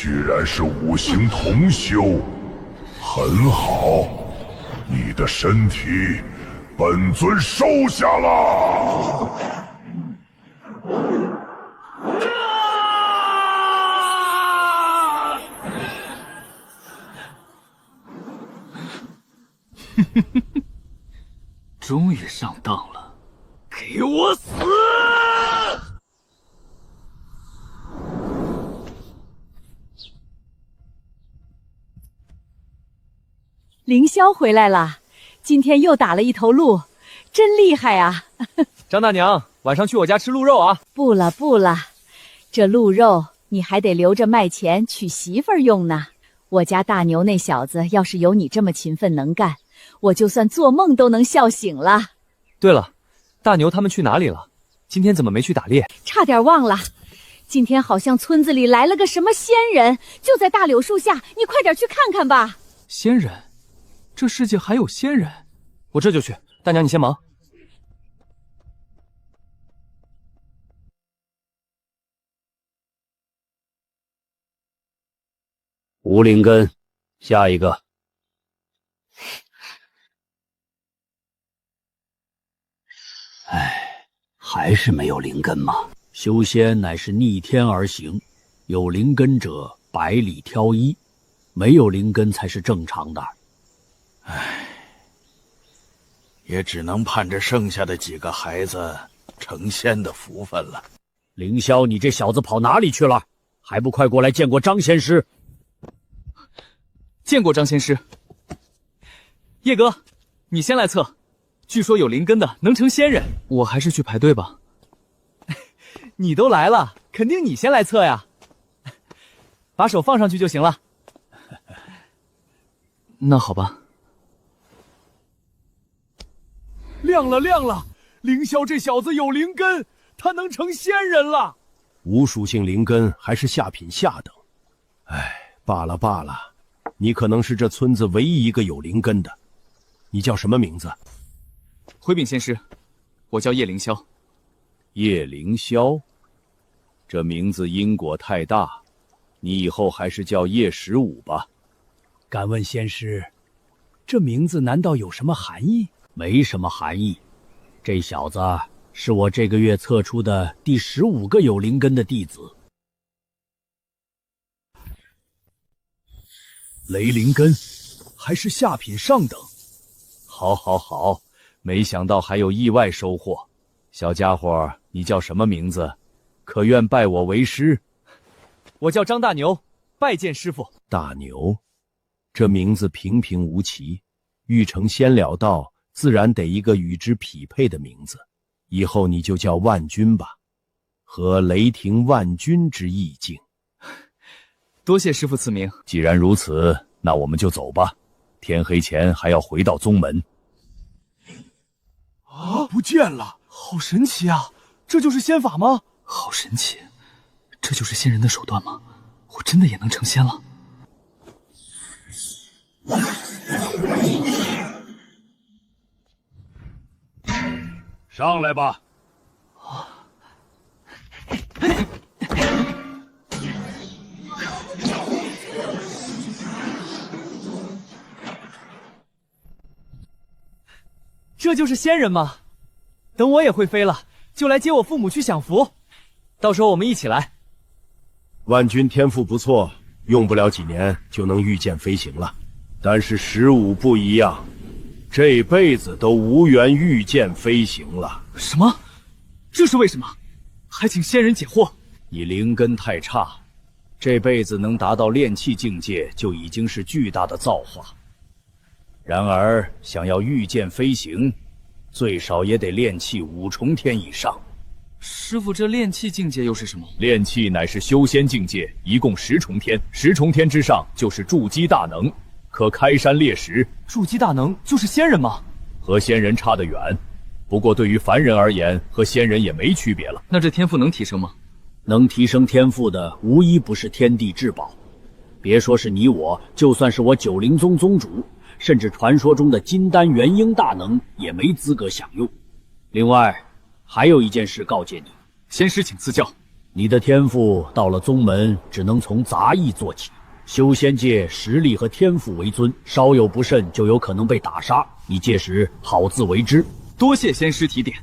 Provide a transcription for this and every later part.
居然是五行同修，很好，你的身体本尊收下了。终于上当了，给我死！凌霄回来了，今天又打了一头鹿，真厉害啊！张大娘，晚上去我家吃鹿肉啊！不了不了，这鹿肉你还得留着卖钱娶媳妇儿用呢。我家大牛那小子要是有你这么勤奋能干，我就算做梦都能笑醒了。对了，大牛他们去哪里了？今天怎么没去打猎？差点忘了，今天好像村子里来了个什么仙人，就在大柳树下，你快点去看看吧。仙人？这世界还有仙人？我这就去。大娘，你先忙。无灵根，下一个。唉，还是没有灵根吗？修仙乃是逆天而行，有灵根者百里挑一，没有灵根才是正常的。唉，也只能盼着剩下的几个孩子成仙的福分了。凌霄，你这小子跑哪里去了？还不快过来见过张仙师！见过张仙师。叶哥，你先来测，据说有灵根的能成仙人。我还是去排队吧。你都来了，肯定你先来测呀。把手放上去就行了。那好吧。亮了亮了，凌霄这小子有灵根，他能成仙人了。无属性灵根还是下品下等，唉，罢了罢了，你可能是这村子唯一一个有灵根的。你叫什么名字？回禀仙师，我叫叶凌霄。叶凌霄，这名字因果太大，你以后还是叫叶15吧。敢问仙师，这名字难道有什么含义？没什么含义，这小子是我这个月测出的第15个有灵根的弟子。雷灵根，还是下品上等。好，好，好，没想到还有意外收获。小家伙，你叫什么名字？可愿拜我为师？我叫张大牛，拜见师傅。大牛，这名字平平无奇，欲成仙了道，自然得一个与之匹配的名字。以后你就叫万军吧，和雷霆万钧之意境。多谢师傅赐名。既然如此，那我们就走吧。天黑前还要回到宗门。啊，不见了！好神奇啊！这就是仙法吗？好神奇，这就是仙人的手段吗？我真的也能成仙了？上来吧。这就是仙人吗？等我也会飞了，就来接我父母去享福，到时候我们一起来。万军天赋不错，用不了几年就能御剑飞行了。但是15不一样，这辈子都无缘御剑飞行了。什么？这是为什么？还请仙人解惑。你灵根太差，这辈子能达到炼气境界就已经是巨大的造化。然而想要御剑飞行，最少也得炼气5重天以上。师傅，这炼气境界又是什么？炼气乃是修仙境界，一共10重天，10重天之上就是筑基大能，可开山裂石。筑基大能就是仙人吗？和仙人差得远，不过对于凡人而言，和仙人也没区别了。那这天赋能提升吗？能提升天赋的，无一不是天地至宝。别说是你我，就算是我九灵宗宗主，甚至传说中的金丹元婴大能，也没资格享用。另外，还有一件事告诫你，仙师请赐教。你的天赋到了宗门，只能从杂役做起。修仙界实力和天赋为尊，稍有不慎就有可能被打杀。你届时好自为之。多谢仙师提点。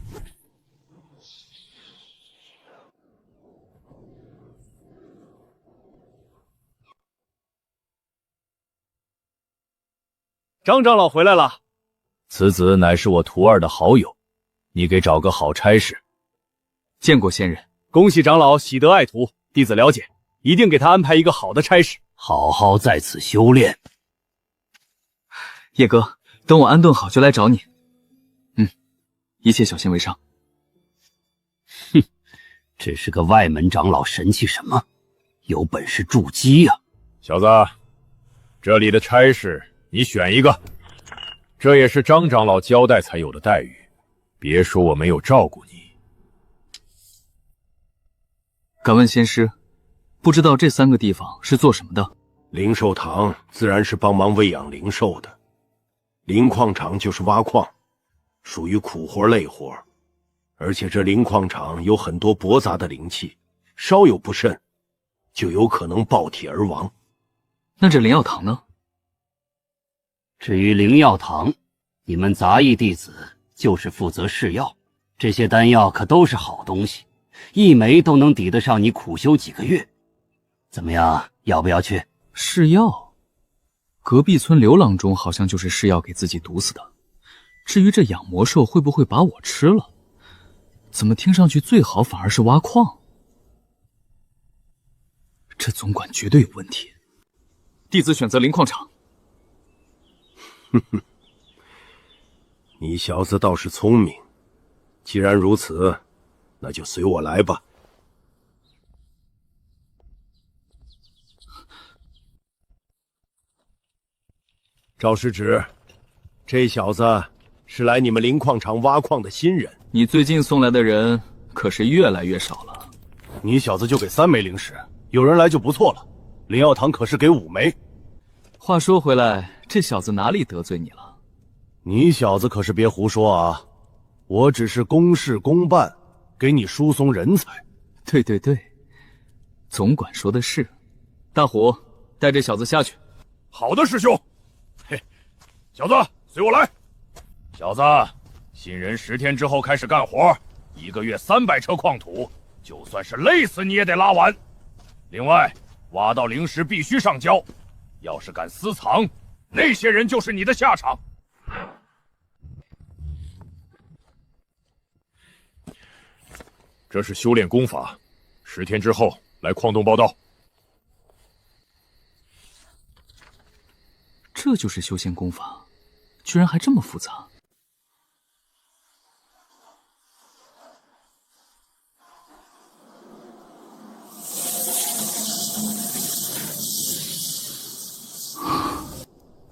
张长老回来了。此子乃是我徒儿的好友，你给找个好差事。见过仙人，恭喜长老喜得爱徒，弟子了解，一定给他安排一个好的差事。好好在此修炼。叶哥，等我安顿好就来找你。一切小心为上。哼，只是个外门长老，神气什么？有本事筑基呀！小子，这里的差事你选一个，这也是张长老交代才有的待遇，别说我没有照顾你。敢问仙师，不知道这3个地方是做什么的？灵兽堂自然是帮忙喂养灵兽的，灵矿场就是挖矿，属于苦活累活，而且这灵矿场有很多驳杂的灵气，稍有不慎，就有可能爆体而亡。那这灵药堂呢？至于灵药堂，你们杂役弟子就是负责试药，这些丹药可都是好东西，一枚都能抵得上你苦修几个月。怎么样，要不要去？试药？隔壁村刘郎中好像就是试药给自己毒死的。至于这养魔兽会不会把我吃了，怎么听上去最好反而是挖矿？这总管绝对有问题。弟子选择灵矿场。哼哼，你小子倒是聪明。既然如此，那就随我来吧。赵师侄，这小子是来你们灵矿场挖矿的新人。你最近送来的人可是越来越少了。你小子就给3枚灵石，有人来就不错了。灵药堂可是给5枚。话说回来，这小子哪里得罪你了？你小子可是别胡说啊！我只是公事公办，给你输送人才。对对对，总管说的是。大虎，带这小子下去。好的，师兄。嘿，小子，随我来。小子，新人10天之后开始干活，1个月300车矿土，就算是累死你也得拉完。另外，挖到灵石必须上交，要是敢私藏，那些人就是你的下场。这是修炼功法，10天之后来矿洞报道。这就是修仙功法，居然还这么复杂。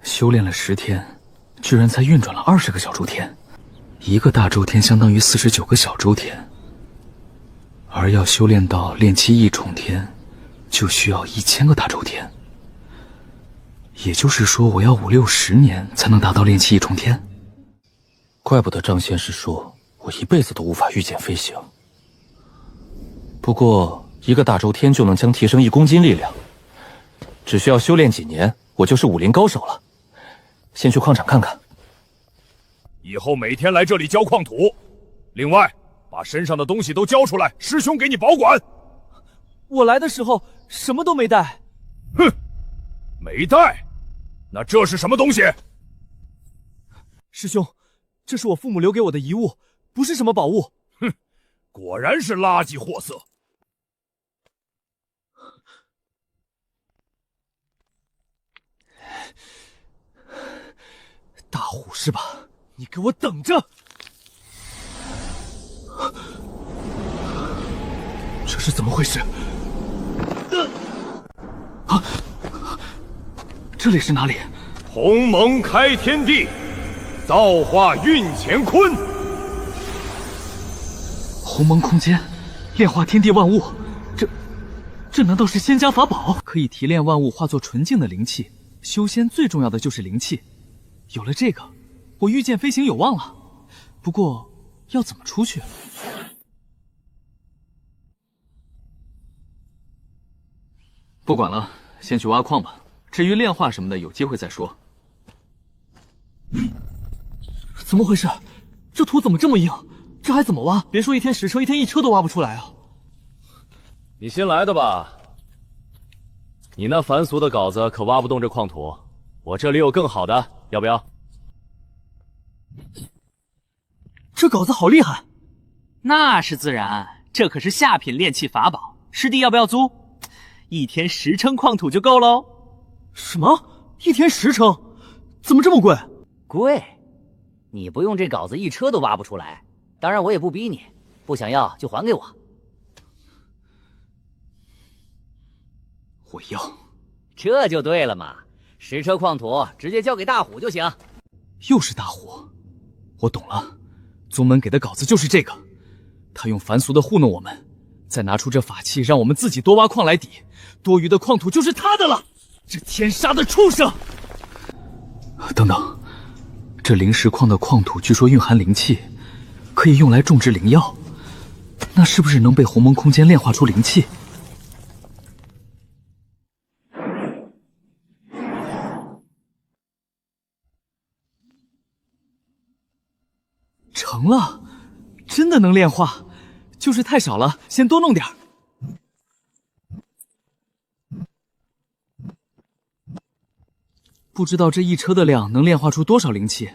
修炼了10天，居然才运转了20个小周天，1个大周天相当于49个小周天。而要修炼到炼气一重天，就需要1000个大周天。也就是说，我要5、6、10年才能达到炼气一重天。怪不得张仙师说我一辈子都无法御剑飞行。不过1个大周天就能将提升1公斤力量，只需要修炼几年，我就是武林高手了。先去矿场看看。以后每天来这里交矿土，另外把身上的东西都交出来，师兄给你保管。我来的时候什么都没带。哼，没带？那这是什么东西？师兄，这是我父母留给我的遗物，不是什么宝物。哼，果然是垃圾货色。大虎是吧？你给我等着！这是怎么回事？这里是哪里？鸿蒙开天地，造化运乾坤。鸿蒙空间，炼化天地万物，这难道是仙家法宝？可以提炼万物化作纯净的灵气。修仙最重要的就是灵气，有了这个，我御剑飞行有望了。不过，要怎么出去？不管了，先去挖矿吧。至于炼化什么的，有机会再说。怎么回事？这土怎么这么硬？这还怎么挖？别说一天10车，一天1车都挖不出来啊！你新来的吧？你那凡俗的镐子可挖不动这矿土，我这里有更好的，要不要？这镐子好厉害！那是自然，这可是下品炼器法宝。师弟要不要租？一天10称矿土就够喽。什么？一天10称？怎么这么贵？贵？你不用这镐子1车都挖不出来。当然我也不逼你，不想要就还给我。我要。这就对了嘛，10车矿土直接交给大虎就行。又是大虎，我懂了。宗门给的镐子就是这个，他用凡俗的糊弄我们，再拿出这法器让我们自己多挖矿来抵，多余的矿土就是他的了。这天杀的畜生！等等，这灵石矿的矿土据说蕴含灵气，可以用来种植灵药，那是不是能被鸿蒙空间炼化出灵气？成了，真的能炼化，就是太少了，先多弄点儿。不知道这1车的量能炼化出多少灵气。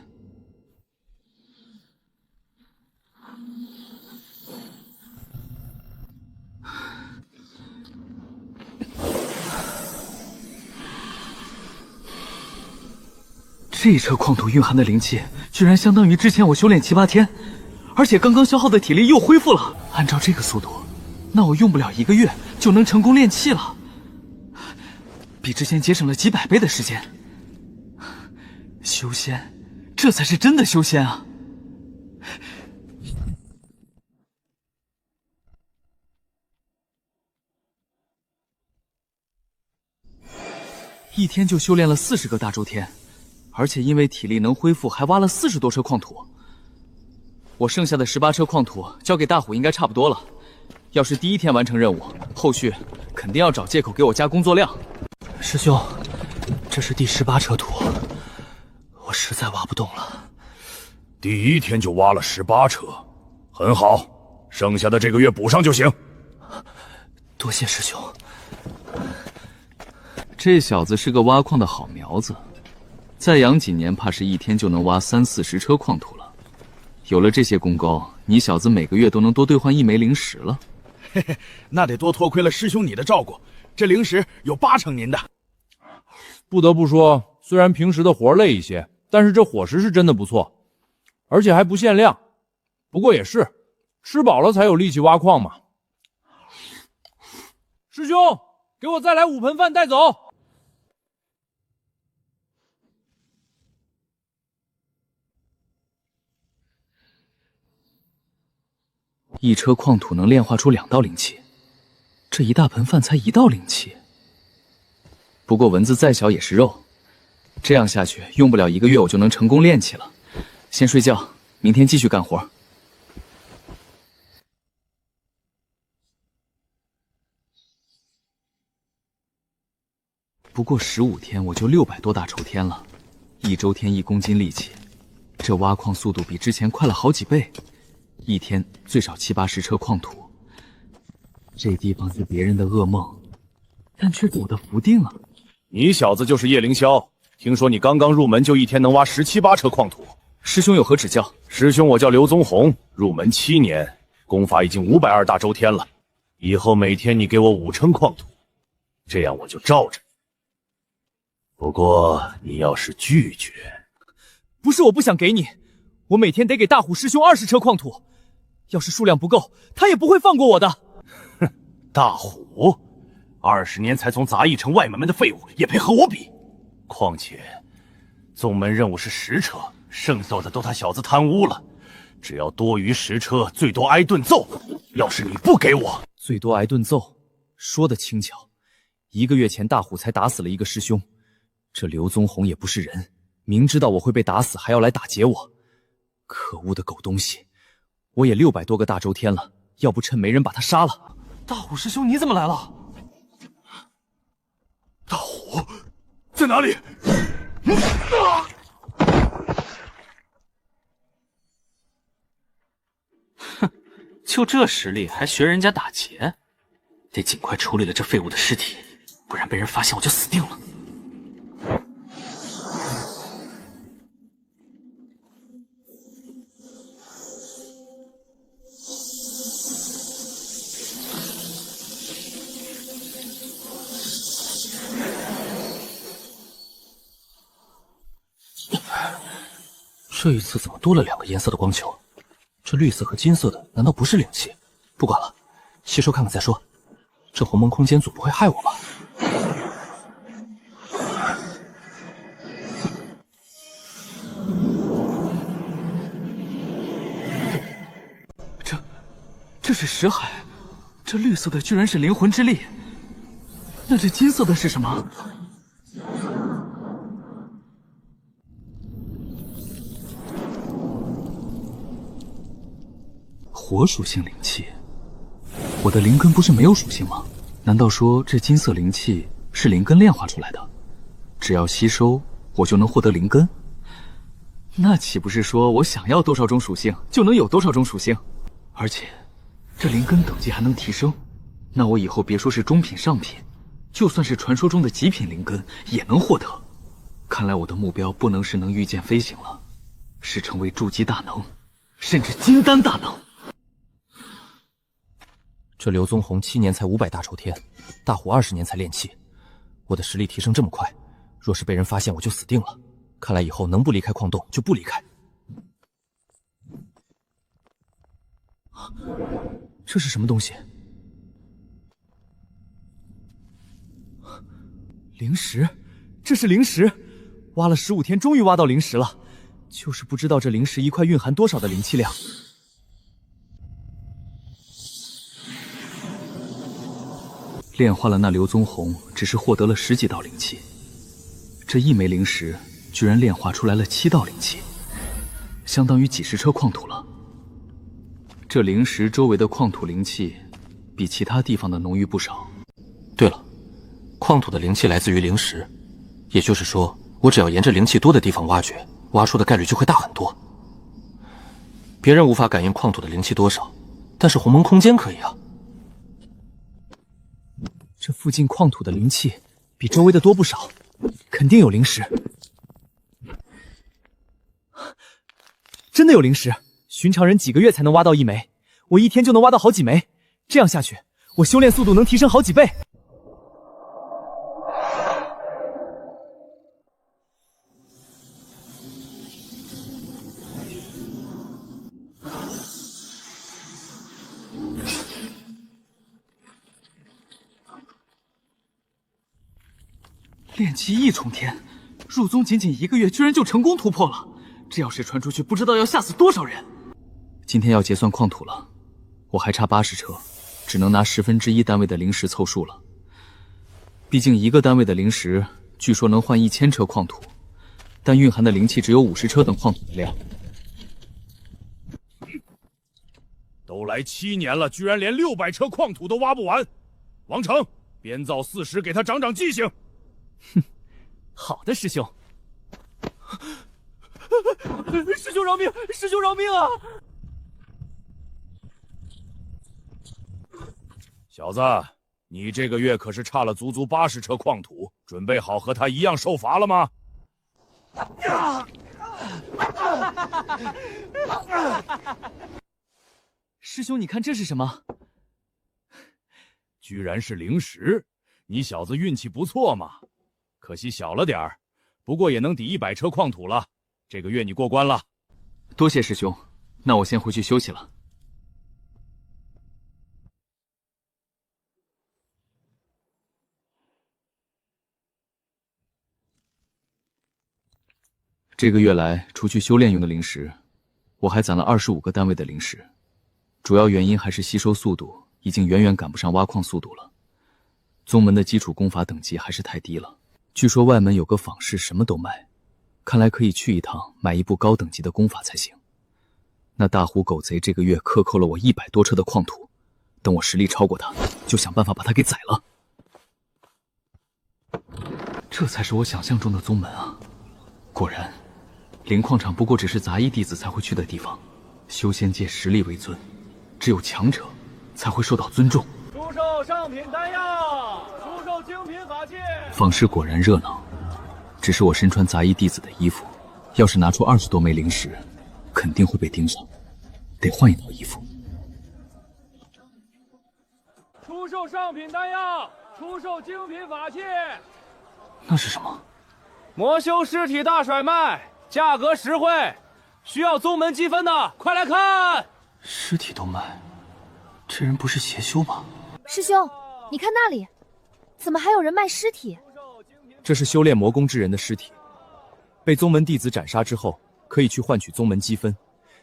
这1车矿土蕴含的灵气，居然相当于之前我修炼7、8天，而且刚刚消耗的体力又恢复了。按照这个速度，那我用不了1个月就能成功炼气了，比之前节省了几百倍的时间。修仙，这才是真的修仙啊！一天就修炼了40个大周天，而且因为体力能恢复，还挖了40多车矿土。我剩下的18车矿土交给大虎应该差不多了。要是第1天完成任务，后续肯定要找借口给我加工作量。师兄，这是第18车土，我实在挖不动了。第1天就挖了18车，很好，剩下的这个月补上就行。多谢师兄。这小子是个挖矿的好苗子，再养几年，怕是1天就能挖30、40车矿土了。有了这些功高，你小子每个月都能多兑换1枚灵石了。嘿嘿，那得多多亏了师兄你的照顾，这灵石有8成您的。不得不说，虽然平时的活累一些，但是这伙食是真的不错，而且还不限量。不过也是，吃饱了才有力气挖矿嘛。师兄，给我再来5盆饭带走。1车矿土能炼化出2道灵气，这1大盆饭才1道灵气。不过蚊子再小也是肉，这样下去用不了1个月我就能成功炼气了。先睡觉，明天继续干活。不过15天我就600多大周天了，1周天1公斤力气，这挖矿速度比之前快了好几倍。1天最少70、80车矿土，这地方是别人的噩梦，但却是我的福定啊！你小子就是叶凌霄，听说你刚刚入门就1天能挖17、18车矿土。师兄有何指教？师兄我叫刘宗宏，入门7年，功法已经520大周天了。以后每天你给我5称矿土，这样我就罩着你。不过你要是拒绝，不是我不想给你，我每天得给大虎师兄20车矿土。要是数量不够，他也不会放过我的。哼，大虎，20年才从杂役成外门门的废物，也配和我比？况且，宗门任务是10车，剩下的都他小子贪污了。只要多余10车，最多挨顿揍。要是你不给我，最多挨顿揍，说的轻巧。1个月前，大虎才打死了一个师兄，这刘宗宏也不是人，明知道我会被打死，还要来打劫我。可恶的狗东西！我也600多个大周天了，要不趁没人把他杀了。大虎师兄，你怎么来了？大虎在哪里？哼，就这实力还学人家打劫，得尽快处理了这废物的尸体，不然被人发现我就死定了。这一次怎么多了2个颜色的光球？这绿色和金色的难道不是灵气？不管了，吸收看看再说。这鸿蒙空间组不会害我吧？这是识海，这绿色的居然是灵魂之力，那这金色的是什么？火属性灵气，我的灵根不是没有属性吗？难道说这金色灵气是灵根炼化出来的？只要吸收，我就能获得灵根？那岂不是说我想要多少种属性就能有多少种属性？而且这灵根等级还能提升，那我以后别说是中品上品，就算是传说中的极品灵根也能获得。看来我的目标不能是能御剑飞行了，是成为筑基大能，甚至金丹大能。这刘宗宏7年才500大仇天，大虎20年才炼气，我的实力提升这么快，若是被人发现我就死定了。看来以后能不离开矿洞就不离开。这是什么东西？灵石，这是灵石，挖了15天，终于挖到灵石了，就是不知道这灵石一块蕴含多少的灵气量。炼化了那刘宗宏，只是获得了10几道灵气，这1枚灵石居然炼化出来了7道灵气，相当于几10车矿土了。这灵石周围的矿土灵气比其他地方的浓郁不少。对了，矿土的灵气来自于灵石，也就是说，我只要沿着灵气多的地方挖掘，挖出的概率就会大很多。别人无法感应矿土的灵气多少，但是鸿蒙空间可以啊。这附近矿土的灵气比周围的多不少，肯定有灵石。真的有灵石，寻常人几个月才能挖到1枚，我1天就能挖到好几枚，这样下去，我修炼速度能提升好几倍。炼气1重天，入宗仅仅1个月，居然就成功突破了。这要是传出去，不知道要吓死多少人。今天要结算矿土了，我还差80车，只能拿1/10单位的灵石凑数了。毕竟1个单位的灵石，据说能换1000车矿土，但蕴含的灵气只有50车等矿土的量。都来7年了，居然连600车矿土都挖不完。王成，编造40给他长长记性。哼，好的，师兄。师兄饶命！师兄饶命啊！小子，你这个月可是差了足足80车矿土，准备好和他一样受罚了吗？师兄，你看这是什么？居然是灵石，你小子运气不错嘛。可惜小了点儿，不过也能抵100车矿土了。这个月你过关了。多谢师兄，那我先回去休息了。这个月来，除去修炼用的灵石，我还攒了25个单位的灵石。主要原因还是吸收速度已经远远赶不上挖矿速度了。宗门的基础功法等级还是太低了。据说外门有个坊市什么都卖，看来可以去一趟买一部高等级的功法才行。那大虎狗贼这个月克扣了我100多车的矿土，等我实力超过他，就想办法把他给宰了。这才是我想象中的宗门啊！果然，灵矿场不过只是杂役弟子才会去的地方。修仙界实力为尊，只有强者才会受到尊重。出售上品丹药，出售精品法器。坊市果然热闹，只是我身穿杂役弟子的衣服，要是拿出20多枚灵石，肯定会被盯上，得换一套衣服。出售上品丹药，出售精品法器。那是什么？魔修尸体大甩卖，价格实惠，需要宗门积分的，快来看！尸体都卖，这人不是邪修吗？师兄，你看那里，怎么还有人卖尸体？这是修炼魔功之人的尸体，被宗门弟子斩杀之后，可以去换取宗门积分，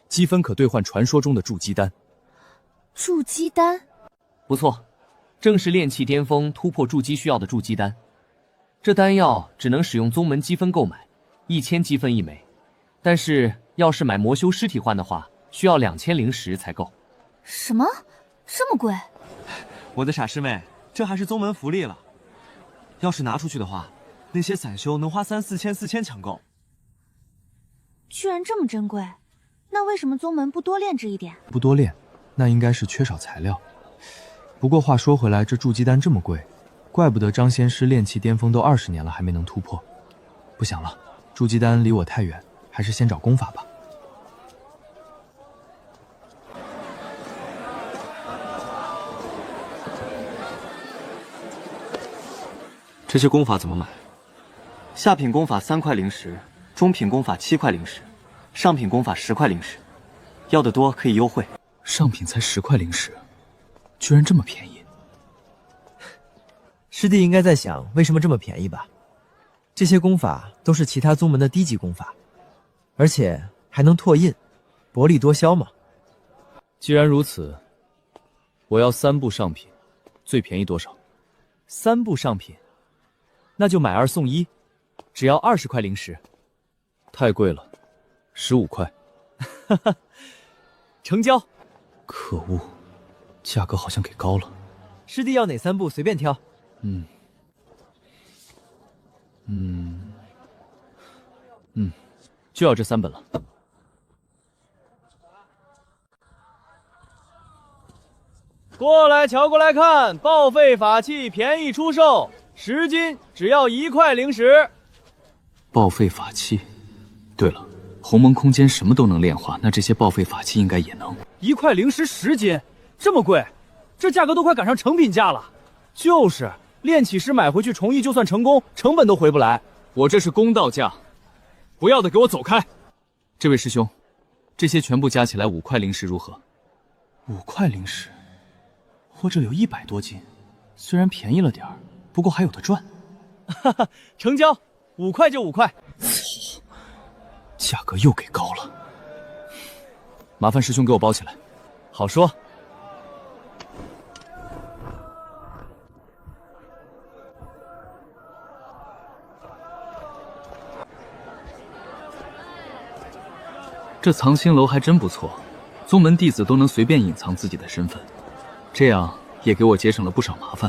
积分可兑换传说中的筑基丹。筑基丹，不错，正是炼气巅峰突破筑基需要的筑基丹。这丹药只能使用宗门积分购买，1000积分1枚，但是要是买魔修尸体换的话，需要2000灵石才够。什么？这么贵？我的傻师妹，这还是宗门福利了。要是拿出去的话，那些散修能花3、4千、4千抢购。居然这么珍贵，那为什么宗门不多炼制一点？不多炼，那应该是缺少材料。不过话说回来，这筑基丹这么贵，怪不得张仙师炼气巅峰都20年了还没能突破。不想了，筑基丹离我太远，还是先找功法吧。这些功法怎么买？下品功法3块灵石，中品功法7块灵石，上品功法10块灵石。要的多可以优惠。上品才10块灵石，居然这么便宜。师弟应该在想为什么这么便宜吧？这些功法都是其他宗门的低级功法，而且还能拓印，薄利多销嘛。既然如此，我要3部上品，最便宜多少？3部上品，那就买2送1，只要20块灵石。太贵了，15块。哈哈，成交。可恶，价格好像给高了。师弟要哪3部随便挑。就要这3本了。过来瞧，过来看，报废法器便宜出售，10斤只要1块灵石。报废法器。对了，鸿蒙空间什么都能炼化，那这些报废法器应该也能。1块灵石10斤，这么贵，这价格都快赶上成品价了。就是炼气师买回去重艺，就算成功，成本都回不来。我这是公道价，不要的给我走开！这位师兄，这些全部加起来5块灵石如何？5块灵石，我这里有100多斤，虽然便宜了点儿，不过还有的赚。哈哈，成交，5块就5块。价格又给高了，麻烦师兄给我包起来。好说。这藏星楼还真不错，宗门弟子都能随便隐藏自己的身份，这样也给我节省了不少麻烦。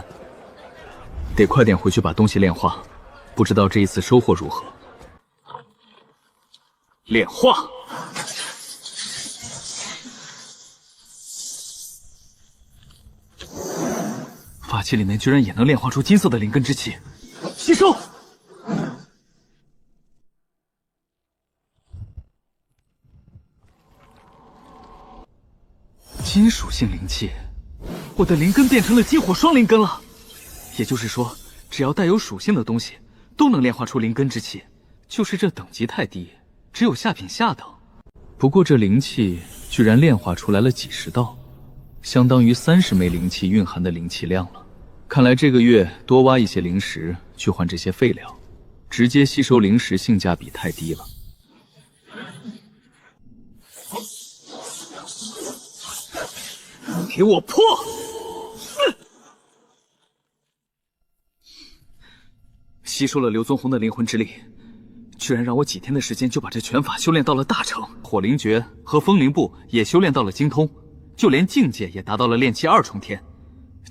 得快点回去把东西炼化，不知道这一次收获如何。炼化。法器里面居然也能炼化出金色的灵根之气，吸收。金属性灵气，我的灵根变成了金火双灵根了。也就是说，只要带有属性的东西，都能炼化出灵根之气。就是这等级太低，只有下品下等。不过这灵气居然炼化出来了几10道，相当于30枚灵气蕴含的灵气量了。看来这个月多挖一些灵石去换这些废料，直接吸收灵石性价比太低了。给我破！吸收了刘宗宏的灵魂之力，居然让我几天的时间就把这拳法修炼到了大成。火灵诀和风灵步也修炼到了精通，就连境界也达到了炼气2重天。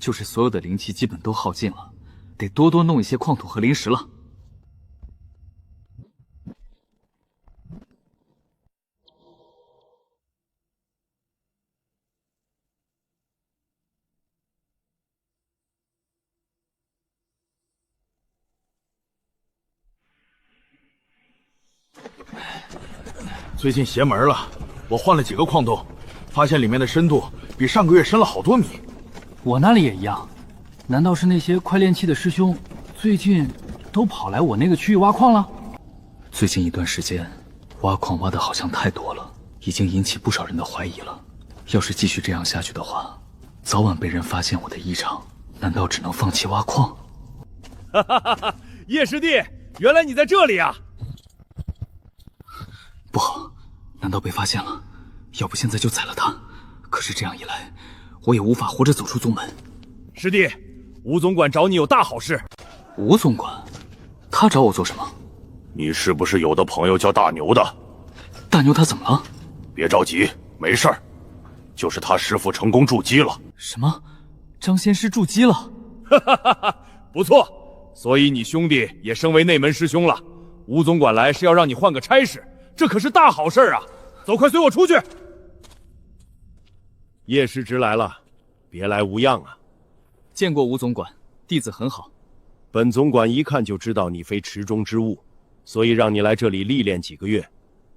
就是所有的灵气基本都耗尽了，得多多弄一些矿土和灵石了。最近邪门了，我换了几个矿洞，发现里面的深度比上个月深了好多米。我那里也一样，难道是那些快炼器的师兄最近都跑来我那个区域挖矿了？最近一段时间，挖矿挖的好像太多了，已经引起不少人的怀疑了。要是继续这样下去的话，早晚被人发现我的异常，难道只能放弃挖矿？哈哈哈哈！叶师弟，原来你在这里啊！不好，难道被发现了？要不现在就宰了他。可是这样一来，我也无法活着走出宗门。师弟，吴总管找你有大好事。吴总管，他找我做什么？你是不是有的朋友叫大牛的？大牛他怎么了？别着急，没事儿，就是他师傅成功筑基了。什么？张仙师筑基了？哈哈哈哈！不错，所以你兄弟也升为内门师兄了。吴总管来是要让你换个差事。这可是大好事啊！走，快随我出去。叶师侄来了，别来无恙啊。见过吴总管，弟子很好。本总管一看就知道你非池中之物，所以让你来这里历练几个月。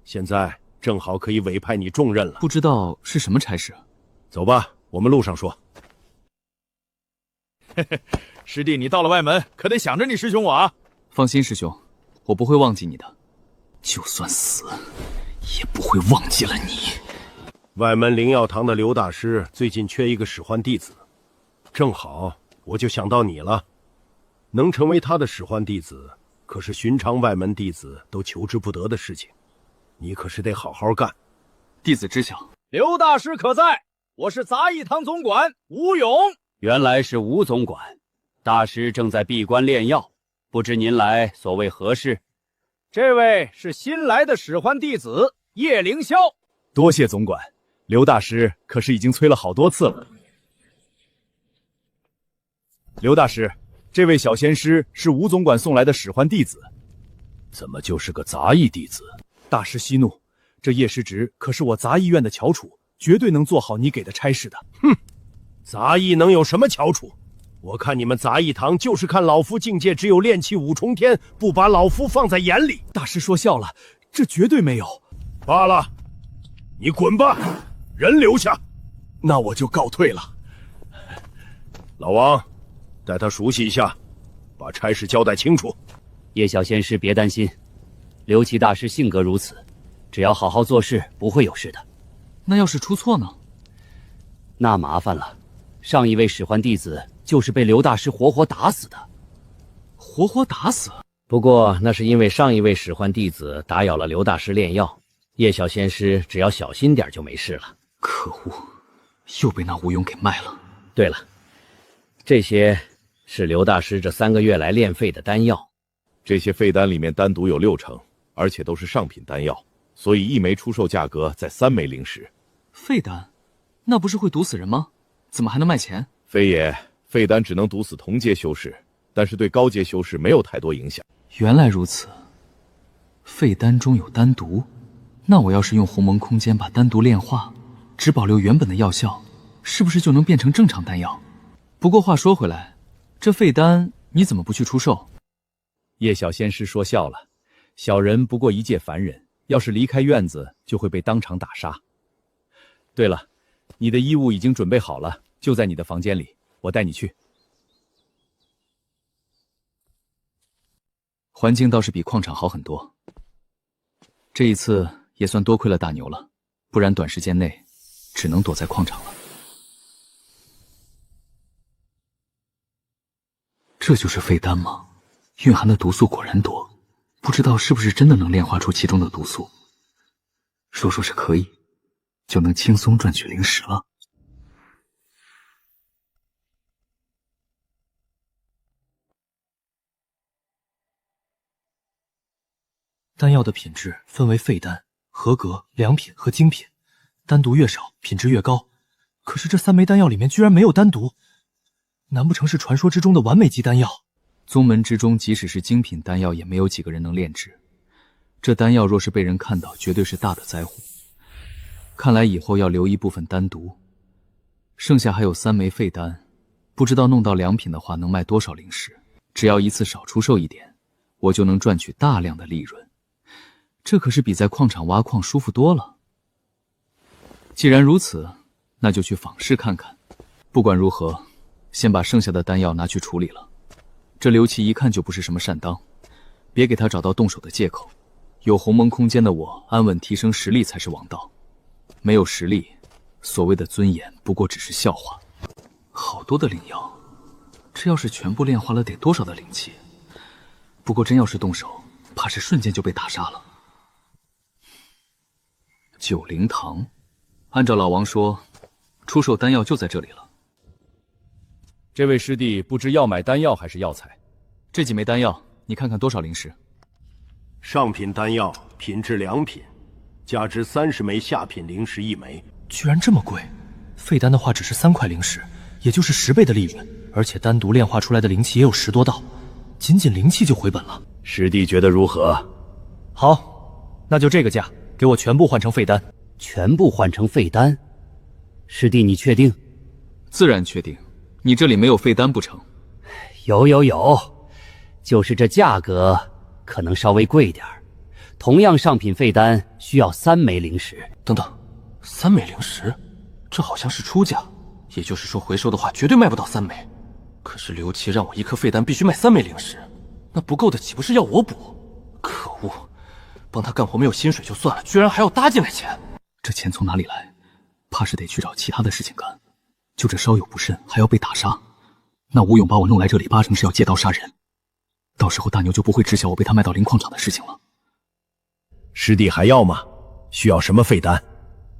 现在正好可以委派你重任了。不知道是什么差事？走吧，我们路上说。嘿嘿，师弟，你到了外门，可得想着你师兄我啊。放心，师兄，我不会忘记你的。就算死，也不会忘记了你。外门灵药堂的刘大师最近缺一个使唤弟子，正好我就想到你了。能成为他的使唤弟子，可是寻常外门弟子都求之不得的事情，你可是得好好干。弟子知晓。刘大师可在？我是杂役堂总管吴勇。原来是吴总管，大师正在闭关炼药，不知您来所谓何事？这位是新来的使唤弟子叶凌霄。多谢总管，刘大师可是已经催了好多次了。刘大师，这位小仙师是吴总管送来的使唤弟子。怎么就是个杂役弟子？大师息怒，这叶师侄可是我杂役院的翘楚，绝对能做好你给的差事的。哼，杂役能有什么翘楚？我看你们杂役堂就是看老夫境界只有炼气5重天，不把老夫放在眼里。大师说笑了，这绝对没有。罢了，你滚吧，人留下。那我就告退了。老王，带他熟悉一下，把差事交代清楚。叶小仙师别担心，刘琦大师性格如此，只要好好做事，不会有事的。那要是出错呢？那麻烦了。上一位使唤弟子就是被刘大师活活打死的。活活打死？不过那是因为上一位使唤弟子打扰了刘大师炼药，叶小仙师只要小心点就没事了。可恶，又被那吴勇给卖了。对了，这些是刘大师这3个月来炼废的丹药。这些废丹里面丹毒有6成，而且都是上品丹药，所以1枚出售价格在3枚灵石。废丹，那不是会毒死人吗？怎么还能卖钱？非也，废丹只能毒死同阶修士，但是对高阶修士没有太多影响。原来如此，废丹中有丹毒，那我要是用鸿蒙空间把丹毒炼化，只保留原本的药效，是不是就能变成正常丹药？不过话说回来，这废丹你怎么不去出售？叶小仙师说笑了，小人不过一介凡人，要是离开院子，就会被当场打杀。对了，你的衣物已经准备好了，就在你的房间里，我带你去。环境倒是比矿场好很多。这一次也算多亏了大牛了，不然短时间内只能躲在矿场了。这就是废丹吗？蕴含的毒素果然多，不知道是不是真的能炼化出其中的毒素。说是可以，就能轻松赚取灵石了。丹药的品质分为废丹、合格、良品和精品，丹毒越少，品质越高。可是这3枚丹药里面居然没有丹毒，难不成是传说之中的完美级丹药？宗门之中，即使是精品丹药，也没有几个人能炼制。这丹药若是被人看到，绝对是大的灾祸。看来以后要留一部分单独。剩下还有3枚废丹，不知道弄到良品的话能卖多少灵石。只要一次少出售一点，我就能赚取大量的利润。这可是比在矿场挖矿舒服多了。既然如此，那就去访视看看。不管如何，先把剩下的丹药拿去处理了。这刘琦一看就不是什么善当，别给他找到动手的借口。有鸿蒙空间的我，安稳提升实力才是王道。没有实力，所谓的尊严不过只是笑话。好多的灵药，这要是全部炼化了，得多少的灵气？不过真要是动手，怕是瞬间就被打杀了。九灵堂，按照老王说，出售丹药就在这里了。这位师弟不知要买丹药还是药材？这几枚丹药，你看看多少灵石？上品丹药，品质良品，价值30枚下品灵石1枚。居然这么贵！废丹的话只是3块灵石，也就是10倍的利润，而且单独炼化出来的灵气也有10多道，仅仅灵气就回本了。师弟觉得如何？好，那就这个价，给我全部换成废丹。全部换成废丹？师弟，你确定？自然确定。你这里没有废丹不成？有，就是这价格可能稍微贵点儿。同样上品废丹需要3枚灵石。等等，3枚灵石，这好像是出价，也就是说回收的话绝对卖不到3枚。可是刘琦让我1颗废丹必须卖3枚灵石，那不够的岂不是要我补？可恶，帮他干活没有薪水就算了，居然还要搭进来钱。这钱从哪里来？怕是得去找其他的事情干。就这稍有不慎还要被打杀，那吴勇把我弄来这里，8成是要借刀杀人。到时候大牛就不会知晓我被他卖到灵矿场的事情了。师弟还要吗？需要什么废丹？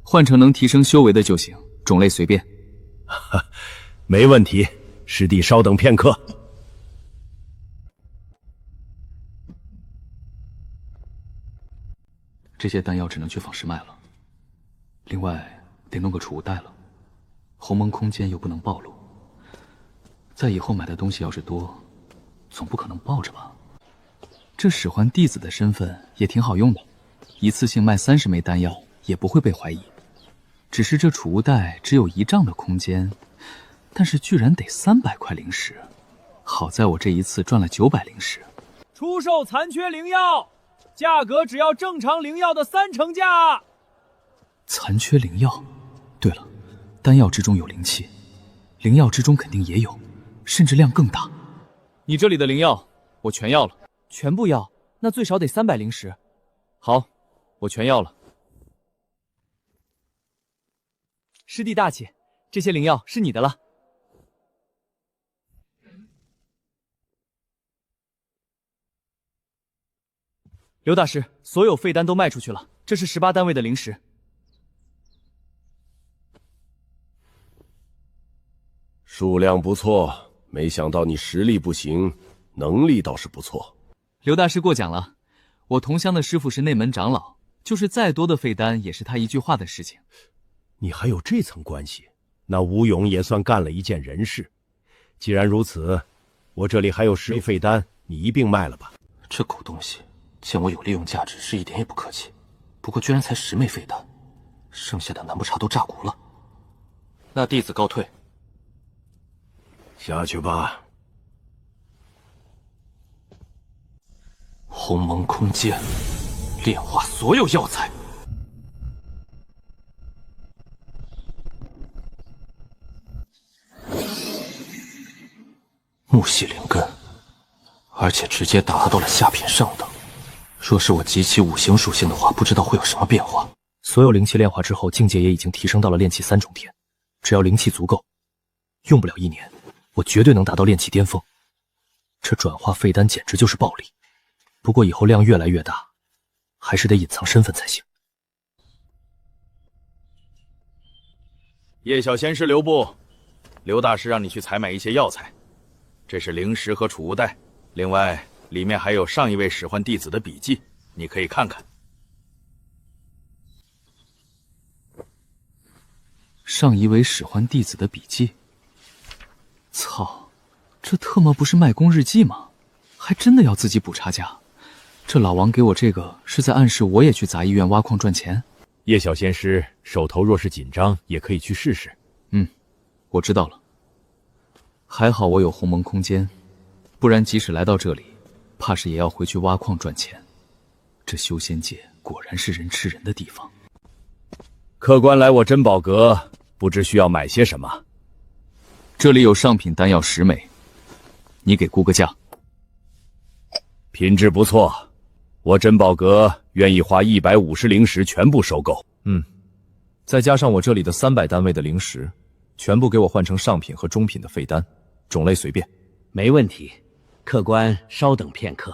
换成能提升修为的就行，种类随便。没问题，师弟稍等片刻。这些丹药只能去访视卖了，另外得弄个储物袋了。鸿蒙空间又不能暴露，在以后买的东西要是多，总不可能抱着吧？这使唤弟子的身份也挺好用的，一次性卖30枚丹药也不会被怀疑。只是这储物袋只有1丈的空间，但是居然得300块灵石。好在我这一次赚了900灵石。出售残缺灵药，价格只要正常灵药的3成价。残缺灵药？对了，丹药之中有灵气，灵药之中肯定也有，甚至量更大。你这里的灵药我全要了。全部要？那最少得300灵石。好，我全要了。师弟大气，这些灵药是你的了。刘大师，所有废丹都卖出去了，这是18单位的灵石。数量不错，没想到你实力不行，能力倒是不错。刘大师过奖了，我同乡的师傅是内门长老，就是再多的废丹也是他一句话的事情。你还有这层关系，那吴勇也算干了一件人事。既然如此，我这里还有10枚废丹，你一并卖了吧。这狗东西见我有利用价值，是一点也不客气。不过居然才10枚废丹，剩下的难不成都炸骨了？那弟子告退。下去吧。鸿蒙空间，炼化所有药材。木系灵根，而且直接达到了下品上等。若是我集齐5行属性的话，不知道会有什么变化。所有灵气炼化之后，境界也已经提升到了炼气3重天。只要灵气足够，用不了1年，我绝对能达到炼气巅峰。这转化废丹简直就是暴利。不过以后量越来越大，还是得隐藏身份才行。叶小仙师留步，刘大师让你去采买一些药材，这是灵石和储物袋，另外里面还有上一位使唤弟子的笔记，你可以看看。上一位使唤弟子的笔记？操，这特么不是卖功日记吗？还真的要自己补差价。这老王给我这个，是在暗示我也去杂医院挖矿赚钱？叶小仙师手头若是紧张，也可以去试试。我知道了。还好我有鸿蒙空间，不然即使来到这里，怕是也要回去挖矿赚钱。这修仙界果然是人吃人的地方。客官来我珍宝阁，不知需要买些什么？这里有上品丹药10枚，你给估个价。品质不错，我珍宝阁愿意花150灵石全部收购。再加上我这里的300单位的灵石，全部给我换成上品和中品的废丹，种类随便。没问题，客官稍等片刻。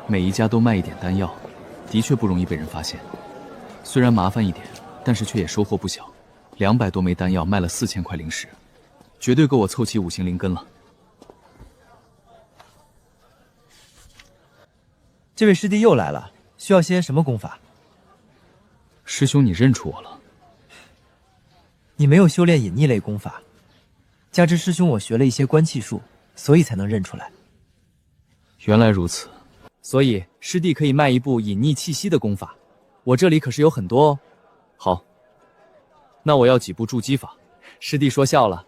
每一家都卖一点丹药，的确不容易被人发现。虽然麻烦一点，但是却也收获不小。200多枚丹药卖了4000块灵石，绝对够我凑齐5行灵根了。这位师弟又来了，需要些什么功法？师兄，你认出我了？你没有修炼隐匿类功法，加之师兄我学了一些观气术，所以才能认出来。原来如此。所以师弟可以卖一部隐匿气息的功法，我这里可是有很多哦。好，那我要几部筑基法。师弟说笑了，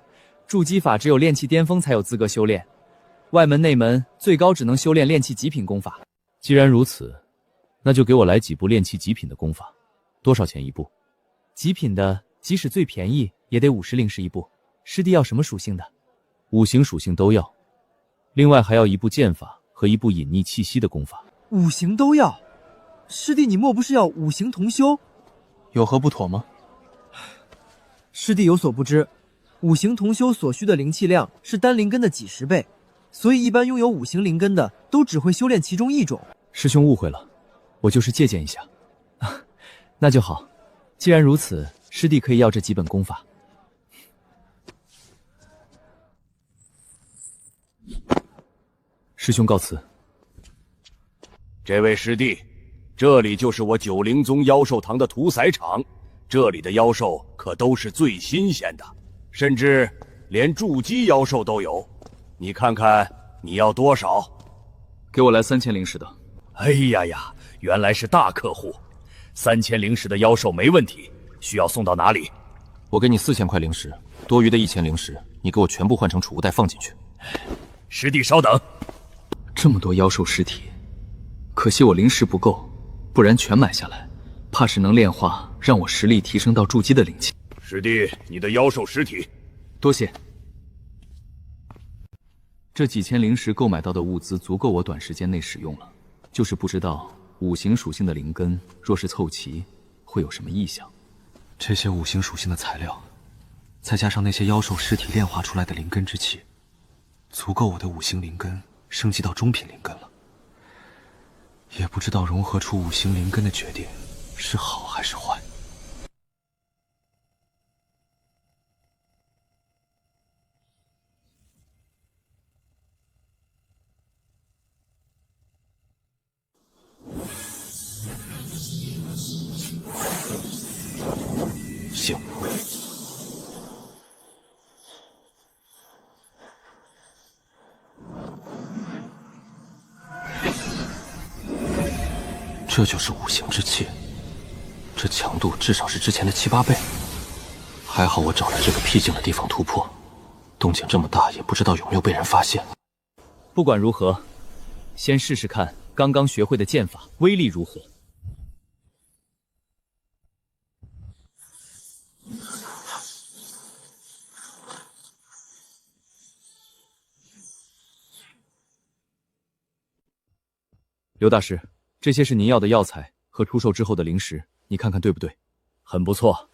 筑基法只有炼气巅峰才有资格修炼，外门内门最高只能修炼炼气极品功法。既然如此，那就给我来几部炼气极品的功法。多少钱一部？极品的即使最便宜也得50灵石一部。师弟要什么属性的？5行属性都要，另外还要一部剑法和一部隐匿气息的功法。5行都要？师弟你莫不是要5行同修？有何不妥吗？师弟有所不知，5行同修所需的灵气量是丹灵根的几10倍，所以一般拥有5行灵根的都只会修炼其中一种。师兄误会了，我就是借鉴一下。那就好，既然如此，师弟可以要这几本功法。师兄告辞。这位师弟，这里就是我九灵宗妖兽堂的屠宰场，这里的妖兽可都是最新鲜的，甚至连筑基妖兽都有。你看看你要多少？给我来3000灵石的。哎呀呀，原来是大客户，3000灵石的妖兽没问题，需要送到哪里？我给你4000块灵石，多余的1000灵石，你给我全部换成储物袋放进去。师弟稍等。这么多妖兽尸体，可惜我灵石不够，不然全买下来，怕是能炼化让我实力提升到筑基的灵气。师弟，你的妖兽尸体。多谢。这几千灵石购买到的物资足够我短时间内使用了，就是不知道5行属性的灵根若是凑齐，会有什么异象。这些5行属性的材料，再加上那些妖兽尸体炼化出来的灵根之气，足够我的5行灵根升级到中品灵根了。也不知道融合出5行灵根的决定是好还是坏。行。这就是5行之气，这强度至少是之前的7、8倍。还好我找了这个僻静的地方突破，动静这么大，也不知道有没有被人发现。不管如何，先试试看刚刚学会的剑法威力如何。刘大师，这些是您要的药材和出售之后的灵石，你看看对不对？很不错。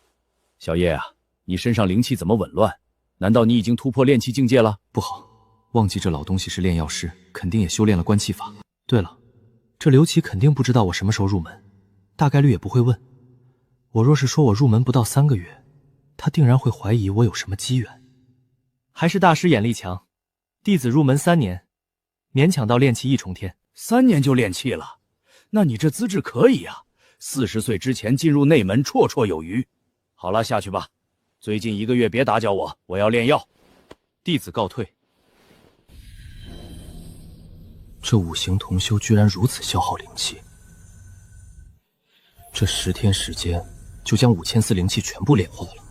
小叶啊，你身上灵气怎么紊乱？难道你已经突破炼气境界了？不好，忘记这老东西是炼药师，肯定也修炼了观气法。对了，这刘琦肯定不知道我什么时候入门，大概率也不会问。我若是说我入门不到3个月，他定然会怀疑我有什么机缘。还是大师眼力强，弟子入门3年，勉强到炼气1重天。3年就练气了，那你这资质可以呀，40岁之前进入内门绰绰有余。好了，下去吧。最近1个月别打搅我，我要炼药。弟子告退。这五行同修居然如此消耗灵气，这10天时间就将5400灵气全部炼化了，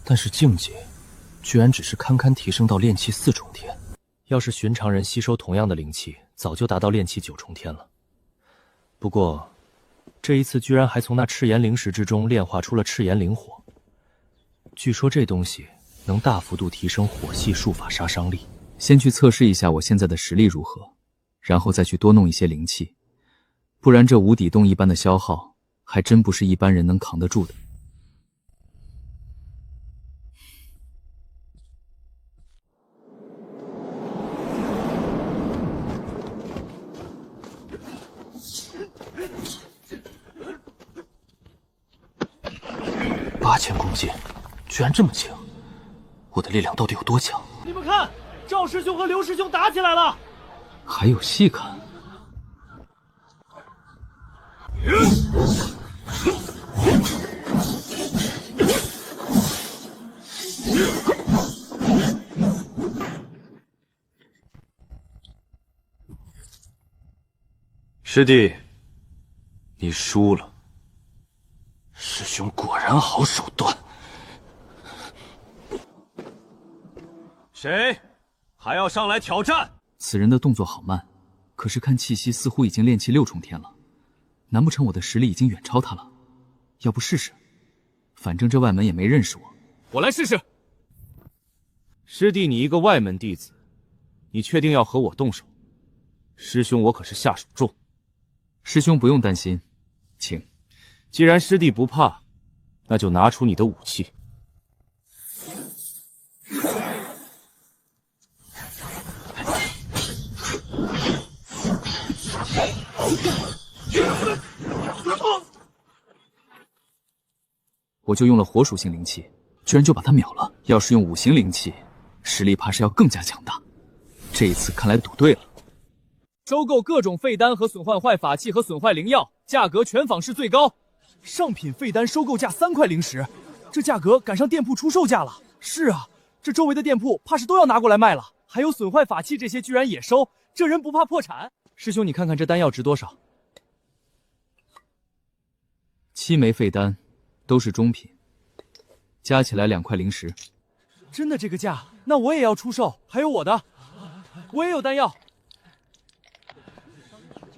但是境界居然只是堪堪提升到炼气4重天。要是寻常人吸收同样的灵气，早就达到炼气9重天了。不过，这一次居然还从那赤炎灵石之中炼化出了赤炎灵火。据说这东西能大幅度提升火系术法杀伤力。先去测试一下我现在的实力如何，然后再去多弄一些灵气，不然这无底洞一般的消耗，还真不是一般人能扛得住的。8000公斤，居然这么轻！我的力量到底有多强？你们看，赵师兄和刘师兄打起来了，还有戏看！师弟，你输了。师兄果然好手段。谁还要上来挑战？此人的动作好慢，可是看气息似乎已经炼气6重天了，难不成我的实力已经远超他了？要不试试？反正这外门也没认识我，我来试试。师弟，你一个外门弟子，你确定要和我动手？师兄，我可是下手重。师兄不用担心，请。既然师弟不怕，那就拿出你的武器。我就用了火属性灵气，居然就把他秒了。要是用5行灵气，实力怕是要更加强大。这一次看来赌对了。收购各种废丹和损坏法器和损坏灵药，价格全坊市最高。上品废丹收购价3块灵石，这价格赶上店铺出售价了。是啊，这周围的店铺怕是都要拿过来卖了。还有损坏法器这些居然也收，这人不怕破产？师兄，你看看这丹药值多少？7枚废丹，都是中品，加起来2块灵石。真的这个价？那我也要出售。还有我的，我也有丹药。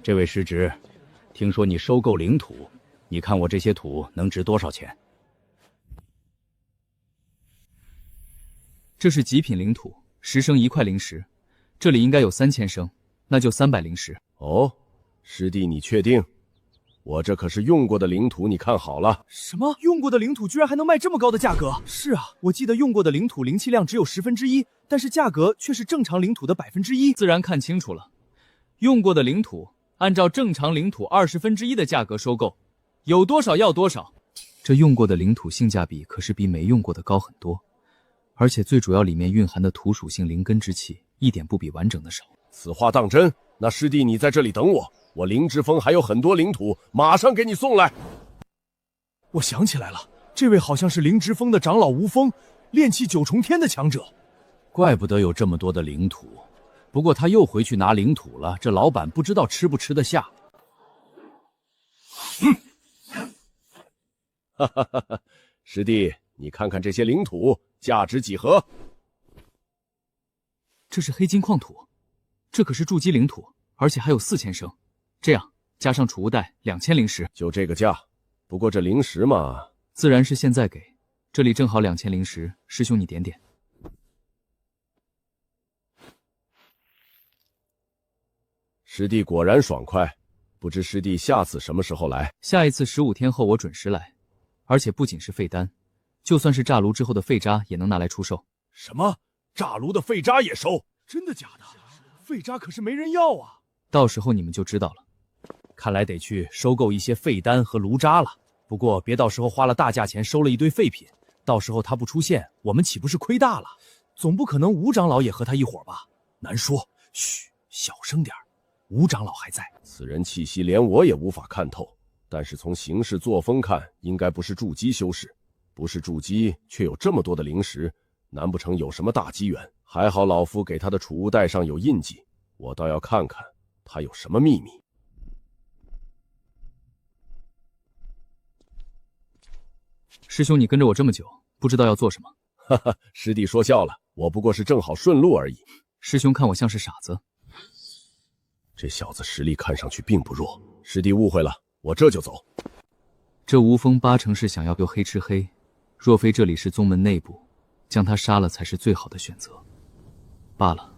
这位师侄，听说你收购灵土，你看我这些土能值多少钱？这是极品灵土，10升1块灵石，这里应该有3000升，那就300灵石。哦，师弟，你确定？我这可是用过的灵土，你看好了。什么？用过的灵土居然还能卖这么高的价格？是啊，我记得用过的灵土灵气量只有1/10，但是价格却是正常灵土的1%。自然看清楚了，用过的灵土按照正常灵土1/20的价格收购，有多少要多少。这用过的灵土性价比可是比没用过的高很多，而且最主要里面蕴含的土属性灵根之气一点不比完整的少。此话当真？那师弟你在这里等我，我灵之峰还有很多灵土，马上给你送来。我想起来了，这位好像是灵之峰的长老吴峰，炼气9重天的强者。怪不得有这么多的灵土，不过他又回去拿灵土了，这老板不知道吃不吃得下。哈哈哈哈！师弟，你看看这些灵土价值几何？这是黑金矿土，这可是筑基灵土，而且还有4000升。这样加上储物袋2000灵石，就这个价。不过这灵石嘛，自然是现在给，这里正好2000灵石，师兄你点点。师弟果然爽快，不知师弟下次什么时候来？下一次15天后我准时来，而且不仅是废丹，就算是炸炉之后的废渣也能拿来出售。什么？炸炉的废渣也收？真的假的？废渣可是没人要啊！到时候你们就知道了。看来得去收购一些废丹和炉渣了。不过别到时候花了大价钱收了一堆废品，到时候他不出现，我们岂不是亏大了？总不可能吴长老也和他一伙吧？难说，嘘，小声点。吴长老还在。此人气息连我也无法看透，但是从行事作风看，应该不是筑基修士。不是筑基，却有这么多的灵石，难不成有什么大机缘？还好老夫给他的储物袋上有印记，我倒要看看他有什么秘密。师兄，你跟着我这么久，不知道要做什么？哈哈，师弟说笑了，我不过是正好顺路而已。师兄看我像是傻子？这小子实力看上去并不弱，师弟误会了，我这就走。这吴峰八成是想要又黑吃黑，若非这里是宗门内部，将他杀了才是最好的选择。罢了，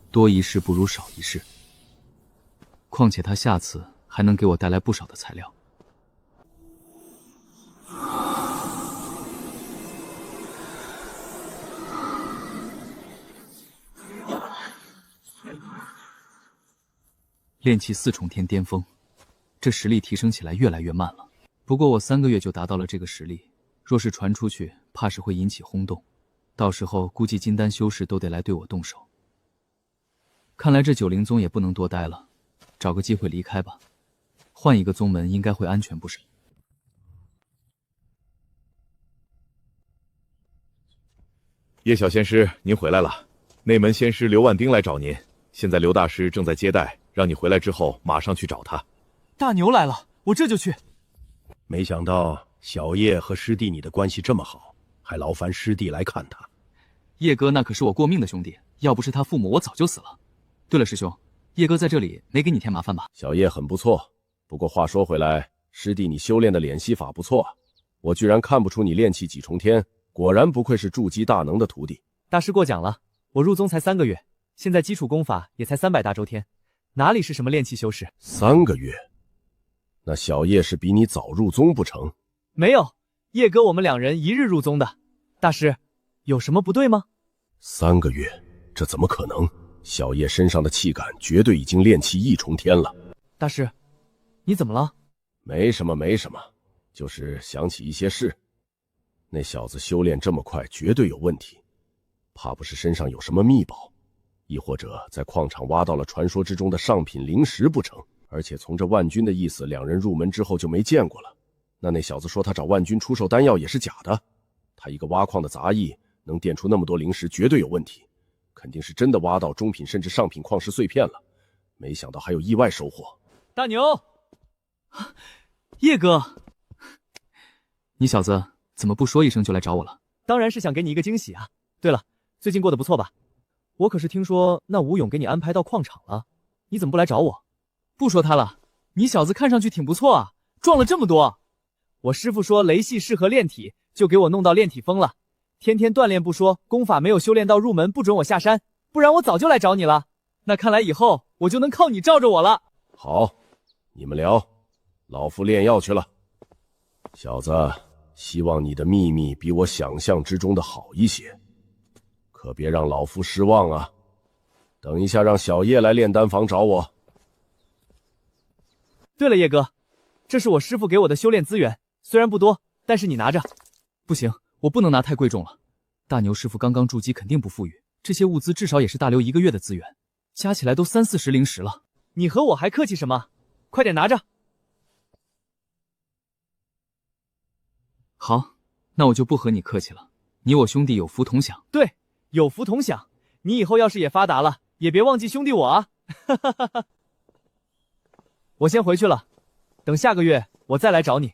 多一事不如少一事。况且他下次还能给我带来不少的材料。炼气4重天巅峰，这实力提升起来越来越慢了。不过我3个月就达到了这个实力，若是传出去，怕是会引起轰动。到时候估计金丹修士都得来对我动手。看来这九灵宗也不能多待了，找个机会离开吧。换一个宗门应该会安全不少。叶小仙师，您回来了。内门仙师刘万丁来找您，现在刘大师正在接待，让你回来之后马上去找他。大牛来了，我这就去。没想到小叶和师弟你的关系这么好，还劳烦师弟来看他。叶哥那可是我过命的兄弟，要不是他父母，我早就死了。对了，师兄，叶哥在这里没给你添麻烦吧？小叶很不错，不过话说回来，师弟你修炼的敛息法不错啊，我居然看不出你炼气几重天，果然不愧是筑基大能的徒弟。大师过奖了，我入宗才3个月，现在基础功法也才300大周天，哪里是什么炼气修士？3个月？那小叶是比你早入宗不成？没有，叶哥我们2人一日入宗的。大师，有什么不对吗？3个月，这怎么可能？小叶身上的气感绝对已经炼气1重天了。大师，你怎么了？没什么，没什么，就是想起一些事。那小子修炼这么快，绝对有问题，怕不是身上有什么秘宝，亦或者在矿场挖到了传说之中的上品灵石不成？而且从这万军的意思，2人入门之后就没见过了。那小子说他找万军出售丹药也是假的，他一个挖矿的杂役能炼出那么多灵石，绝对有问题，肯定是真的挖到中品甚至上品矿石碎片了。没想到还有意外收获。大牛，叶哥，你小子怎么不说一声就来找我了？当然是想给你一个惊喜啊。对了，最近过得不错吧？我可是听说那吴勇给你安排到矿场了，你怎么不来找我？不说他了，你小子看上去挺不错啊，撞了这么多。我师父说雷系适合炼体，就给我弄到炼体峰了。天天锻炼不说，功法没有修炼到入门不准我下山，不然我早就来找你了。那看来以后我就能靠你罩着我了。好，你们聊，老夫炼药去了。小子，希望你的秘密比我想象之中的好一些，可别让老夫失望啊。等一下让小叶来炼丹房找我。对了，叶哥，这是我师父给我的修炼资源，虽然不多，但是你拿着。不行，我不能拿太贵重了。大牛师傅刚刚筑基，肯定不富裕，这些物资至少也是大刘1个月的资源，加起来都30-40灵石了。你和我还客气什么？快点拿着。好，那我就不和你客气了。你我兄弟有福同享。对，有福同享。你以后要是也发达了，也别忘记兄弟我啊。哈哈哈哈。我先回去了，等下个月我再来找你。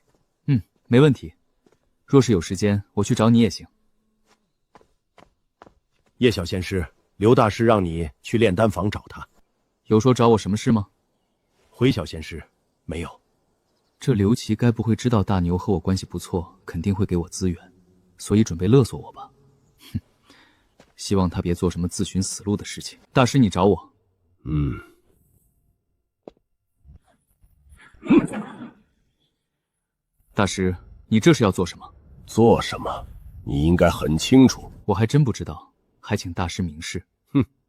没问题。若是有时间，我去找你也行。叶小仙师，刘大师让你去炼丹房找他。有说找我什么事吗？回小仙师，没有。这刘琦该不会知道大牛和我关系不错，肯定会给我资源，所以准备勒索我吧？哼，希望他别做什么自寻死路的事情。大师，你找我？大师，你这是要做什么？做什么？你应该很清楚。我还真不知道，还请大师明示。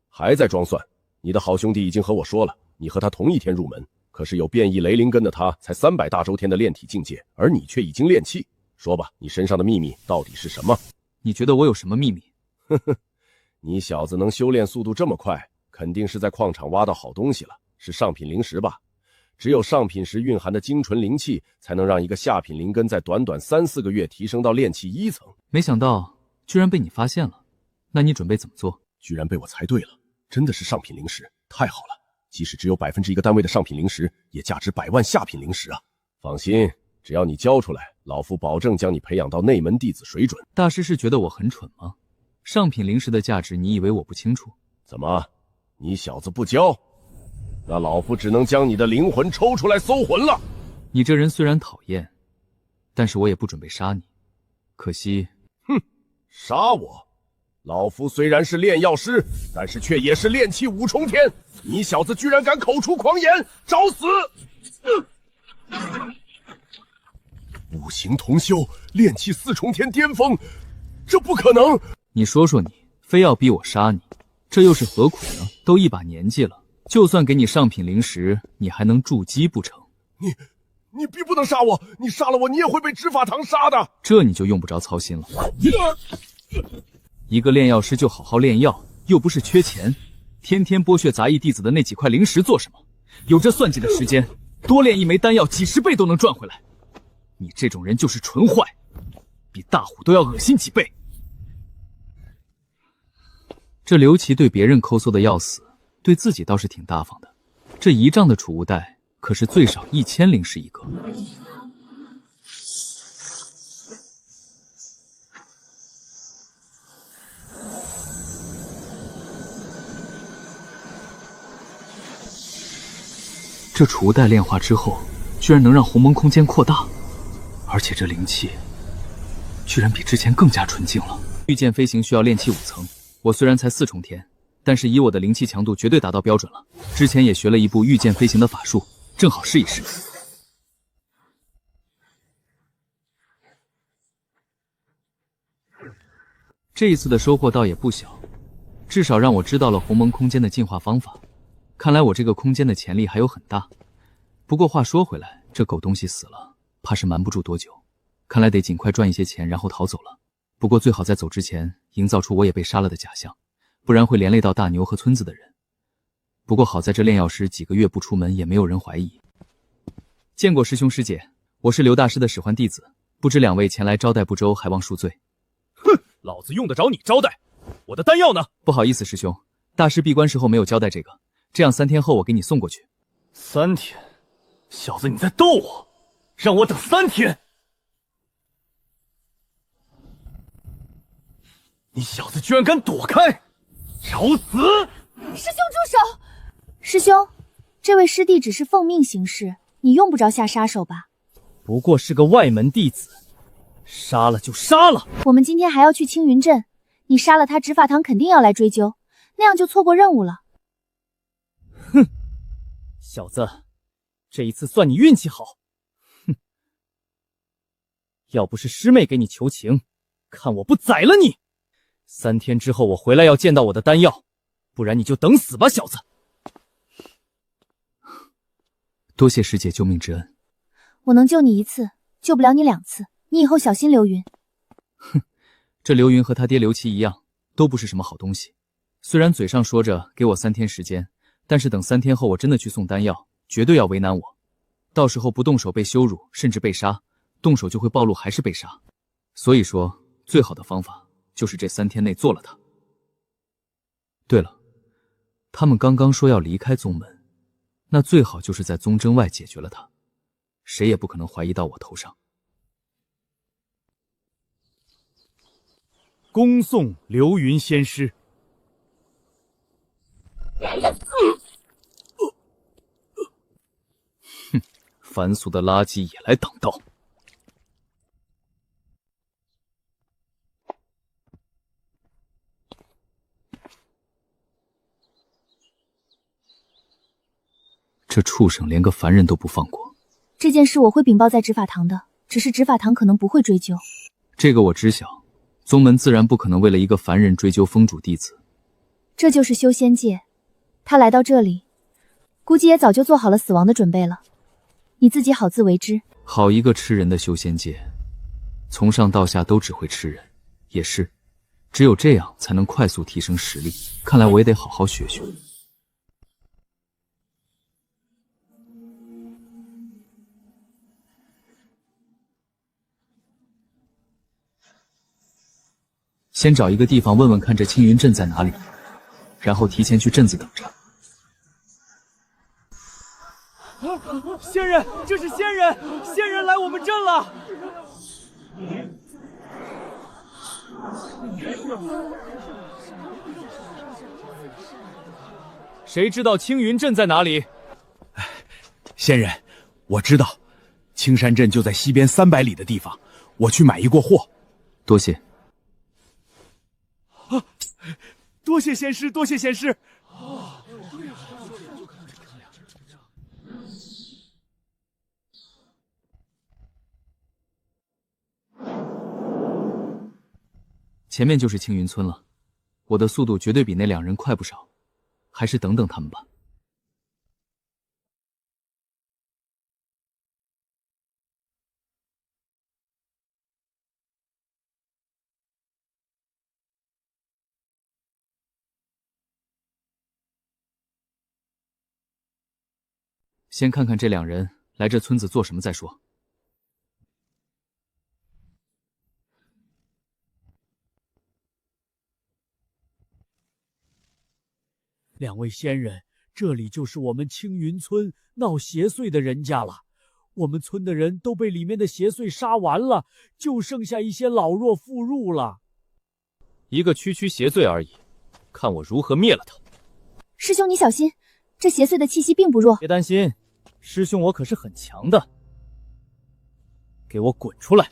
还在装蒜？你的好兄弟已经和我说了，你和他同一天入门，可是有变异雷灵根的他才300大周天的炼体境界，而你却已经炼气。说吧，你身上的秘密到底是什么？你觉得我有什么秘密？你小子能修炼速度这么快，肯定是在矿场挖到好东西了。是上品灵石吧？只有上品石蕴含的精纯灵气，才能让一个下品灵根在短短3-4个月提升到炼气1层。没想到居然被你发现了，那你准备怎么做？居然被我猜对了，真的是上品灵石，太好了！即使只有1%个单位的上品灵石，也价值100万下品灵石啊！放心，只要你交出来，老夫保证将你培养到内门弟子水准。大师是觉得我很蠢吗？上品灵石的价值，你以为我不清楚？怎么，你小子不交？那老夫只能将你的灵魂抽出来搜魂了。你这人虽然讨厌，但是我也不准备杀你。可惜，哼，杀我！老夫虽然是炼药师，但是却也是炼气5重天。你小子居然敢口出狂言，找死！五行同修，炼气4重天巅峰，这不可能！你说说你，非要逼我杀你，这又是何苦呢？都一把年纪了，就算给你上品灵石，你还能筑基不成？你必不能杀我！你杀了我，你也会被执法堂杀的。这你就用不着操心了。一个炼药师就好好炼药，又不是缺钱，天天剥削杂役弟子的那几块灵石做什么？有这算计的时间，多炼一枚丹药几10倍都能赚回来。你这种人就是纯坏，比大虎都要恶心几倍。这刘琦对别人抠搜的要死，对自己倒是挺大方的。这1丈的储物袋可是最少1000灵石一个。这储物袋炼化之后，居然能让鸿蒙空间扩大，而且这灵气居然比之前更加纯净了。御剑飞行需要炼气5层，我虽然才4重天，但是以我的灵气强度绝对达到标准了。之前也学了一部御剑飞行的法术，正好试一试。这一次的收获倒也不小，至少让我知道了鸿蒙空间的进化方法。看来我这个空间的潜力还有很大。不过话说回来，这狗东西死了，怕是瞒不住多久。看来得尽快赚一些钱，然后逃走了。不过最好在走之前营造出我也被杀了的假象，不然会连累到大牛和村子的人。不过好在这炼药师几个月不出门，也没有人怀疑。见过师兄师姐，我是刘大师的使唤弟子，不知2位前来招待不周，还望恕罪。哼，老子用得着你招待？我的丹药呢？不好意思，师兄，大师闭关时候没有交代这个，这样3天后我给你送过去。3天？小子，你在逗我？让我等3天？你小子居然敢躲开！找死！师兄住手！师兄，这位师弟只是奉命行事，你用不着下杀手吧？不过是个外门弟子，杀了就杀了。我们今天还要去青云镇，你杀了他，执法堂肯定要来追究，那样就错过任务了。哼，小子，这一次算你运气好。哼，要不是师妹给你求情，看我不宰了你！3天之后我回来要见到我的丹药，不然你就等死吧，小子！多谢师姐救命之恩。我能救你1次，救不了你2次，你以后小心刘云。哼，这刘云和他爹刘琦一样，都不是什么好东西。虽然嘴上说着给我3天时间，但是等3天后我真的去送丹药，绝对要为难我。到时候不动手被羞辱，甚至被杀；动手就会暴露，还是被杀。所以说，最好的方法就是这3天内做了他。对了，他们刚刚说要离开宗门，那最好就是在宗征外解决了他，谁也不可能怀疑到我头上。恭送流云仙师。哼，凡俗的垃圾也来挡道。这畜生连个凡人都不放过。这件事我会禀报在执法堂的，只是执法堂可能不会追究。这个我知晓，宗门自然不可能为了一个凡人追究封主弟子。这就是修仙界，他来到这里，估计也早就做好了死亡的准备了。你自己好自为之。好一个吃人的修仙界，从上到下都只会吃人。也是，只有这样才能快速提升实力。看来我也得好好学学。先找一个地方问问看这青云镇在哪里，然后提前去镇子等着。仙人，这是仙人，仙人来我们镇了。谁知道青云镇在哪里？仙人，我知道，青山镇就在西边300里的地方，我去买一过货。多谢。多谢仙师，多谢仙师。前面就是青云村了，我的速度绝对比那2人快不少，还是等等他们吧。先看看这2人来这村子做什么再说。2位仙人，这里就是我们青云村闹邪祟的人家了。我们村的人都被里面的邪祟杀完了，就剩下一些老弱妇孺了。一个区区邪祟而已，看我如何灭了他！师兄你小心，这邪祟的气息并不弱。别担心，师兄我可是很强的。给我滚出来！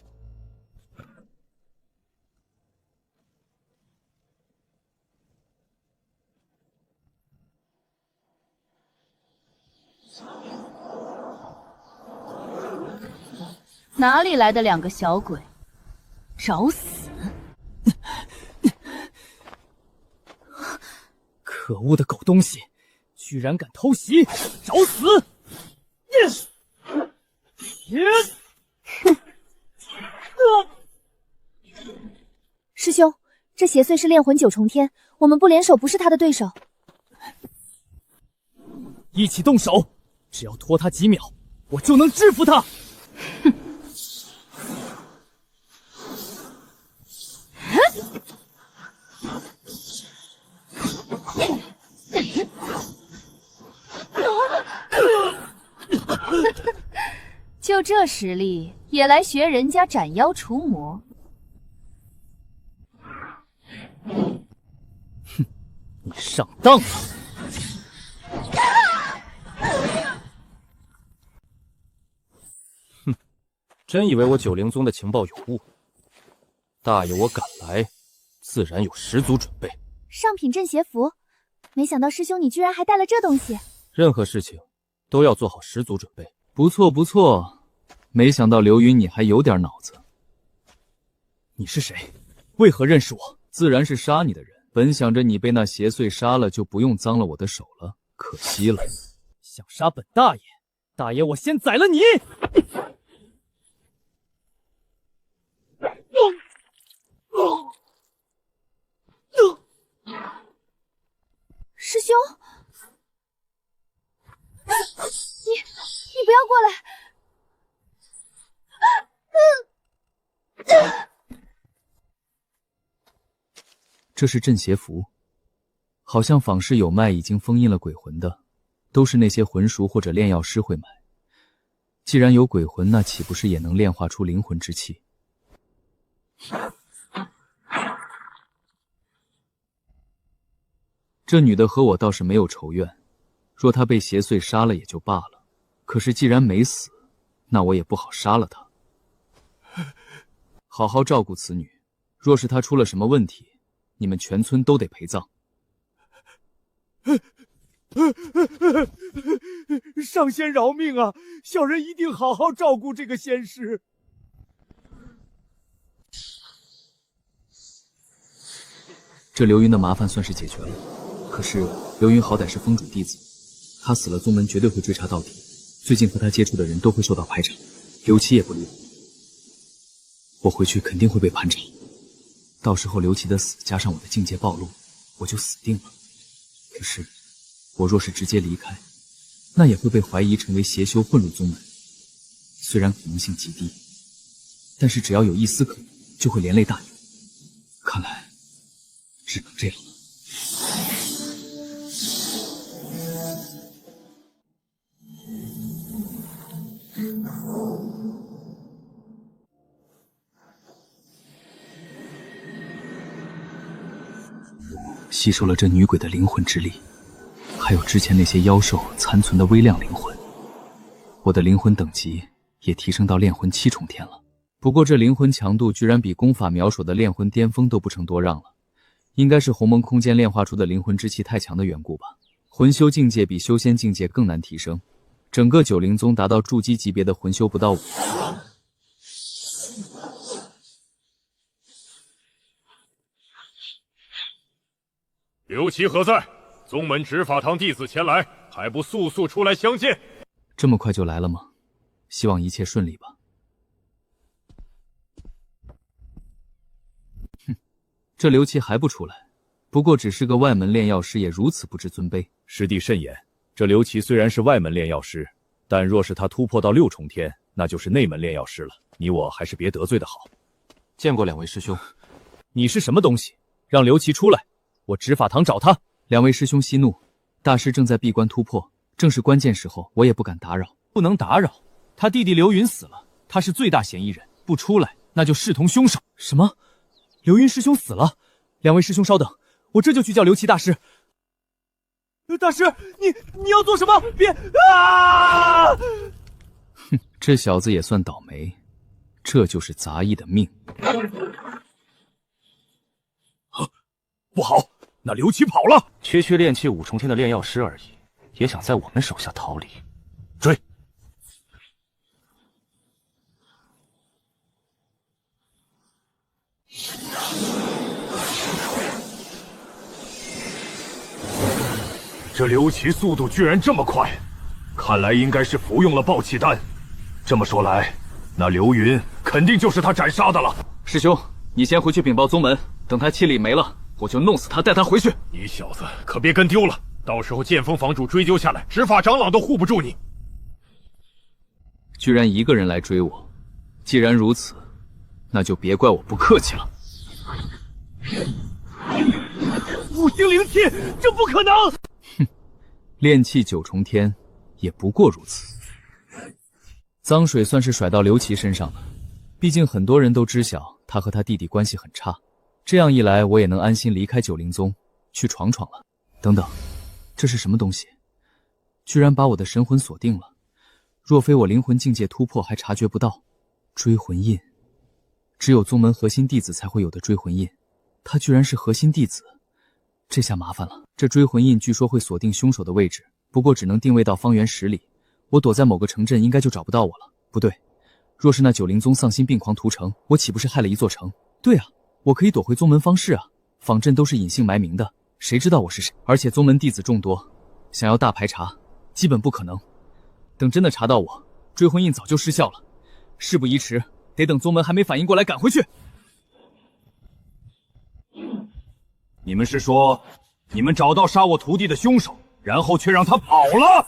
哪里来的2个小鬼？找死！可恶的狗东西，居然敢偷袭！找死！师兄，这邪祟是炼魂9重天，我们不联手不是他的对手。一起动手，只要拖他几秒，我就能制服他。就这实力，也来学人家斩妖除魔？哼，你上当了！哼，真以为我九灵宗的情报有误？大爷我赶来，自然有十足准备。上品镇邪符，没想到师兄你居然还带了这东西。任何事情都要做好十足准备。不错不错，没想到刘云你还有点脑子。你是谁？为何认识我？自然是杀你的人。本想着你被那邪祟杀了，就不用脏了我的手了，可惜了。想杀本大爷？大爷我先宰了你！师兄，你不要过来！这是镇邪符，好像坊市有卖已经封印了鬼魂的，都是那些魂熟或者炼药师会买。既然有鬼魂，那岂不是也能炼化出灵魂之气？这女的和我倒是没有仇怨，若她被邪祟杀了也就罢了，可是既然没死，那我也不好杀了她。好好照顾此女，若是她出了什么问题，你们全村都得陪葬。上仙饶命啊！小人一定好好照顾这个仙师。这刘云的麻烦算是解决了，可是刘云好歹是封主弟子，他死了宗门绝对会追查到底，最近和他接触的人都会受到排查，刘琦也不例外。我回去肯定会被盘查，到时候刘琦的死加上我的境界暴露，我就死定了。可是我若是直接离开，那也会被怀疑成为邪修混入宗门，虽然可能性极低，但是只要有一丝可能，就会连累大有。看来只能这样了。吸收了这女鬼的灵魂之力，还有之前那些妖兽残存的微量灵魂，我的灵魂等级也提升到炼魂7重天了。不过这灵魂强度居然比功法秒手的炼魂巅峰都不成多让了，应该是鸿蒙空间炼化出的灵魂之气太强的缘故吧。魂修境界比修仙境界更难提升，整个九灵宗达到筑基级别的魂修不到5。刘琦何在？宗门执法堂弟子前来，还不速速出来相见？这么快就来了吗？希望一切顺利吧。哼，这刘琦还不出来，不过只是个外门炼药师，也如此不知尊卑。师弟慎言，这刘琦虽然是外门炼药师，但若是他突破到6重天，那就是内门炼药师了。你我还是别得罪的好。见过两位师兄。你是什么东西？让刘琦出来，我执法堂找他。两位师兄息怒，大师正在闭关突破，正是关键时候，我也不敢打扰。不能打扰，他弟弟刘云死了，他是最大嫌疑人，不出来那就视同凶手。什么？刘云师兄死了？两位师兄稍等，我这就去叫刘琦大师。大师，你要做什么？别啊！哼，这小子也算倒霉，这就是杂役的命。不好，那刘琦跑了。区炼气5重天的炼药师而已，也想在我们手下逃离？追！这刘琦速度居然这么快，看来应该是服用了暴气丹。这么说来，那刘云肯定就是他斩杀的了。师兄，你先回去禀报宗门，等他气力没了，我就弄死他，带他回去。你小子可别跟丢了，到时候剑锋房主追究下来，执法长老都护不住你。居然一个人来追我，既然如此，那就别怪我不客气了。5星灵气，这不可能！哼，炼气9重天，也不过如此。脏水算是甩到刘琦身上了，毕竟很多人都知晓他和他弟弟关系很差。这样一来，我也能安心离开九灵宗，去闯闯了。等等，这是什么东西？居然把我的神魂锁定了。若非我灵魂境界突破，还察觉不到。追魂印，只有宗门核心弟子才会有的追魂印，他居然是核心弟子，这下麻烦了。这追魂印据说会锁定凶手的位置，不过只能定位到方圆10里，我躲在某个城镇应该就找不到我了。不对，若是那九灵宗丧心病狂屠城，我岂不是害了一座城？对啊，我可以躲回宗门方士啊，坊镇都是隐姓埋名的，谁知道我是谁？而且宗门弟子众多，想要大排查，基本不可能。等真的查到我，追魂印早就失效了。事不宜迟，得等宗门还没反应过来赶回去。你们是说，你们找到杀我徒弟的凶手，然后却让他跑了？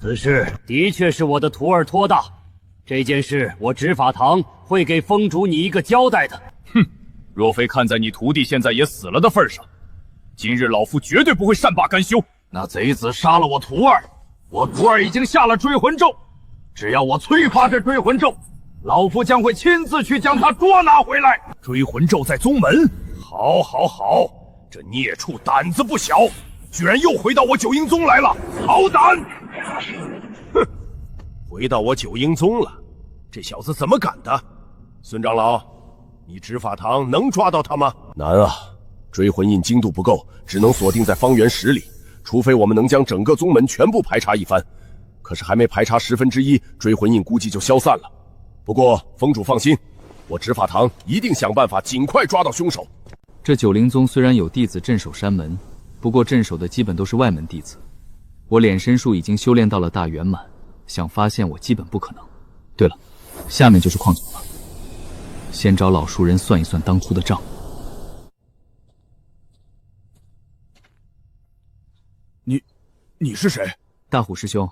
此事的确是我的徒儿托大，这件事我执法堂会给封主你一个交代的。哼，若非看在你徒弟现在也死了的份上，今日老夫绝对不会善罢甘休。那贼子杀了我徒儿，我徒儿已经下了追魂咒，只要我催发这追魂咒，老夫将会亲自去将他捉拿回来。追魂咒在宗门？好，好，好！这孽畜胆子不小，居然又回到我九阴宗来了，好胆！哼，回到我九阴宗了，这小子怎么敢的？孙长老，你执法堂能抓到他吗？难啊，追魂印精度不够，只能锁定在方圆10里。除非我们能将整个宗门全部排查一番，可是还没排查1/10，追魂印估计就消散了。不过封主放心，我执法堂一定想办法尽快抓到凶手。这九灵宗虽然有弟子镇守山门，不过镇守的基本都是外门弟子。我炼身术已经修炼到了大圆满，想发现我基本不可能。对了，下面就是矿总了，先找老熟人算一算当初的账。你是谁？大虎师兄，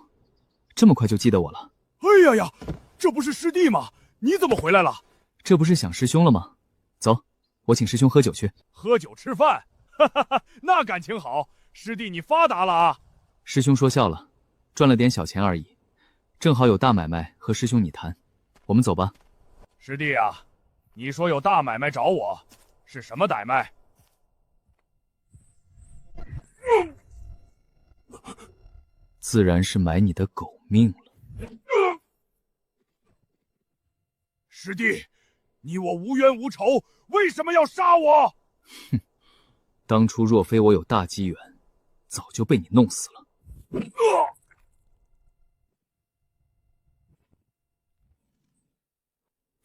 这么快就记得我了？哎呀呀，这不是师弟吗？你怎么回来了？这不是想师兄了吗？走，我请师兄喝酒去。喝酒吃饭，哈哈哈，那感情好。师弟你发达了啊！师兄说笑了，赚了点小钱而已，正好有大买卖和师兄你谈。我们走吧。师弟啊，你说有大买卖找我，是什么歹卖？自然是买你的狗命了。师弟，你我无冤无仇，为什么要杀我？哼，当初若非我有大机缘，早就被你弄死了。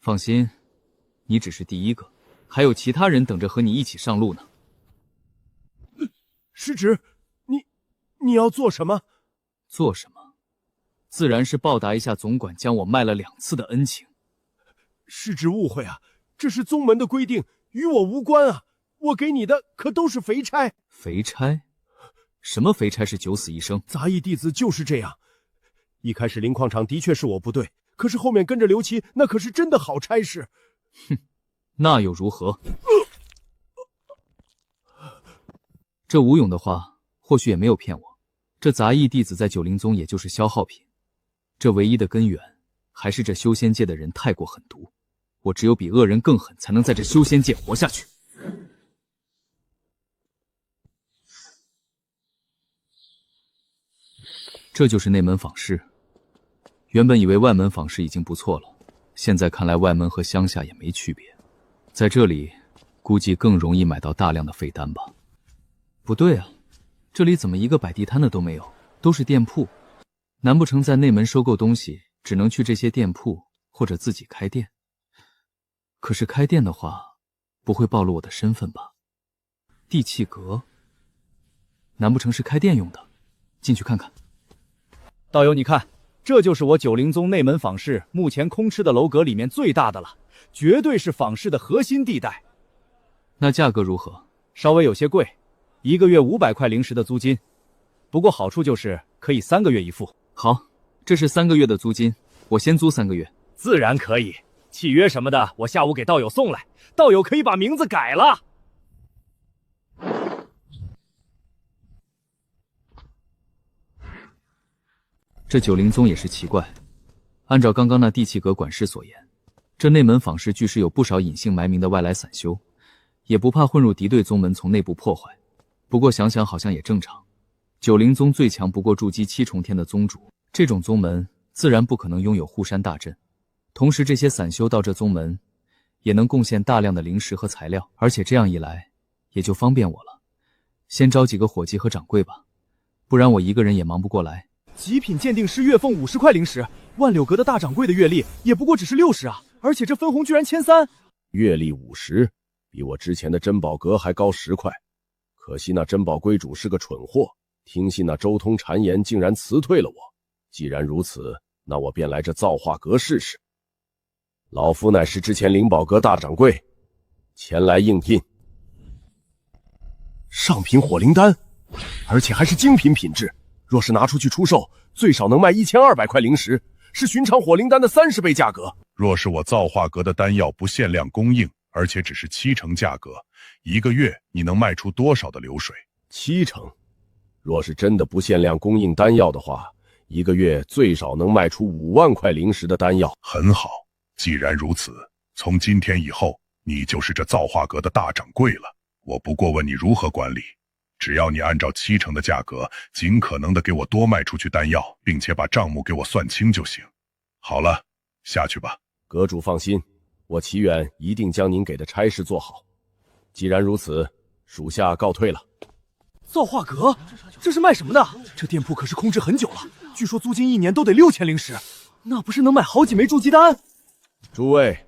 放心，你只是第一个，还有其他人等着和你一起上路呢。师侄，你要做什么？做什么？自然是报答一下总管将我卖了2次的恩情。师侄误会啊，这是宗门的规定，与我无关啊！我给你的可都是肥差。肥差？什么肥差是九死一生？杂役弟子就是这样。一开始灵矿场的确是我不对，可是后面跟着刘琦，那可是真的好差事。哼，那又如何？这吴勇的话或许也没有骗我，这杂役弟子在九灵宗也就是消耗品，这唯一的根源还是这修仙界的人太过狠毒，我只有比恶人更狠，才能在这修仙界活下去。这就是内门坊市。原本以为外门坊市已经不错了，现在看来外门和乡下也没区别，在这里估计更容易买到大量的废丹吧。不对啊，这里怎么一个摆地摊的都没有，都是店铺？难不成在内门收购东西只能去这些店铺，或者自己开店？可是开店的话，不会暴露我的身份吧？地气阁，难不成是开店用的？进去看看。道友，你看，这就是我九灵宗内门坊市目前空吃的楼阁里面最大的了，绝对是坊市的核心地带。那价格如何？稍微有些贵，1个月500块灵石的租金，不过好处就是可以3个月一付。好，这是3个月的租金，我先租3个月。自然可以，契约什么的我下午给道友送来，道友可以把名字改了。这九灵宗也是奇怪，按照刚刚那地气阁管事所言，这内门坊市据是有不少隐姓埋名的外来散修，也不怕混入敌对宗门从内部破坏。不过想想好像也正常，九灵宗最强不过筑基7重天的宗主，这种宗门自然不可能拥有护山大阵。同时这些散修到这宗门也能贡献大量的灵石和材料，而且这样一来也就方便我了。先招几个伙计和掌柜吧，不然我一个人也忙不过来。极品鉴定师月俸50块灵石，万柳阁的大掌柜的月历也不过只是60啊，而且这分红居然1300。月历50，比我之前的珍宝阁还高10块。可惜那珍宝归主是个蠢货，听信那周通谗言，竟然辞退了我。既然如此，那我便来这造化阁试试。老夫乃是之前灵宝阁大掌柜，前来应聘。上品火灵丹，而且还是精品品质。若是拿出去出售，最少能卖1200块灵石，是寻常火灵丹的30倍价格。若是我造化阁的丹药不限量供应，而且只是70%价格，1个月你能卖出多少的流水？70%。若是真的不限量供应丹药的话，1个月最少能卖出5万块灵石的丹药。很好，既然如此，从今天以后，你就是这造化阁的大掌柜了。我不过问你如何管理。只要你按照70%的价格，尽可能的给我多卖出去丹药，并且把账目给我算清就行。好了，下去吧。阁主放心，我齐远一定将您给的差事做好。既然如此，属下告退了。造化阁，这是卖什么的？这店铺可是空置很久了，据说租金1年都得6000灵石，那不是能买好几枚筑基丹？诸位，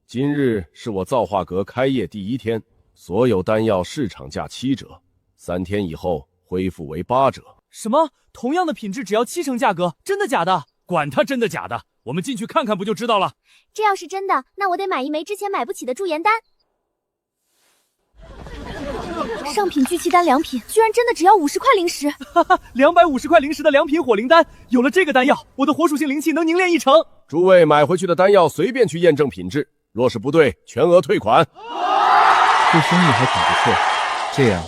今日是我造化阁开业第1天，所有丹药市场价7折。3天以后恢复为8折。什么？同样的品质只要70%价格？真的假的？管它真的假的，我们进去看看不就知道了。这要是真的，那我得买1枚之前买不起的驻颜丹。上品聚气丹良品，居然真的只要50块灵石！哈哈，250块灵石的良品火灵丹，有了这个丹药，我的火属性灵气能凝练1成。诸位买回去的丹药随便去验证品质，若是不对，全额退款。这生意还挺不错，这样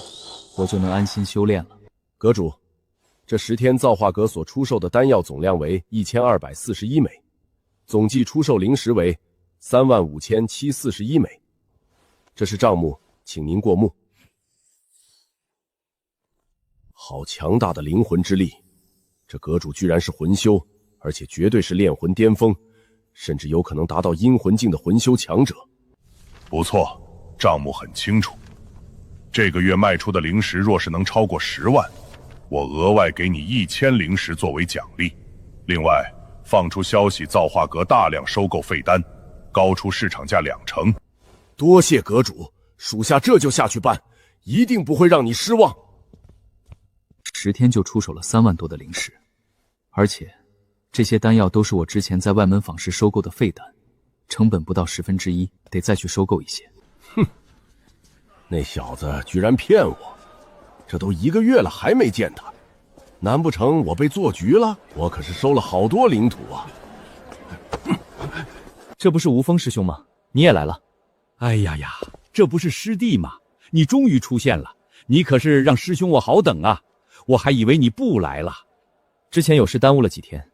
我就能安心修炼了。阁主，这10天造化阁所出售的丹药总量为1241枚，总计出售灵石为35741枚。这是账目，请您过目。好强大的灵魂之力，这阁主居然是魂修，而且绝对是炼魂巅峰，甚至有可能达到阴魂境的魂修强者。不错，账目很清楚。这个月卖出的灵石若是能超过10万，我额外给你1000灵石作为奖励。另外，放出消息，造化阁大量收购废丹，高出市场价2成。多谢阁主，属下这就下去办，一定不会让你失望。10天就出手了3万多的灵石，而且这些丹药都是我之前在外门坊市收购的废丹，成本不到1/10，得再去收购一些。哼，那小子居然骗我，这都1个月了还没见他，难不成我被做局了？我可是收了好多灵土啊！这不是吴峰师兄吗？你也来了？哎呀呀，这不是师弟吗？你终于出现了，你可是让师兄我好等啊！我还以为你不来了。之前有事耽误了几天，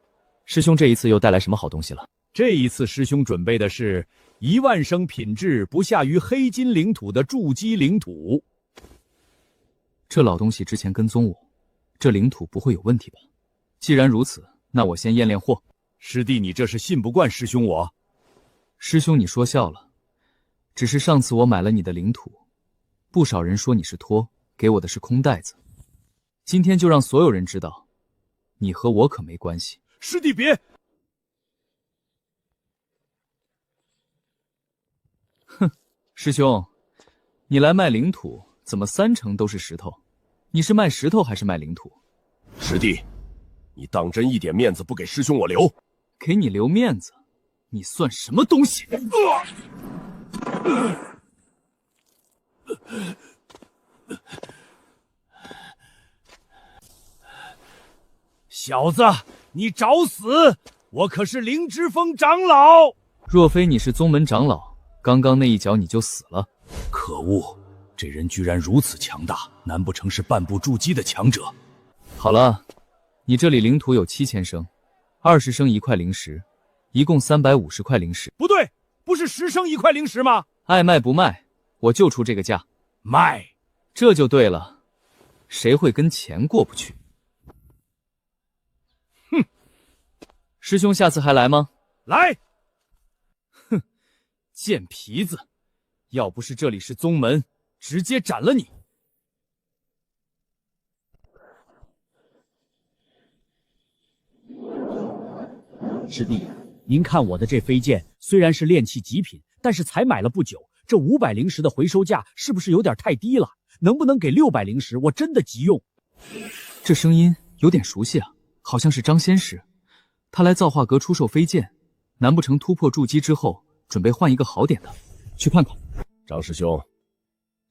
师兄这一次又带来什么好东西了？这一次师兄准备的是1万升品质不下于黑金灵土的筑基灵土。这老东西之前跟踪我，这灵土不会有问题吧？既然如此，那我先验验货。师弟，你这是信不惯师兄我？师兄你说笑了，只是上次我买了你的灵土，不少人说你是托，给我的是空袋子。今天就让所有人知道，你和我可没关系。师弟别！哼，师兄，你来卖灵土，怎么3成都是石头？你是卖石头还是卖灵土？师弟，你当真一点面子不给师兄我留？给你留面子，你算什么东西？小子，你找死！我可是灵芝峰长老。若非你是宗门长老，刚刚那一脚你就死了。可恶，这人居然如此强大，难不成是半步筑基的强者？好了，你这里灵土有7000升，20升1块灵石，一共350块灵石。不对，不是10升1块灵石吗？爱卖不卖，我就出这个价。卖，这就对了。谁会跟钱过不去？哼，师兄下次还来吗？来。哼，贱皮子，要不是这里是宗门，直接斩了你。师弟，您看我的这飞剑虽然是炼器极品，但是才买了不久，这500灵石的回收价是不是有点太低了？能不能给600灵石？我真的急用。这声音有点熟悉啊，好像是张仙师。他来造化阁出售飞剑，难不成突破筑基之后，准备换一个好点的？去看看。张师兄，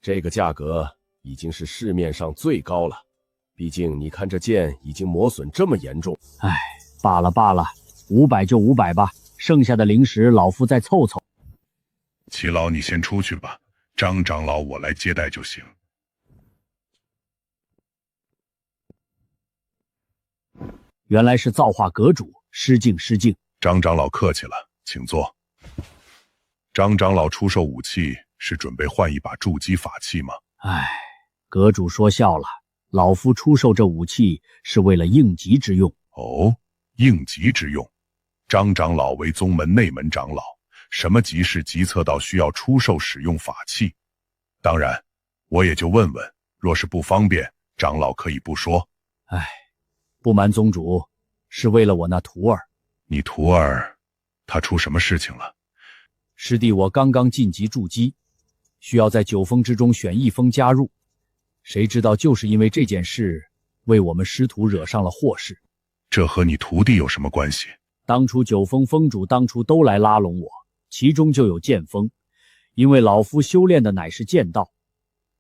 这个价格已经是市面上最高了，毕竟你看这剑已经磨损这么严重。唉，罢了罢了，500就500吧，剩下的灵石老夫再凑凑。齐老，你先出去吧，张长老我来接待就行。原来是造化阁主，失敬失敬。张长老客气了，请坐。张长老出售武器是准备换一把筑基法器吗？唉，阁主说笑了，老夫出售这武器是为了应急之用。哦，应急之用。张长老为宗门内门长老，什么急事急策到需要出售使用法器？当然，我也就问问，若是不方便，长老可以不说。唉，不瞒宗主，是为了我那徒儿。你徒儿，他出什么事情了？师弟，我刚刚晋级筑基，需要在9峰之中选1峰加入。谁知道就是因为这件事，为我们师徒惹上了祸事。这和你徒弟有什么关系？当初9峰峰主当初都来拉拢我，其中就有剑锋。因为老夫修炼的乃是剑道，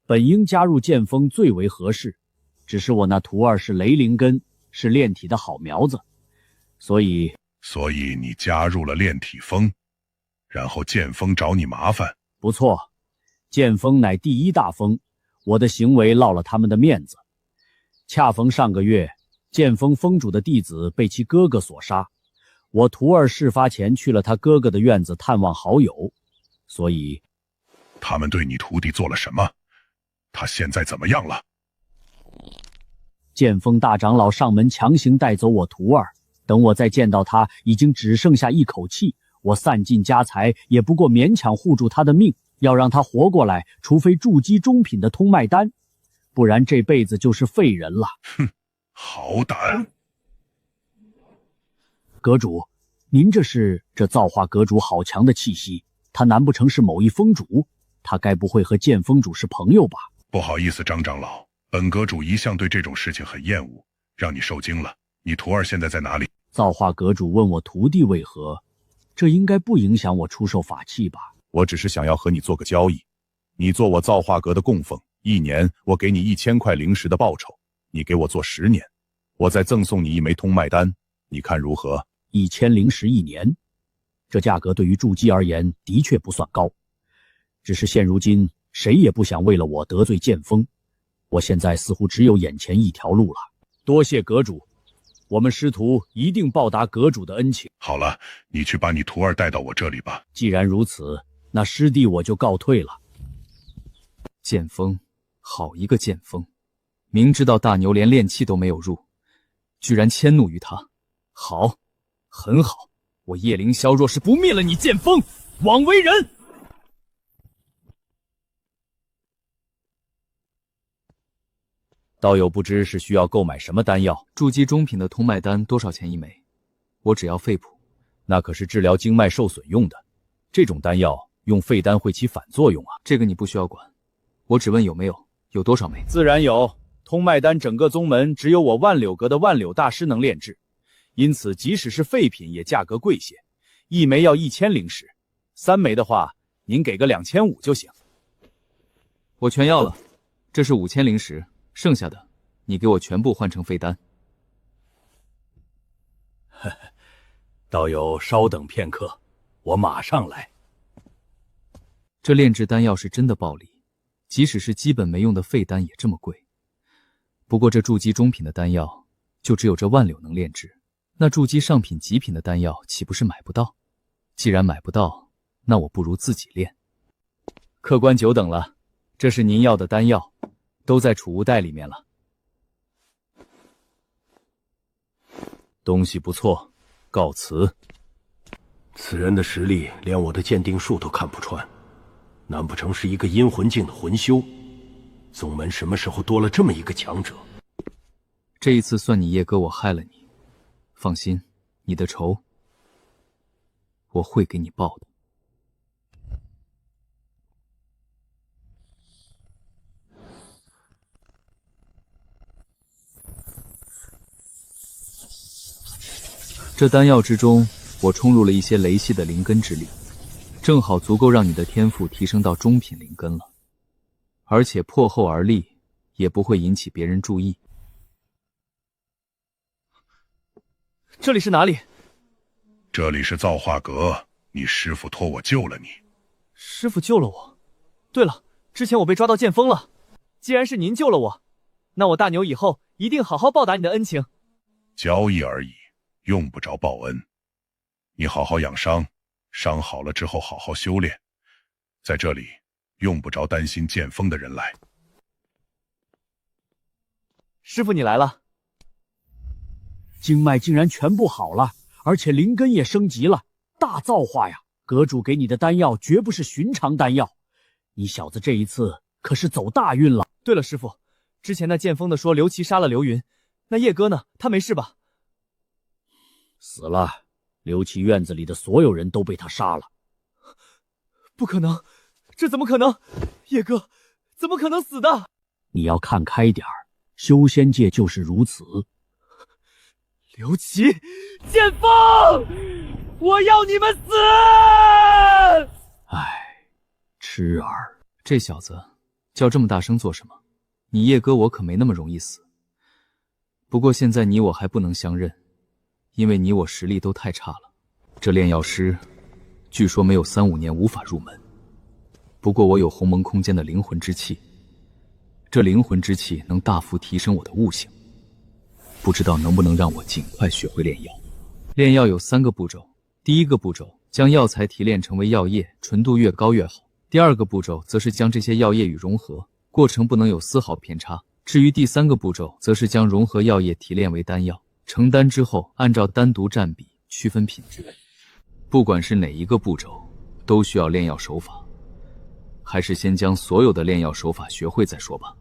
本应加入剑锋最为合适。只是我那徒儿是雷灵根，是炼体的好苗子，所以你加入了炼体峰，然后剑锋找你麻烦。不错，剑锋乃第一大锋，我的行为落了他们的面子。恰逢上个月，剑锋锋主的弟子被其哥哥所杀，我徒儿事发前去了他哥哥的院子探望好友，所以……他们对你徒弟做了什么？他现在怎么样了？剑锋大长老上门强行带走我徒儿，等我再见到他，已经只剩下一口气。我散尽家财，也不过勉强护住他的命。要让他活过来，除非筑基中品的通脉丹，不然这辈子就是废人了。哼，好胆！阁主，您这造化阁主好强的气息，他难不成是某一封主？他该不会和剑锋主是朋友吧？不好意思，张长老，本阁主一向对这种事情很厌恶，让你受惊了。你徒儿现在在哪里？造化阁主问我徒弟为何，这应该不影响我出售法器吧？我只是想要和你做个交易，你做我造化阁的供奉，1年我给你1000块灵石的报酬，你给我做10年，我再赠送你1枚通脉丹，你看如何？1000灵石1年，这价格对于筑基而言的确不算高，只是现如今谁也不想为了我得罪剑锋，我现在似乎只有眼前一条路了。多谢阁主，我们师徒一定报答阁主的恩情。好了，你去把你徒儿带到我这里吧。既然如此，那师弟我就告退了。剑锋，好一个剑锋！明知道大牛连炼气都没有入，居然迁怒于他。好，很好，我叶凌霄若是不灭了你剑锋，枉为人！道友不知是需要购买什么丹药？筑基中品的通脉丹多少钱1枚？我只要肺腑。那可是治疗经脉受损用的，这种丹药用废丹会起反作用啊！这个你不需要管，我只问有没有，有多少枚？自然有。通脉丹整个宗门只有我万柳阁的万柳大师能炼制，因此即使是废品也价格贵些，1枚要1000灵石，3枚的话您给个2500就行。我全要了，这是5000灵石，剩下的你给我全部换成废丹。呵呵，道友稍等片刻，我马上来。这炼制丹药是真的暴利，即使是基本没用的废丹也这么贵。不过这筑基中品的丹药就只有这万柳能炼制，那筑基上品极品的丹药岂不是买不到？既然买不到，那我不如自己炼。客官久等了，这是您要的丹药，都在储物袋里面了。东西不错，告辞。此人的实力连我的鉴定术都看不穿，难不成是一个阴魂境的魂修？宗门什么时候多了这么一个强者？这一次算你叶哥我害了你，放心，你的仇我会给你报的。这丹药之中，我冲入了一些雷系的灵根之力，正好足够让你的天赋提升到中品灵根了，而且破后而立，也不会引起别人注意。这里是哪里？这里是造化阁，你师父托我救了你。师父救了我。对了，之前我被抓到剑锋了，既然是您救了我，那我大牛以后一定好好报答你的恩情。交易而已，用不着报恩。你好好养伤，伤好了之后好好修炼，在这里用不着担心剑锋的人来。师父你来了。经脉竟然全部好了，而且灵根也升级了，大造化呀！阁主给你的丹药绝不是寻常丹药，你小子这一次可是走大运了。对了，师父，之前那剑锋的说刘琦杀了刘云，那叶哥呢？他没事吧？死了，刘琦院子里的所有人都被他杀了。不可能，这怎么可能？叶哥怎么可能死的？你要看开点儿，修仙界就是如此。刘琦，剑锋，我要你们死！唉，痴儿，这小子叫这么大声做什么？你叶哥我可没那么容易死。不过现在你我还不能相认，因为你我实力都太差了。这炼药师据说没有3-5年无法入门，不过我有鸿蒙空间的灵魂之气，这灵魂之气能大幅提升我的悟性，不知道能不能让我尽快学会炼药。炼药有3个步骤，第一个步骤将药材提炼成为药液，纯度越高越好。第2个步骤则是将这些药液与融合，过程不能有丝毫偏差。至于第3个步骤，则是将融合药液提炼为丹药，成丹之后按照单独占比区分品质。不管是哪一个步骤，都需要炼药手法，还是先将所有的炼药手法学会再说吧。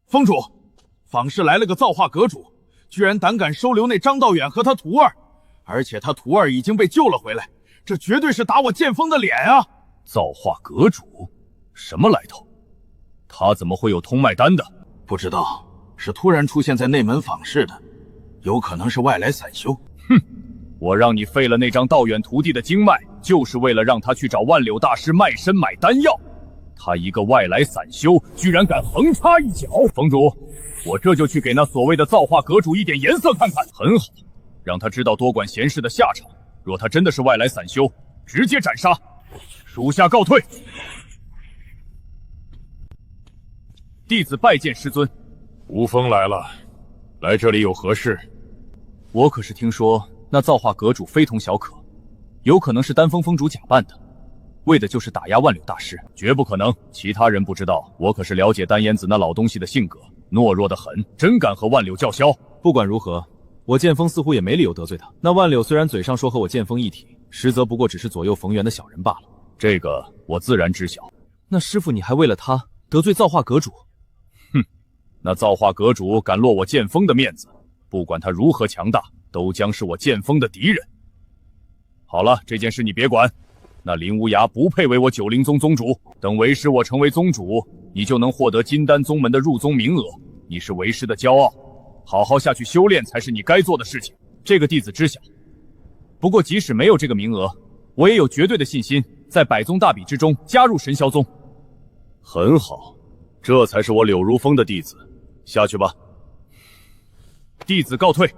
封主，坊市来了个造化阁主，居然胆敢收留那张道远和他徒儿，而且他徒儿已经被救了回来，这绝对是打我剑锋的脸啊！造化阁主，什么来头？他怎么会有通脉丹的？不知道，是突然出现在内门坊市的，有可能是外来散修。哼，我让你废了那张道远徒弟的经脉，就是为了让他去找万柳大师卖身买丹药。他一个外来散修，居然敢横插一脚！封主，我这就去给那所谓的造化阁主一点颜色看看。很好，让他知道多管闲事的下场。若他真的是外来散修，直接斩杀。属下告退。弟子拜见师尊。吴峰来了，来这里有何事？我可是听说那造化阁主非同小可，有可能是丹峰峰主假扮的，为的就是打压万柳大师。绝不可能，其他人不知道，我可是了解丹烟子那老东西的性格，懦弱的很，真敢和万柳叫嚣。不管如何，我剑锋似乎也没理由得罪他。那万柳虽然嘴上说和我剑锋一体，实则不过只是左右逢源的小人罢了。这个我自然知晓。那师父，你还为了他得罪造化阁主？哼，那造化阁主敢落我剑锋的面子，不管他如何强大，都将是我剑锋的敌人。好了，这件事你别管。那林无涯不配为我九灵宗宗主，等为师我成为宗主，你就能获得金丹宗门的入宗名额。你是为师的骄傲，好好下去修炼才是你该做的事情。这个弟子知晓。不过即使没有这个名额，我也有绝对的信心，在百宗大比之中加入神霄宗。很好，这才是我柳如风的弟子。下去吧。弟子告退。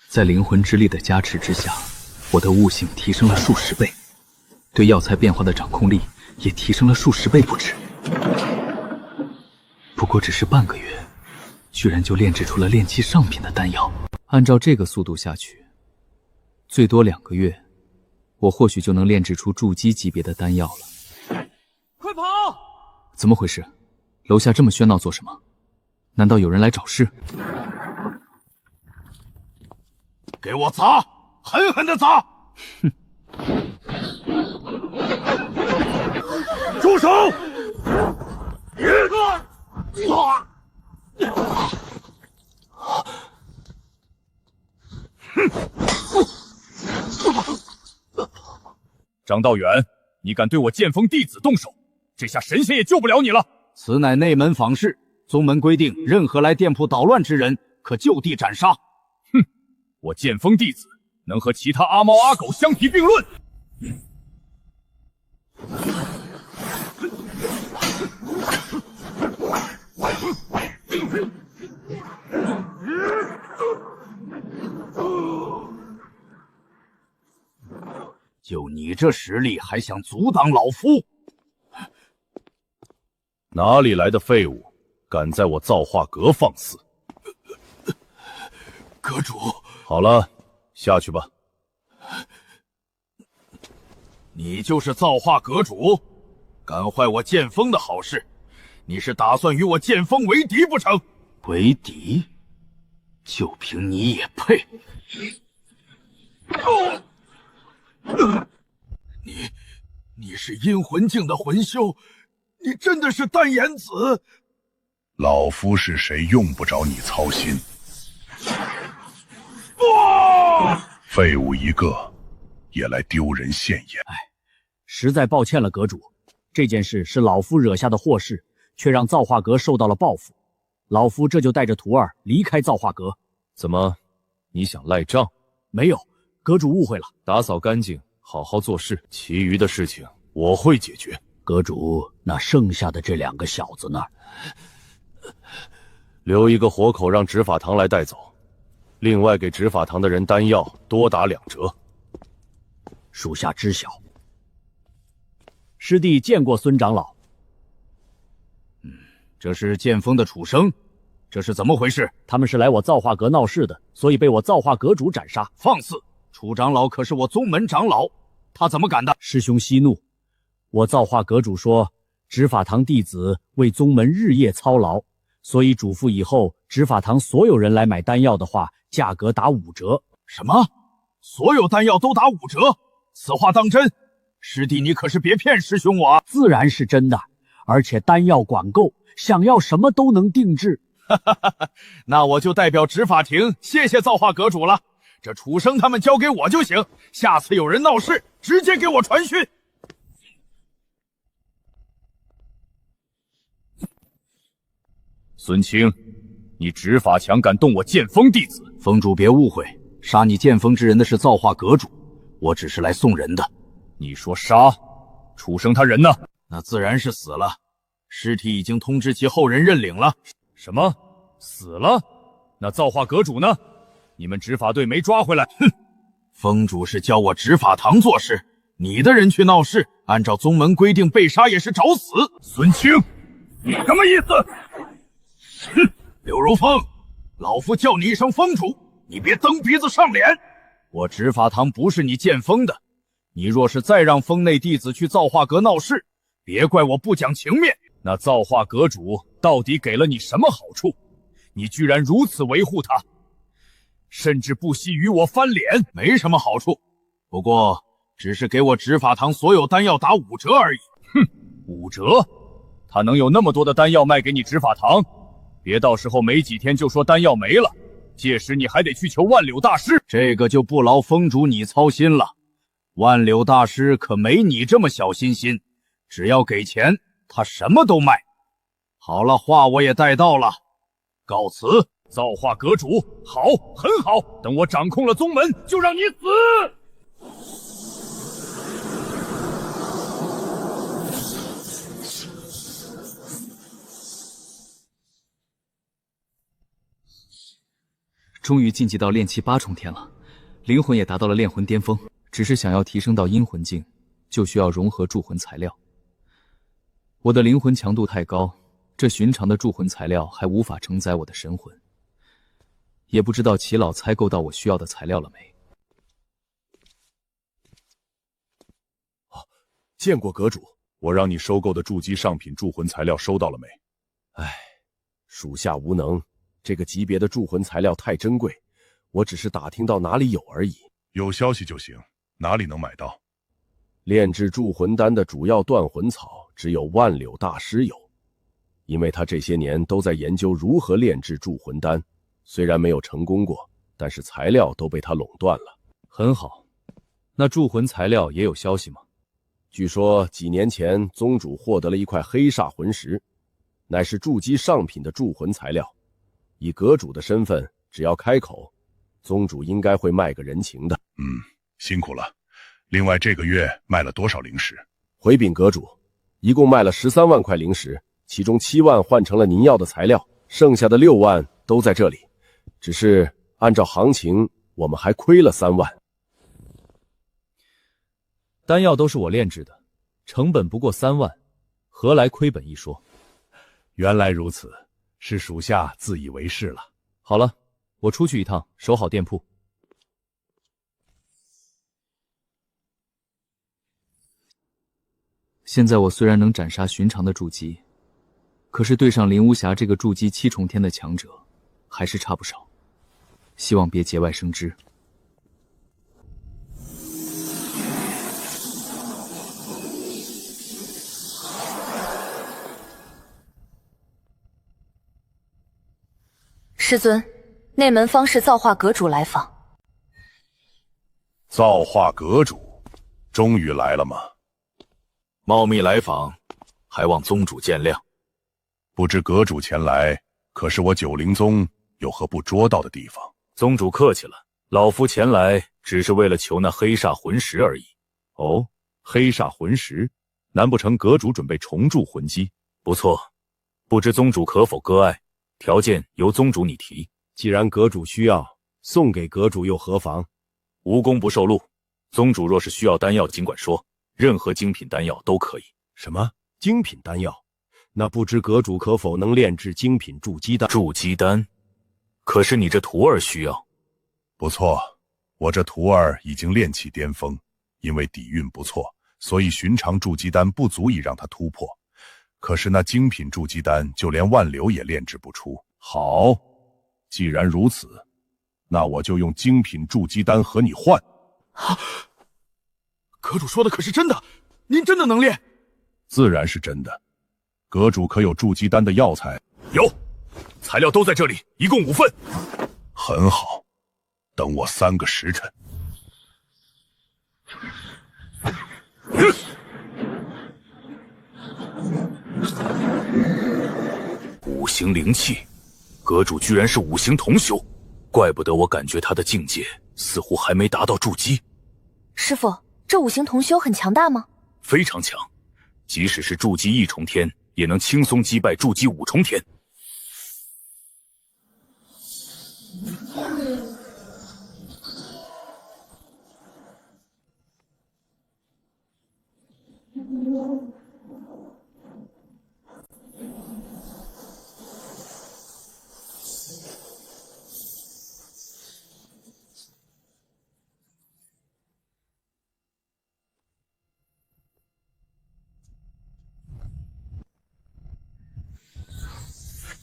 在灵魂之力的加持之下，我的悟性提升了数十倍，对药材变化的掌控力也提升了数十倍不止。不过只是半个月，居然就炼制出了炼器上品的丹药。按照这个速度下去，最多2个月，我或许就能炼制出筑基级别的丹药了。快跑！怎么回事？楼下这么喧闹做什么？难道有人来找事？给我砸！狠狠地砸！哼！住手！张道远，你敢对我剑锋弟子动手，这下神仙也救不了你了。此乃内门坊市，宗门规定，任何来店铺捣乱之人，可就地斩杀。哼！我剑锋弟子能和其他阿猫阿狗相提并论？就你这实力，还想阻挡老夫？哪里来的废物，敢在我造化阁放肆！阁主，好了，下去吧。你就是造化阁主，敢坏我剑锋的好事，你是打算与我剑锋为敌不成？为敌？就凭你也配？你是阴魂境的魂修，你真的是丹颜子？老夫是谁用不着你操心。废物一个，也来丢人现眼。实在抱歉了，阁主，这件事是老夫惹下的祸事，却让造化阁受到了报复。老夫这就带着徒儿离开造化阁。怎么，你想赖账？没有，阁主误会了。打扫干净，好好做事，其余的事情我会解决。阁主，那剩下的这2个小子呢？留一个活口让执法堂来带走，另外给执法堂的人丹药多打2折。属下知晓。师弟见过孙长老。这是剑锋的楚生，这是怎么回事？他们是来我造化阁闹事的，所以被我造化阁主斩杀。放肆！楚长老可是我宗门长老，他怎么敢的？师兄息怒，我造化阁主说，执法堂弟子为宗门日夜操劳，所以嘱咐以后执法堂所有人来买丹药的话，价格打5折。什么？所有丹药都打5折？此话当真？师弟，你可是别骗师兄我啊！自然是真的，而且丹药管够，想要什么都能定制。那我就代表执法庭谢谢造化阁主了。这楚生他们交给我就行，下次有人闹事，直接给我传讯。孙清，你执法强敢动我剑锋弟子，峰主别误会，杀你剑锋之人的是造化阁主，我只是来送人的。你说杀？楚生他人呢？那自然是死了，尸体已经通知其后人认领了。什么？死了？那造化阁主呢？你们执法队没抓回来？哼！峰主是教我执法堂做事，你的人去闹事，按照宗门规定被杀也是找死。孙清，你什么意思？哼！刘如风，老夫叫你一声峰主，你别蹬鼻子上脸。我执法堂不是你剑锋的，你若是再让峰内弟子去造化阁闹事，别怪我不讲情面。那造化阁主到底给了你什么好处？你居然如此维护他，甚至不惜与我翻脸。没什么好处，不过只是给我执法堂所有丹药打5折而已。哼，5折？他能有那么多的丹药卖给你执法堂？别到时候没几天就说丹药没了，届时你还得去求万柳大师。这个就不劳峰主你操心了。万柳大师可没你这么小心心，只要给钱，他什么都卖。好了，话我也带到了，告辞。造化阁主，好，很好，等我掌控了宗门，就让你死。终于晋级到炼气8重天了，灵魂也达到了炼魂巅峰。只是想要提升到阴魂境，就需要融合铸魂材料。我的灵魂强度太高，这寻常的铸魂材料还无法承载我的神魂。也不知道齐老采购到我需要的材料了没？见过阁主，我让你收购的筑基上品铸魂材料收到了没？唉，属下无能，这个级别的铸魂材料太珍贵，我只是打听到哪里有而已。有消息就行，哪里能买到？炼制铸魂丹的主要断魂草只有万柳大师有，因为他这些年都在研究如何炼制铸魂丹，虽然没有成功过，但是材料都被他垄断了。很好，那铸魂材料也有消息吗？据说几年前宗主获得了一块黑煞魂石，乃是筑基上品的铸魂材料。以阁主的身份，只要开口，宗主应该会卖个人情的。辛苦了。另外这个月卖了多少灵石？回禀阁主，一共卖了13万块灵石，其中7万换成了您要的材料，剩下的6万都在这里。只是按照行情，我们还亏了3万。丹药都是我炼制的，成本不过3万，何来亏本一说？原来如此，是属下自以为是了。好了，我出去一趟，守好店铺。现在我虽然能斩杀寻常的筑基，可是对上林无暇这个筑基7重天的强者，还是差不少。希望别节外生枝。师尊，内门方士造化阁主来访。造化阁主，终于来了吗？冒昧来访，还望宗主见谅。不知阁主前来，可是我九灵宗有何不捉到的地方？宗主客气了，老夫前来只是为了求那黑煞魂石而已。哦，黑煞魂石，难不成阁主准备重铸魂基？不错，不知宗主可否割爱？条件由宗主你提。既然阁主需要，送给阁主又何妨？无功不受禄。宗主若是需要丹药，尽管说，任何精品丹药都可以。什么精品丹药？那不知阁主可否能炼制精品筑基丹？筑基丹？可是你这徒儿需要。不错，我这徒儿已经炼气巅峰，因为底蕴不错，所以寻常筑基丹不足以让他突破。可是那精品筑基丹，就连万流也炼制不出。好，既然如此，那我就用精品筑基丹和你换。阁主说的可是真的？您真的能炼？自然是真的。阁主可有筑基丹的药材？有，材料都在这里，一共5份。很好，等我3个时辰。5行灵气，阁主居然是5行同修，怪不得我感觉他的境界似乎还没达到筑基。师傅，这5行同修很强大吗？非常强，即使是筑基1重天，也能轻松击败筑基5重天。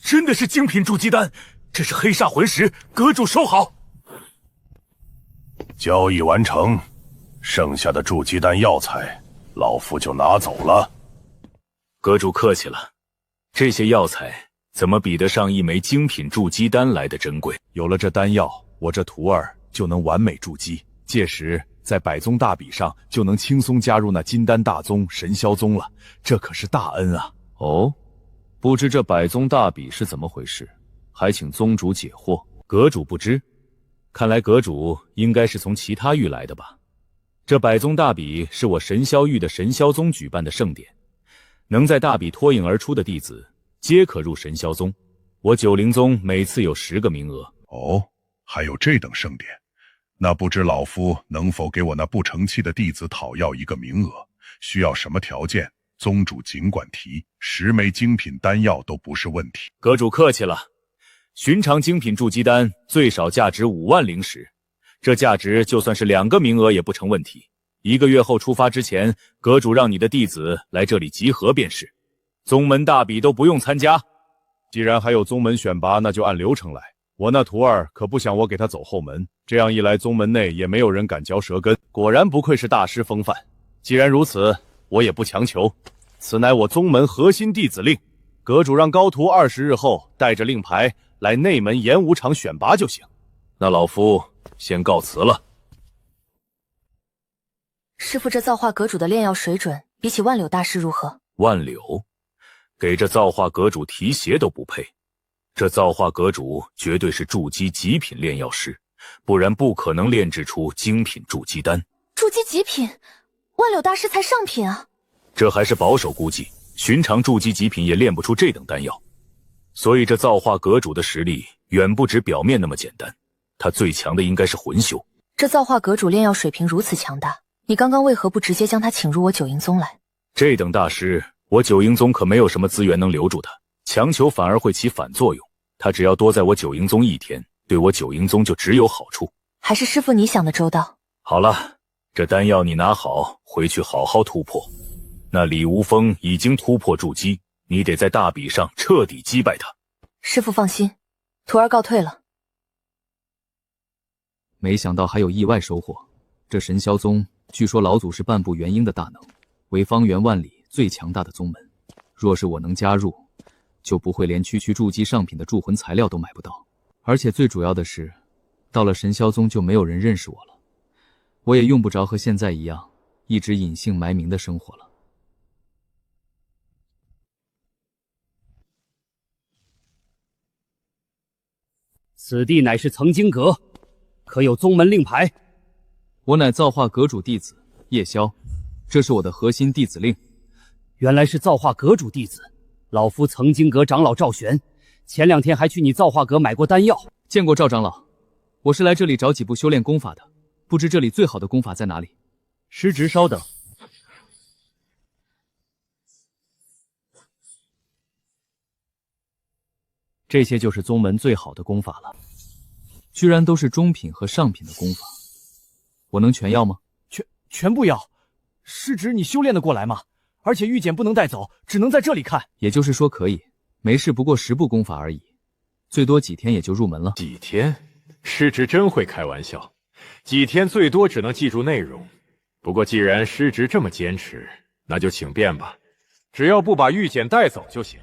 真的是精品筑基丹，这是黑煞魂石，阁主收好。交易完成，剩下的筑基丹药材，老夫就拿走了。阁主客气了，这些药材怎么比得上一枚精品筑基丹来的珍贵？有了这丹药，我这徒儿就能完美筑基，届时在百宗大比上就能轻松加入那金丹大宗、神霄宗了，这可是大恩啊！哦，不知这百宗大比是怎么回事，还请宗主解惑。阁主不知，看来阁主应该是从其他域来的吧？这百宗大比是我神霄域的神霄宗举办的盛典，能在大比脱颖而出的弟子，皆可入神霄宗。我九灵宗每次有10个名额。哦，还有这等盛典，那不知老夫能否给我那不成器的弟子讨要1个名额？需要什么条件？宗主尽管提，10枚精品丹药都不是问题。阁主客气了，寻常精品筑基丹最少价值5万灵石，这价值就算是2个名额也不成问题。1个月后出发之前，阁主让你的弟子来这里集合便是。宗门大比都不用参加。既然还有宗门选拔，那就按流程来。我那徒儿可不想我给他走后门，这样一来，宗门内也没有人敢嚼舌根。果然不愧是大师风范。既然如此，我也不强求，此乃我宗门核心弟子令。阁主让高徒20日后带着令牌来内门演武场选拔就行。那老夫先告辞了。师傅，这造化阁主的炼药水准比起万柳大师如何？万柳，给这造化阁主提鞋都不配。这造化阁主绝对是筑基极品炼药师，不然不可能炼制出精品筑基丹。筑基极品，万柳大师才上品啊！这还是保守估计，寻常筑基极品也炼不出这等丹药。所以这造化阁主的实力远不止表面那么简单，他最强的应该是魂修。这造化阁主炼药水平如此强大，你刚刚为何不直接将他请入我九阴宗来？这等大师，我九阴宗可没有什么资源能留住他，强求反而会起反作用。他只要多在我九阴宗1天，对我九阴宗就只有好处。还是师傅你想的周到。好了，这丹药你拿好，回去好好突破。那李无风已经突破筑基，你得在大比上彻底击败他。师傅放心，徒儿告退了。没想到还有意外收获。这神霄宗据说老祖是半步元婴的大能，为方圆万里最强大的宗门。若是我能加入，就不会连区区筑基上品的铸魂材料都买不到。而且最主要的是，到了神霄宗就没有人认识我了，我也用不着和现在一样，一直隐姓埋名的生活了。此地乃是曾经阁，可有宗门令牌？我乃造化阁主弟子叶萧，这是我的核心弟子令。原来是造化阁主弟子，老夫曾经阁长老赵玄，前2天还去你造化阁买过丹药。见过赵长老，我是来这里找几部修炼功法的，不知这里最好的功法在哪里？师侄稍等。这些就是宗门最好的功法了。居然都是中品和上品的功法，我能全要吗？全部要。师侄，你修炼得过来吗？而且玉简不能带走，只能在这里看。也就是说可以，没事不过10部功法而已，最多几天也就入门了。几天？师侄真会开玩笑，几天最多只能记住内容。不过既然师侄这么坚持，那就请便吧，只要不把玉简带走就行。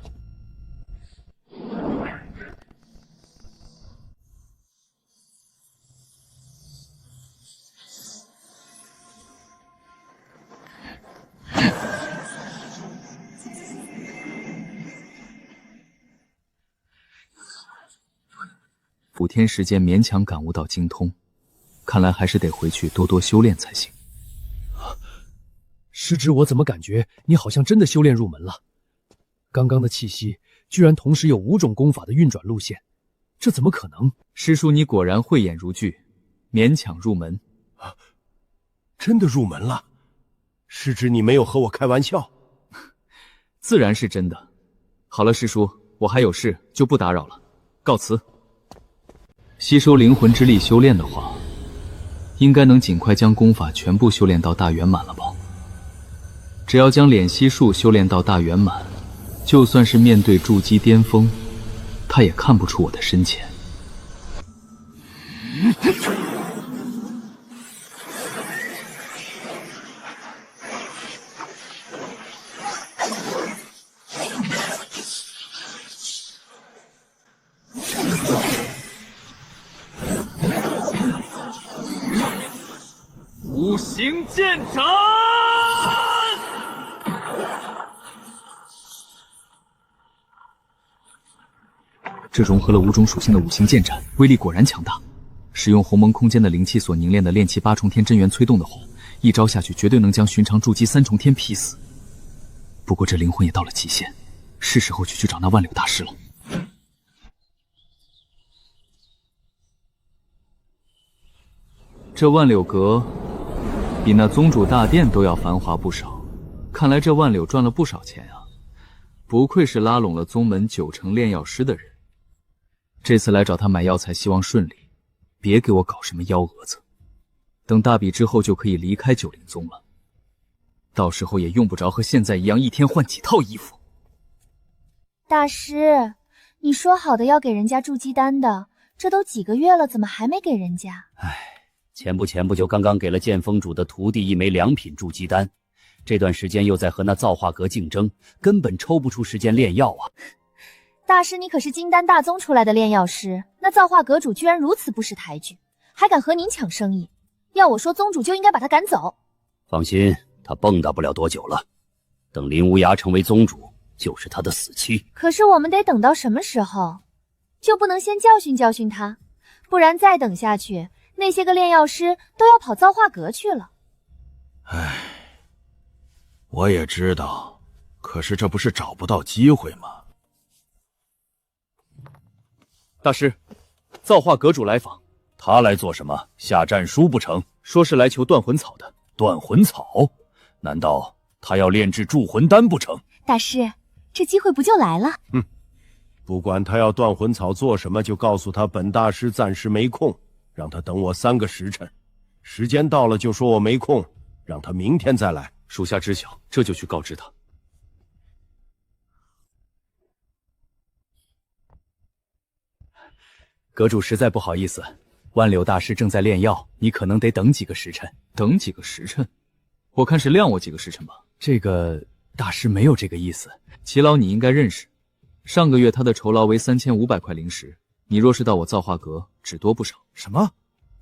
5天时间勉强感悟到精通，看来还是得回去多多修炼才行。师侄，我怎么感觉你好像真的修炼入门了？刚刚的气息居然同时有5种功法的运转路线，这怎么可能？师叔，你果然慧眼如炬，勉强入门。真的入门了？师侄，你没有和我开玩笑？自然是真的。好了，师叔，我还有事，就不打扰了，告辞。吸收灵魂之力修炼的话，应该能尽快将功法全部修炼到大圆满了吧？只要将敛息术修炼到大圆满，就算是面对筑基巅峰，他也看不出我的深浅。五行剑斩！这融合了5种属性的五行剑斩，威力果然强大。使用鸿蒙空间的灵气所凝练的炼气8重天真元催动的话，一招下去绝对能将寻常筑基3重天劈死。不过这灵魂也到了极限，是时候去找那万柳大师了。这万柳阁比那宗主大殿都要繁华不少，看来这万柳赚了不少钱啊！不愧是拉拢了宗门9成炼药师的人。这次来找他买药材，希望顺利，别给我搞什么幺蛾子。等大比之后就可以离开九灵宗了，到时候也用不着和现在一样一天换几套衣服。大师，你说好的要给人家筑基丹的，这都几个月了，怎么还没给人家？前不就刚刚给了剑锋主的徒弟1枚2品筑基丹，这段时间又在和那造化阁竞争，根本抽不出时间炼药啊！大师，你可是金丹大宗出来的炼药师，那造化阁主居然如此不识抬举，还敢和您抢生意，要我说宗主就应该把他赶走。放心，他蹦跶不了多久了，等林无涯成为宗主，就是他的死期。可是我们得等到什么时候？就不能先教训教训他，不然再等下去，那些个炼药师都要跑造化阁去了。我也知道，可是这不是找不到机会吗？大师，造化阁主来访。他来做什么？下战书不成？说是来求断魂草的。断魂草？难道他要炼制铸魂丹不成？大师，这机会不就来了？不管他要断魂草做什么，就告诉他本大师暂时没空，让他等我3个时辰。时间到了就说我没空，让他明天再来。属下知晓，这就去告知他。阁主实在不好意思，万柳大师正在炼药，你可能得等几个时辰。等几个时辰？我看是晾我几个时辰吧。这个大师没有这个意思。齐老你应该认识，上个月他的酬劳为3500块灵石，你若是到我造化阁，只多不少。什么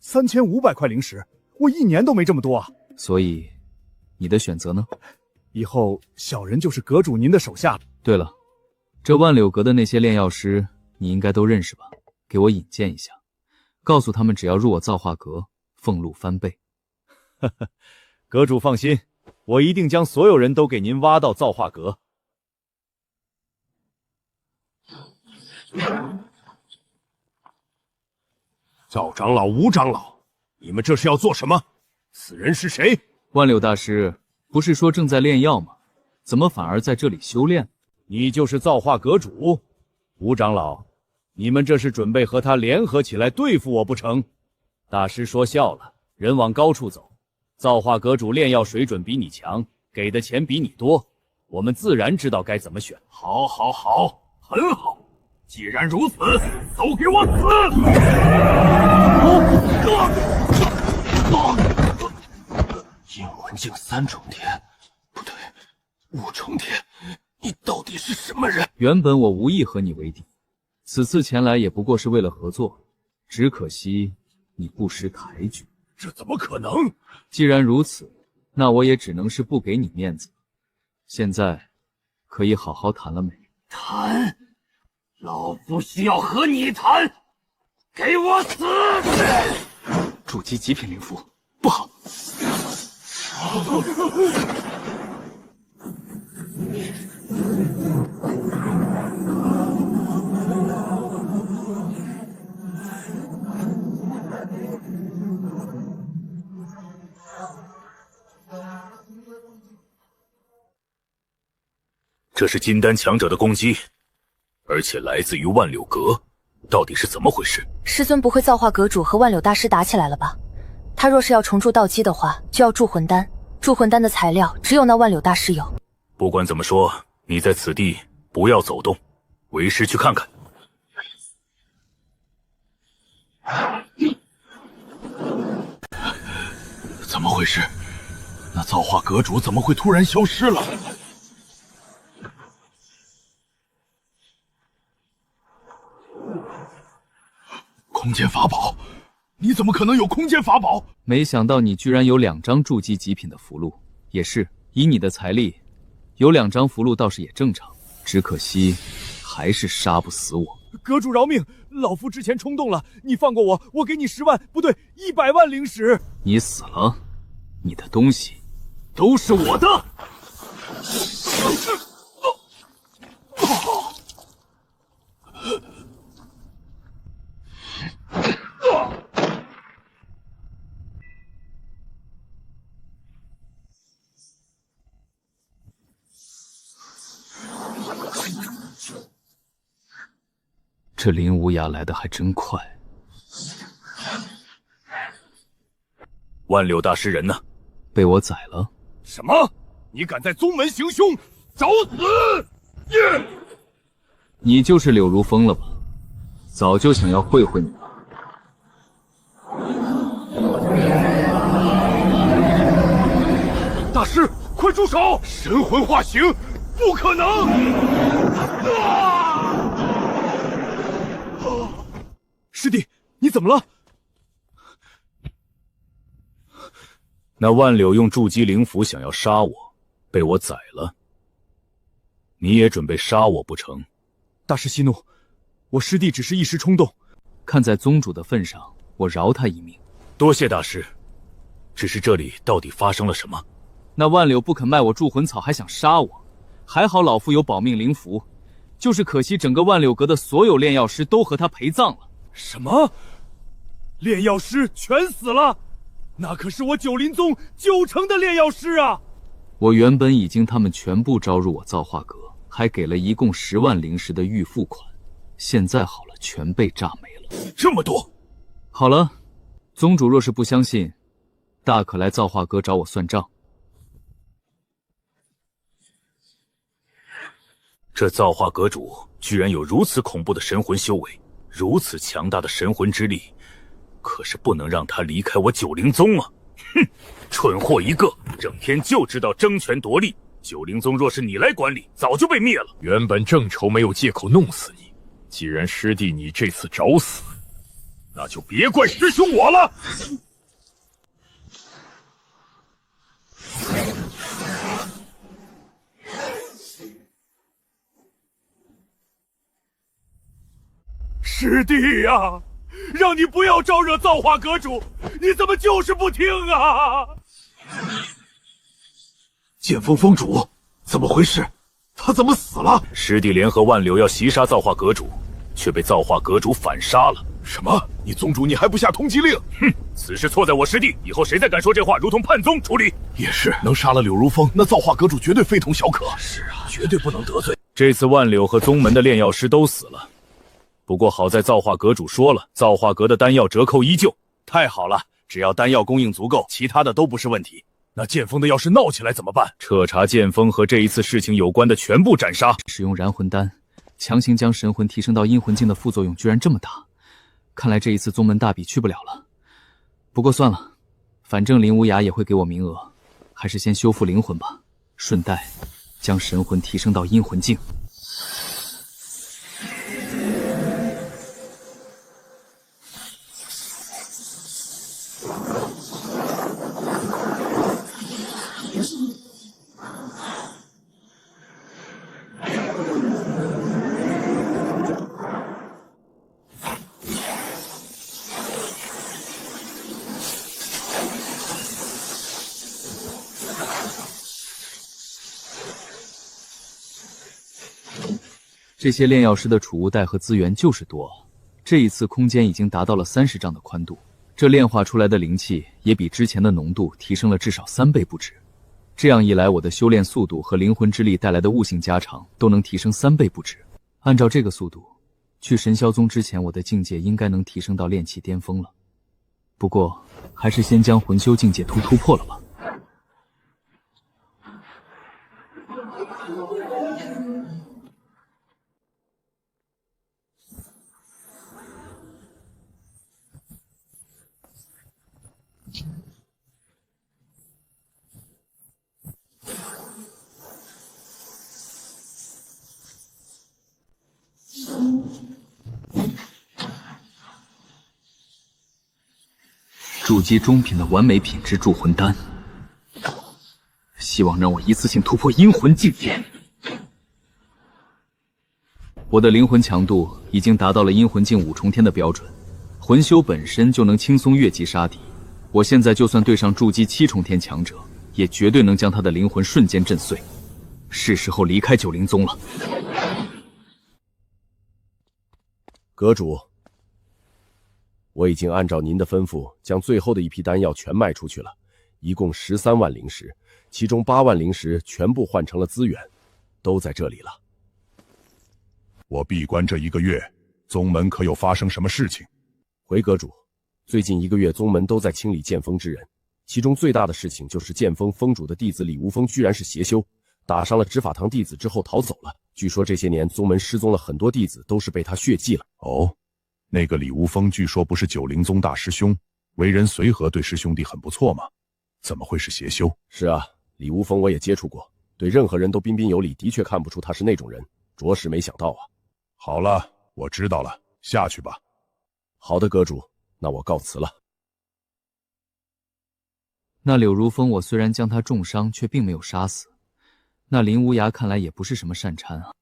？3500块灵石，我1年都没这么多啊！所以，你的选择呢？以后小人就是阁主您的手下。对了，这万柳阁的那些炼药师，你应该都认识吧？给我引荐一下，告诉他们只要入我造化阁，俸禄翻倍。呵呵，阁主放心，我一定将所有人都给您挖到造化阁。赵长老、吴长老，你们这是要做什么？此人是谁？万柳大师，不是说正在炼药吗？怎么反而在这里修炼？你就是造化阁主，吴长老，你们这是准备和他联合起来对付我不成？大师说笑了，人往高处走。造化阁主炼药水准比你强，给的钱比你多，我们自然知道该怎么选。好，好，好，很好。既然如此，都给我死！阴魂境3重天，不对，5重天，你到底是什么人？原本我无意和你为敌，此次前来也不过是为了合作，只可惜你不识抬举。这怎么可能？既然如此，那我也只能是不给你面子。现在可以好好谈了没？谈？老夫需要和你谈，给我死！筑基极品灵符，不好！这是金丹强者的攻击，而且来自于万柳阁，到底是怎么回事？师尊不会造化阁主和万柳大师打起来了吧？他若是要重铸道基的话，就要铸魂丹，铸魂丹的材料只有那万柳大师有。不管怎么说，你在此地不要走动，为师去看看。怎么回事？那造化阁主怎么会突然消失了？空间法宝？你怎么可能有空间法宝？没想到你居然有2张筑基极品的符箓，也是以你的财力，有2张符箓倒是也正常。只可惜，还是杀不死我。阁主饶命，老夫之前冲动了，你放过我，我给你10万，不对，100万灵石。你死了，你的东西都是我的。这林无涯来的还真快。万柳大师人呢？被我宰了。什么？你敢在宗门行凶，找死！你就是柳如风了吧？早就想要会会你了。大师，快住手！神魂化形，不可能！师弟，你怎么了？那万柳用筑基灵符想要杀我，被我宰了。你也准备杀我不成？大师息怒，我师弟只是一时冲动。看在宗主的份上，我饶他一命。多谢大师。只是这里到底发生了什么？那万柳不肯卖我铸魂草，还想杀我。还好老夫有保命灵符，就是可惜整个万柳阁的所有炼药师都和他陪葬了。什么？炼药师全死了？那可是我九灵宗9成的炼药师啊！我原本已经他们全部招入我造化阁，还给了一共10万灵石的预付款，现在好了，全被炸没了。这么多！好了，宗主若是不相信，大可来造化阁找我算账。这造化阁主居然有如此恐怖的神魂修为，如此强大的神魂之力，可是不能让他离开我九灵宗啊！哼，蠢货一个，整天就知道争权夺利。九灵宗若是你来管理，早就被灭了。原本正愁没有借口弄死你，既然师弟你这次找死，那就别怪师兄我了。师弟呀，让你不要招惹造化阁主，你怎么就是不听啊？剑锋峰主，怎么回事？他怎么死了？师弟联合万柳要袭杀造化阁主，却被造化阁主反杀了。什么？你宗主你还不下通缉令？哼，此事错在我师弟，以后谁再敢说这话，如同叛宗处理。也是，能杀了柳如风，那造化阁主绝对非同小可。是啊，绝对不能得罪。这次万柳和宗门的炼药师都死了，不过好在造化阁主说了，造化阁的丹药折扣依旧。太好了，只要丹药供应足够，其他的都不是问题。那剑锋的要是闹起来怎么办？彻查剑锋和这一次事情有关的全部斩杀。使用燃魂丹，强行将神魂提升到阴魂境的副作用居然这么大，看来这一次宗门大比去不了了。不过算了，反正林无涯也会给我名额，还是先修复灵魂吧，顺带将神魂提升到阴魂境。这些炼药师的储物袋和资源就是多，这一次空间已经达到了30丈的宽度，这炼化出来的灵气也比之前的浓度提升了至少3倍不止。这样一来，我的修炼速度和灵魂之力带来的悟性加长都能提升3倍不止。按照这个速度，去神霄宗之前，我的境界应该能提升到炼气巅峰了。不过，还是先将魂修境界突破了吧。筑基中品的完美品质铸魂丹，希望让我一次性突破阴魂境界。我的灵魂强度已经达到了阴魂境5重天的标准，魂修本身就能轻松越级杀敌。我现在就算对上筑基7重天强者，也绝对能将他的灵魂瞬间震碎。是时候离开九灵宗了。阁主，我已经按照您的吩咐，将最后的一批丹药全卖出去了，一共13万灵石，其中8万灵石全部换成了资源，都在这里了。我闭关这1个月，宗门可有发生什么事情？回阁主，最近1个月宗门都在清理剑锋之人，其中最大的事情就是剑锋峰主的弟子李无风居然是邪修，打伤了执法堂弟子之后逃走了。据说这些年宗门失踪了很多弟子，都是被他血祭了。哦，那个李无风据说不是九灵宗大师兄，为人随和，对师兄弟很不错吗？怎么会是邪修？是啊，李无风我也接触过，对任何人都彬彬有礼，的确看不出他是那种人，着实没想到啊。好了，我知道了，下去吧。好的，阁主，那我告辞了。那柳如风，我虽然将他重伤，却并没有杀死。那林无涯看来也不是什么善茬啊。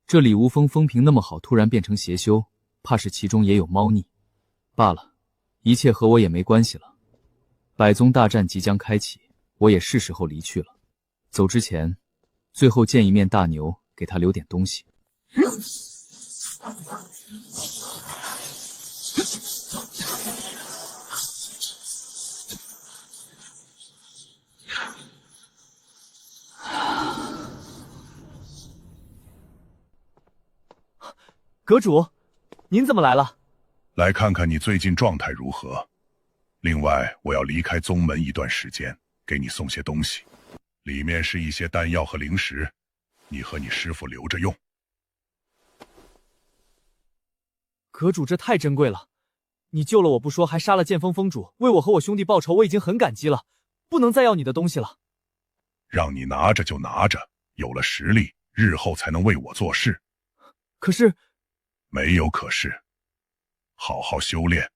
这李无风风评那么好，突然变成邪修，怕是其中也有猫腻。罢了，一切和我也没关系了。百宗大战即将开启，我也是时候离去了。走之前，最后见一面大牛，给他留点东西。阁主，您怎么来了？来看看你最近状态如何。另外，我要离开宗门一段时间，给你送些东西，里面是一些丹药和灵石，你和你师父留着用。阁主，这太珍贵了，你救了我不说，还杀了剑锋峰主，为我和我兄弟报仇，我已经很感激了，不能再要你的东西了。让你拿着就拿着，有了实力，日后才能为我做事。可是，没有可是，好好修炼。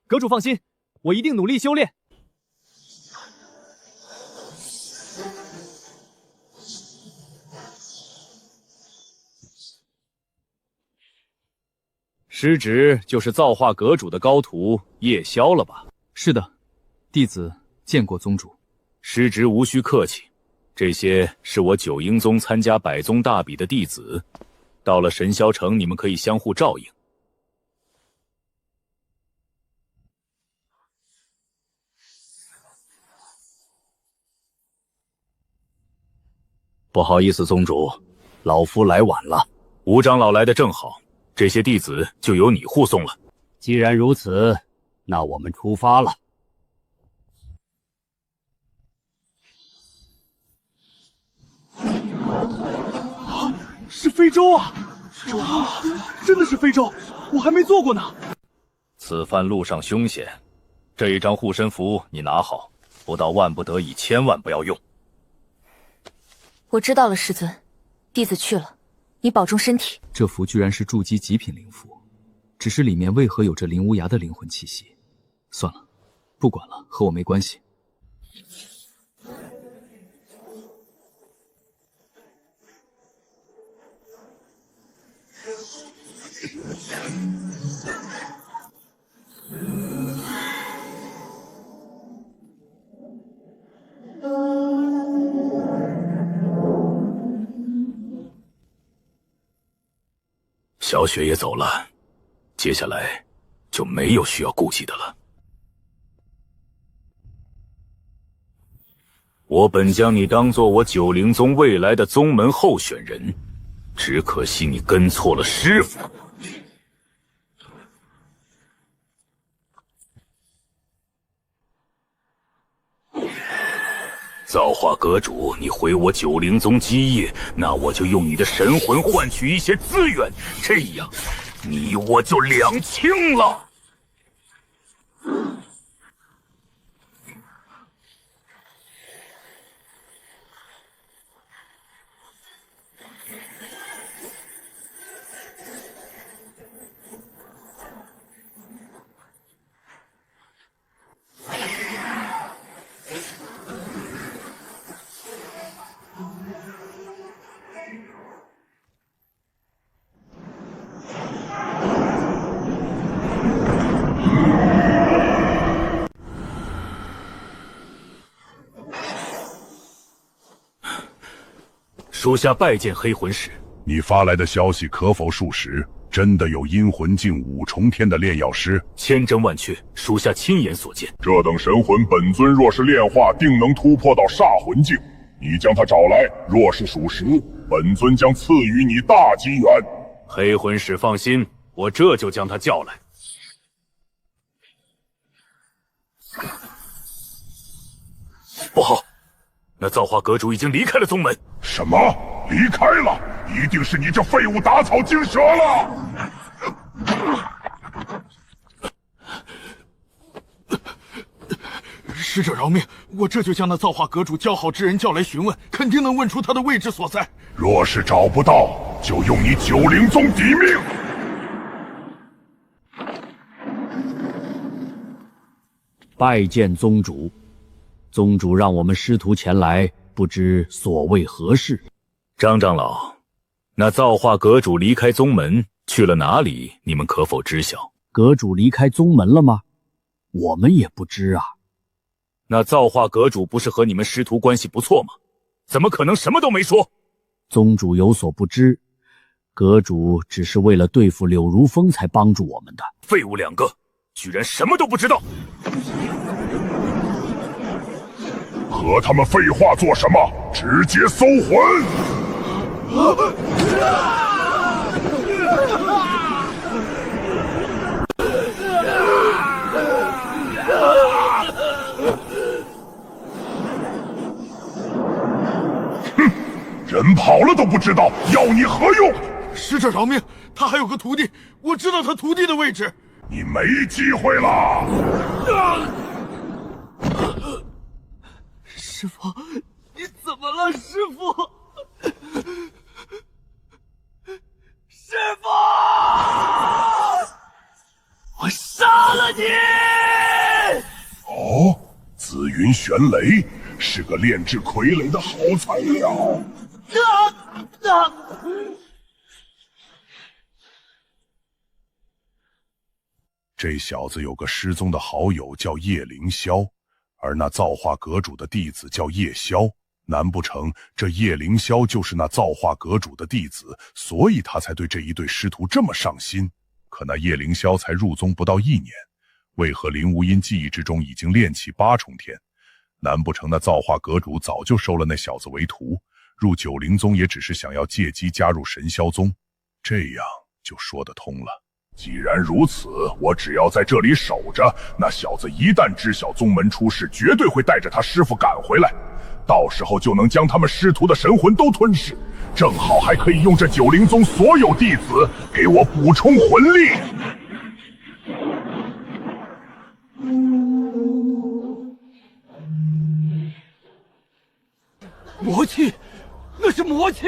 阁主放心，我一定努力修炼。师侄就是造化阁主的高徒叶宵了吧？是的，弟子见过宗主。师侄无需客气，这些是我九阴宗参加百宗大比的弟子，到了神霄城，你们可以相互照应。不好意思，宗主，老夫来晚了。吴长老来得正好，这些弟子就由你护送了。既然如此，那我们出发了。是非洲啊！哇，真的是非洲，我还没做过呢。此番路上凶险，这一张护身符你拿好，不到万不得已千万不要用。我知道了，师尊，弟子去了，你保重身体。这符居然是筑基极品灵符，只是里面为何有着林无涯的灵魂气息？算了，不管了，和我没关系。小雪也走了，接下来就没有需要顾忌的了。我本将你当做我九灵宗未来的宗门候选人，只可惜你跟错了师傅。造化阁主，你毁我九灵宗基业，那我就用你的神魂换取一些资源，这样你我就两清了。属下拜见黑魂使。你发来的消息可否属实？真的有阴魂境五重天的炼药师？千真万确，属下亲眼所见。这等神魂，本尊若是炼化，定能突破到煞魂境。你将他找来，若是属实，本尊将赐予你大机缘。黑魂使放心，我这就将他叫来。不好，那造化阁主已经离开了宗门。什么？离开了？一定是你这废物打草惊蛇了！使者饶命！我这就将那造化阁主交好之人叫来询问，肯定能问出他的位置所在。若是找不到，就用你九灵宗抵命！拜见宗主。宗主让我们师徒前来，不知所谓何事？张长老，那造化阁主离开宗门去了哪里？你们可否知晓？阁主离开宗门了吗？我们也不知啊。那造化阁主不是和你们师徒关系不错吗？怎么可能什么都没说？宗主有所不知，阁主只是为了对付柳如风才帮助我们的。废物两个，居然什么都不知道！和他们废话做什么？直接搜魂！哼，人跑了都不知道，要你何用？使者饶命！他还有个徒弟，我知道他徒弟的位置。你没机会了！师傅，你怎么了？师傅，傅！我杀了你！哦，紫云玄雷是个炼制傀儡的好材料。这小子有个失踪的好友叫叶凌霄，而那造化阁主的弟子叫叶萧。难不成这叶凌霄就是那造化阁主的弟子，所以他才对这一对师徒这么上心？可那叶凌霄才入宗不到1年，为何林无阴记忆之中已经炼气8重天？难不成那造化阁主早就收了那小子为徒，入九灵宗也只是想要借机加入神霄宗？这样就说得通了。既然如此，我只要在这里守着，那小子一旦知晓宗门出事，绝对会带着他师父赶回来，到时候就能将他们师徒的神魂都吞噬，正好还可以用这九灵宗所有弟子给我补充魂力。魔气，那是魔气！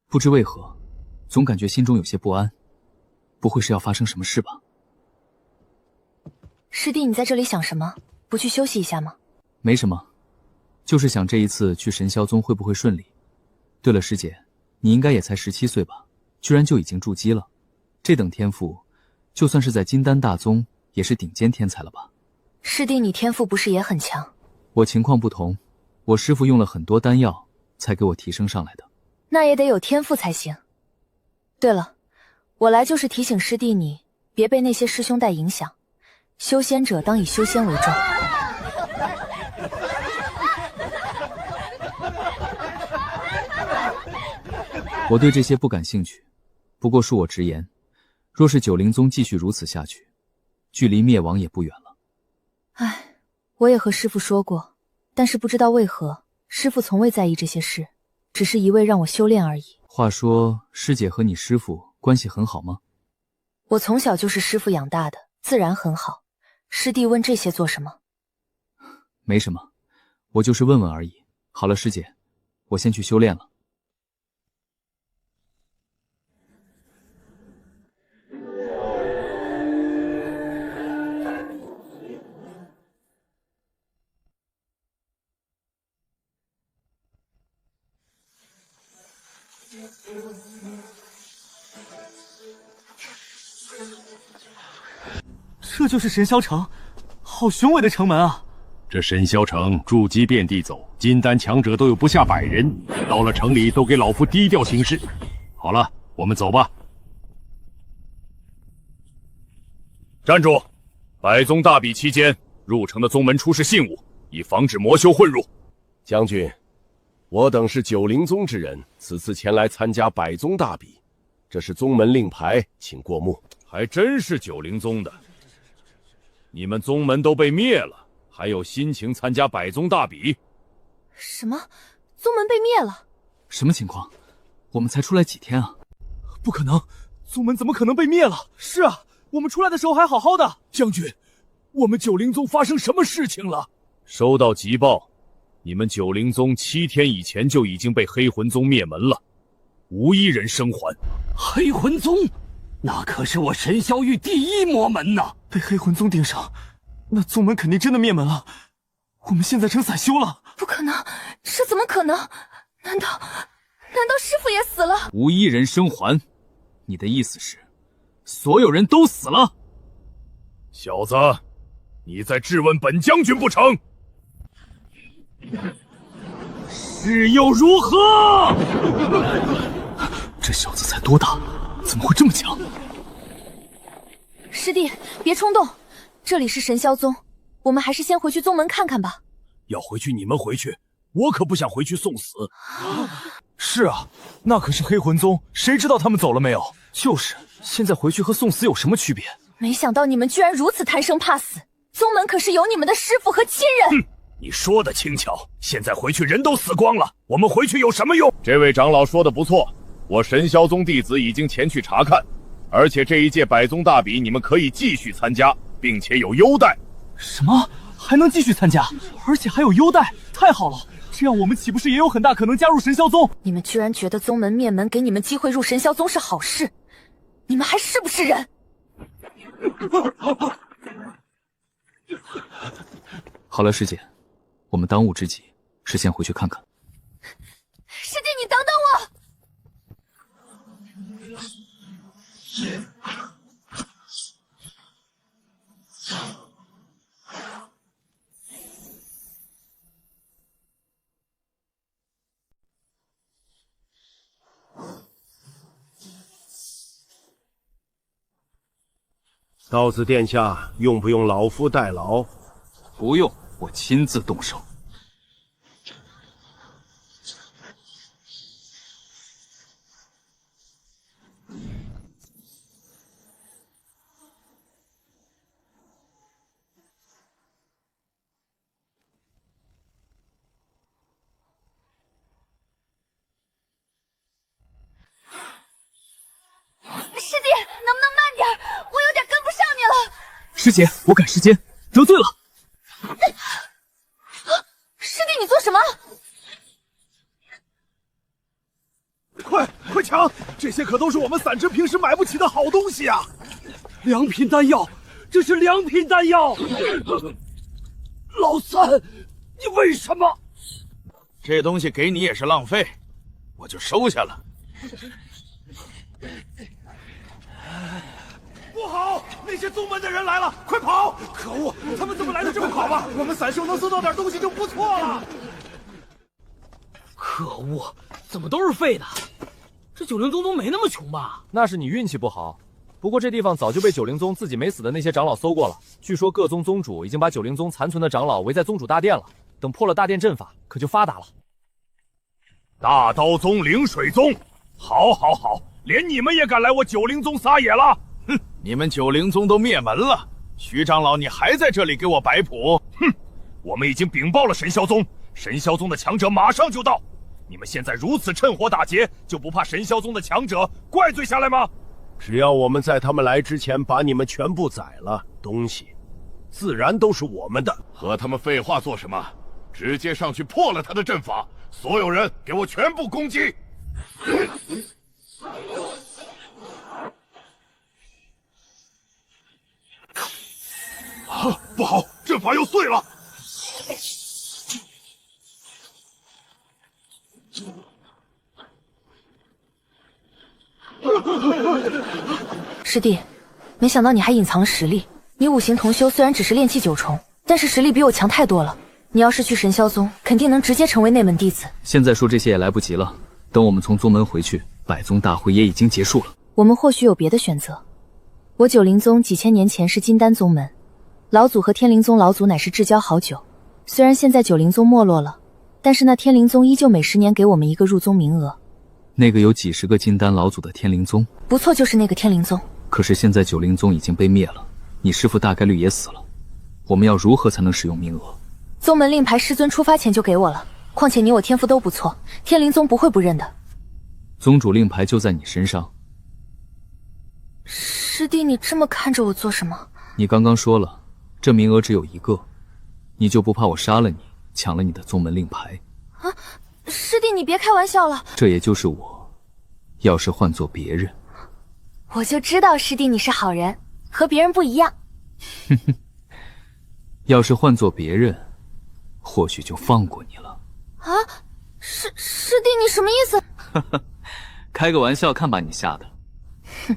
不知为何，总感觉心中有些不安，不会是要发生什么事吧？师弟，你在这里想什么？不去休息一下吗？没什么，就是想这一次去神霄宗会不会顺利。对了，师姐，你应该也才17岁吧？居然就已经筑基了，这等天赋，就算是在金丹大宗也是顶尖天才了吧？师弟，你天赋不是也很强？我情况不同，我师父用了很多丹药才给我提升上来的。那也得有天赋才行。对了，我来就是提醒师弟你，别被那些师兄带影响。修仙者当以修仙为重。我对这些不感兴趣，不过恕我直言，若是九灵宗继续如此下去，距离灭亡也不远了。唉，我也和师父说过，但是不知道为何，师父从未在意这些事，只是一味让我修炼而已。话说，师姐和你师父关系很好吗？我从小就是师父养大的，自然很好。师弟问这些做什么？没什么，我就是问问而已。好了，师姐，我先去修炼了。这就是神霄城，好雄伟的城门啊！这神霄城筑基遍地走，金丹强者都有不下100人，到了城里都给老夫低调行事。好了，我们走吧。站住！百宗大比期间，入城的宗门出示信物，以防止魔修混入。将军，我等是九灵宗之人，此次前来参加百宗大比，这是宗门令牌，请过目。还真是九灵宗的。你们宗门都被灭了，还有心情参加百宗大比？什么？宗门被灭了？什么情况？我们才出来几天啊！不可能，宗门怎么可能被灭了？是啊，我们出来的时候还好好的。将军，我们九灵宗发生什么事情了？收到急报，你们九灵宗7天以前就已经被黑魂宗灭门了，无一人生还。黑魂宗？那可是我神霄域第1魔门呐！被黑魂宗盯上，那宗门肯定真的灭门了。我们现在成散修了。不可能，这怎么可能？难道师父也死了？无一人生还，你的意思是，所有人都死了？小子，你在质问本将军不成？是又如何？这小子才多大？怎么会这么强？师弟，别冲动，这里是神霄宗，我们还是先回去宗门看看吧。要回去你们回去，我可不想回去送死。是啊，那可是黑魂宗，谁知道他们走了没有？就是，现在回去和送死有什么区别？没想到你们居然如此贪生怕死，宗门可是有你们的师父和亲人。你说的轻巧，现在回去人都死光了，我们回去有什么用？这位长老说的不错，我神霄宗弟子已经前去查看，而且这一届百宗大比你们可以继续参加，并且有优待。什么？还能继续参加，而且还有优待？太好了！这样我们岂不是也有很大可能加入神霄宗？你们居然觉得宗门灭门给你们机会入神霄宗是好事？你们还是不是人？好了，师姐，我们当务之急是先回去看看。师弟，你等等我！道子殿下，用不用老夫代劳？不用，我亲自动手。师弟，能不能慢点？我有点跟不上你了。师姐，我赶时间，得罪了。师弟，你做什么？快抢！这些可都是我们散之平时买不起的好东西啊！良品丹药，这是良品丹药。老三，你为什么？这东西给你也是浪费，我就收下了。不好！那些宗门的人来了，快跑！可恶，他们怎么来的这么快啊？我们散兽能搜到点东西就不错了。可恶，怎么都是废的？这九灵宗都没那么穷吧？那是你运气不好。不过这地方早就被九灵宗自己没死的那些长老搜过了，据说各宗宗主已经把九灵宗残存的长老围在宗主大殿了，等破了大殿阵法，可就发达了。大刀宗、灵水宗，好，连你们也敢来我九灵宗撒野了？哼！你们九灵宗都灭门了，徐长老你还在这里给我摆谱？哼！我们已经禀报了神霄宗，神霄宗的强者马上就到。你们现在如此趁火打劫，就不怕神霄宗的强者怪罪下来吗？只要我们在他们来之前把你们全部宰了，东西自然都是我们的。和他们废话做什么？直接上去破了他的阵法！所有人给我全部攻击！啊，不好，阵法又碎了！师弟，没想到你还隐藏了实力。你五行同修虽然只是炼气9重，但是实力比我强太多了。你要是去神霄宗，肯定能直接成为内门弟子。现在说这些也来不及了，等我们从宗门回去，百宗大会也已经结束了。我们或许有别的选择。我九灵宗几千年前是金丹宗门，老祖和天灵宗老祖乃是至交好久。虽然现在九灵宗没落了，但是那天灵宗依旧每10年给我们一个入宗名额。那个有几十个金丹老祖的天灵宗，不错，就是那个天灵宗。可是现在九灵宗已经被灭了，你师父大概率也死了，我们要如何才能使用名额？宗门令牌师尊出发前就给我了，况且你我天赋都不错，天灵宗不会不认的。宗主令牌就在你身上。师弟，你这么看着我做什么？你刚刚说了，这名额只有一个，你就不怕我杀了你，抢了你的宗门令牌？啊，师弟，你别开玩笑了。这也就是我，要是换做别人，我就知道师弟你是好人，和别人不一样。哼哼，要是换做别人，或许就放过你了。啊，师弟，你什么意思？开个玩笑，看把你吓的。哼，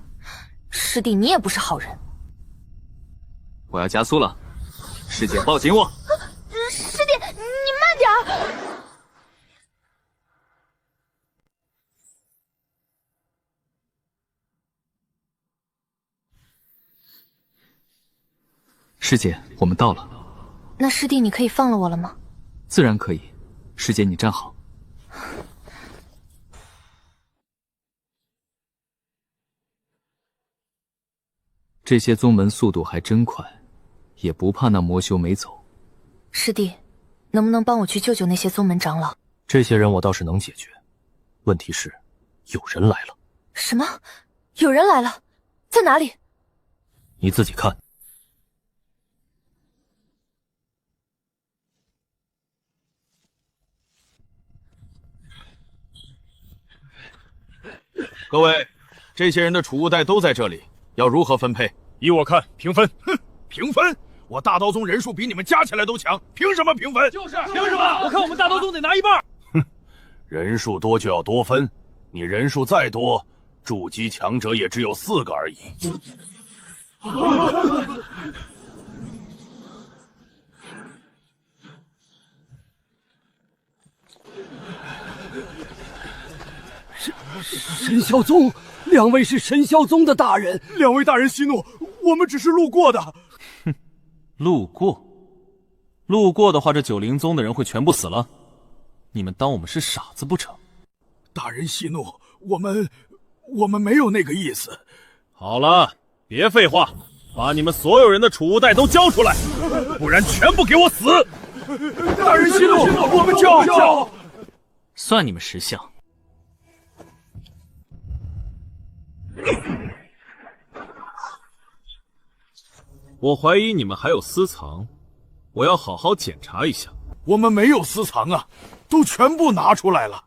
师弟你也不是好人。我要加速了，师姐抱紧我。师弟，你慢点儿。师姐，我们到了。那师弟，你可以放了我了吗？自然可以。师姐，你站好。这些宗门速度还真快，也不怕那魔修没走。师弟，能不能帮我去救救那些宗门长老？这些人我倒是能解决，问题是有人来了。什么？有人来了？在哪里？你自己看。各位，这些人的储物袋都在这里，要如何分配？依我看，平分。哼，平分？我大刀宗人数比你们加起来都强，凭什么平分？就是凭什么？我看我们大刀宗得拿一半。哼，人数多就要多分，你人数再多，筑基强者也只有4个而已。神霄宗，2位是神霄宗的大人。2位大人息怒，我们只是路过的。哼，路过？路过的话，这九灵宗的人会全部死了？你们当我们是傻子不成？大人息怒，我们没有那个意思。好了，别废话，把你们所有人的储物袋都交出来，不然全部给我死！大人息怒，我们交。算你们识相。我怀疑你们还有私藏，我要好好检查一下。我们没有私藏啊，都全部拿出来了。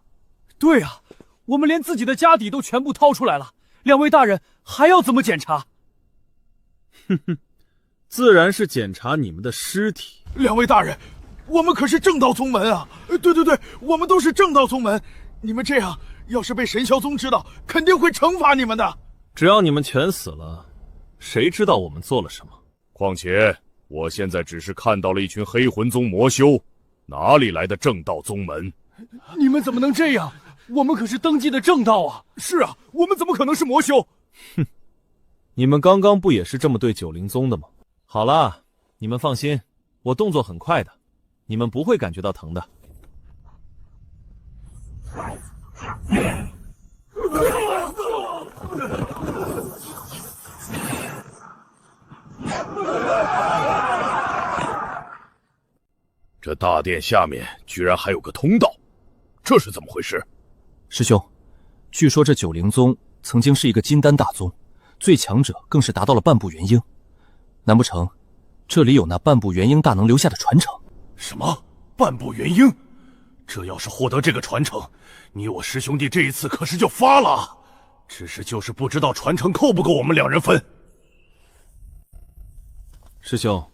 对啊，我们连自己的家底都全部掏出来了，2位大人还要怎么检查？哼哼，自然是检查你们的尸体。 2位大人，我们可是正道宗门啊！对，我们都是正道宗门。你们这样，要是被神霄宗知道，肯定会惩罚你们的。只要你们全死了，谁知道我们做了什么？况且我现在只是看到了一群黑魂宗魔修，哪里来的正道宗门？你们怎么能这样？我们可是登记的正道啊！是啊，我们怎么可能是魔修？哼，你们刚刚不也是这么对九灵宗的吗？好了，你们放心，我动作很快的，你们不会感觉到疼的。这大殿下面居然还有个通道，这是怎么回事？师兄，据说这九灵宗曾经是一个金丹大宗，最强者更是达到了半步元婴。难不成这里有那半步元婴大能留下的传承？什么半步元婴？这要是获得这个传承，你我师兄弟这一次可是就发了。只是就是不知道传承够不够我们2人分。师兄，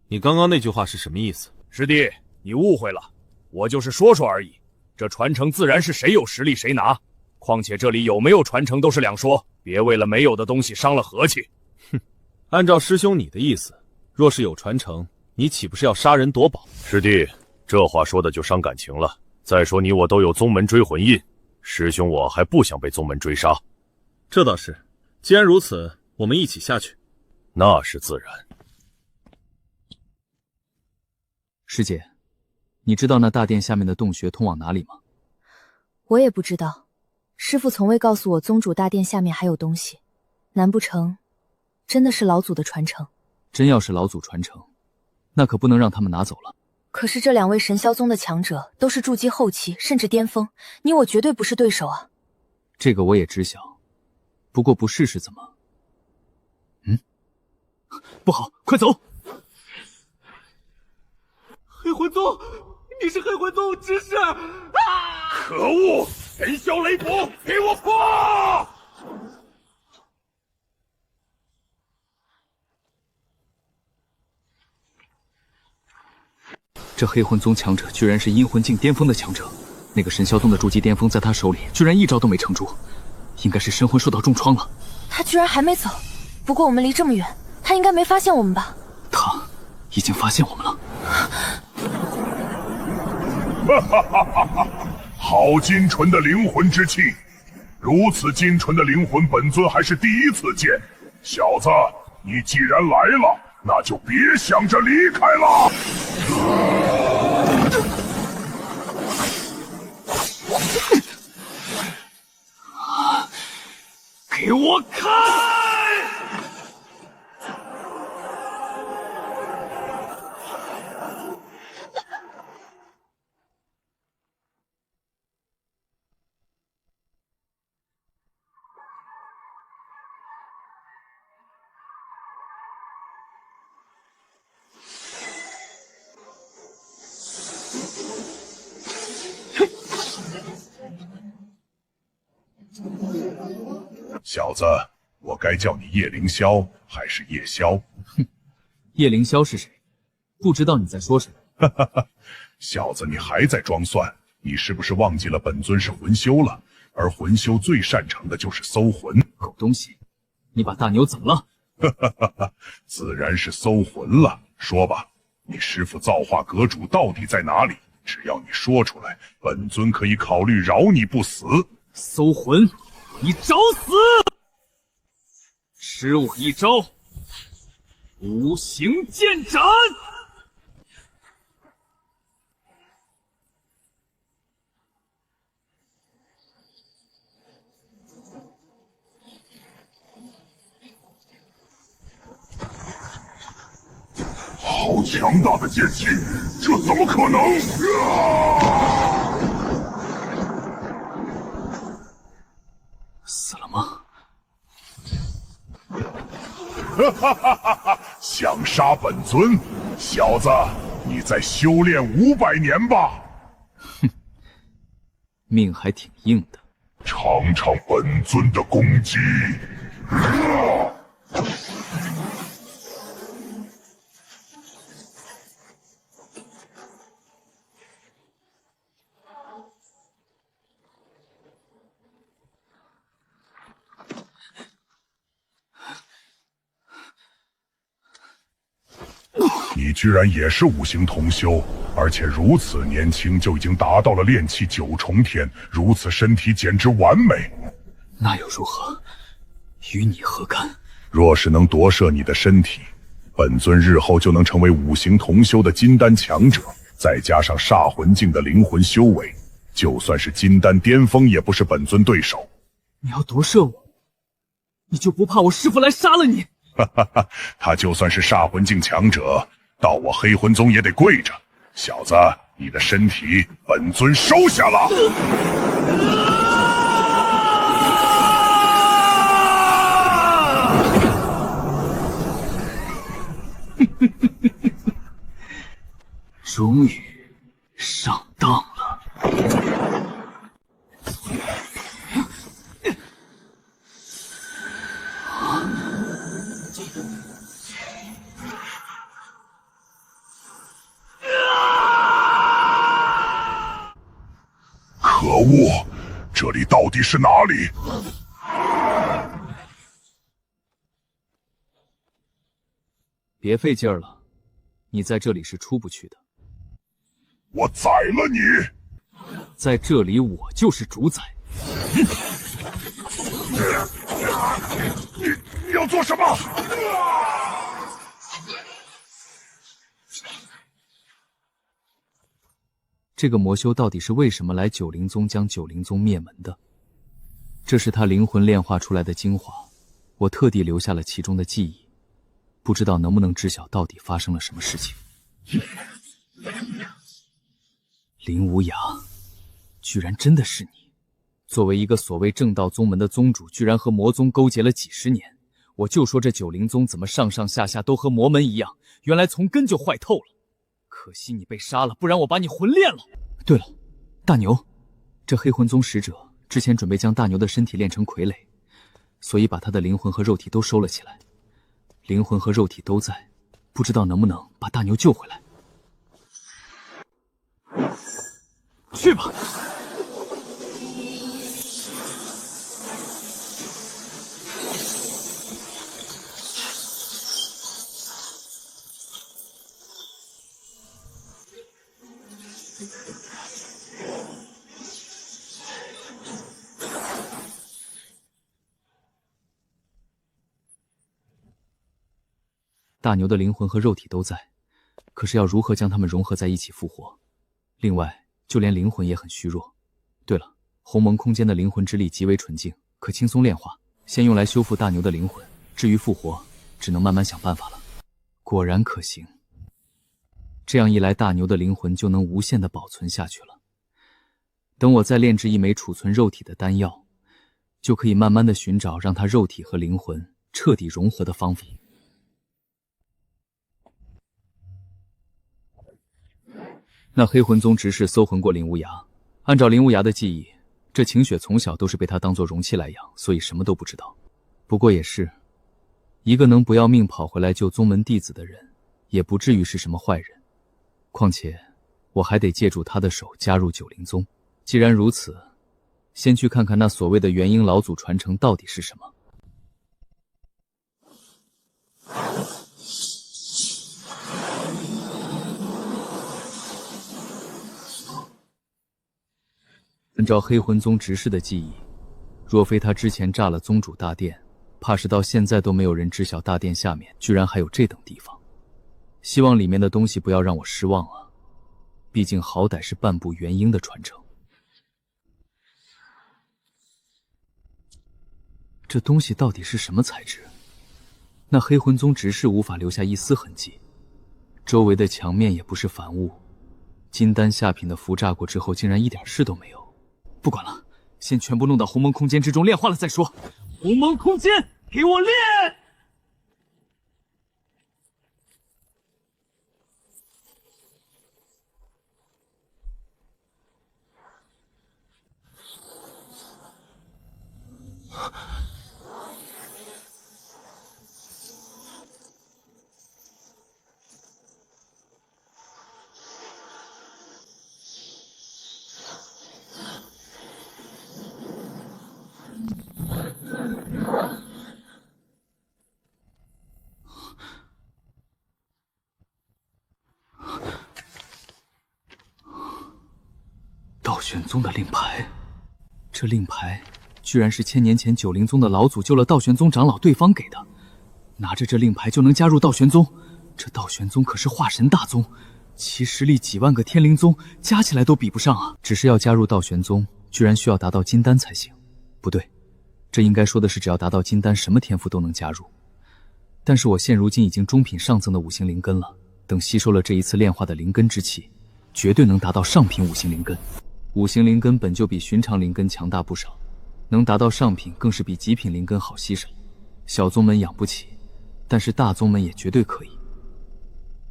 你刚刚那句话是什么意思？师弟，你误会了，我就是说说而已。这传承自然是谁有实力谁拿，况且这里有没有传承都是两说，别为了没有的东西伤了和气。哼，按照师兄你的意思，若是有传承，你岂不是要杀人夺宝？师弟，这话说的就伤感情了。再说你我都有宗门追魂印，师兄我还不想被宗门追杀。这倒是，既然如此，我们一起下去。那是自然。师姐，你知道那大殿下面的洞穴通往哪里吗？我也不知道，师父从未告诉我宗主大殿下面还有东西，难不成真的是老祖的传承？真要是老祖传承，那可不能让他们拿走了。可是这2位神霄宗的强者都是筑基后期，甚至巅峰，你我绝对不是对手啊！这个我也知晓，不过不试试怎么？不好，快走！黑魂宗，你是黑魂宗之士！啊！可恶！神霄雷伯，给我破！这黑魂宗强者居然是阴魂境巅峰的强者，那个神霄宗的筑基巅峰在他手里居然一招都没成住，应该是神魂受到重创了。他居然还没走，不过我们离这么远，他应该没发现我们吧？他已经发现我们了。哈哈哈哈哈！好精纯的灵魂之气，如此精纯的灵魂，本尊还是第一次见。小子，你既然来了，那就别想着离开了。给我开！小子，我该叫你叶凌霄还是叶萧？哼，叶凌霄是谁？不知道你在说什么。哈哈，小子，你还在装蒜？你是不是忘记了本尊是魂修了？而魂修最擅长的就是搜魂。狗东西，你把大牛怎么了？哈哈哈，自然是搜魂了。说吧，你师父造化阁主到底在哪里？只要你说出来，本尊可以考虑饶你不死。搜魂，你找死！吃我一招，无形剑斩！好强大的剑气，这怎么可能？死了吗？哈哈哈哈哈！想杀本尊，小子，你再修炼500年吧。哼，命还挺硬的。尝尝本尊的攻击。你居然也是五行同修，而且如此年轻就已经达到了炼气9重天，如此身体简直完美。那又如何？与你何干？若是能夺舍你的身体，本尊日后就能成为五行同修的金丹强者，再加上煞魂境的灵魂修为，就算是金丹巅峰也不是本尊对手。你要夺舍我，你就不怕我师父来杀了你？哈哈哈，他就算是煞魂境强者，到我黑魂宗也得跪着。小子，你的身体本尊收下了。终于上当了。可恶，这里到底是哪里？别费劲儿了，你在这里是出不去的。我宰了你！在这里我就是主宰。你要做什么？这个魔修到底是为什么来九灵宗将九灵宗灭门的？这是他灵魂炼化出来的精华，我特地留下了其中的记忆，不知道能不能知晓到底发生了什么事情。林无涯，居然真的是你！作为一个所谓正道宗门的宗主，居然和魔宗勾结了几十年，我就说这九灵宗怎么上上下下都和魔门一样，原来从根就坏透了。可惜你被杀了，不然我把你魂炼了。对了，大牛，这黑魂宗使者之前准备将大牛的身体炼成傀儡，所以把他的灵魂和肉体都收了起来。灵魂和肉体都在，不知道能不能把大牛救回来。去吧。大牛的灵魂和肉体都在，可是要如何将它们融合在一起复活？另外，就连灵魂也很虚弱。对了，鸿蒙空间的灵魂之力极为纯净，可轻松炼化，先用来修复大牛的灵魂，至于复活，只能慢慢想办法了。果然可行。这样一来，大牛的灵魂就能无限地保存下去了。等我再炼制一枚储存肉体的丹药，就可以慢慢地寻找让他肉体和灵魂彻底融合的方法。那黑魂宗执事搜魂过林无涯，按照林无涯的记忆，这晴雪从小都是被他当作容器来养，所以什么都不知道。不过也是，一个能不要命跑回来救宗门弟子的人，也不至于是什么坏人。况且我还得借助他的手加入九灵宗。既然如此，先去看看那所谓的元婴老祖传承到底是什么。按照黑魂宗执事的记忆，若非他之前炸了宗主大殿，怕是到现在都没有人知晓大殿下面居然还有这等地方。希望里面的东西不要让我失望啊，毕竟好歹是半部元婴的传承。这东西到底是什么材质？那黑魂宗执事无法留下一丝痕迹，周围的墙面也不是凡物，金丹下品的符炸过之后竟然一点事都没有。不管了，先全部弄到鸿蒙空间之中炼化了再说。鸿蒙空间，给我炼！道玄宗的令牌，这令牌居然是1000年前九灵宗的老祖救了道玄宗长老对方给的。拿着这令牌就能加入道玄宗，这道玄宗可是化神大宗，其实力几万个天灵宗加起来都比不上啊！只是要加入道玄宗，居然需要达到金丹才行。不对，这应该说的是只要达到金丹，什么天赋都能加入。但是我现如今已经中品上增的五行灵根了，等吸收了这一次炼化的灵根之气，绝对能达到上品五行灵根。五行灵根本就比寻常灵根强大不少，能达到上品更是比极品灵根好吸收。小宗门养不起，但是大宗门也绝对可以。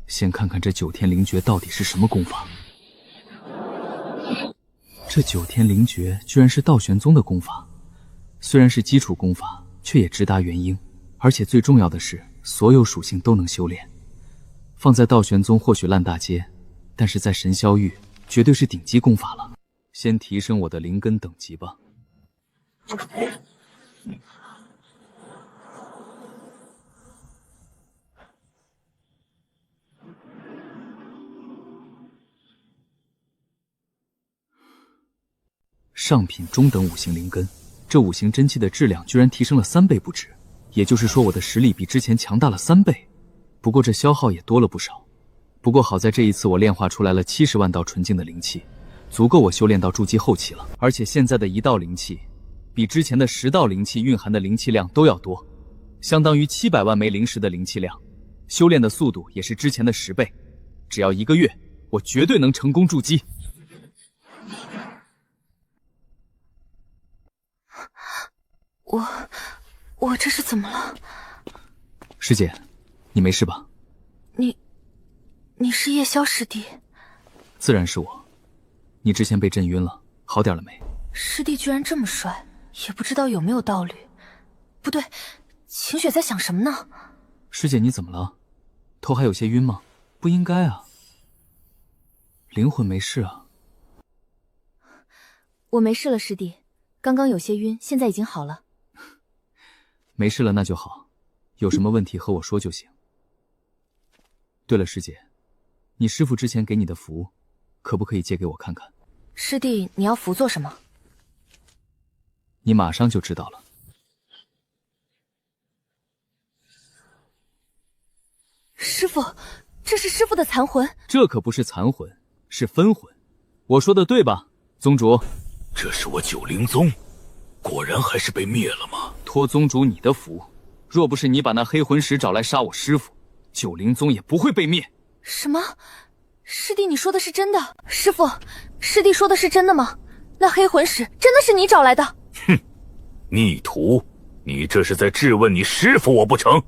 先看看这九天灵诀到底是什么功法。这九天灵诀居然是道玄宗的功法，虽然是基础功法，却也直达元婴，而且最重要的是所有属性都能修炼。放在道玄宗或许烂大街，但是在神霄域绝对是顶级功法了。先提升我的灵根等级吧。上品中等五行灵根，这五行真气的质量居然提升了3倍不止，也就是说我的实力比之前强大了3倍。不过这消耗也多了不少。不过好在这一次我炼化出来了70万道纯净的灵气，足够我修炼到筑基后期了。而且现在的1道灵气，比之前的10道灵气蕴含的灵气量都要多，相当于700万枚灵石的灵气量。修炼的速度也是之前的10倍，只要1个月，我绝对能成功筑基。我这是怎么了？师姐，你没事吧？你是夜宵师弟？自然是我。你之前被震晕了，好点了没？师弟居然这么帅，也不知道有没有道理。不对，晴雪在想什么呢？师姐，你怎么了？头还有些晕吗？不应该啊。灵魂没事啊。我没事了，师弟。刚刚有些晕，现在已经好了。没事了，那就好。有什么问题和我说就行。对了，师姐，你师父之前给你的符，可不可以借给我看看？师弟，你要符做什么？你马上就知道了。师父，这是师父的残魂。这可不是残魂，是分魂。我说的对吧，宗主？这是我九灵宗，果然还是被灭了吗？托宗主你的福，若不是你把那黑魂石找来杀我师父，九灵宗也不会被灭。什么？师弟，你说的是真的？师父，师弟说的是真的吗？那黑魂石真的是你找来的？哼，逆徒，你这是在质问你师父我不成？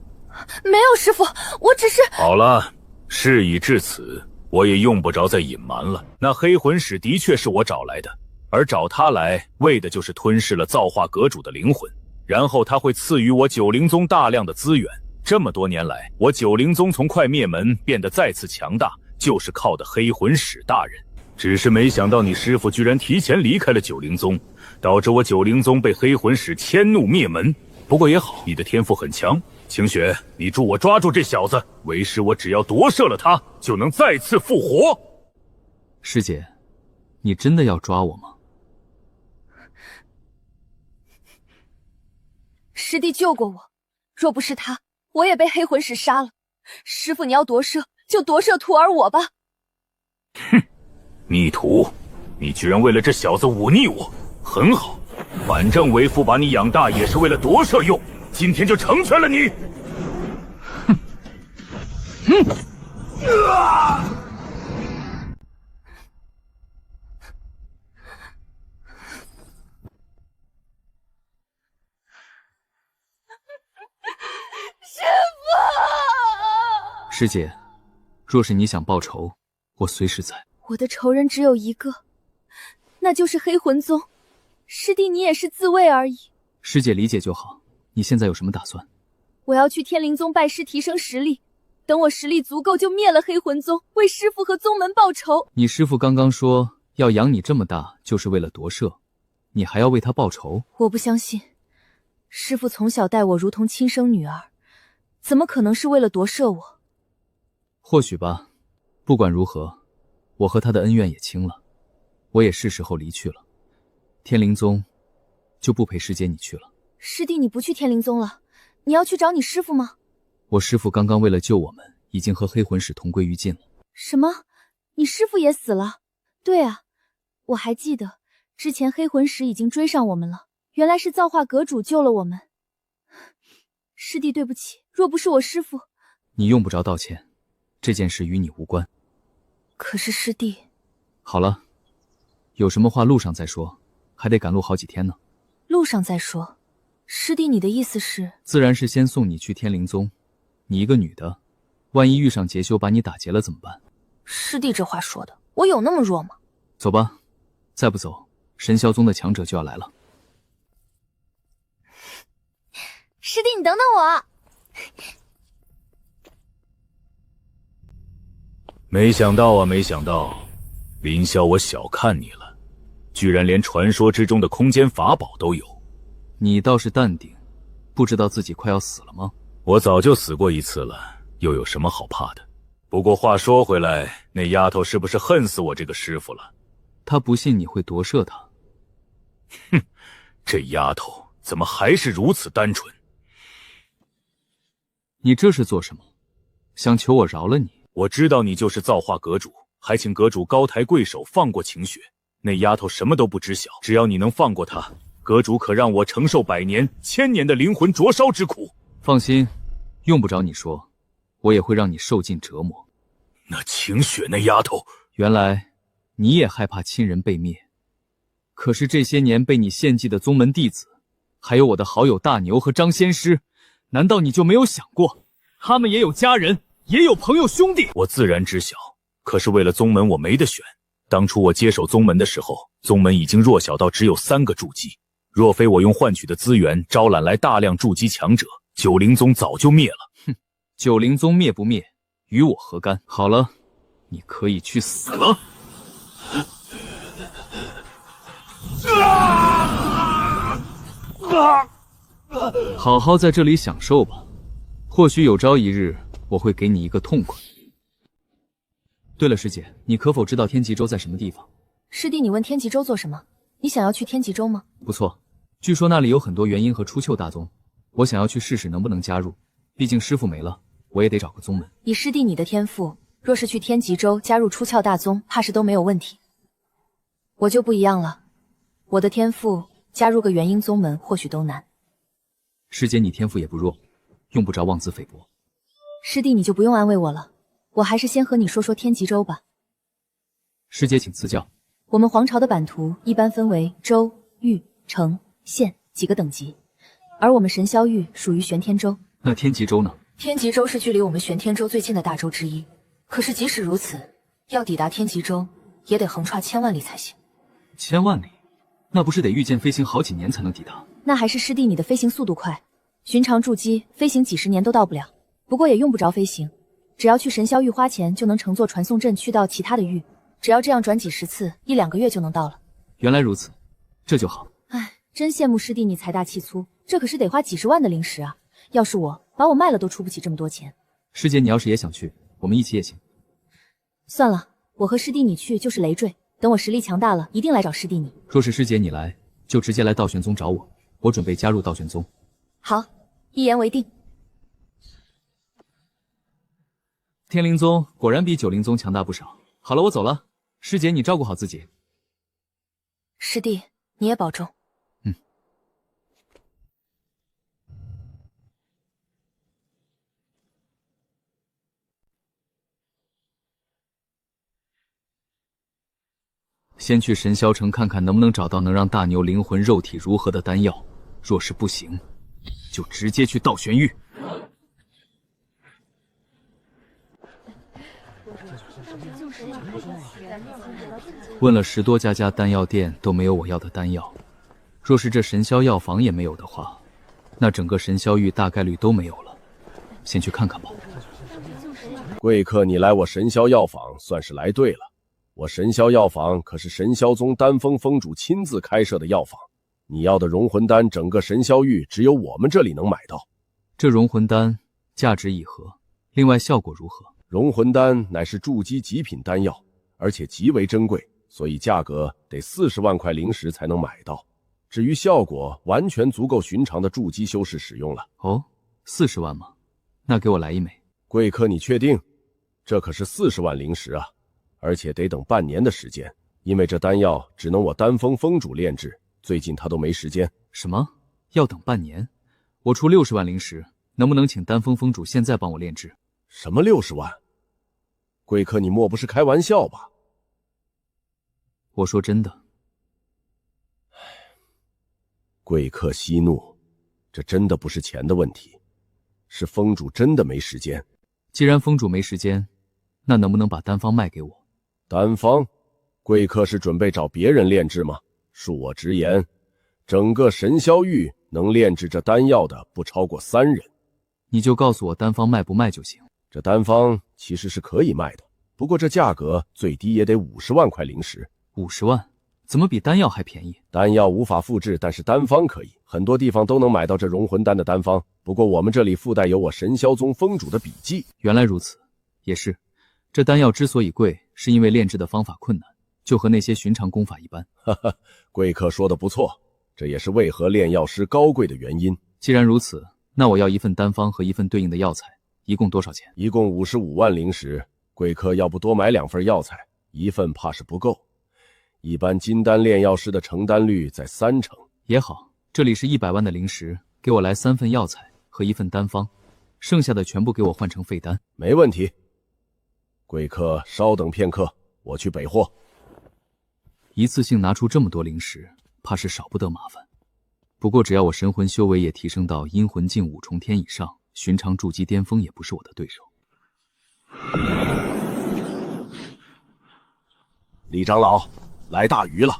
没有，师父，我只是……好了，事已至此，我也用不着再隐瞒了。那黑魂石的确是我找来的，而找他来，为的就是吞噬了造化阁主的灵魂，然后他会赐予我九灵宗大量的资源。这么多年来，我九灵宗从快灭门变得再次强大，就是靠的黑魂使大人。只是没想到你师父居然提前离开了九灵宗，导致我九灵宗被黑魂使迁怒灭门。不过也好，你的天赋很强，晴雪，你助我抓住这小子，为师我只要夺舍了他，就能再次复活。师姐，你真的要抓我吗？师弟救过我，若不是他，我也被黑魂使杀了。师父，你要夺舍，就夺舍徒儿我吧。哼，逆徒，你居然为了这小子忤逆我，很好，反正为父把你养大也是为了夺舍用，今天就成全了你。师父，师姐，若是你想报仇，我随时在。我的仇人只有一个，那就是黑魂宗。师弟，你也是自卫而已。师姐理解就好。你现在有什么打算？我要去天灵宗拜师，提升实力。等我实力足够，就灭了黑魂宗，为师父和宗门报仇。你师父刚刚说要养你这么大，就是为了夺舍，你还要为他报仇？我不相信，师父从小待我如同亲生女儿，怎么可能是为了夺舍我？或许吧。不管如何，我和他的恩怨也清了，我也是时候离去了。天灵宗就不陪师姐你去了。师弟，你不去天灵宗了，你要去找你师父吗？我师父刚刚为了救我们，已经和黑魂使同归于尽了。什么？你师父也死了？对啊，我还记得之前黑魂使已经追上我们了，原来是造化阁主救了我们。师弟对不起，若不是我师父……你用不着道歉，这件事与你无关。可是师弟……好了，有什么话路上再说，还得赶路好几天呢。路上再说？师弟，你的意思是……自然是先送你去天灵宗。你一个女的，万一遇上劫修把你打劫了怎么办？师弟这话说的，我有那么弱吗？走吧，再不走，神霄宗的强者就要来了。师弟，你等等我。没想到啊，没想到，林霄，我小看你了，居然连传说之中的空间法宝都有。你倒是淡定，不知道自己快要死了吗？我早就死过一次了，又有什么好怕的？不过话说回来，那丫头是不是恨死我这个师父了？她不信你会夺舍她。哼，这丫头怎么还是如此单纯？你这是做什么？想求我饶了你？我知道你就是造化阁主，还请阁主高抬贵手放过晴雪。那丫头什么都不知晓，只要你能放过她，阁主可让我承受100年、1000年的灵魂灼烧之苦。放心，用不着你说，我也会让你受尽折磨。那晴雪那丫头，原来你也害怕亲人被灭。可是这些年被你献祭的宗门弟子，还有我的好友大牛和张仙师，难道你就没有想过，他们也有家人，也有朋友兄弟？我自然知晓，可是为了宗门我没得选。当初我接手宗门的时候，宗门已经弱小到只有3个筑基，若非我用换取的资源招揽来大量筑基强者，九灵宗早就灭了。哼，九灵宗灭不灭，与我何干？好了，你可以去死了。好好在这里享受吧，或许有朝一日我会给你一个痛快。对了，师姐，你可否知道天极洲在什么地方？师弟，你问天极洲做什么？你想要去天极洲吗？不错，据说那里有很多元婴和出岫大宗，我想要去试试能不能加入。毕竟师父没了，我也得找个宗门。以师弟你的天赋，若是去天极洲加入出岫大宗，怕是都没有问题。我就不一样了，我的天赋加入个元婴宗门或许都难。师姐，你天赋也不弱，用不着妄自菲薄。师弟，你就不用安慰我了，我还是先和你说说天极洲吧。师姐请赐教。我们皇朝的版图一般分为州、域、城、县几个等级，而我们神霄域属于玄天州。那天极洲呢？天极洲是距离我们玄天州最近的大洲之一，可是即使如此，要抵达天极洲，也得横跨1000万里才行。1000万里？那不是得御剑飞行好几年才能抵达？那还是师弟你的飞行速度快，寻常筑基飞行几十年都到不了。不过也用不着飞行，只要去神霄域花钱就能乘坐传送阵去到其他的域，只要这样转几十次，1、2个月就能到了。原来如此，这就好。唉，真羡慕师弟你财大气粗，这可是得花几十万的灵石啊！要是我，把我卖了都出不起这么多钱。师姐，你要是也想去，我们一起也行。算了，我和师弟你去就是累赘，等我实力强大了，一定来找师弟你。若是师姐你来，就直接来道玄宗找我，我准备加入道玄宗。好，一言为定。天灵宗果然比九灵宗强大不少。好了，我走了，师姐你照顾好自己。师弟，你也保重。先去神霄城看看能不能找到能让大牛灵魂肉体如何的丹药，若是不行，就直接去道玄域。问了10多家丹药店都没有我要的丹药，若是这神霄药房也没有的话，那整个神霄域大概率都没有了。先去看看吧。贵客，你来我神霄药房算是来对了。我神霄药房可是神霄宗丹峰峰主亲自开设的药房，你要的融魂丹，整个神霄域只有我们这里能买到。这融魂丹价值以何？另外效果如何？融魂丹乃是筑基极品丹药，而且极为珍贵，所以价格得40万块灵石才能买到。至于效果，完全足够寻常的筑基修士使用了。哦，40万吗？那给我来1枚。贵客，你确定？这可是40万灵石啊！而且得等半年的时间，因为这丹药只能我丹峰峰主炼制，最近他都没时间。什么？要等半年？我出60万灵石，能不能请丹峰峰主现在帮我炼制？什么60万？贵客，你莫不是开玩笑吧？我说真的。贵客息怒，这真的不是钱的问题，是峰主真的没时间。既然峰主没时间，那能不能把丹方卖给我？丹方？贵客是准备找别人炼制吗？恕我直言，整个神霄域能炼制这丹药的不超过3人。你就告诉我丹方卖不卖就行。这丹方其实是可以卖的，不过这价格最低也得50万块灵石。50万？怎么比丹药还便宜？丹药无法复制，但是丹方可以，很多地方都能买到这融魂丹的丹方。不过我们这里附带有我神霄宗峰主的笔记。原来如此，也是。这丹药之所以贵，是因为炼制的方法困难，就和那些寻常功法一般。哈哈，贵客说的不错，这也是为何炼药师高贵的原因。既然如此，那我要1份丹方和1份对应的药材，一共多少钱？一共55万灵石。贵客要不多买2份药材，1份怕是不够。一般金丹炼药师的成丹率在3成。也好，这里是100万的灵石，给我来3份药材和1份丹方，剩下的全部给我换成废丹。没问题。贵客稍等片刻，我去备货。一次性拿出这么多灵石，怕是少不得麻烦。不过只要我神魂修为也提升到阴魂境5重天以上，寻常筑基巅峰也不是我的对手。李长老，来大鱼了！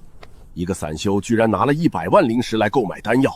一个散修居然拿了100万灵石来购买丹药。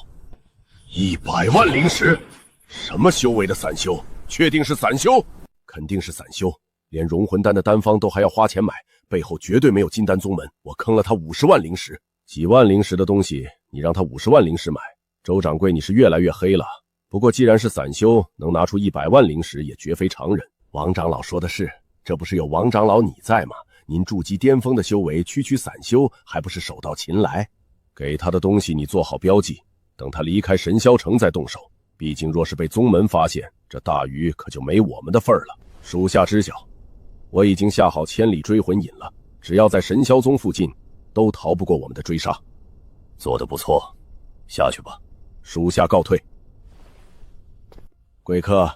100万灵石？什么修为的散修？确定是散修？肯定是散修。连融魂丹的丹方都还要花钱买，背后绝对没有金丹宗门。我坑了他50万灵石，几万灵石的东西，你让他50万灵石买，周掌柜你是越来越黑了。不过既然是散修，能拿出100万灵石也绝非常人。王长老说的是，这不是有王长老你在吗？您筑基巅峰的修为，区区散修还不是手到擒来？给他的东西你做好标记，等他离开神霄城再动手。毕竟若是被宗门发现，这大鱼可就没我们的份儿了。属下知晓。我已经下好千里追魂引了，只要在神霄宗附近，都逃不过我们的追杀。做得不错，下去吧。属下告退。贵客，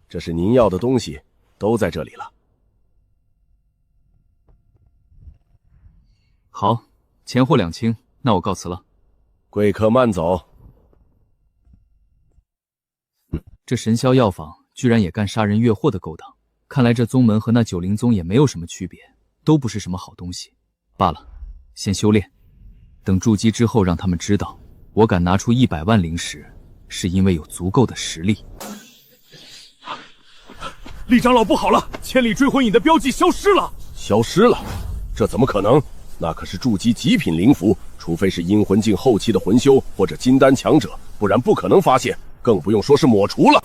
这是您要的东西，都在这里了。好，钱货两清，那我告辞了。贵客慢走。这神霄药房居然也干杀人越货的勾当。看来这宗门和那九灵宗也没有什么区别，都不是什么好东西。罢了，先修炼。等筑基之后，让他们知道，我敢拿出100万灵石，是因为有足够的实力。厉长老不好了，千里追魂引的标记消失了！消失了？这怎么可能？那可是筑基极品灵符，除非是阴魂境后期的魂修或者金丹强者，不然不可能发现，更不用说是抹除了。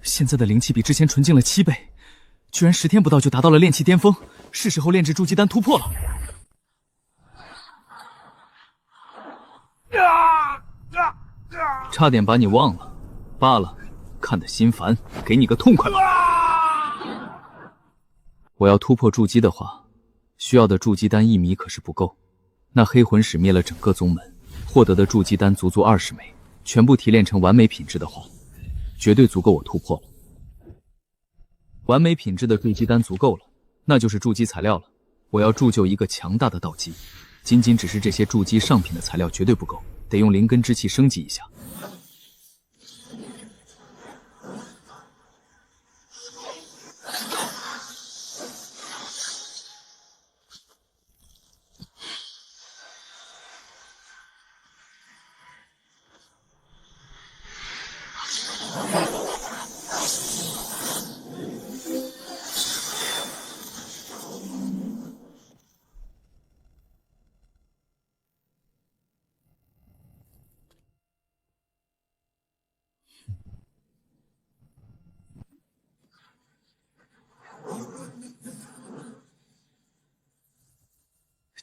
现在的灵气比之前纯净了7倍，居然10天不到就达到了炼气巅峰，是时候炼制筑基丹突破了。差点把你忘了，罢了，看得心烦，给你个痛快吧。我要突破筑基的话，需要的筑基丹1米可是不够。那黑魂使灭了整个宗门，获得的筑基丹足20枚，全部提炼成完美品质的话，绝对足够我突破了。完美品质的筑基丹足够了，那就是筑基材料了。我要铸就一个强大的道基，仅仅只是这些筑基上品的材料绝对不够，得用灵根之气升级一下。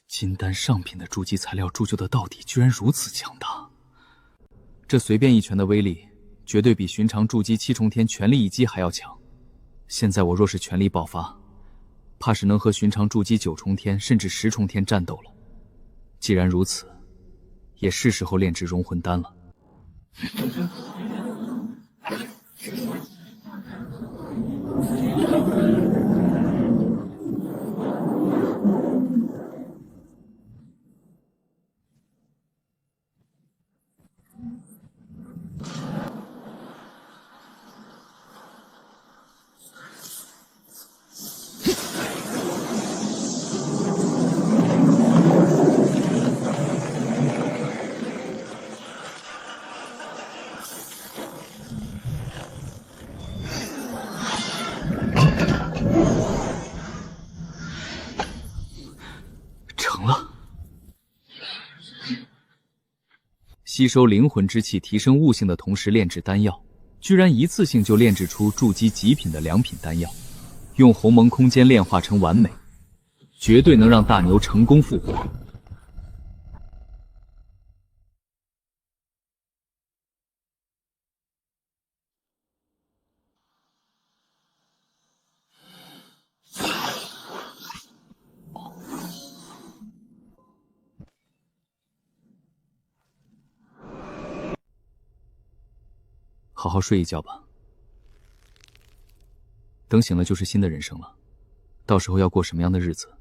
金丹上品的筑基材料铸就的道底居然如此强大，这随便一拳的威力绝对比寻常筑基7重天全力一击还要强。现在我若是全力爆发，怕是能和寻常筑基9重天甚至10重天战斗了。既然如此，也是时候炼制融魂丹了。吸收灵魂之气，提升悟性的同时炼制丹药，居然一次性就炼制出筑基极品的良品丹药，用鸿蒙空间炼化成完美，绝对能让大牛成功复活。好好睡一觉吧，等醒了就是新的人生了，到时候要过什么样的日子，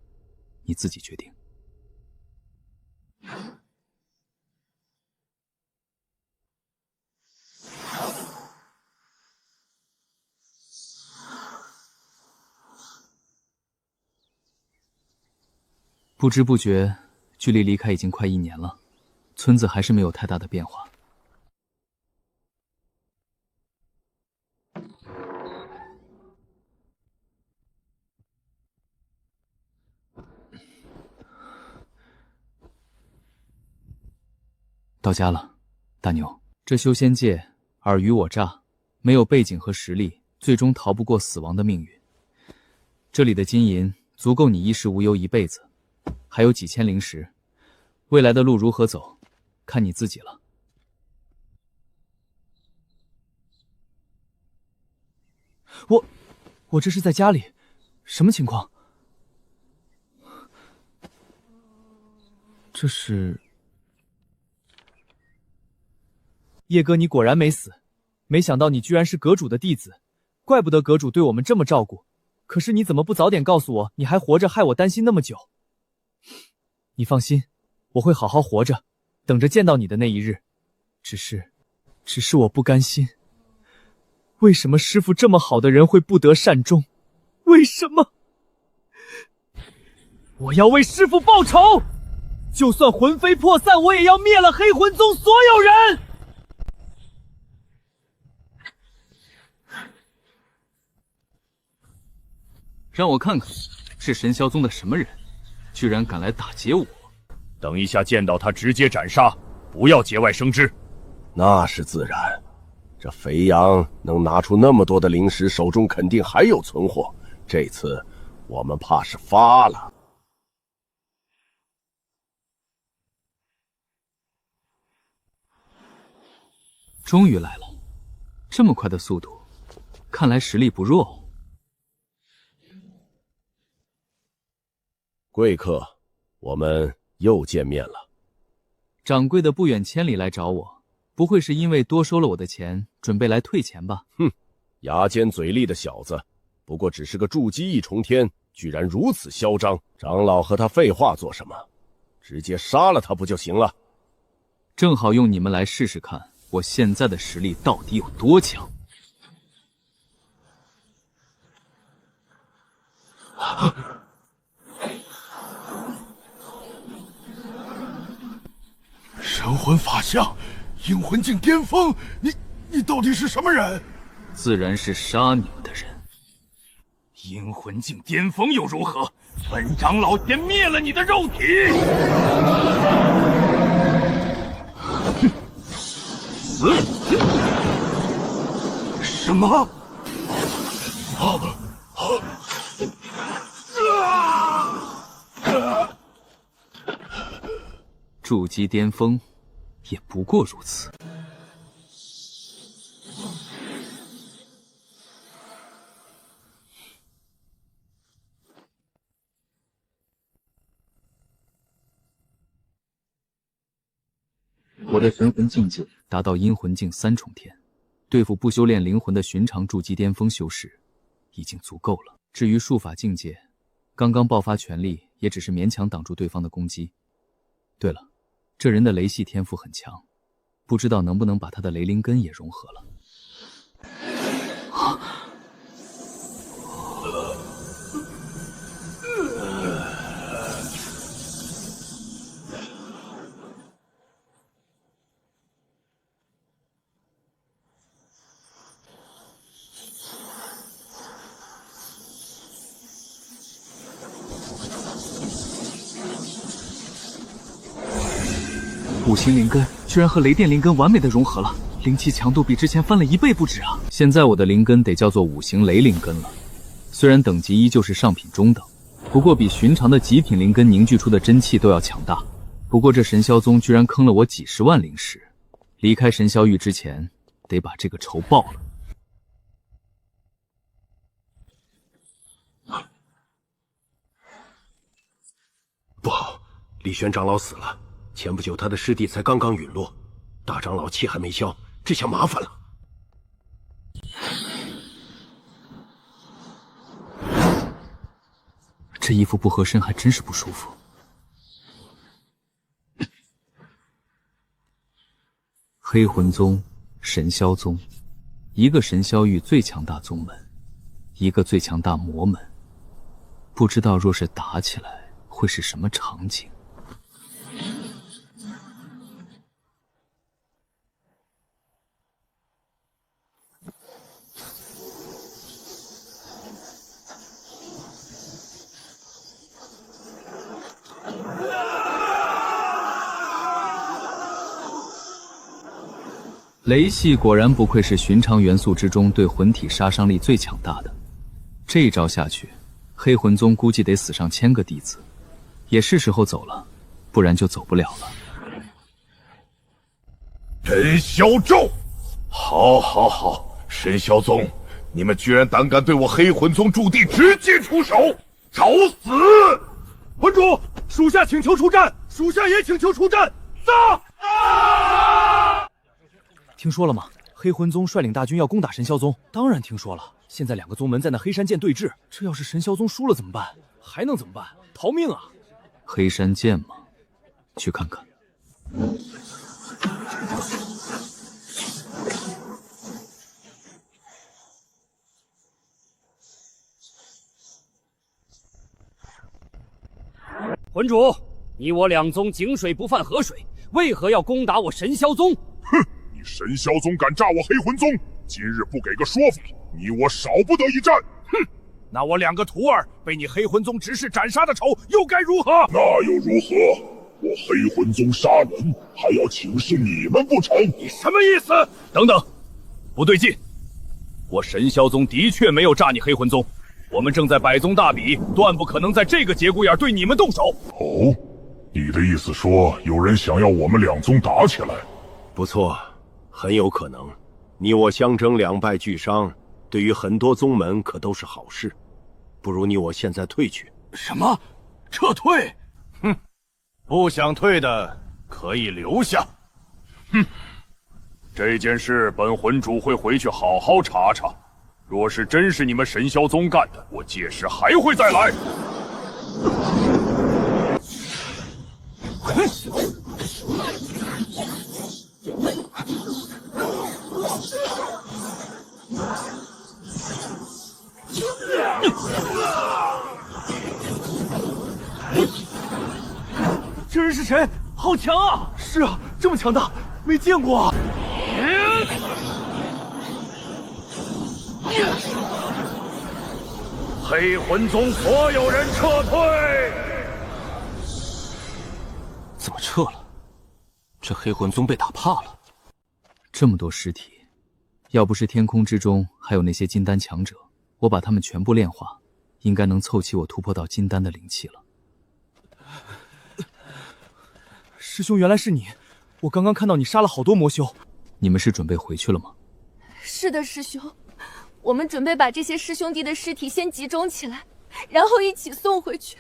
你自己决定。不知不觉，距离离开已经快1年了，村子还是没有太大的变化。到家了，大牛。这修仙界尔虞我诈，没有背景和实力，最终逃不过死亡的命运。这里的金银足够你衣食无忧一辈子，还有几千灵石，未来的路如何走，看你自己了。我这是在家里，什么情况？这是……叶哥，你果然没死，没想到你居然是阁主的弟子，怪不得阁主对我们这么照顾。可是你怎么不早点告诉我你还活着，害我担心那么久？你放心，我会好好活着，等着见到你的那一日。只是我不甘心，为什么师父这么好的人会不得善终？为什么？我要为师父报仇！就算魂飞魄散，我也要灭了黑魂宗所有人！让我看看，是神霄宗的什么人，居然敢来打劫我！等一下见到他直接斩杀，不要节外生枝。那是自然。这肥羊能拿出那么多的灵石，手中肯定还有存货。这次我们怕是发了。终于来了，这么快的速度，看来实力不弱哦。贵客，我们又见面了。掌柜的不远千里来找我，不会是因为多收了我的钱，准备来退钱吧？哼，牙尖嘴利的小子，不过只是个筑基一重天，居然如此嚣张。长老和他废话做什么？直接杀了他不就行了？正好用你们来试试看，我现在的实力到底有多强。神魂法相，阴魂境巅峰，你到底是什么人？自然是杀你们的人。阴魂境巅峰又如何？本长老先灭了你的肉体！什么？筑基巅峰，也不过如此。我的神魂境界达到阴魂境3重天，对付不修炼灵魂的寻常筑基巅峰修士，已经足够了。至于术法境界，刚刚爆发全力，也只是勉强挡住对方的攻击。对了，这人的雷系天赋很强，不知道能不能把他的雷灵根也融合了。五行灵根居然和雷电灵根完美的融合了，灵气强度比之前翻了1倍不止啊！现在我的灵根得叫做五行雷灵根了，虽然等级依旧是上品中等，不过比寻常的极品灵根凝聚出的真气都要强大。不过这神霄宗居然坑了我几十万灵石，离开神霄域之前得把这个仇报了。不好，李玄长老死了。前不久他的尸体才刚刚陨落，大长老气还没消，这下麻烦了。这衣服不合身还真是不舒服。黑魂宗、神霄宗，一个神霄域最强大宗门，一个最强大魔门，不知道若是打起来会是什么场景。雷系果然不愧是寻常元素之中对魂体杀伤力最强大的，这一招下去，黑魂宗估计得死上1000个弟子，也是时候走了，不然就走不了了。陈霄咒，好，好，好！神霄宗，你们居然胆敢对我黑魂宗驻地直接出手，找死！魂主，属下请求出战，属下也请求出战，杀！听说了吗？黑魂宗率领大军要攻打神霄宗。当然听说了。现在2个宗门在那黑山涧对峙，这要是神霄宗输了怎么办？还能怎么办？逃命啊！黑山涧吗？去看看。魂主，你我两宗井水不犯河水，为何要攻打我神霄宗？哼！你神霄宗敢炸我黑魂宗，今日不给个说法，你我少不得一战！哼！那我2个徒儿被你黑魂宗执事斩杀的仇，又该如何？那又如何？我黑魂宗杀人，还要请示你们不成？你什么意思？等等，不对劲！我神霄宗的确没有炸你黑魂宗，我们正在百宗大比，断不可能在这个节骨眼对你们动手。哦，你的意思说有人想要我们2宗打起来？不错，很有可能。你我相争2败俱伤，对于很多宗门可都是好事。不如你我现在退去。什么？撤退？哼！不想退的可以留下。哼！这件事本魂主会回去好好查查。若是真是你们神霄宗干的，我届时还会再来。这人是谁？好强啊！是啊，这么强大，没见过啊！黑魂宗所有人撤退！怎么撤了？这黑魂宗被打怕了。这么多尸体，要不是天空之中还有那些金丹强者，我把他们全部炼化，应该能凑齐我突破到金丹的灵气了。师兄，原来是你！我刚刚看到你杀了好多魔修。你们是准备回去了吗？是的，师兄，我们准备把这些师兄弟的尸体先集中起来，然后一起送回去。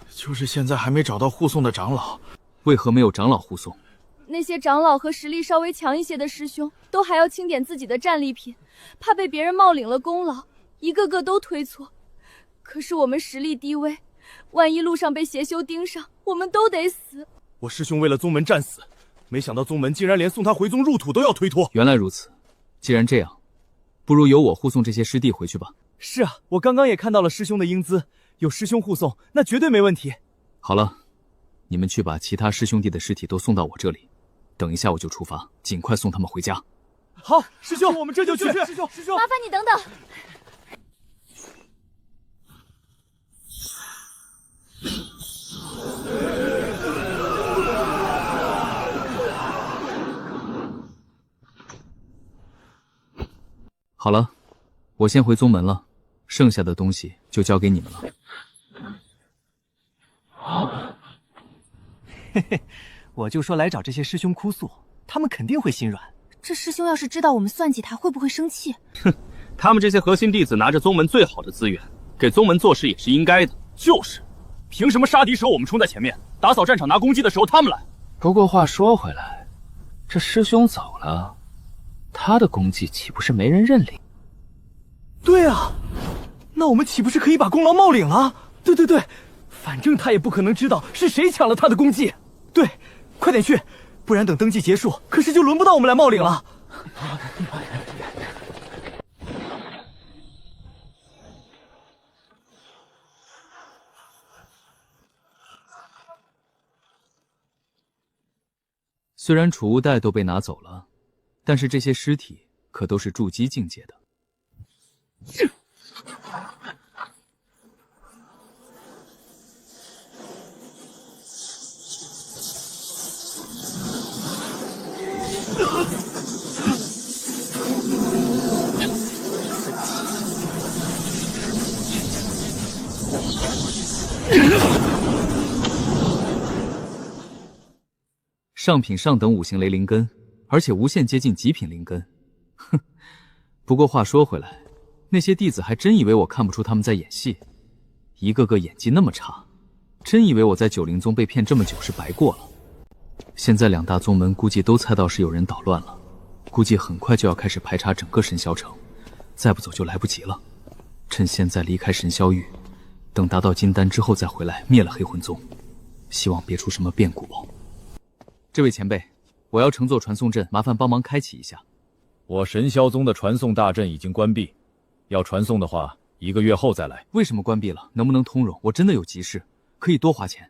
就是现在还没找到护送的长老。为何没有长老护送？那些长老和实力稍微强一些的师兄，都还要清点自己的战利品，怕被别人冒领了功劳，一个个都推脱。可是我们实力低微，万一路上被邪修盯上，我们都得死。我师兄为了宗门战死，没想到宗门竟然连送他回宗入土都要推脱。原来如此，既然这样，不如由我护送这些师弟回去吧。是啊，我刚刚也看到了师兄的英姿，有师兄护送，那绝对没问题。好了，你们去把其他师兄弟的尸体都送到我这里，等一下我就出发，尽快送他们回家。好，师兄，我们这就去。师兄，麻烦你等等。好了，我先回宗门了，剩下的东西就交给你们了。嘿嘿，我就说来找这些师兄哭诉，他们肯定会心软。这师兄要是知道我们算计他，会不会生气？哼，他们这些核心弟子拿着宗门最好的资源，给宗门做事也是应该的。就是，凭什么杀敌时候我们冲在前面，打扫战场拿攻击的时候他们来？不过话说回来，这师兄走了，他的功绩岂不是没人认领？对啊，那我们岂不是可以把功劳冒领了？对对对，反正他也不可能知道是谁抢了他的功绩。对，快点去，不然等登记结束，可是就轮不到我们来冒领了。虽然储物袋都被拿走了，但是这些尸体可都是筑基境界的。上品上等5行雷灵根，而且无限接近极品灵根。哼，不过话说回来，那些弟子还真以为我看不出他们在演戏，一个个演技那么差，真以为我在九灵宗被骗这么久是白过了。现在2大宗门估计都猜到是有人捣乱了，估计很快就要开始排查整个神霄城，再不走就来不及了。趁现在离开神霄域，等达到金丹之后再回来灭了黑魂宗，希望别出什么变故哦。这位前辈，我要乘坐传送阵，麻烦帮忙开启一下。我神霄宗的传送大阵已经关闭，要传送的话，1个月后再来。为什么关闭了？能不能通融？我真的有急事，可以多花钱。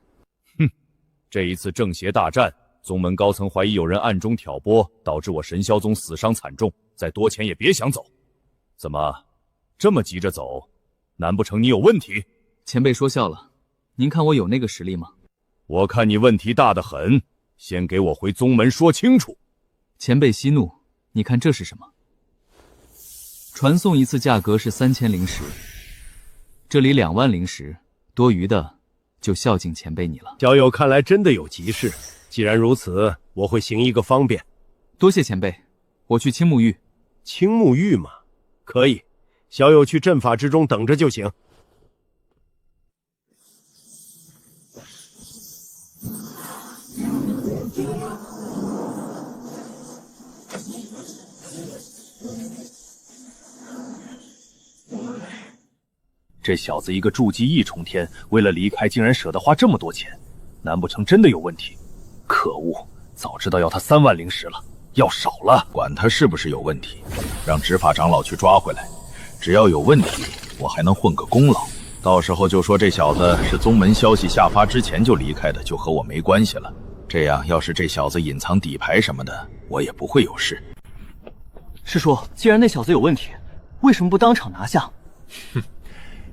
这一次正邪大战，宗门高层怀疑有人暗中挑拨，导致我神霄宗死伤惨重，再多钱也别想走。怎么这么急着走？难不成你有问题？前辈说笑了，您看我有那个实力吗？我看你问题大得很，先给我回宗门说清楚。前辈息怒，你看这是什么？传送一次价格是3000灵石，这里2万灵石，多余的就孝敬前辈你了。小友看来真的有急事，既然如此，我会行一个方便。多谢前辈，我去青木域。青木域嘛，可以，小友去阵法之中等着就行。这小子一个筑基1重天，为了离开竟然舍得花这么多钱，难不成真的有问题？可恶，早知道要他3万灵石了，要少了。管他是不是有问题，让执法长老去抓回来。只要有问题，我还能混个功劳。到时候就说这小子是宗门消息下发之前就离开的，就和我没关系了。这样，要是这小子隐藏底牌什么的，我也不会有事。师叔，既然那小子有问题，为什么不当场拿下？哼。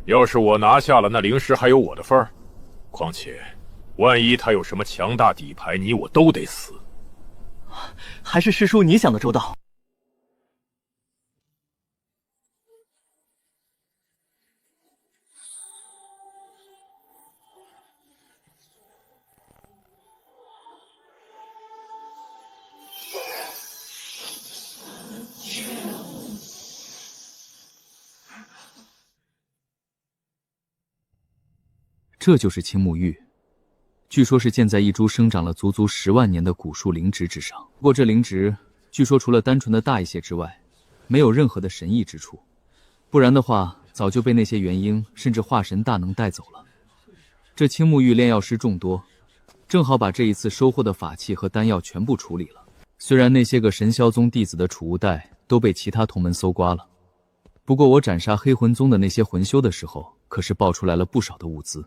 要是我拿下了，那灵石还有我的份儿。况且，万一他有什么强大底牌，你我都得死。还是师叔你想的周到。这就是青木玉，据说是建在一株生长了足足10万年的古树灵植之上。不过这灵植据说除了单纯的大一些之外，没有任何的神异之处，不然的话早就被那些元婴甚至化神大能带走了。这青木玉炼药师众多，正好把这一次收获的法器和丹药全部处理了。虽然那些个神霄宗弟子的储物袋都被其他同门搜刮了，不过我斩杀黑魂宗的那些魂修的时候，可是爆出来了不少的物资。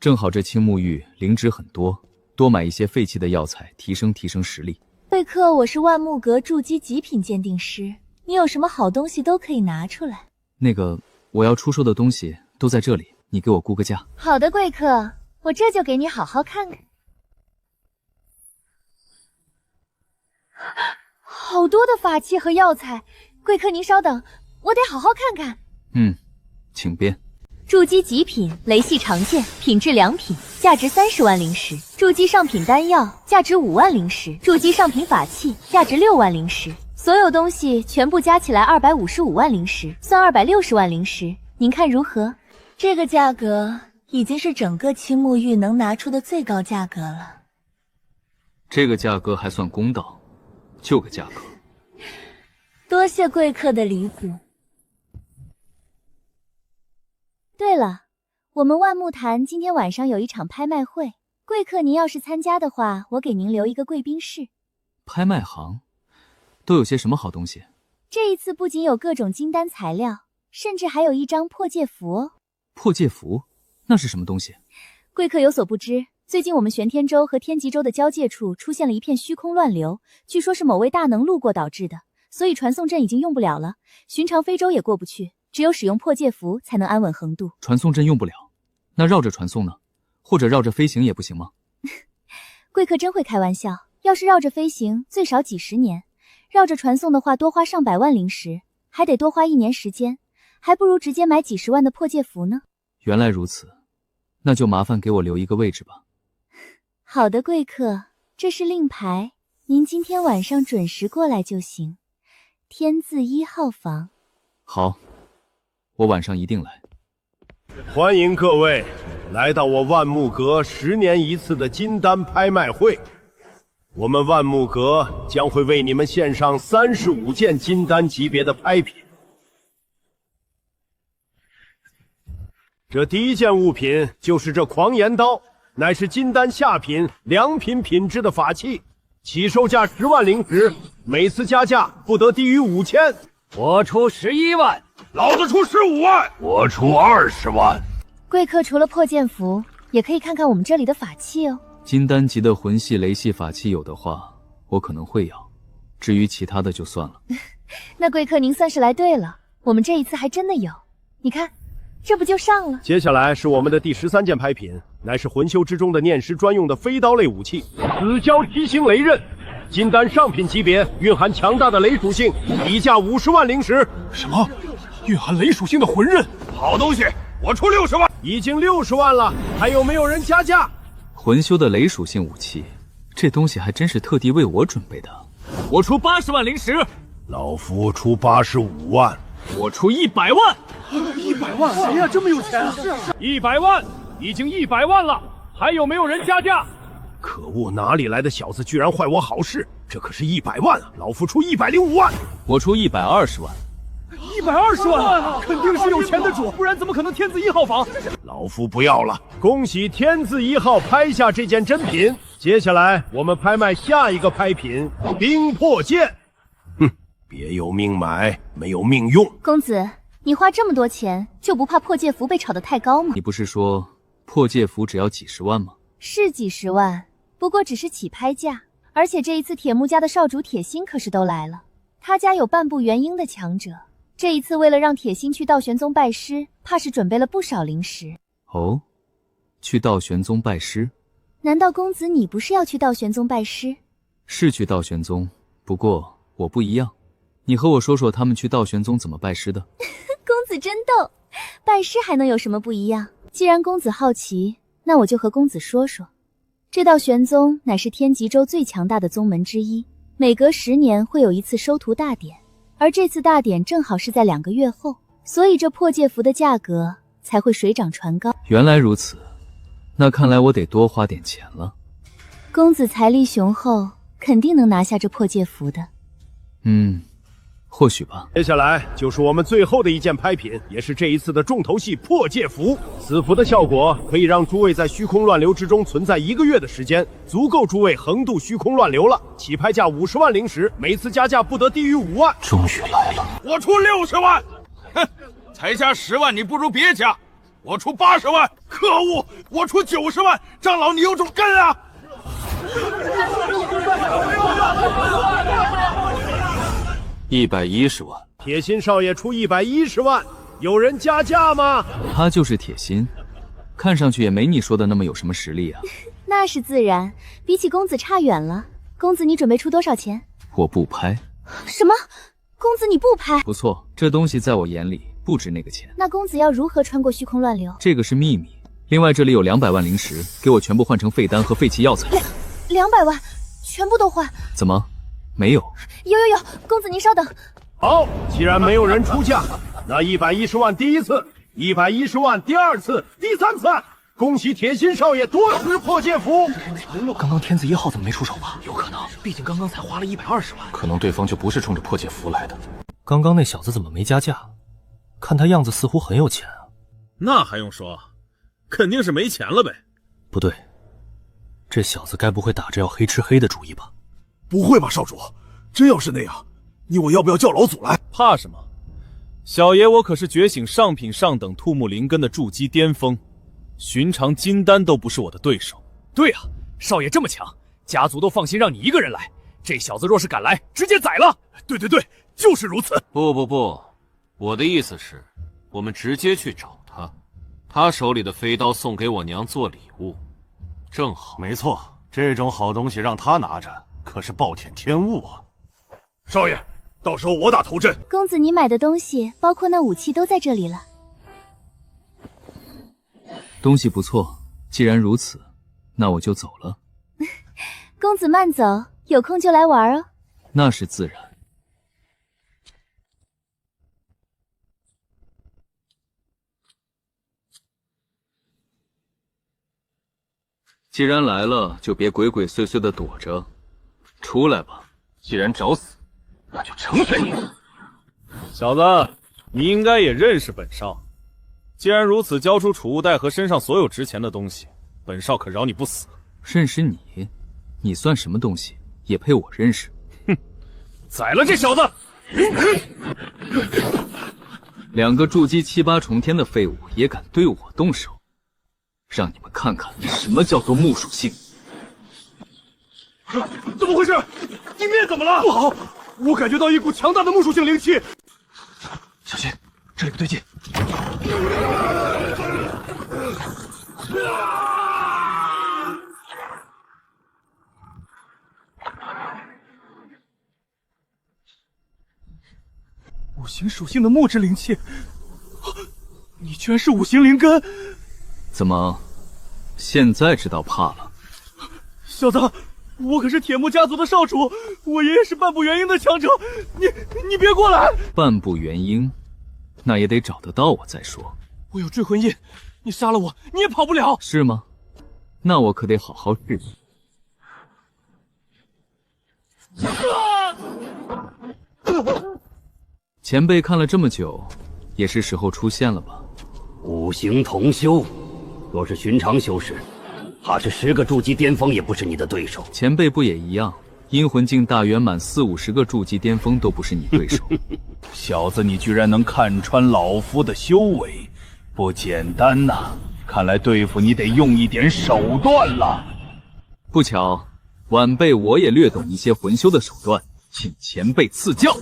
正好这青木玉灵芝很多，多买一些废弃的药材，提升实力。贵客，我是万木阁筑基极品鉴定师，你有什么好东西都可以拿出来。那个，我要出售的东西都在这里，你给我估个价。好的，贵客，我这就给你好好看看。好多的法器和药材，贵客您稍等，我得好好看看。请便。筑基极品雷系长剑，品质良品，价值30万灵石；筑基上品丹药，价值5万灵石；筑基上品法器，价值6万灵石。所有东西全部加起来255万灵石，算260万灵石，您看如何？这个价格已经是整个青木域能拿出的最高价格了。这个价格还算公道，就个价格。多谢贵客的礼补。对了，我们万木坛今天晚上有一场拍卖会，贵客您要是参加的话，我给您留一个贵宾室。拍卖行都有些什么好东西？这一次不仅有各种金丹材料，甚至还有一张破戒符哦。破戒符？那是什么东西？贵客有所不知，最近我们玄天州和天极州的交界处出现了一片虚空乱流，据说是某位大能路过导致的，所以传送阵已经用不了了，寻常飞舟也过不去。只有使用破戒符才能安稳横渡。传送阵用不了，那绕着传送呢？或者绕着飞行也不行吗？贵客真会开玩笑，要是绕着飞行，最少几十年；绕着传送的话，多花上百万灵石，还得多花1年时间，还不如直接买几10万的破戒符呢。原来如此，那就麻烦给我留一个位置吧。好的，贵客，这是令牌，您今天晚上准时过来就行。天字1号房。好。我晚上一定来。欢迎各位来到我万木阁10年一次的金丹拍卖会。我们万木阁将会为你们献上35件金丹级别的拍品。这第一件物品就是这狂言刀，乃是金丹下品良品品质的法器，起售价10万灵石，每次加价不得低于5000。我出11万。老子出15万，我出20万。贵客除了破剑符，也可以看看我们这里的法器哦。金丹级的魂系、雷系法器有的话，我可能会要。至于其他的就算了。那贵客您算是来对了，我们这一次还真的有。你看，这不就上了？接下来是我们的第13件拍品，乃是魂修之中的念师专用的飞刀类武器——紫蛟梯形雷刃。金丹上品级别，蕴含强大的雷属性，底价50万灵石。什么？蕴含雷属性的魂刃？好东西，我出60万。已经60万了，还有没有人加价？魂修的雷属性武器，这东西还真是特地为我准备的。我出80万灵石。老夫出85万。我出100万。100万？谁呀？这么有钱啊？100万，已经100万了，还有没有人加价？可恶，哪里来的小子居然坏我好事？这可是100万啊！老夫出105万。我出120万。120万，肯定是有钱的主，不然怎么可能天字1号房？老夫不要了。恭喜天字1号拍下这件珍品。接下来我们拍卖下一个拍品——冰魄剑。哼，别有命买，没有命用。公子，你花这么多钱，就不怕破戒符被炒得太高吗？你不是说破戒符只要几十万吗？是几十万，不过只是起拍价。而且这一次铁木家的少主铁心可是都来了，他家有半步元婴的强者。这一次为了让铁心去道玄宗拜师，怕是准备了不少灵石。哦，去道玄宗拜师？难道公子你不是要去道玄宗拜师？是去道玄宗，不过我不一样。你和我说说他们去道玄宗怎么拜师的。公子真逗，拜师还能有什么不一样？既然公子好奇，那我就和公子说说。这道玄宗乃是天极州最强大的宗门之一，每隔10年会有一次收徒大典，而这次大典正好是在2个月后，所以这破戒符的价格才会水涨船高。原来如此，那看来我得多花点钱了。公子财力雄厚，肯定能拿下这破戒符的。或许吧。接下来就是我们最后的一件拍品，也是这一次的重头戏——破戒符。此符的效果可以让诸位在虚空乱流之中存在1个月的时间，足够诸位横渡虚空乱流了。起拍价50万灵石，每次加价不得低于5万。终于来了！我出60万。哼，才加10万，你不如别加。我出80万。可恶，我出90万。长老，你有种根啊！110万。铁心少爷出110万，有人加价吗？他就是铁心，看上去也没你说的那么有什么实力啊。那是自然，比起公子差远了。公子，你准备出多少钱？我不拍。什么？公子你不拍？不错，这东西在我眼里不值那个钱。那公子要如何穿过虚空乱流？这个是秘密。另外这里有200万灵石，给我全部换成废丹和废弃药材。200万，全部都换？怎么？没有？有，公子您稍等。好，既然没有人出价，那110万第一次，110万第2次，第3次。恭喜铁心少爷夺取破戒符。刚刚天字1号怎么没出手吧？有可能，毕竟刚刚才花了120万。可能对方就不是冲着破戒符来的。刚刚那小子怎么没加价？看他样子似乎很有钱啊。那还用说，肯定是没钱了呗。不对，这小子该不会打着要黑吃黑的主意吧？不会吧，少主，真要是那样，你我要不要叫老祖来？怕什么？小爷我可是觉醒上品上等兔木灵根的筑基巅峰，寻常金丹都不是我的对手。对啊，少爷这么强，家族都放心让你一个人来。这小子若是敢来，直接宰了。对，就是如此。不，我的意思是，我们直接去找他，他手里的飞刀送给我娘做礼物，正好。没错，这种好东西让他拿着，可是暴殄天物啊！少爷，到时候我打头阵。公子，你买的东西，包括那武器都在这里了。东西不错，既然如此，那我就走了。公子慢走，有空就来玩哦。那是自然。既然来了，就别鬼鬼祟祟的躲着，出来吧。既然找死，那就成全你。小子，你应该也认识本少。既然如此，交出储物袋和身上所有值钱的东西，本少可饶你不死。认识你？你算什么东西？也配我认识？哼！宰了这小子！2个筑基7、8重天的废物也敢对我动手，让你们看看什么叫做木属性。怎么回事？地面怎么了？不好，我感觉到一股强大的木属性灵气。小心，这里不对劲。五行属性的木质灵气，你居然是五行灵根！怎么，现在知道怕了？小子，我可是铁木家族的少主，我爷爷是半步元婴的强者，你别过来！半步元婴，那也得找得到我再说。我有坠魂印，你杀了我，你也跑不了。是吗？那我可得好好试试。前辈看了这么久，也是时候出现了吧？五行同修，若是寻常修士，怕是10个筑基巅峰也不是你的对手。前辈不也一样？阴魂境大圆满40-50个筑基巅峰都不是你对手。小子，你居然能看穿老夫的修为，不简单呐！看来对付你得用一点手段了。不巧，晚辈我也略懂一些魂修的手段，请前辈赐教。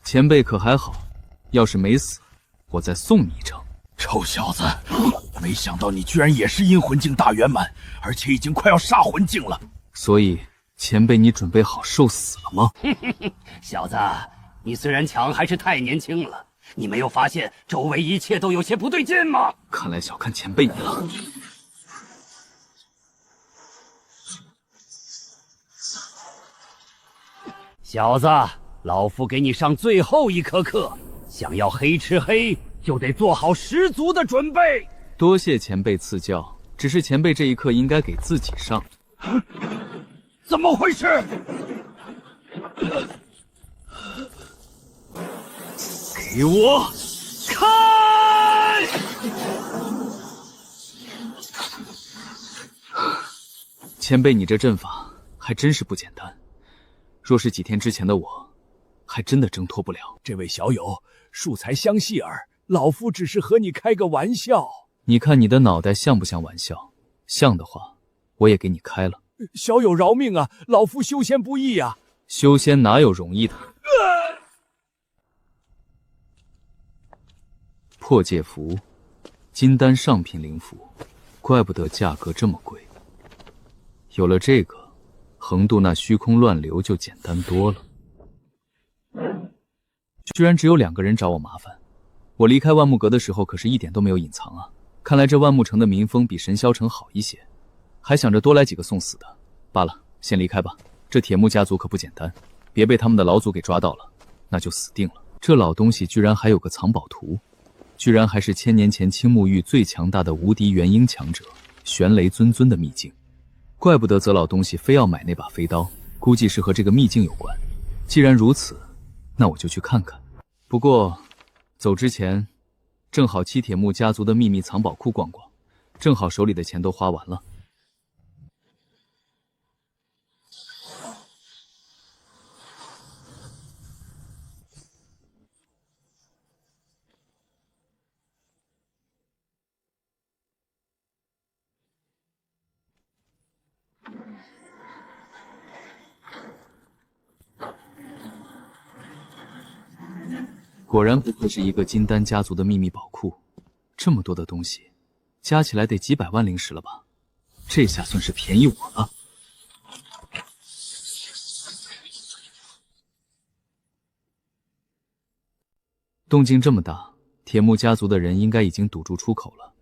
前辈可还好？要是没死，我再送你一程。臭小子，没想到你居然也是阴魂境大圆满，而且已经快要杀魂境了。所以，前辈你准备好受死了吗？小子，你虽然强，还是太年轻了。你没有发现周围一切都有些不对劲吗？看来小看前辈你了。小子，老夫给你上最后一课课，想要黑吃黑，就得做好十足的准备。多谢前辈赐教，只是前辈这一课应该给自己上。怎么回事？给我开！前辈，你这阵法还真是不简单。若是几天之前的我，还真的挣脱不了。这位小友，恕才相戏耳，老夫只是和你开个玩笑。你看你的脑袋像不像玩笑？像的话，我也给你开了。小友饶命啊！老夫修仙不易啊。修仙哪有容易的？破戒符，金丹上品灵符，怪不得价格这么贵。有了这个，横渡那虚空乱流就简单多了。居然只有2个人找我麻烦，我离开万木阁的时候可是一点都没有隐藏啊！看来这万木城的民风比神霄城好一些，还想着多来几个送死的。罢了，先离开吧。这铁木家族可不简单，别被他们的老祖给抓到了，那就死定了。这老东西居然还有个藏宝图，居然还是1000年前青木域最强大的无敌元婴强者玄雷尊尊的秘境。怪不得泽老东西非要买那把飞刀，估计是和这个秘境有关。既然如此，那我就去看看。不过走之前正好七铁木家族的秘密藏宝库逛逛，正好手里的钱都花完了。果然不愧是一个金丹家族的秘密宝库，这么多的东西，加起来得几百万灵石了吧？这下算是便宜我了。动静这么大，铁木家族的人应该已经堵住出口了，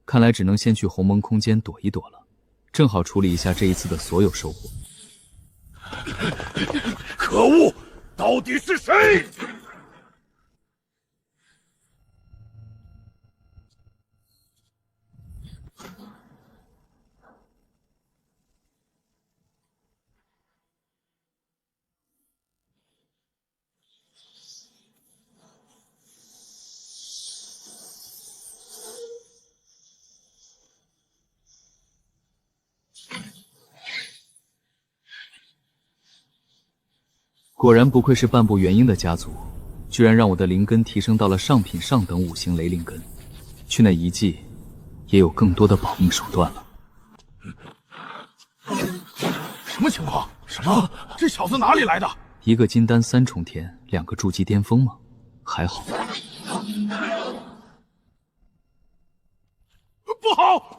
看来只能先去鸿蒙空间躲一躲了，正好处理一下这一次的所有收获。可恶，到底是谁？果然不愧是半步元婴的家族，居然让我的灵根提升到了上品上等5行雷灵根，去那遗迹也有更多的保命手段了。什么情况？什么？这小子哪里来的？一个金丹3重天，2个筑基巅峰吗？还好。不好！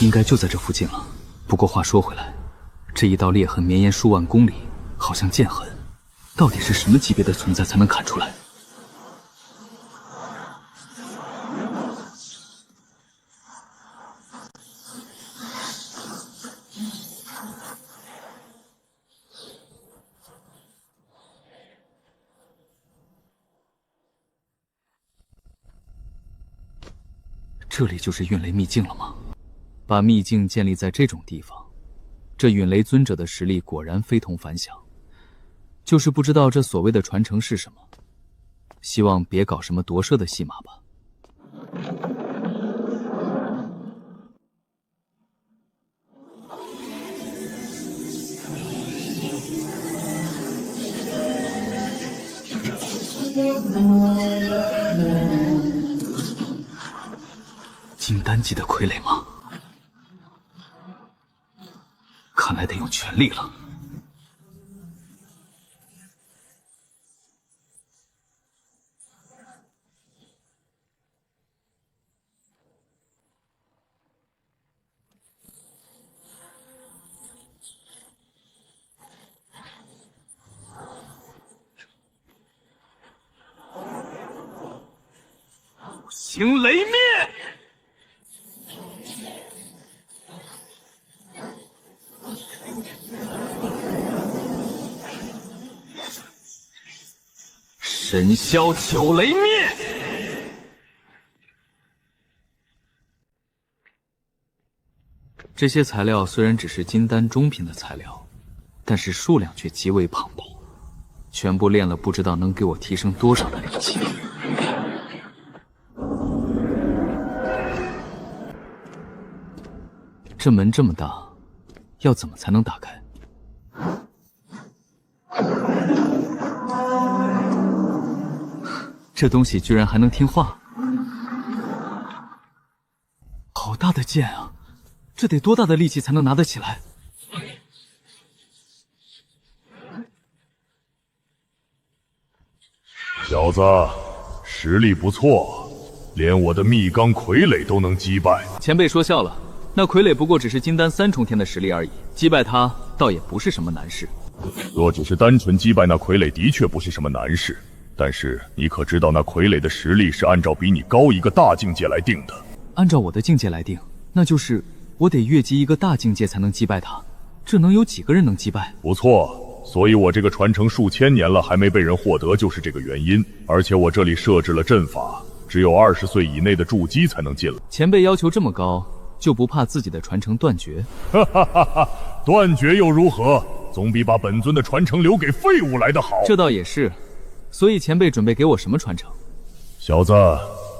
应该就在这附近了。不过话说回来，这一道裂痕绵延数万公里，好像剑痕，到底是什么级别的存在才能砍出来？这里就是陨雷秘境了吗？把秘境建立在这种地方，这陨雷尊者的实力果然非同凡响。就是不知道这所谓的传承是什么，希望别搞什么夺舍的戏码吧。金丹级的傀儡吗？看来得用全力了。行雷灭！神霄九雷灭！这些材料虽然只是金丹中品的材料，但是数量却极为庞大，全部炼了不知道能给我提升多少的灵气。这门这么大，要怎么才能打开？这东西居然还能听话，好大的剑啊！这得多大的力气才能拿得起来？小子，实力不错，连我的密罡傀儡都能击败。前辈说笑了，那傀儡不过只是金丹3重天的实力而已，击败他倒也不是什么难事。若只是单纯击败那傀儡，的确不是什么难事。但是你可知道，那傀儡的实力是按照比你高一个大境界来定的。按照我的境界来定，那就是我得越级一个大境界才能击败他。这能有几个人能击败？不错，所以我这个传承数千年了还没被人获得，就是这个原因。而且我这里设置了阵法，只有20岁以内的筑基才能进来。前辈要求这么高，就不怕自己的传承断绝？哈哈哈哈！断绝又如何？总比把本尊的传承留给废物来得好。这倒也是。所以前辈准备给我什么传承？小子，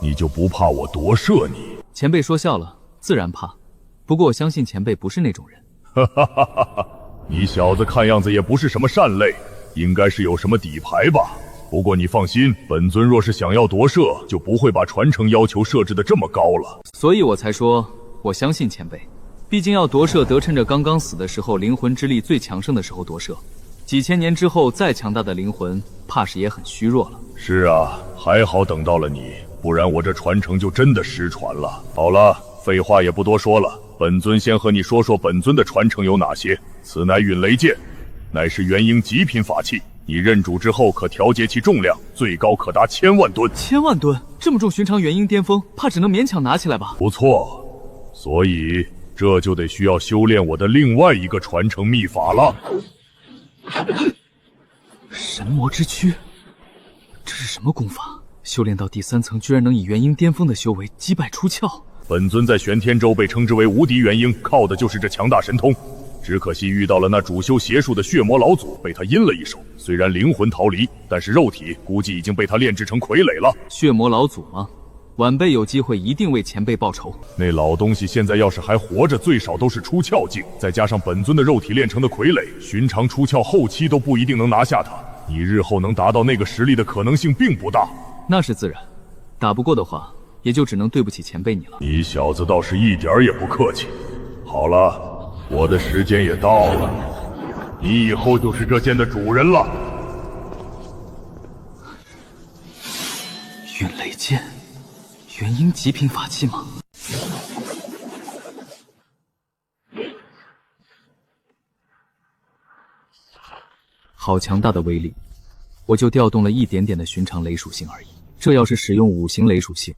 你就不怕我夺舍你？前辈说笑了，自然怕。不过我相信前辈不是那种人。哈哈哈哈哈！你小子看样子也不是什么善类，应该是有什么底牌吧？不过你放心，本尊若是想要夺舍，就不会把传承要求设置的这么高了。所以我才说，我相信前辈。毕竟要夺舍，得趁着刚刚死的时候，灵魂之力最强盛的时候夺舍。几千年之后，再强大的灵魂，怕是也很虚弱了。是啊，还好等到了你，不然我这传承就真的失传了。好了，废话也不多说了，本尊先和你说说本尊的传承有哪些。此乃陨雷剑，乃是元婴极品法器。你认主之后，可调节其重量，最高可达1000万吨。1000万吨，这么重，寻常元婴巅峰怕只能勉强拿起来吧？不错，所以这就得需要修炼我的另外一个传承秘法了。神魔之躯，这是什么功法？修炼到第3层，居然能以元婴巅峰的修为击败出鞘。本尊在玄天州被称之为无敌元婴，靠的就是这强大神通。只可惜遇到了那主修邪术的血魔老祖，被他阴了一手。虽然灵魂逃离，但是肉体估计已经被他炼制成傀儡了。血魔老祖吗？晚辈有机会一定为前辈报仇。那老东西现在要是还活着，最少都是出窍境，再加上本尊的肉体炼成的傀儡，寻常出窍后期都不一定能拿下他。你日后能达到那个实力的可能性并不大。那是自然，打不过的话，也就只能对不起前辈你了。你小子倒是一点也不客气。好了，我的时间也到了，你以后就是这剑的主人了。陨雷剑。元婴极品法器吗？好强大的威力，我就调动了一点点的寻常雷属性而已。这要是使用5行雷属性，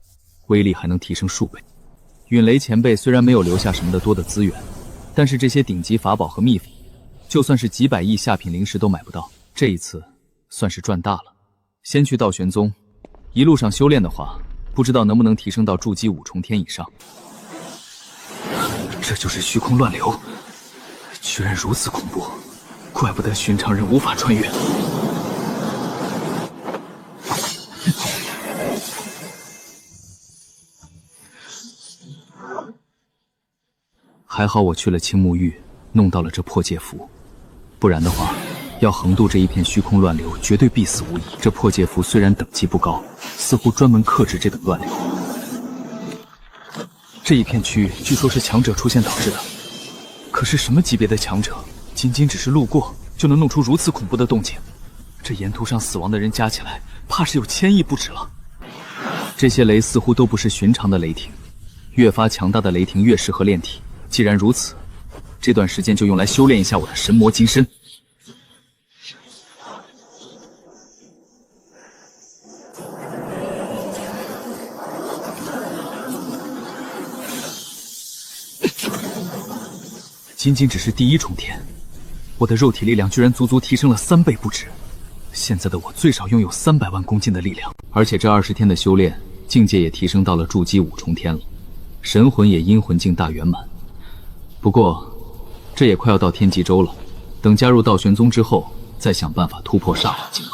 威力还能提升数倍。陨雷前辈虽然没有留下什么的多的资源，但是这些顶级法宝和秘法，就算是几百亿下品灵石都买不到。这一次算是赚大了。先去道玄宗，一路上修炼的话，不知道能不能提升到筑基5重天以上。这就是虚空乱流，居然如此恐怖，怪不得寻常人无法穿越。还好我去了青木域，弄到了这破戒符，不然的话，要横渡这一片虚空乱流，绝对必死无疑。这破戒符虽然等级不高，似乎专门克制这等乱流。这一片区域据说是强者出现导致的，可是什么级别的强者，仅仅只是路过就能弄出如此恐怖的动静？这沿途上死亡的人加起来，怕是有1000亿不止了。这些雷似乎都不是寻常的雷霆，越发强大的雷霆越适合炼体。既然如此，这段时间就用来修炼一下我的神魔金身。仅仅只是第1重天，我的肉体力量居然足足提升了3倍不止。现在的我最少拥有300万公斤的力量，而且这20天的修炼，境界也提升到了筑基5重天了，神魂也阴魂境大圆满。不过，这也快要到天极洲了，等加入道玄宗之后，再想办法突破煞法境吧。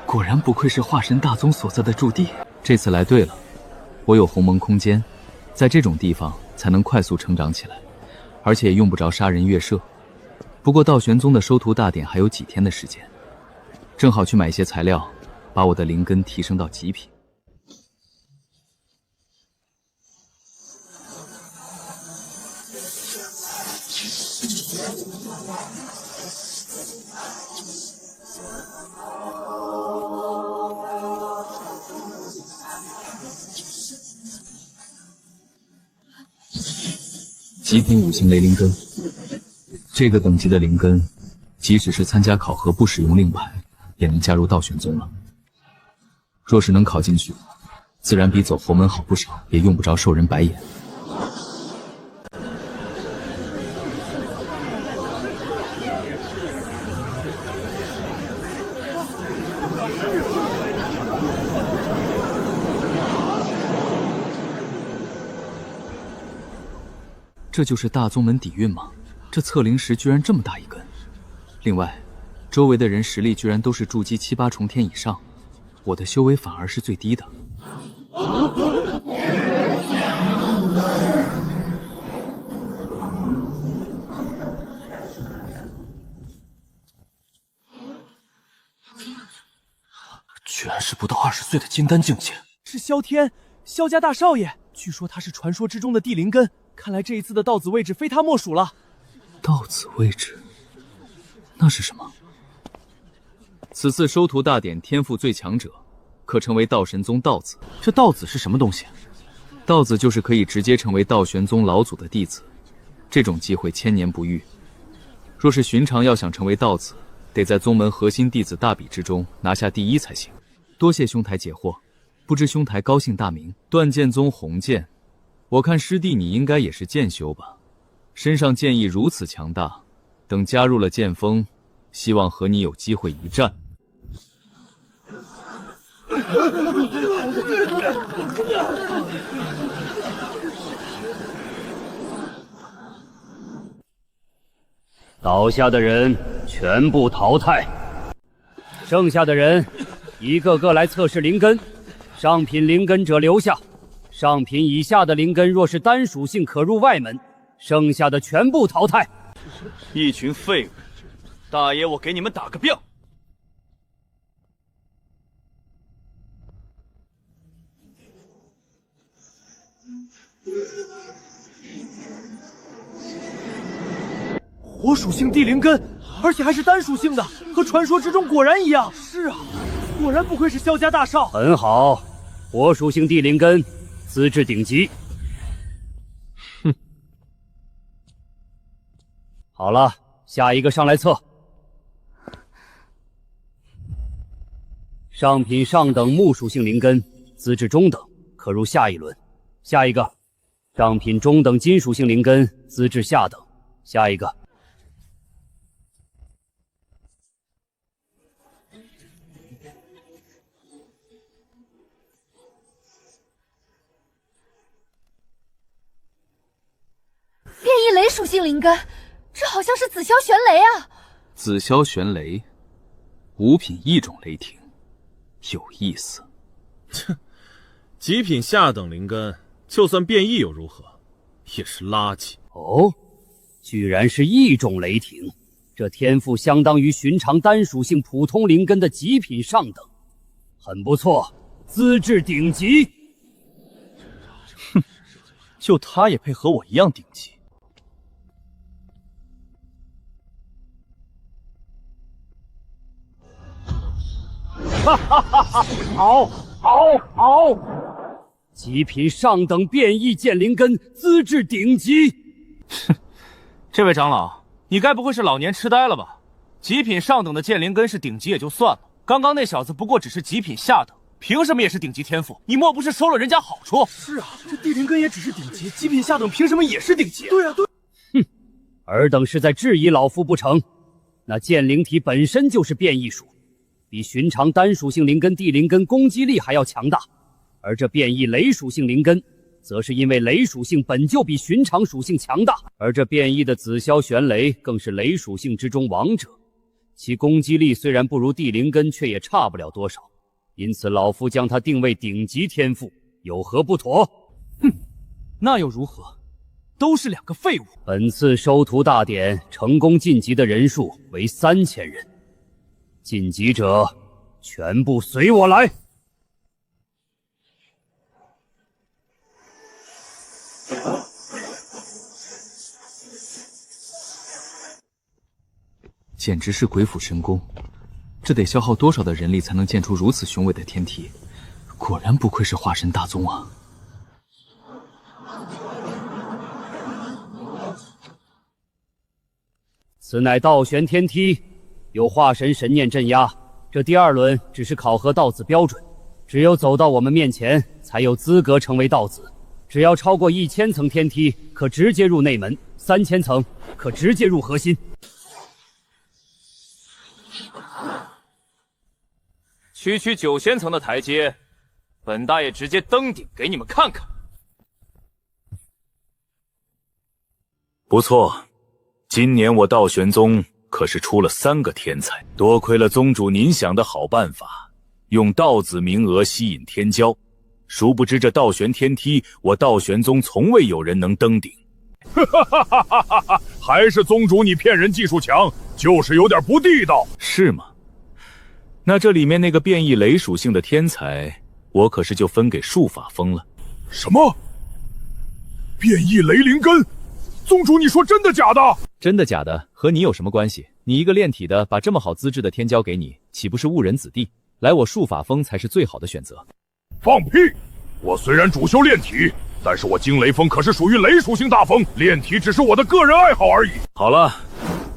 果然不愧是化神大宗所在的驻地，这次来对了。我有鸿蒙空间，在这种地方才能快速成长起来，而且也用不着杀人越射。不过道玄宗的收徒大典还有几天的时间，正好去买一些材料，把我的灵根提升到极品。极品5行雷灵根，这个等级的灵根，即使是参加考核不使用令牌，也能加入道玄宗了。若是能考进去，自然比走佛门好不少，也用不着受人白眼。这就是大宗门底蕴吗？这测灵石居然这么大一根！另外，周围的人实力居然都是筑基7、8重天以上，我的修为反而是最低的。居然是不到20岁的金丹境界！是萧天，萧家大少爷，据说他是传说之中的地灵根。看来这一次的道子位置非他莫属了。道子位置，那是什么？此次收徒大典，天赋最强者可成为道神宗道子。这道子是什么东西？道子就是可以直接成为道玄宗老祖的弟子，这种机会千年不遇。若是寻常要想成为道子，得在宗门核心弟子大比之中拿下第1才行。多谢兄台解惑，不知兄台高姓大名？断剑宗洪剑。我看师弟你应该也是剑修吧？身上剑意如此强大，等加入了剑锋，希望和你有机会一战。倒下的人全部淘汰，剩下的人一个个来测试灵根，上品灵根者留下，上品以下的灵根若是单属性可入外门，剩下的全部淘汰。一群废物，大爷我给你们打个标。火属性地灵根，而且还是单属性的，和传说之中果然一样。是啊，果然不愧是萧家大少。很好，火属性地灵根，资质顶级。哼，好了，下一个上来测。上品上等木属性灵根，资质中等，可入下一轮。下一个，上品中等金属性灵根，资质下等。下一个。变异雷属性灵根，这好像是紫霄玄雷啊！紫霄玄雷，5品异种雷霆，有意思。切，极品下等灵根，就算变异又如何？也是垃圾。哦，居然是异种雷霆，这天赋相当于寻常单属性普通灵根的极品上等，很不错，资质顶级。哼，就他也配和我一样顶级？哈哈哈哈！好！极品上等变异剑灵根，资质顶级。哼，这位长老，你该不会是老年痴呆了吧？极品上等的剑灵根是顶级也就算了，刚刚那小子不过只是极品下等，凭什么也是顶级天赋？你莫不是收了人家好处？是啊，这地灵根也只是顶级，极品下等凭什么也是顶级？对啊，对。哼，尔等是在质疑老夫不成？那剑灵体本身就是变异属。比寻常单属性灵根地灵根攻击力还要强大，而这变异雷属性灵根，则是因为雷属性本就比寻常属性强大，而这变异的紫霄玄雷更是雷属性之中王者，其攻击力虽然不如地灵根，却也差不了多少，因此老夫将它定位顶级天赋，有何不妥？哼，那又如何？都是两个废物。本次收徒大典成功晋级的人数为3000人。晋级者全部随我来。简直是鬼斧神工，这得消耗多少的人力才能建出如此雄伟的天梯？果然不愧是化神大宗啊！此乃道玄天梯。有化神神念镇压，这第2轮只是考核道子标准，只有走到我们面前，才有资格成为道子。只要超过1000层天梯，可直接入内门；3000层可直接入核心。区9000层的台阶，本大爷直接登顶给你们看看。不错，今年我道玄宗可是出了3个天才，多亏了宗主您想的好办法，用道子名额吸引天骄。殊不知这道玄天梯，我道玄宗从未有人能登顶。哈，还是宗主你骗人技术强，就是有点不地道，是吗？那这里面那个变异雷属性的天才，我可是就分给术法峰了。什么？变异雷灵根？宗主，你说真的假的？真的假的和你有什么关系？你一个炼体的，把这么好资质的天骄给你，岂不是误人子弟？来我术法峰才是最好的选择。放屁！我虽然主修炼体，但是我惊雷峰可是属于雷属性大峰，炼体只是我的个人爱好而已。好了，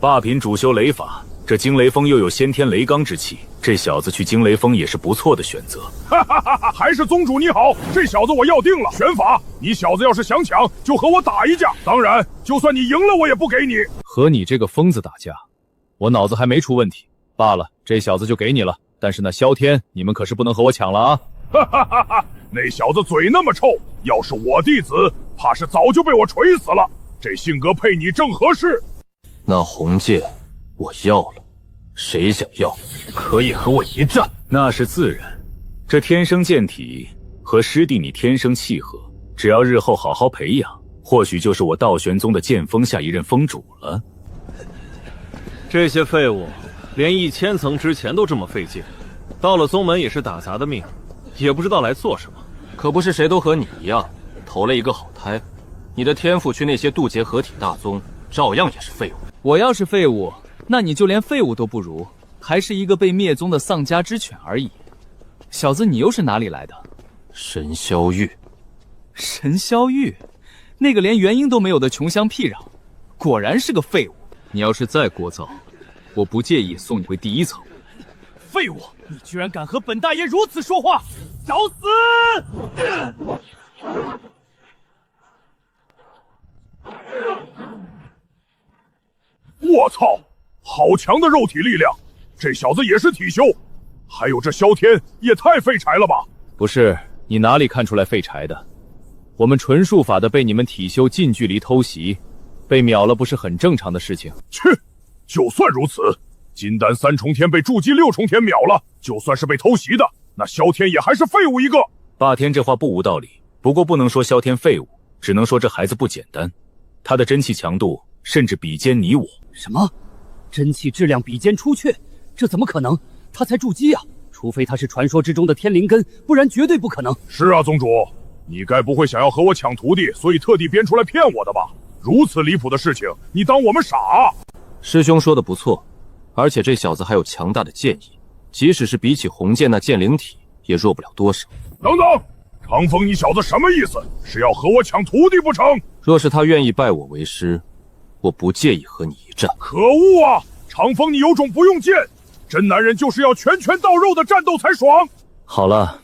霸品主修雷法，这惊雷峰又有先天雷罡之气，这小子去惊雷峰也是不错的选择。哈哈哈哈！还是宗主你好，这小子我要定了。拳法，你小子要是想抢，就和我打一架。当然，就算你赢了，我也不给你。和你这个疯子打架，我脑子还没出问题。罢了，这小子就给你了。但是那萧天，你们可是不能和我抢了啊！哈哈哈哈！那小子嘴那么臭，要是我弟子，怕是早就被我锤死了。这性格配你正合适。那红剑我要了，谁想要可以和我一战。那是自然，这天生剑体和师弟你天生契合，只要日后好好培养，或许就是我道玄宗的剑锋下一任锋主了。这些废物连1000层之前都这么费劲，到了宗门也是打杂的命，也不知道来做什么。可不是谁都和你一样投了一个好胎，你的天赋去那些渡劫合体大宗照样也是废物。我要是废物，那你就连废物都不如，还是一个被灭宗的丧家之犬而已。小子，你又是哪里来的？神霄玉。神霄玉，那个连元婴都没有的穷乡僻壤，果然是个废物。你要是再聒噪，我不介意送你回第1层。废物，你居然敢和本大爷如此说话，找死！我操，好强的肉体力量！这小子也是体修，还有这萧天也太废柴了吧！不是，你哪里看出来废柴的？我们纯术法的被你们体修近距离偷袭，被秒了不是很正常的事情？去，就算如此，金丹3重天被筑基6重天秒了，就算是被偷袭的，那萧天也还是废物一个。霸天这话不无道理，不过不能说萧天废物，只能说这孩子不简单，他的真气强度甚至比肩你我。什么？真气质量比肩出阙？这怎么可能？他才筑基啊！除非他是传说之中的天灵根，不然绝对不可能。是啊，宗主，你该不会想要和我抢徒弟，所以特地编出来骗我的吧？如此离谱的事情，你当我们傻啊？师兄说的不错，而且这小子还有强大的剑意，即使是比起红剑那剑灵体，也弱不了多少。等等，长风，你小子什么意思？是要和我抢徒弟不成？若是他愿意拜我为师，我不介意和你一战。可恶啊！长风，你有种不用剑，真男人就是要拳拳到肉的战斗才爽。好了，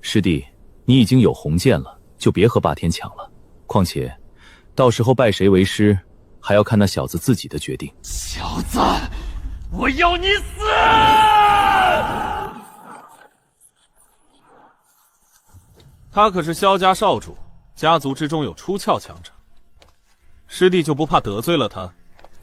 师弟，你已经有红剑了，就别和霸天抢了。况且，到时候拜谁为师，还要看那小子自己的决定。小子，我要你死！他可是萧家少主，家族之中有出鞘强者，师弟就不怕得罪了他？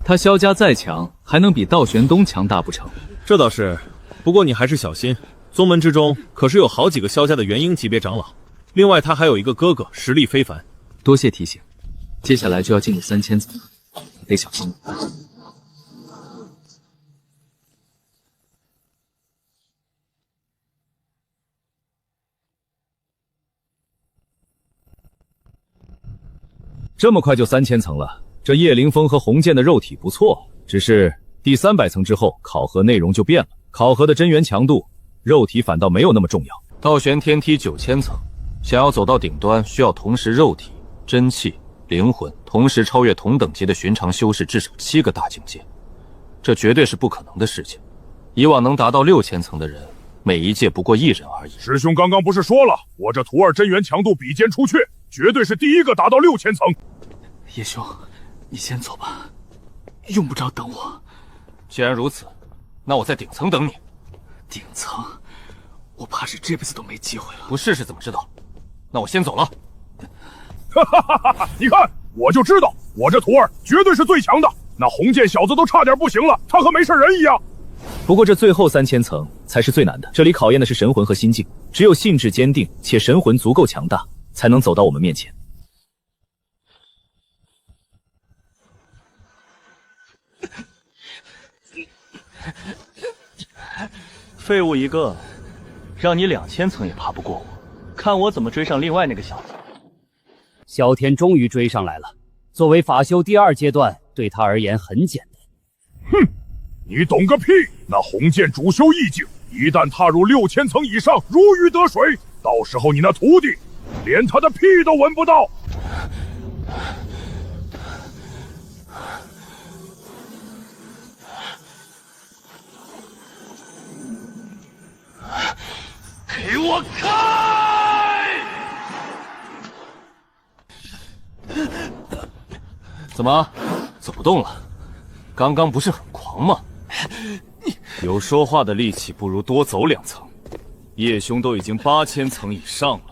他萧家再强，还能比道玄东强大不成？这倒是，不过你还是小心，宗门之中可是有好几个萧家的元婴级别长老，另外他还有一个哥哥，实力非凡。多谢提醒，接下来就要进入3000层，得小心。这么快就3000层了，这叶灵风和红剑的肉体不错，只是第300层之后，考核内容就变了，考核的真元强度，肉体反倒没有那么重要。道玄天梯9000层，想要走到顶端，需要同时肉体、真气、灵魂同时超越同等级的寻常修士至少7个大境界，这绝对是不可能的事情。以往能达到6000层的人，每一届不过1人而已。师兄刚刚不是说了，我这徒儿真元强度比肩出阙，绝对是第一个达到6000层。叶兄，你先走吧，用不着等我。既然如此，那我在顶层等你。顶层，我怕是这辈子都没机会了。不试试怎么知道？那我先走了。哈哈哈哈！你看，我就知道，我这徒儿绝对是最强的。那红剑小子都差点不行了，他和没事人一样。不过这最后3000层才是最难的，这里考验的是神魂和心境，只有性质坚定且神魂足够强大，才能走到我们面前。废物一个，让你2000层也爬不过我，看我怎么追上另外那个小子。萧天终于追上来了，作为法修第2阶段，对他而言很简单。哼，你懂个屁！那红剑主修意境，一旦踏入6000层以上，如鱼得水，到时候你那徒弟连他的屁都闻不到。我开！怎么走不动了？刚刚不是很狂吗？有说话的力气，不如多走2层。叶兄都已经8000层以上了。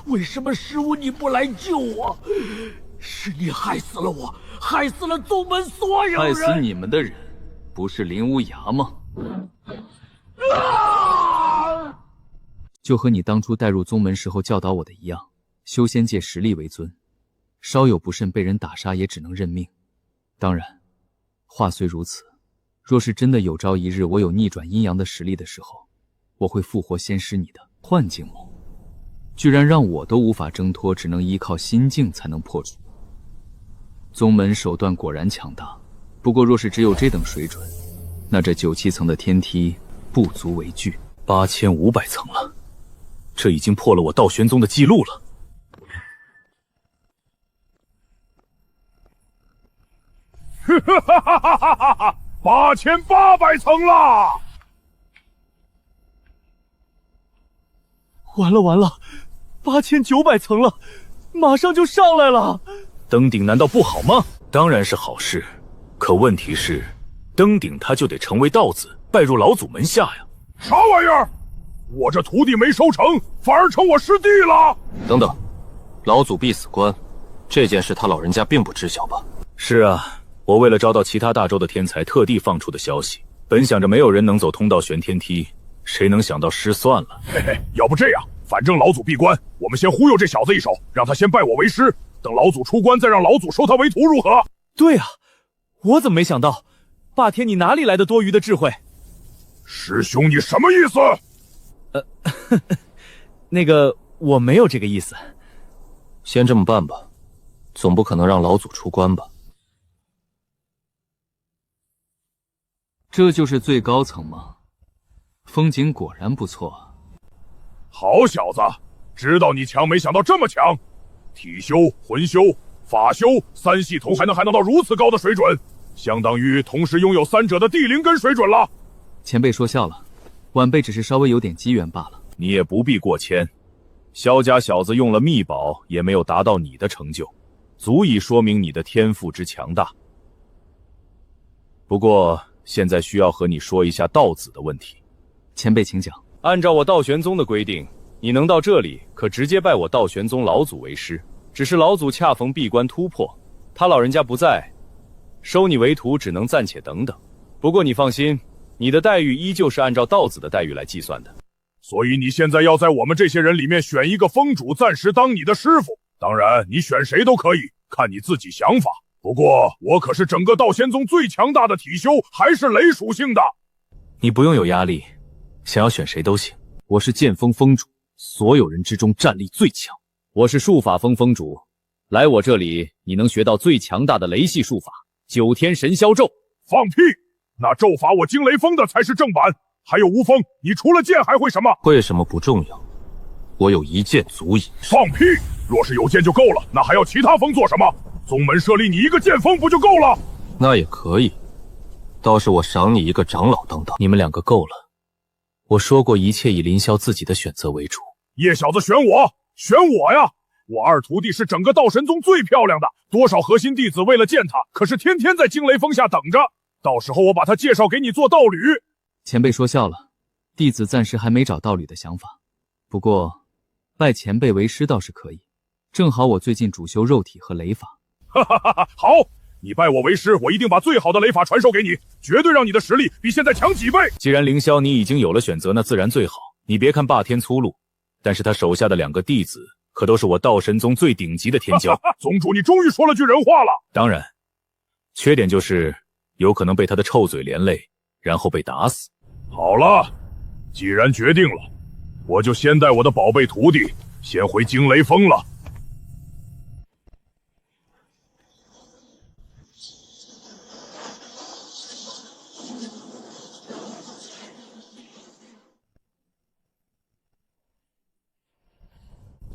为什么师傅你不来救我？是你害死了我，害死了宗门所有人。害死你们的人，不是林无涯吗？就和你当初带入宗门时候教导我的一样，修仙界实力为尊，稍有不慎被人打杀也只能认命。当然，话虽如此，若是真的有朝一日我有逆转阴阳的实力的时候，我会复活仙师你的幻境梦。居然让我都无法挣脱，只能依靠心境才能破除。宗门手段果然强大，不过若是只有这等水准，那这9、7层的天梯不足为惧。8500层了，这已经破了我道玄宗的记录了。哈！8800层了！完了，8900层了，马上就上来了。登顶难道不好吗？当然是好事，可问题是，登顶他就得成为道子，拜入老祖门下呀。啥玩意儿？我这徒弟没收成，反而成我师弟了？等等，老祖必死关，这件事他老人家并不知晓吧？是啊，我为了招到其他大洲的天才，特地放出的消息。本想着没有人能走通道玄天梯，谁能想到失算了。嘿嘿，要不这样，反正老祖闭关，我们先忽悠这小子一手，让他先拜我为师，等老祖出关，再让老祖收他为徒，如何？对啊，我怎么没想到？霸天，你哪里来的多余的智慧？师兄，你什么意思？那个，我没有这个意思。先这么办吧，总不可能让老祖出关吧？这就是最高层吗？风景果然不错啊。好小子，知道你强，没想到这么强。体修、魂修、法修3系统还能到如此高的水准，相当于同时拥有3者的地灵根水准了。前辈说笑了，晚辈只是稍微有点机缘罢了。你也不必过谦，萧家小子用了秘宝，也没有达到你的成就，足以说明你的天赋之强大。不过现在需要和你说一下道子的问题。前辈请讲。按照我道玄宗的规定，你能到这里，可直接拜我道玄宗老祖为师。只是老祖恰逢闭关突破，他老人家不在，收你为徒只能暂且等等。不过你放心，你的待遇依旧是按照道子的待遇来计算的。所以你现在要在我们这些人里面选一个封主，暂时当你的师傅。当然，你选谁都可以，看你自己想法。不过我可是整个道仙宗最强大的体修，还是雷属性的。你不用有压力，想要选谁都行。我是剑锋封主，所有人之中战力最强。我是术法封封主，来我这里，你能学到最强大的雷系术法9天神霄咒。放屁！那咒法我惊雷锋的才是正版。还有无风，你除了剑还会什么？会什么不重要，我有一剑足矣。放屁！若是有剑就够了，那还要其他锋做什么？宗门设立你一个剑锋不就够了？那也可以，倒是我赏你一个长老当当。你们2个够了。我说过，一切以林霄自己的选择为主。叶小子选我呀！我二徒弟是整个道神宗最漂亮的，多少核心弟子为了见他，可是天天在惊雷峰下等着。到时候我把他介绍给你做道侣。前辈说笑了，弟子暂时还没找道侣的想法，不过拜前辈为师倒是可以，正好我最近主修肉体和雷法。哈哈哈！好，你拜我为师，我一定把最好的雷法传授给你，绝对让你的实力比现在强几倍。既然凌霄你已经有了选择，那自然最好。你别看霸天粗鲁，但是他手下的2个弟子可都是我道神宗最顶级的天骄。宗主，你终于说了句人话了。当然，缺点就是有可能被他的臭嘴连累，然后被打死。好了，既然决定了，我就先带我的宝贝徒弟先回惊雷峰了。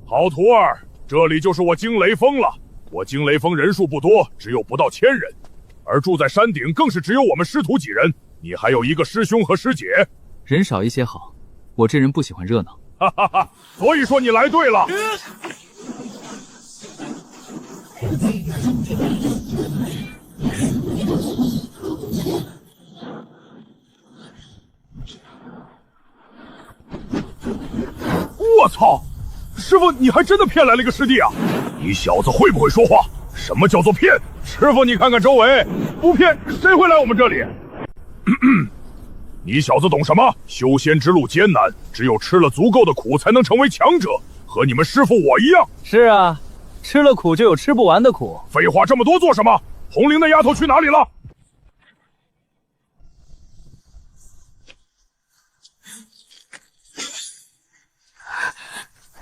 好徒儿，这里就是我惊雷峰了。我惊雷峰人数不多，只有不到1000人，而住在山顶更是只有我们师徒几人。你还有一个师兄和师姐，人少一些好。我这人不喜欢热闹。哈哈哈，所以说你来对了。我操！师傅，你还真的骗来了一个师弟啊！你小子会不会说话？什么叫做骗？师傅，你看看周围，不骗谁会来我们这里？你小子懂什么？修仙之路艰难，只有吃了足够的苦才能成为强者，和你们师傅我一样。是啊，吃了苦就有吃不完的苦。废话这么多做什么？红绫那丫头去哪里了？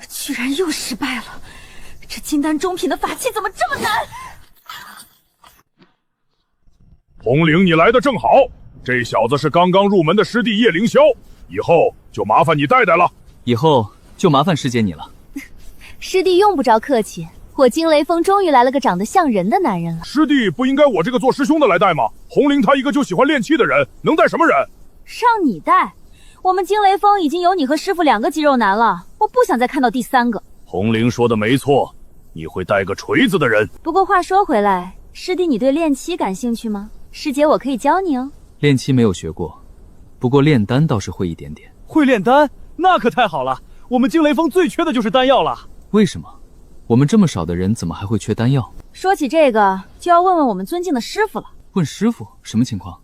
居然又失败了！这金丹中品的法器怎么这么难？红绫，你来的正好。这小子是刚刚入门的师弟叶凌霄，以后就麻烦你带带了。以后就麻烦师姐你了。师弟用不着客气，我惊雷峰终于来了个长得像人的男人了。师弟不应该我这个做师兄的来带吗？红绫他一个就喜欢练气的人，能带什么人？让你带？我们惊雷峰已经有你和师傅2个肌肉男了，我不想再看到第3个。红绫说的没错，你会带个锤子的人。不过话说回来，师弟你对练气感兴趣吗？师姐我可以教你哦。练气没有学过，不过炼丹倒是会一点点。会炼丹？那可太好了！我们惊雷峰最缺的就是丹药了。为什么？我们这么少的人，怎么还会缺丹药？说起这个，就要问问我们尊敬的师傅了。问师傅？什么情况？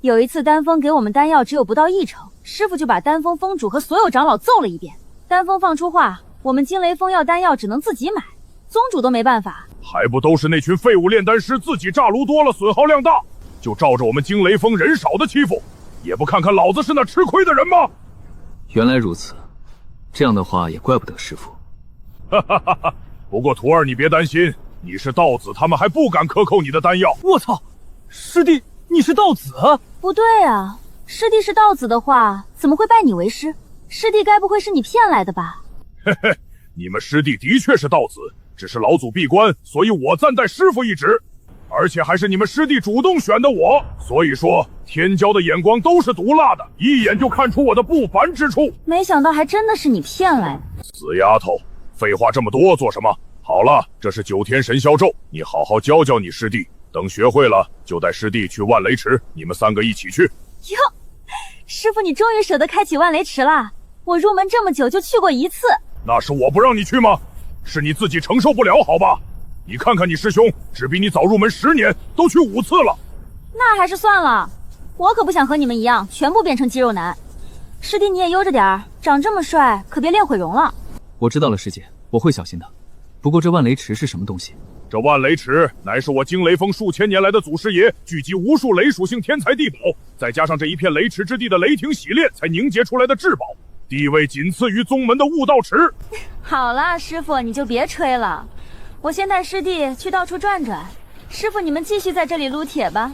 有一次丹峰给我们丹药只有不到1成，师傅就把丹峰峰主和所有长老揍了一遍。丹峰放出话，我们惊雷峰要丹药只能自己买，宗主都没办法。还不都是那群废物炼丹师自己炸炉多了，损耗量大，就照着我们惊雷峰人少的欺负，也不看看老子是那吃亏的人吗？原来如此，这样的话也怪不得师傅。哈哈哈哈！不过徒儿你别担心，你是道子，他们还不敢克扣你的丹药。我操，师弟你是道子？不对啊，师弟是道子的话，怎么会拜你为师？师弟该不会是你骗来的吧？嘿嘿，你们师弟的确是道子，只是老祖闭关，所以我暂代师傅一职，而且还是你们师弟主动选的我，所以说天骄的眼光都是毒辣的，一眼就看出我的不凡之处。没想到还真的是你骗来的。死丫头，废话这么多做什么？好了，这是9天神霄咒，你好好教教你师弟，等学会了就带师弟去万雷池，你们3个一起去。哟，师傅你终于舍得开启万雷池了，我入门这么久就去过1次。那是我不让你去吗？是你自己承受不了好吧？你看看你师兄，只比你早入门10年，都去5次了。那还是算了，我可不想和你们一样全部变成肌肉男。师弟你也悠着点儿，长这么帅可别练毁容了。我知道了师姐，我会小心的。不过这万雷池是什么东西？这万雷池乃是我惊雷峰数千年来的祖师爷聚集无数雷属性天才地宝，再加上这一片雷池之地的雷霆洗炼才凝结出来的至宝，地位仅次于宗门的悟道池。好了，师傅你就别吹了，我先带师弟去到处转转，师傅你们继续在这里撸铁吧。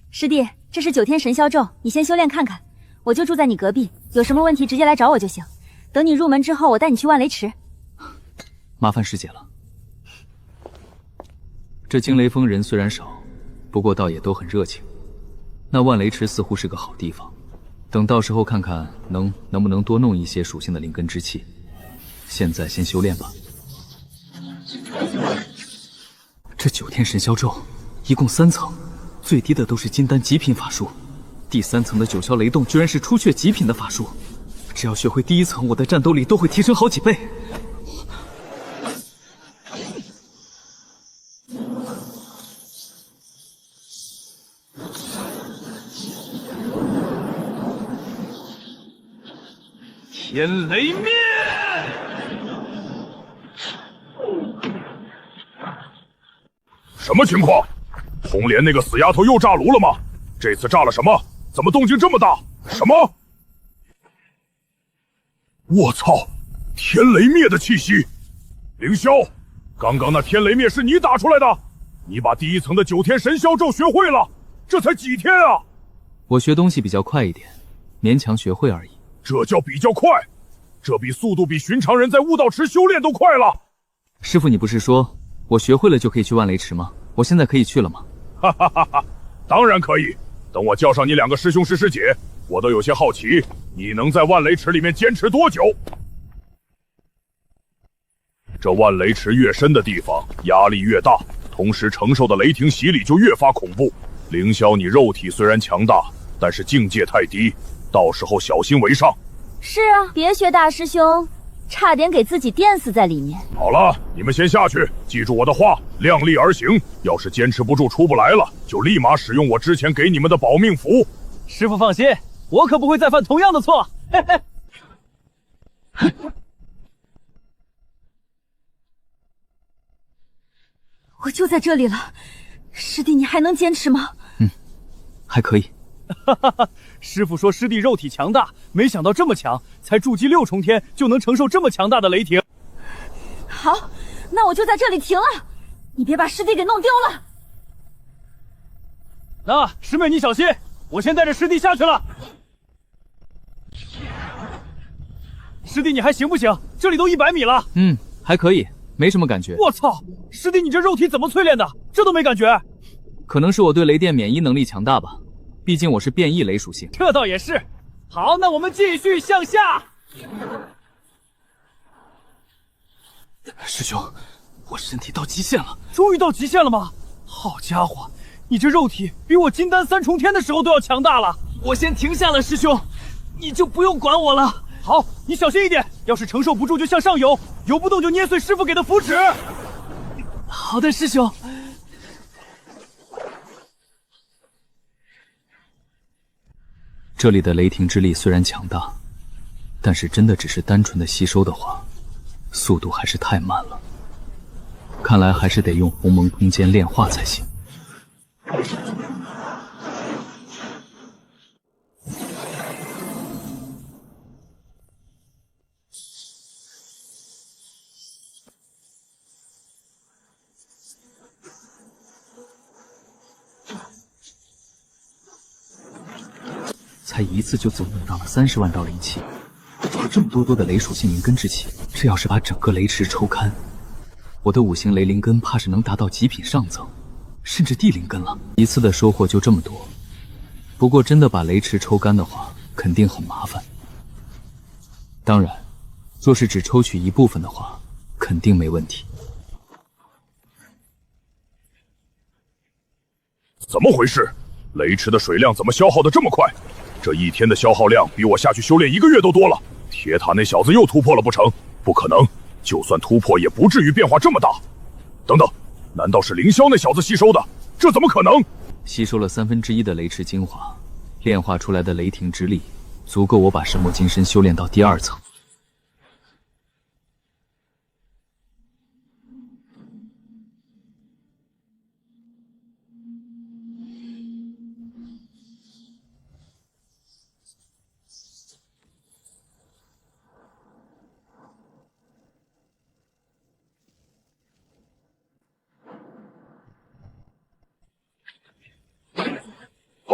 师弟，这是9天神霄咒，你先修炼看看，我就住在你隔壁，有什么问题直接来找我就行。等你入门之后，我带你去万雷池。麻烦师姐了。这惊雷峰人虽然少，不过倒也都很热情。那万雷池似乎是个好地方，等到时候看看能不能多弄一些属性的灵根之气。现在先修炼吧。这9天神霄咒一共3层，最低的都是金丹极品法术，第3层的9霄雷动居然是初雀极品的法术。只要学会第1层，我的战斗力都会提升好几倍。天雷灭！什么情况？红莲那个死丫头又炸炉了吗？这次炸了什么？怎么动静这么大？什么？我操！天雷灭的气息！凌霄，刚刚那天雷灭是你打出来的？你把第1层的9天神霄咒学会了？这才几天啊！我学东西比较快一点，勉强学会而已。这叫比较快？这速度比寻常人在悟道池修炼都快了。师傅，你不是说我学会了就可以去万雷池吗？我现在可以去了吗？哈哈哈哈，当然可以。等我叫上你2个师兄师姐，我都有些好奇，你能在万雷池里面坚持多久？这万雷池越深的地方，压力越大，同时承受的雷霆洗礼就越发恐怖。凌霄，你肉体虽然强大，但是境界太低，到时候小心为上。是啊，别学大师兄，差点给自己电死在里面。好了，你们先下去，记住我的话，量力而行。要是坚持不住出不来了，就立马使用我之前给你们的保命符。师傅放心，我可不会再犯同样的错。嘿嘿。我就在这里了，师弟，你还能坚持吗？还可以。哈哈哈！师傅说师弟肉体强大，没想到这么强，才筑基6重天就能承受这么强大的雷霆。好，那我就在这里停了，你别把师弟给弄丢了。那师妹你小心，我先带着师弟下去了。师弟你还行不行？这里都100米了。还可以，没什么感觉。我操，师弟你这肉体怎么淬炼的？这都没感觉？可能是我对雷电免疫能力强大吧，毕竟我是变异雷属性。这倒也是。好，那我们继续向下。师兄，我身体到极限了。终于到极限了吗？好家伙，你这肉体比我金丹3重天的时候都要强大了。我先停下了，师兄，你就不用管我了。好，你小心一点，要是承受不住就向上游，游不动就捏碎师傅给的符纸。好的，师兄。这里的雷霆之力虽然强大，但是真的只是单纯的吸收的话，速度还是太慢了。看来还是得用鸿蒙空间炼化才行。才一次就总用上了30万道灵气，这么多的雷属性灵根之气，这要是把整个雷池抽干，我的5行雷灵根怕是能达到极品上层，甚至地灵根了。一次的收获就这么多，不过真的把雷池抽干的话，肯定很麻烦。当然，若是只抽取一部分的话，肯定没问题。怎么回事？雷池的水量怎么消耗的这么快？这1天的消耗量比我下去修炼1个月都多了。铁塔那小子又突破了不成？不可能，就算突破也不至于变化这么大。等等，难道是凌霄那小子吸收的？这怎么可能？吸收了1/3的雷池精华，炼化出来的雷霆之力，足够我把神魔金身修炼到第2层。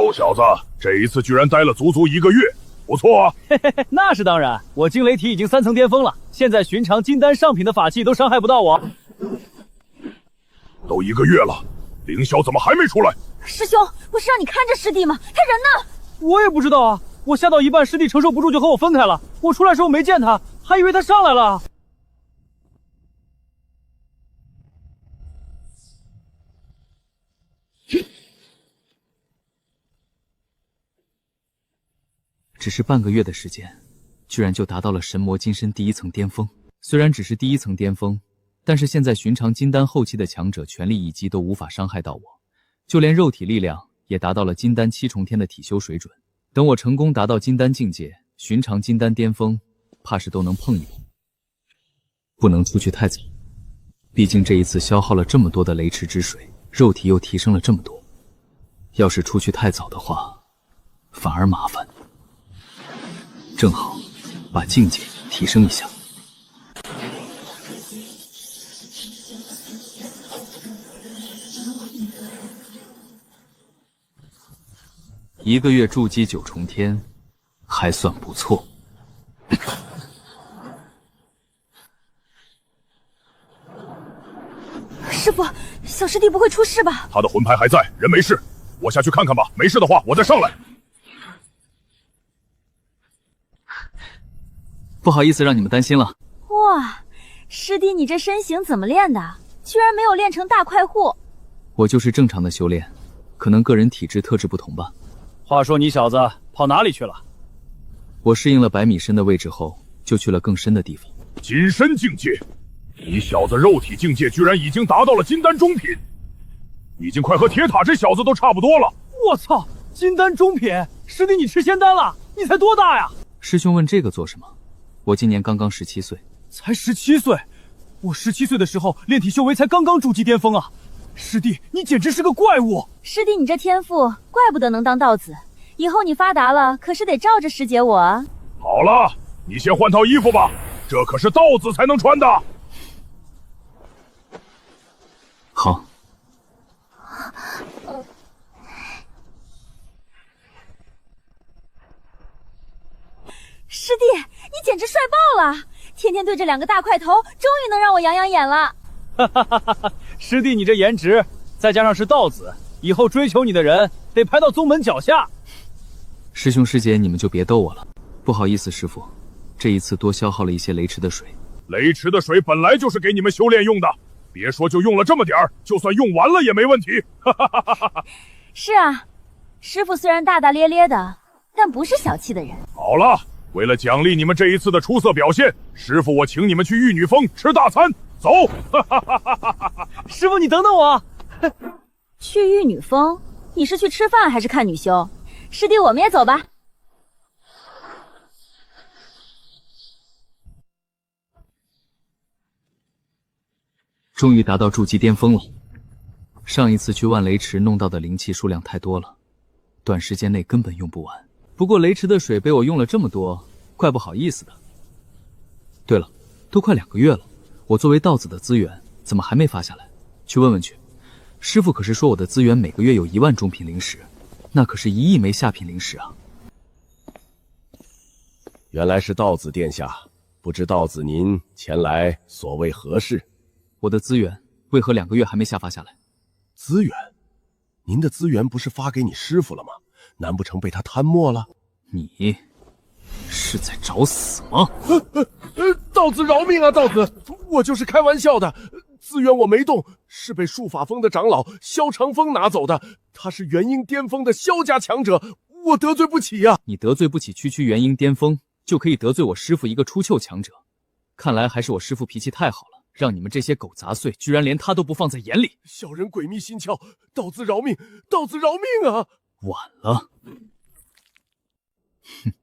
臭小子，这一次居然待了足足1个月，不错啊！嘿嘿嘿，那是当然，我惊雷体已经3层巅峰了，现在寻常金丹上品的法器都伤害不到我。都1个月了，凌霄怎么还没出来？师兄，不是让你看着师弟吗？他人呢？我也不知道啊，我下到一半，师弟承受不住就和我分开了。我出来时候没见他，还以为他上来了。只是半个月的时间，居然就达到了神魔金身第1层巅峰。虽然只是第1层巅峰，但是现在寻常金丹后期的强者全力一击都无法伤害到我，就连肉体力量也达到了金丹7重天的体修水准。等我成功达到金丹境界，寻常金丹巅峰，怕是都能碰一碰。不能出去太早，毕竟这一次消耗了这么多的雷池之水，肉体又提升了这么多，要是出去太早的话，反而麻烦。正好把境界提升一下。1个月筑基9重天，还算不错。师傅，小师弟不会出事吧？他的魂牌还在，人没事。我下去看看吧，没事的话我再上来。不好意思让你们担心了。哇，师弟你这身形怎么练的？居然没有练成大快户。我就是正常的修炼，可能个人体质特质不同吧。话说你小子跑哪里去了？我适应了100米深的位置后，就去了更深的地方。金身境界，你小子肉体境界居然已经达到了金丹中品，已经快和铁塔这小子都差不多了。我操，金丹中品，师弟你吃仙丹了？你才多大呀？师兄问这个做什么？我今年刚刚17岁。才17岁？我17岁的时候炼体修为才刚刚筑基巅峰啊！师弟，你简直是个怪物！师弟，你这天赋，怪不得能当道子。以后你发达了，可是得罩着师姐我啊！好了，你先换套衣服吧，这可是道子才能穿的。好。师弟，你简直帅爆了！天天对着2个大块头，终于能让我养养眼了。哈哈哈哈！师弟，你这颜值，再加上是道子，以后追求你的人得排到宗门脚下。师兄师姐，你们就别逗我了。不好意思，师傅，这一次多消耗了一些雷池的水。雷池的水本来就是给你们修炼用的，别说就用了这么点儿，就算用完了也没问题。是啊，师傅虽然大大咧咧的，但不是小气的人。好了，为了奖励你们这一次的出色表现，师傅我请你们去玉女峰吃大餐。走！师傅，你等等我。去玉女峰？你是去吃饭还是看女修？师弟，我们也走吧。终于达到筑基巅峰了。上一次去万雷池弄到的灵气数量太多了，短时间内根本用不完。不过雷池的水被我用了这么多，怪不好意思的。对了，都快2个月了，我作为道子的资源怎么还没发下来？去问问去。师傅可是说我的资源每个月有1万中品灵石，那可是1亿枚下品灵石啊！原来是道子殿下，不知道子您前来所谓何事？我的资源为何2个月还没下发下来？资源？您的资源不是发给你师傅了吗？难不成被他贪没了？你是在找死吗？道子饶命啊！道子，我就是开玩笑的。资源我没动，是被术法峰的长老萧长风拿走的。他是元婴巅峰的萧家强者，我得罪不起呀！你得罪不起区元婴巅峰，就可以得罪我师傅一个出岫强者。看来还是我师傅脾气太好了，让你们这些狗杂碎居然连他都不放在眼里。小人鬼迷心窍，道子饶命，道子饶命啊！晚了。哼，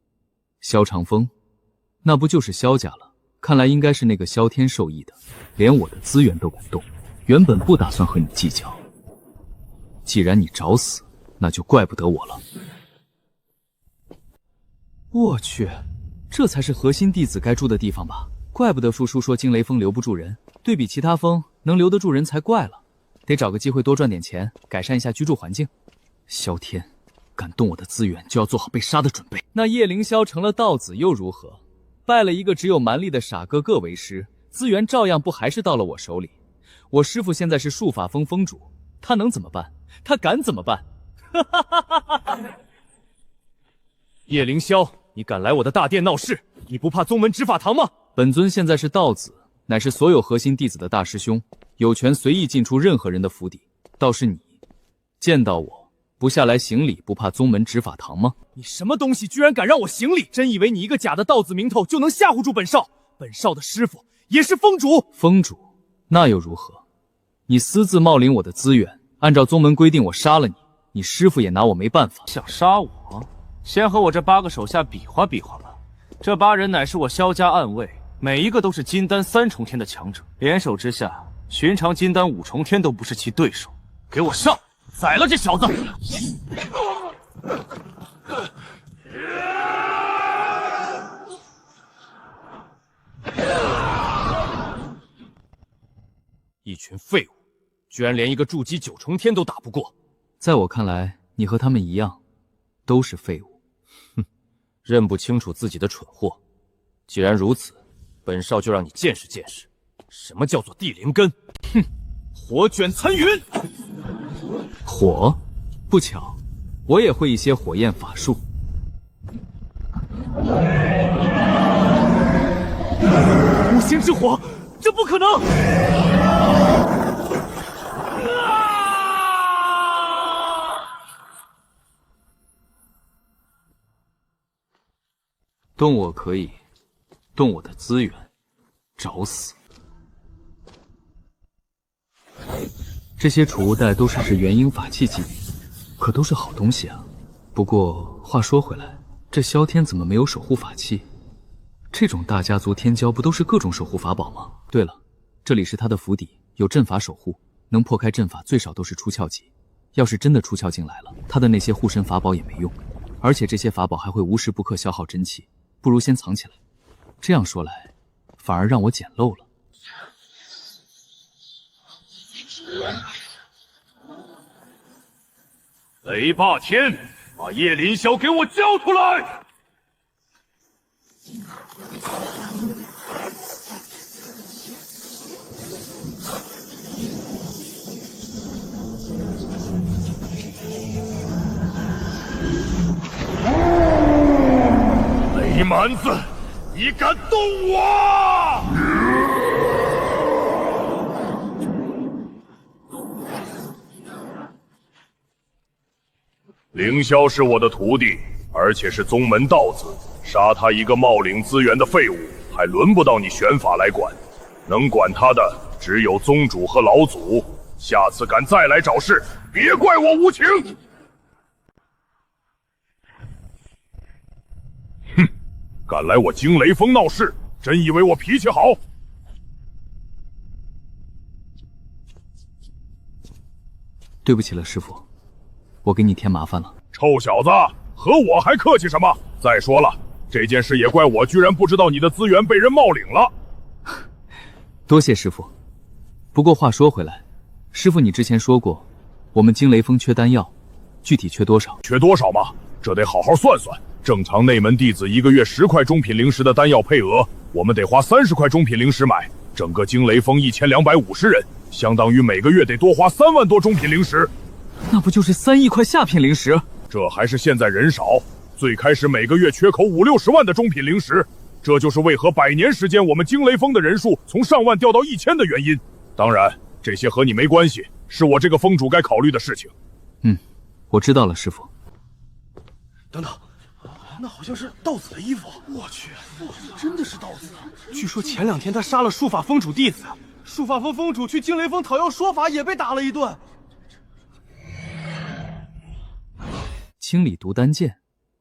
萧长风，那不就是萧家了？看来应该是那个萧天授意的，连我的资源都敢动。原本不打算和你计较，既然你找死，那就怪不得我了。我去，这才是核心弟子该住的地方吧？怪不得叔叔说惊雷峰留不住人，对比其他峰能留得住人才怪了。得找个机会多赚点钱，改善一下居住环境。萧天敢动我的资源，就要做好被杀的准备。那叶凌霄成了道子又如何？拜了一个只有蛮力的傻哥哥为师，资源照样不还是到了我手里。我师父现在是术法峰峰主，他能怎么办？他敢怎么办？叶凌霄，你敢来我的大殿闹事，你不怕宗门执法堂吗？本尊现在是道子，乃是所有核心弟子的大师兄，有权随意进出任何人的府邸。倒是你，见到我不下来行礼，不怕宗门执法堂吗？你什么东西，居然敢让我行礼？真以为你一个假的道子名头就能吓唬住本少？本少的师傅也是峰主。峰主，那又如何？你私自冒领我的资源，按照宗门规定，我杀了你，你师傅也拿我没办法。想杀我？先和我这8个手下比划比划吧。这8人乃是我萧家暗卫，每一个都是金丹3重天的强者，联手之下，寻常金丹5重天都不是其对手。给我上！宰了这小子！一群废物，居然连一个筑基9重天都打不过。在我看来，你和他们一样，都是废物。哼，认不清楚自己的蠢货。既然如此，本少就让你见识见识，什么叫做地灵根。哼，火卷残云。火，不巧，我也会一些火焰法术。五行之火，这不可能！动我可以，动我的资源，找死！这些储物袋都是指元婴法器级别，可都是好东西啊。不过话说回来，这萧天怎么没有守护法器？这种大家族天骄不都是各种守护法宝吗？对了，这里是他的府邸，有阵法守护，能破开阵法最少都是出窍级。要是真的出窍进来了，他的那些护身法宝也没用，而且这些法宝还会无时不刻消耗真气，不如先藏起来。这样说来，反而让我捡漏了。雷霸天，把叶凌霄给我交出来！雷蛮子，你敢动我！凌霄是我的徒弟，而且是宗门道子，杀他一个冒领资源的废物，还轮不到你玄法来管。能管他的只有宗主和老祖。下次敢再来找事，别怪我无情。哼，敢来我惊雷峰闹事，真以为我脾气好？对不起了，师傅。我给你添麻烦了。臭小子，和我还客气什么？再说了，这件事也怪我，居然不知道你的资源被人冒领了。多谢师傅。不过话说回来，师傅你之前说过，我们惊雷峰缺丹药，具体缺多少？缺多少嘛？这得好好算算。正常内门弟子1个月10块中品灵石的丹药配额，我们得花30块中品灵石买。整个惊雷峰1250人，相当于每个月得多花3万多中品灵石。那不就是3亿块下品灵石？这还是现在人少，最开始每个月缺口50-60万的中品灵石，这就是为何100年时间我们惊雷峰的人数从上万掉到1000的原因。当然，这些和你没关系，是我这个峰主该考虑的事情。我知道了，师傅。等等，那好像是道子的衣服。我去，真的是道子！据说前2天他杀了术法峰主弟子，术法峰峰主去惊雷峰讨要说法，也被打了一顿。清理毒丹剑，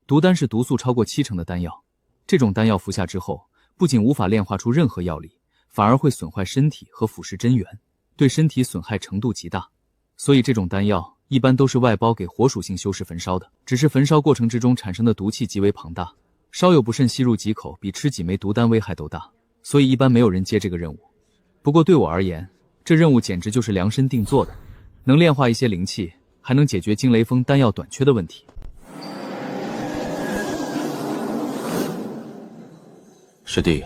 毒丹是毒素超过70%的丹药，这种丹药服下之后，不仅无法炼化出任何药力，反而会损坏身体和腐蚀真元，对身体损害程度极大。所以这种丹药一般都是外包给火属性修士焚烧的，只是焚烧过程之中产生的毒气极为庞大，稍有不慎吸入几口，比吃几枚毒丹危害都大，所以一般没有人接这个任务。不过对我而言，这任务简直就是量身定做的，能炼化一些灵气，还能解决惊雷峰丹药短缺的问题。师弟，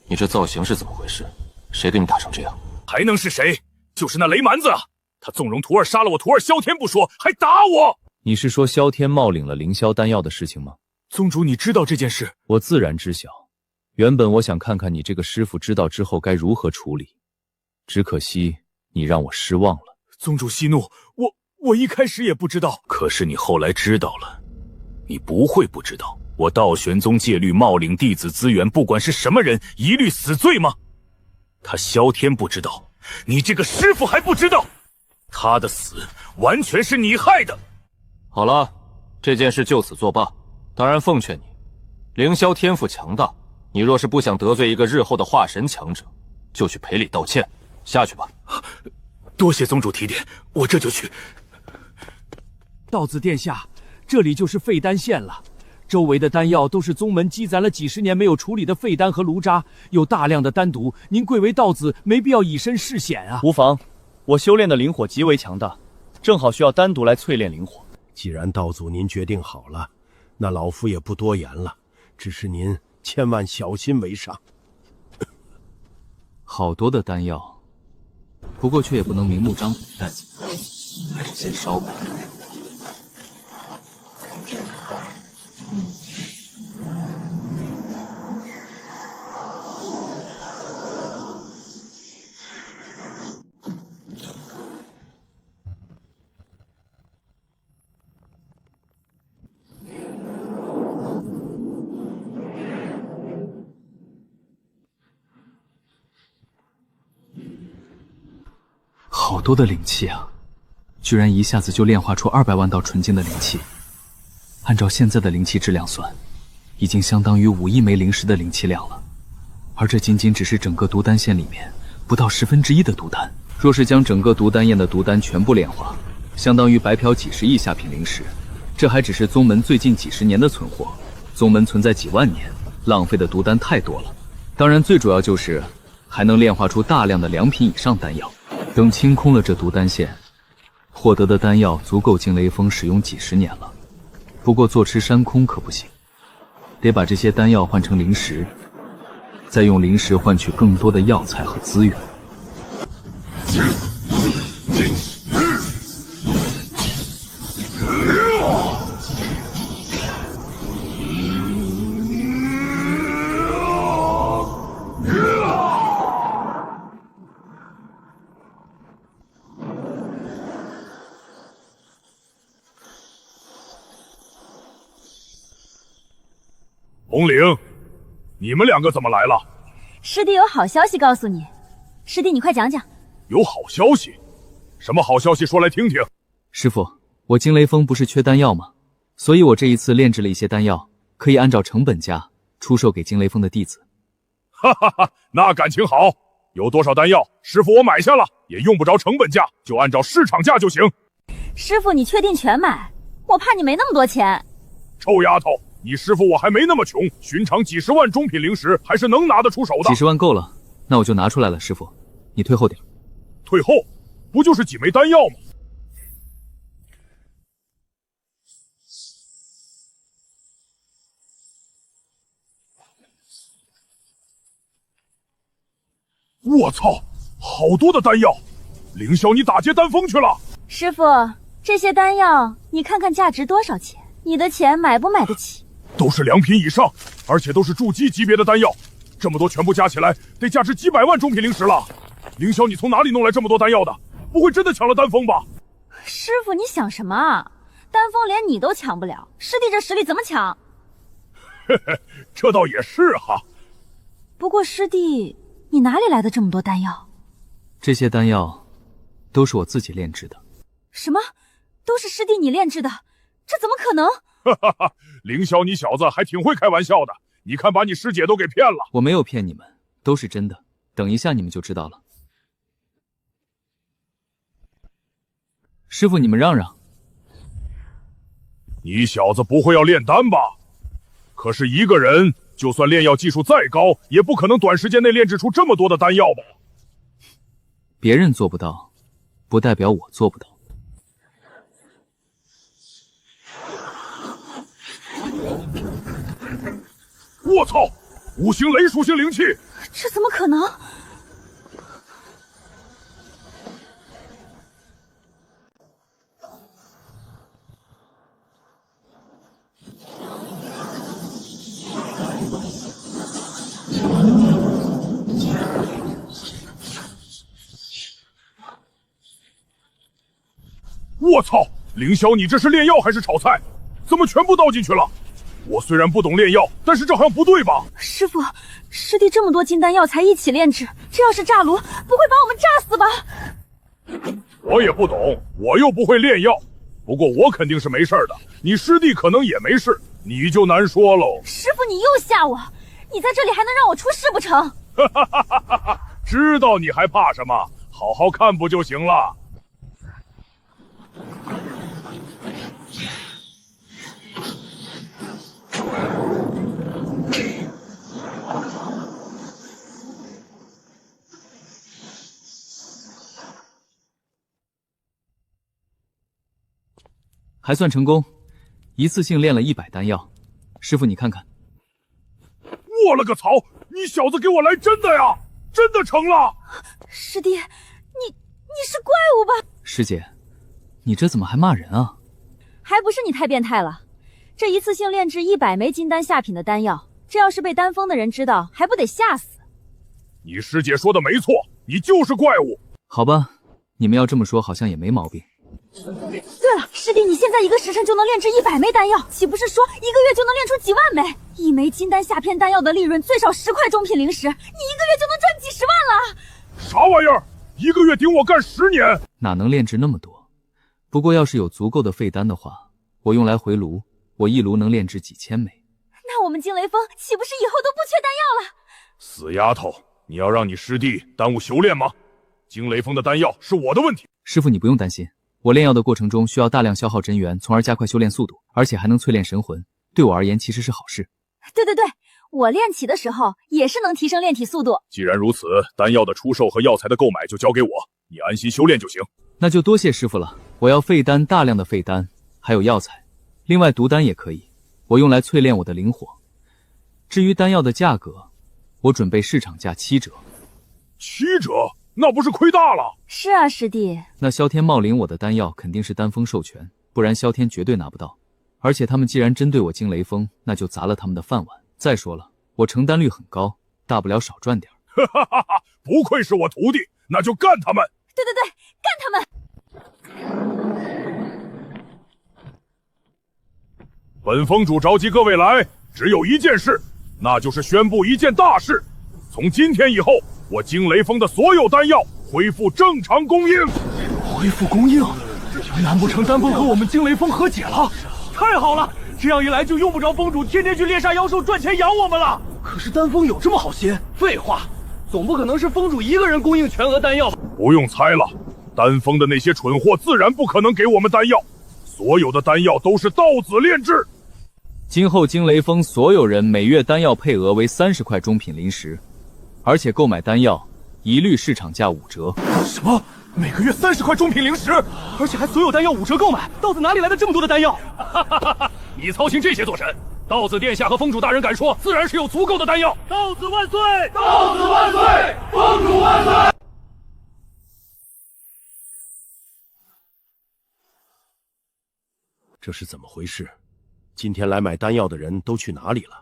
你这造型是怎么回事？谁给你打成这样？还能是谁？就是那雷蛮子啊！他纵容徒儿杀了我徒儿萧天不说，还打我！你是说萧天冒领了凌霄丹药的事情吗？宗主，你知道这件事？我自然知晓。原本我想看看你这个师傅知道之后该如何处理，只可惜你让我失望了。宗主息怒，我一开始也不知道。可是你后来知道了，你不会不知道。我道玄宗戒律冒领弟子资源，不管是什么人，一律死罪吗？他萧天不知道，你这个师傅还不知道，他的死完全是你害的。好了，这件事就此作罢。当然奉劝你，凌霄天赋强大，你若是不想得罪一个日后的化神强者，就去赔礼道歉。下去吧。多谢宗主提点，我这就去。道子殿下，这里就是废丹县了。周围的丹药都是宗门积攒了几十年没有处理的废丹和炉渣，有大量的丹毒。您贵为道子，没必要以身试险啊。无妨，我修炼的灵火极为强大，正好需要单独来淬炼灵火。既然道祖您决定好了，那老夫也不多言了，只是您千万小心为上。好多的丹药，不过却也不能明目张胆带走，还是先烧吧。好多的灵气啊！居然一下子就炼化出200万道纯净的灵气。按照现在的灵气质量算，已经相当于5亿枚灵石的灵气量了。而这仅仅只是整个毒丹线里面不到1/10的毒丹。若是将整个毒丹宴的毒丹全部炼化，相当于白嫖几十亿下品灵石。这还只是宗门最近几十年的存货，宗门存在几万年，浪费的毒丹太多了。当然，最主要就是还能炼化出大量的2品以上丹药。等清空了这毒丹线，获得的丹药足够惊雷峰使用几十年了。不过坐吃山空可不行，得把这些丹药换成灵石，再用灵石换取更多的药材和资源。红灵，你们2个怎么来了？师弟有好消息告诉你。师弟，你快讲讲。有好消息？什么好消息？说来听听。师父，我惊雷峰不是缺丹药吗？所以我这一次炼制了一些丹药，可以按照成本价出售给惊雷峰的弟子。哈哈哈，那感情好。有多少丹药，师傅我买下了，也用不着成本价，就按照市场价就行。师傅，你确定全买？我怕你没那么多钱。臭丫头，你师傅我还没那么穷，寻常几十万中品灵石还是能拿得出手的。几十万够了，那我就拿出来了。师傅，你退后点。退后？不就是几枚丹药吗？我操，好多的丹药！凌霄，你打劫丹峰去了？师傅，这些丹药你看看价值多少钱？你的钱买不买得起？都是2品以上，而且都是筑基级别的丹药，这么多全部加起来得价值几百万中品灵石了。凌霄，你从哪里弄来这么多丹药的？不会真的抢了丹峰吧？师傅，你想什么啊？丹峰连你都抢不了，师弟这实力怎么抢？嘿嘿，这倒也是哈。不过师弟，你哪里来的这么多丹药？这些丹药都是我自己炼制的。什么？都是师弟你炼制的？这怎么可能？哈哈哈，凌霄，你小子还挺会开玩笑的。你看，把你师姐都给骗了。我没有骗你们，都是真的。等一下你们就知道了。师傅，你们让让。你小子不会要炼丹吧？可是一个人就算炼药技术再高，也不可能短时间内炼制出这么多的丹药吧？别人做不到，不代表我做不到。我操！5星雷属性灵气，这怎么可能？我操！凌霄，你这是炼药还是炒菜？怎么全部倒进去了？我虽然不懂炼药，但是这好像不对吧？师傅，师弟这么多金丹药材一起炼制，这要是炸炉，不会把我们炸死吧？我也不懂，我又不会炼药，不过我肯定是没事的。你师弟可能也没事，你就难说喽。师傅，你又吓我！你在这里还能让我出事不成？哈哈哈哈哈！知道你还怕什么？好好看不就行了？还算成功，一次性炼了100丹药。师傅，你看看。我了个操！你小子给我来真的呀！真的成了！师弟，你是怪物吧？师姐，你这怎么还骂人啊？还不是你太变态了！这一次性炼制100枚金丹下品的丹药，这要是被丹峰的人知道，还不得吓死？你师姐说的没错，你就是怪物。好吧，你们要这么说，好像也没毛病。对了，师弟，你现在1个时辰就能炼制100枚丹药，岂不是说1个月就能炼出几万枚？1枚金丹下片丹药的利润最少10块中品灵石，你1个月就能赚几十万了。啥玩意儿？1个月顶我干10年？哪能炼制那么多？不过要是有足够的废丹的话，我用来回炉，我1炉能炼制几千枚。那我们惊雷峰岂不是以后都不缺丹药了？死丫头，你要让你师弟耽误修炼吗？惊雷峰的丹药是我的问题。师傅，你不用担心，我炼药的过程中需要大量消耗真元，从而加快修炼速度，而且还能淬炼神魂，对我而言其实是好事。对，我炼体的时候也是能提升炼体速度。既然如此，丹药的出售和药材的购买就交给我，你安心修炼就行。那就多谢师傅了，我要废丹，大量的废丹，还有药材，另外毒丹也可以，我用来淬炼我的灵火。至于丹药的价格，我准备市场价7折。7折？那不是亏大了？是啊，师弟。那萧天冒领我的丹药肯定是丹峰授权，不然萧天绝对拿不到。而且他们既然针对我惊雷峰，那就砸了他们的饭碗。再说了，我成单率很高，大不了少赚点。哈哈哈！不愧是我徒弟，那就干他们！对，干他们！本峰主召集各位来，只有一件事，那就是宣布一件大事：从今天以后，我惊雷峰的所有丹药恢复正常供应。恢复供应？难不成丹峰和我们惊雷峰和解了？太好了！这样一来就用不着峰主天天去猎杀妖兽赚钱养我们了。可是丹峰有这么好心？废话，总不可能是峰主一个人供应全额丹药。不用猜了，丹峰的那些蠢货自然不可能给我们丹药，所有的丹药都是道子炼制。今后惊雷峰所有人每月丹药配额为30块中品灵石，而且购买丹药一律市场价5折。什么？每个月30块中品灵石，而且还所有丹药5折购买？道子哪里来的这么多的丹药？你操心这些做甚？道子殿下和峰主大人敢说，自然是有足够的丹药。道子万岁！道子万岁！峰主万岁！这是怎么回事？今天来买丹药的人都去哪里了？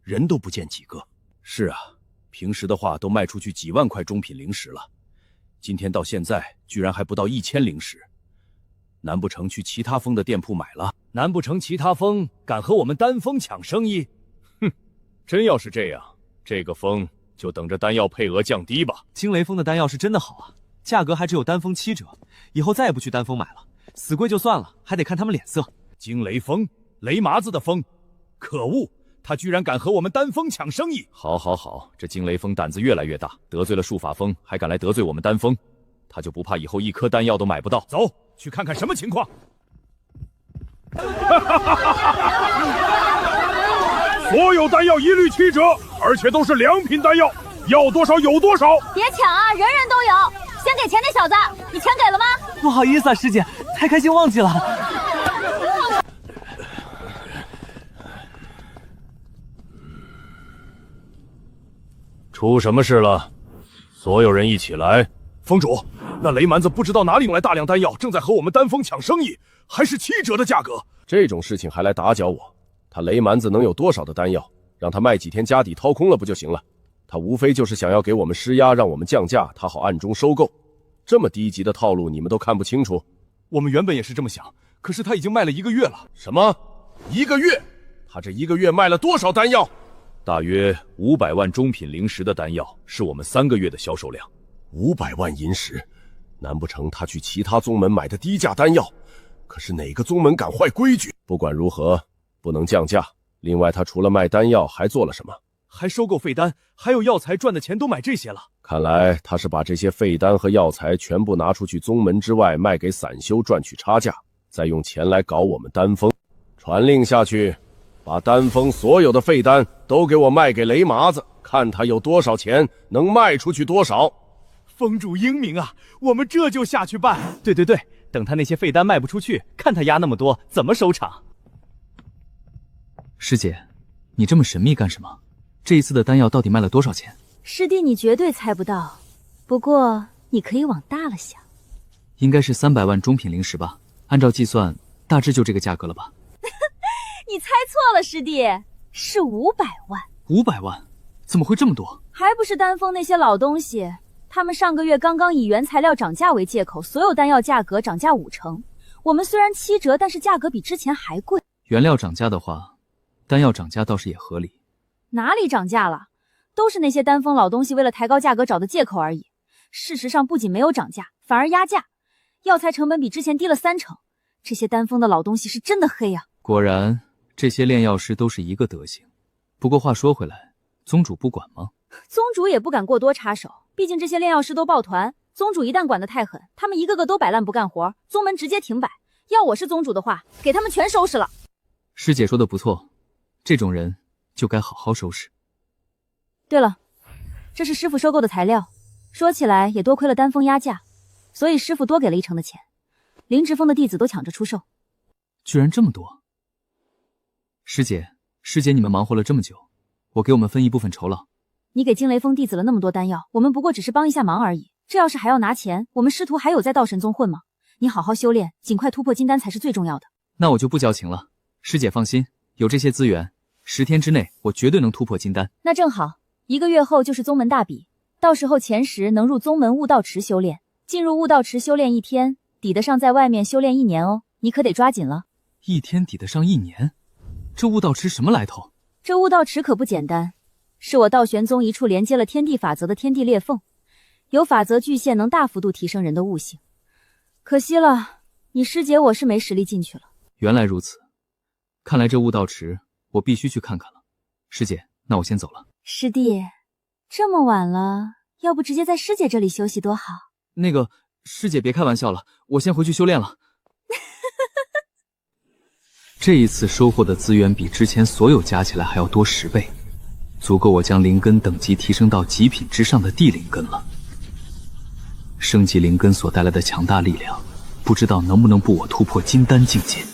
人都不见几个。是啊，平时的话都卖出去几万块中品灵石了，今天到现在居然还不到1000灵石。难不成去其他峰的店铺买了？难不成其他峰敢和我们丹峰抢生意？哼，真要是这样，这个峰就等着丹药配额降低吧。惊雷峰的丹药是真的好啊，价格还只有丹峰7折，以后再也不去丹峰买了。死贵就算了，还得看他们脸色。惊雷峰，雷麻子的峰，可恶！他居然敢和我们丹峰抢生意！好，这惊雷峰胆子越来越大，得罪了术法峰，还敢来得罪我们丹峰，他就不怕以后1颗丹药都买不到？走，去看看什么情况。所有丹药一律7折，而且都是良品丹药，要多少有多少。别抢啊，人人都有。先给钱那小子，你钱给了吗？不好意思啊，师姐，太开心忘记了。出什么事了？所有人一起来！峰主，那雷蛮子不知道哪里用来大量丹药，正在和我们丹峰抢生意，还是7折的价格。这种事情还来打搅我？他雷蛮子能有多少的丹药？让他卖几天家底掏空了不就行了？他无非就是想要给我们施压，让我们降价，他好暗中收购。这么低级的套路，你们都看不清楚？我们原本也是这么想，可是他已经卖了1个月了。什么？1个月？他这1个月卖了多少丹药？大约500万中品灵石的丹药是我们3个月的销售量。500万银石，难不成他去其他宗门买的低价丹药？可是哪个宗门敢坏规矩？不管如何，不能降价。另外，他除了卖丹药，还做了什么？还收购废丹，还有药材，赚的钱都买这些了。看来他是把这些废丹和药材全部拿出去宗门之外卖给散修赚取差价，再用钱来搞我们丹峰。传令下去，把丹峰所有的废丹都给我卖给雷麻子，看他有多少钱能卖出去多少。峰主英明啊，我们这就下去办。对，等他那些废丹卖不出去，看他压那么多怎么收场。师姐，你这么神秘干什么？这一次的丹药到底卖了多少钱？师弟，你绝对猜不到。不过你可以往大了想，应该是300万中品灵石吧？按照计算，大致就这个价格了吧？你猜错了，师弟，是500万。500万？怎么会这么多？还不是丹峰那些老东西，他们上个月刚刚以原材料涨价为借口，所有丹药价格涨价50%。我们虽然7折，但是价格比之前还贵。原料涨价的话，丹药涨价倒是也合理。哪里涨价了？都是那些丹峰老东西为了抬高价格找的借口而已。事实上，不仅没有涨价，反而压价，药材成本比之前低了30%。这些丹峰的老东西是真的黑啊！果然，这些炼药师都是一个德行。不过话说回来，宗主不管吗？宗主也不敢过多插手，毕竟这些炼药师都抱团，宗主一旦管得太狠，他们一个个都摆烂不干活，宗门直接停摆。要我是宗主的话，给他们全收拾了。师姐说的不错，这种人就该好好收拾。对了，这是师傅收购的材料，说起来也多亏了丹峰压价，所以师傅多给了1成的钱。林直峰的弟子都抢着出售，居然这么多！师姐，你们忙活了这么久，我给我们分一部分酬劳。你给惊雷峰弟子了那么多丹药，我们不过只是帮一下忙而已。这要是还要拿钱，我们师徒还有在道神宗混吗？你好好修炼，尽快突破金丹才是最重要的。那我就不交情了。师姐放心，有这些资源，10天之内我绝对能突破金丹。那正好，1个月后就是宗门大比，到时候前10能入宗门悟道池修炼，进入悟道池修炼1天，抵得上在外面修炼1年哦，你可得抓紧了。1天抵得上1年？这悟道池什么来头？这悟道池可不简单，是我道玄宗一处连接了天地法则的天地裂缝，有法则巨献能大幅度提升人的悟性。可惜了，你师姐我是没实力进去了。原来如此，看来这悟道池我必须去看看了。师姐，那我先走了。师弟，这么晚了，要不直接在师姐这里休息多好。那个，师姐别开玩笑了，我先回去修炼了。这一次收获的资源比之前所有加起来还要多10倍，足够我将灵根等级提升到极品之上的地灵根了。升级灵根所带来的强大力量，不知道能不能助我突破金丹境界。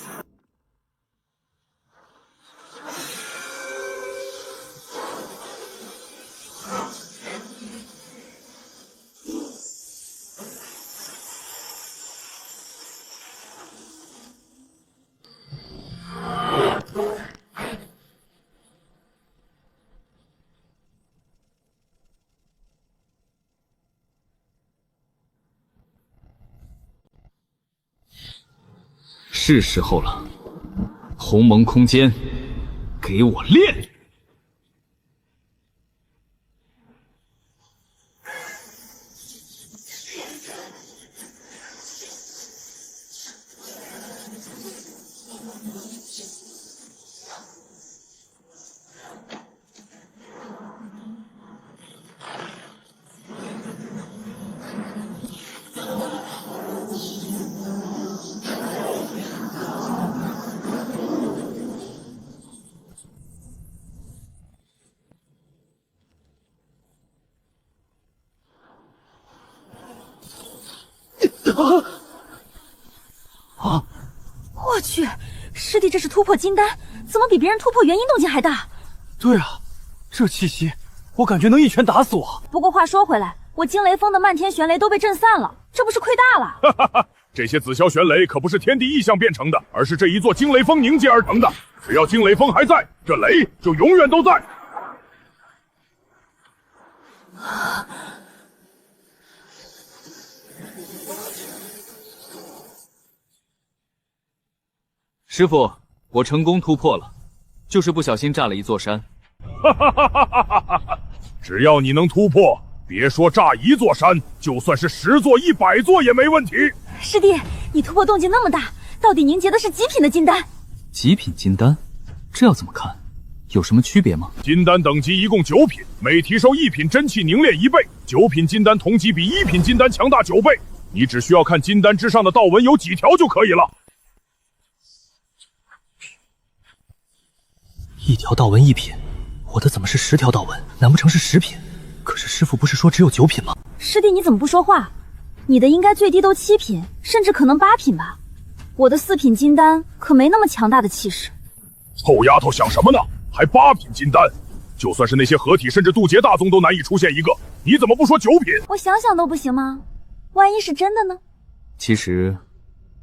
是时候了，鸿蒙空间，给我练！我去，师弟这是突破金丹，怎么比别人突破元婴动静还大？对啊，这气息，我感觉能一拳打死我。不过话说回来，我惊雷峰的漫天玄雷都被震散了，这不是亏大了？哈哈哈！这些紫霄玄雷可不是天地异象变成的，而是这一座惊雷峰凝结而成的。只要惊雷峰还在，这雷就永远都在。师傅，我成功突破了，就是不小心炸了一座山。哈哈哈哈哈哈！只要你能突破，别说炸1座山，就算是10座、100座也没问题。师弟，你突破动静那么大，到底凝结的是极品的金丹？极品金丹？这要怎么看？有什么区别吗？金丹等级一共9品，每提升1品真气凝练1倍，9品金丹同级比1品金丹强大9倍。你只需要看金丹之上的道纹有几条就可以了。1条道纹1品，我的怎么是10条道纹？难不成是10品？可是师傅不是说只有9品吗？师弟你怎么不说话？你的应该最低都7品，甚至可能8品吧？我的4品金丹可没那么强大的气势。臭丫头想什么呢？还8品金丹？就算是那些合体甚至渡劫大宗都难以出现一个，你怎么不说9品？我想想都不行吗？万一是真的呢？其实，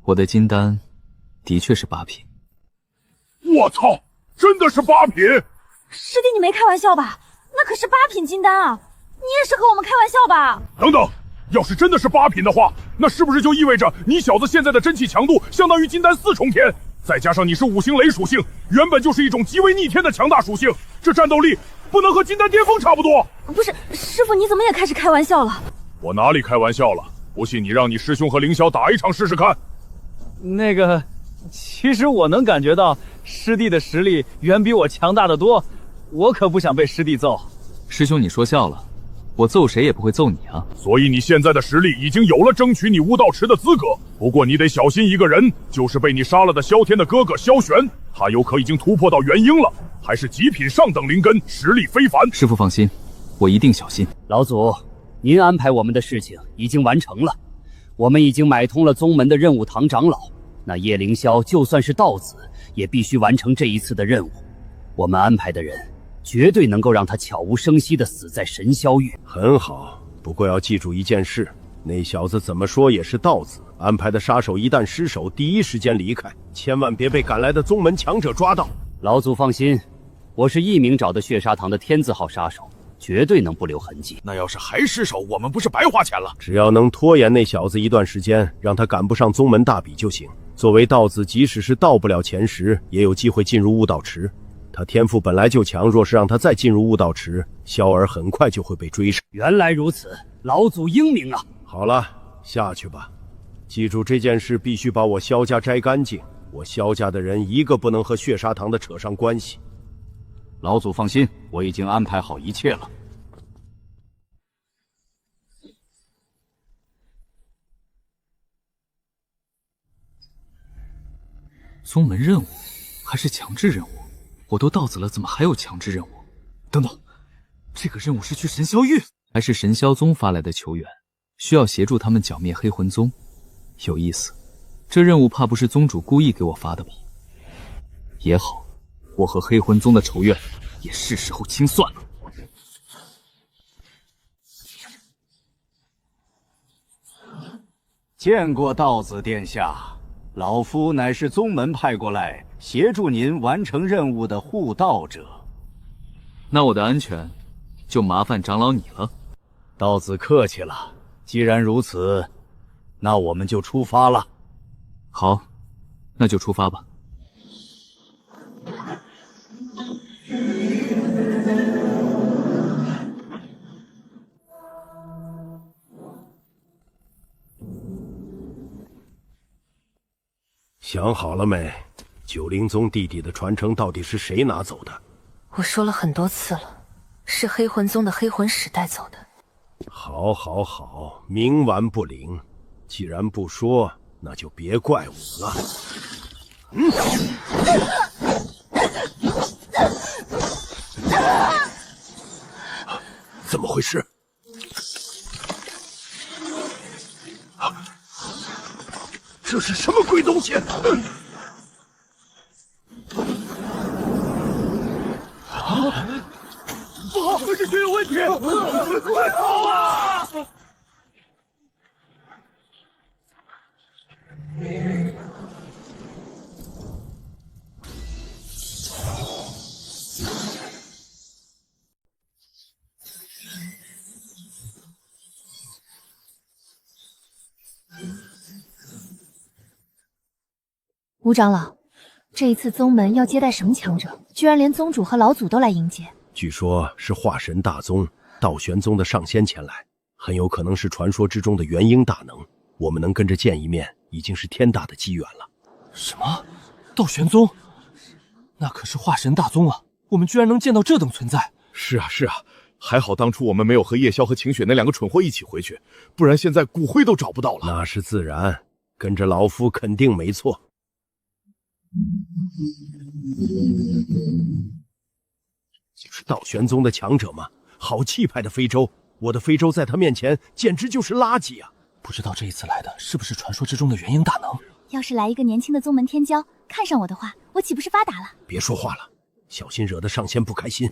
我的金丹的确是8品。我操，真的是8品！师弟，你没开玩笑吧？那可是8品金丹啊！你也是和我们开玩笑吧？等等，要是真的是8品的话，那是不是就意味着你小子现在的真气强度相当于金丹4重天？再加上你是5星雷属性，原本就是一种极为逆天的强大属性，这战斗力不能和金丹巅峰差不多？不是，师傅你怎么也开始开玩笑了？我哪里开玩笑了？不信你让你师兄和凌霄打一场试试看。那个，其实我能感觉到师弟的实力远比我强大的多，我可不想被师弟揍。师兄，你说笑了，我揍谁也不会揍你啊。所以你现在的实力已经有了争取你悟道池的资格，不过你得小心一个人，就是被你杀了的萧天的哥哥萧玄，他有可已经突破到元婴了，还是极品上等灵根，实力非凡。师父放心，我一定小心。老祖，您安排我们的事情已经完成了，我们已经买通了宗门的任务堂长老，那叶凌霄就算是道子，也必须完成这一次的任务。我们安排的人绝对能够让他悄无声息地死在神霄域。很好，不过要记住一件事，那小子怎么说也是道子，安排的杀手一旦失手，第一时间离开，千万别被赶来的宗门强者抓到。老祖放心，我是一鸣找的血砂堂的天字号杀手，绝对能不留痕迹。那要是还失手，我们不是白花钱了？只要能拖延那小子一段时间，让他赶不上宗门大比就行。作为道子，即使是到不了前10，也有机会进入悟道池。他天赋本来就强，若是让他再进入悟道池，萧儿很快就会被追上。原来如此，老祖英明啊！好了，下去吧。记住这件事必须把我萧家摘干净，我萧家的人一个不能和血砂堂的扯上关系。老祖放心，我已经安排好一切了。宗门任务还是强制任务？我都道子了，怎么还有强制任务？等等，这个任务是去神霄域，还是神霄宗发来的求援？需要协助他们剿灭黑魂宗，有意思。这任务怕不是宗主故意给我发的吧？也好，我和黑魂宗的仇怨也是时候清算了。见过道子殿下，老夫乃是宗门派过来协助您完成任务的护道者。那我的安全就麻烦长老你了。道子客气了，既然如此，那我们就出发了。好，那就出发吧。想好了没？九灵宗弟弟的传承到底是谁拿走的？我说了很多次了，是黑魂宗的黑魂使带走的。好，好，好，冥顽不灵。既然不说，那就别怪我了。怎么回事？这是什么鬼东西？不好，这就有问题！快跑啊！吴长老，这一次宗门要接待什么强者？居然连宗主和老祖都来迎接。据说是化神大宗道玄宗的上仙前来，很有可能是传说之中的元婴大能。我们能跟着见一面，已经是天大的机缘了。什么？道玄宗？那可是化神大宗啊！我们居然能见到这等存在。是啊，是啊，还好当初我们没有和叶萧和晴雪那两个蠢货一起回去，不然现在骨灰都找不到了。那是自然，跟着老夫肯定没错。是道玄宗的强者吗？好气派的非洲，我的非洲在他面前简直就是垃圾啊！不知道这一次来的是不是传说之中的元婴大能？要是来一个年轻的宗门天骄，看上我的话，我岂不是发达了？别说话了，小心惹得上仙不开心。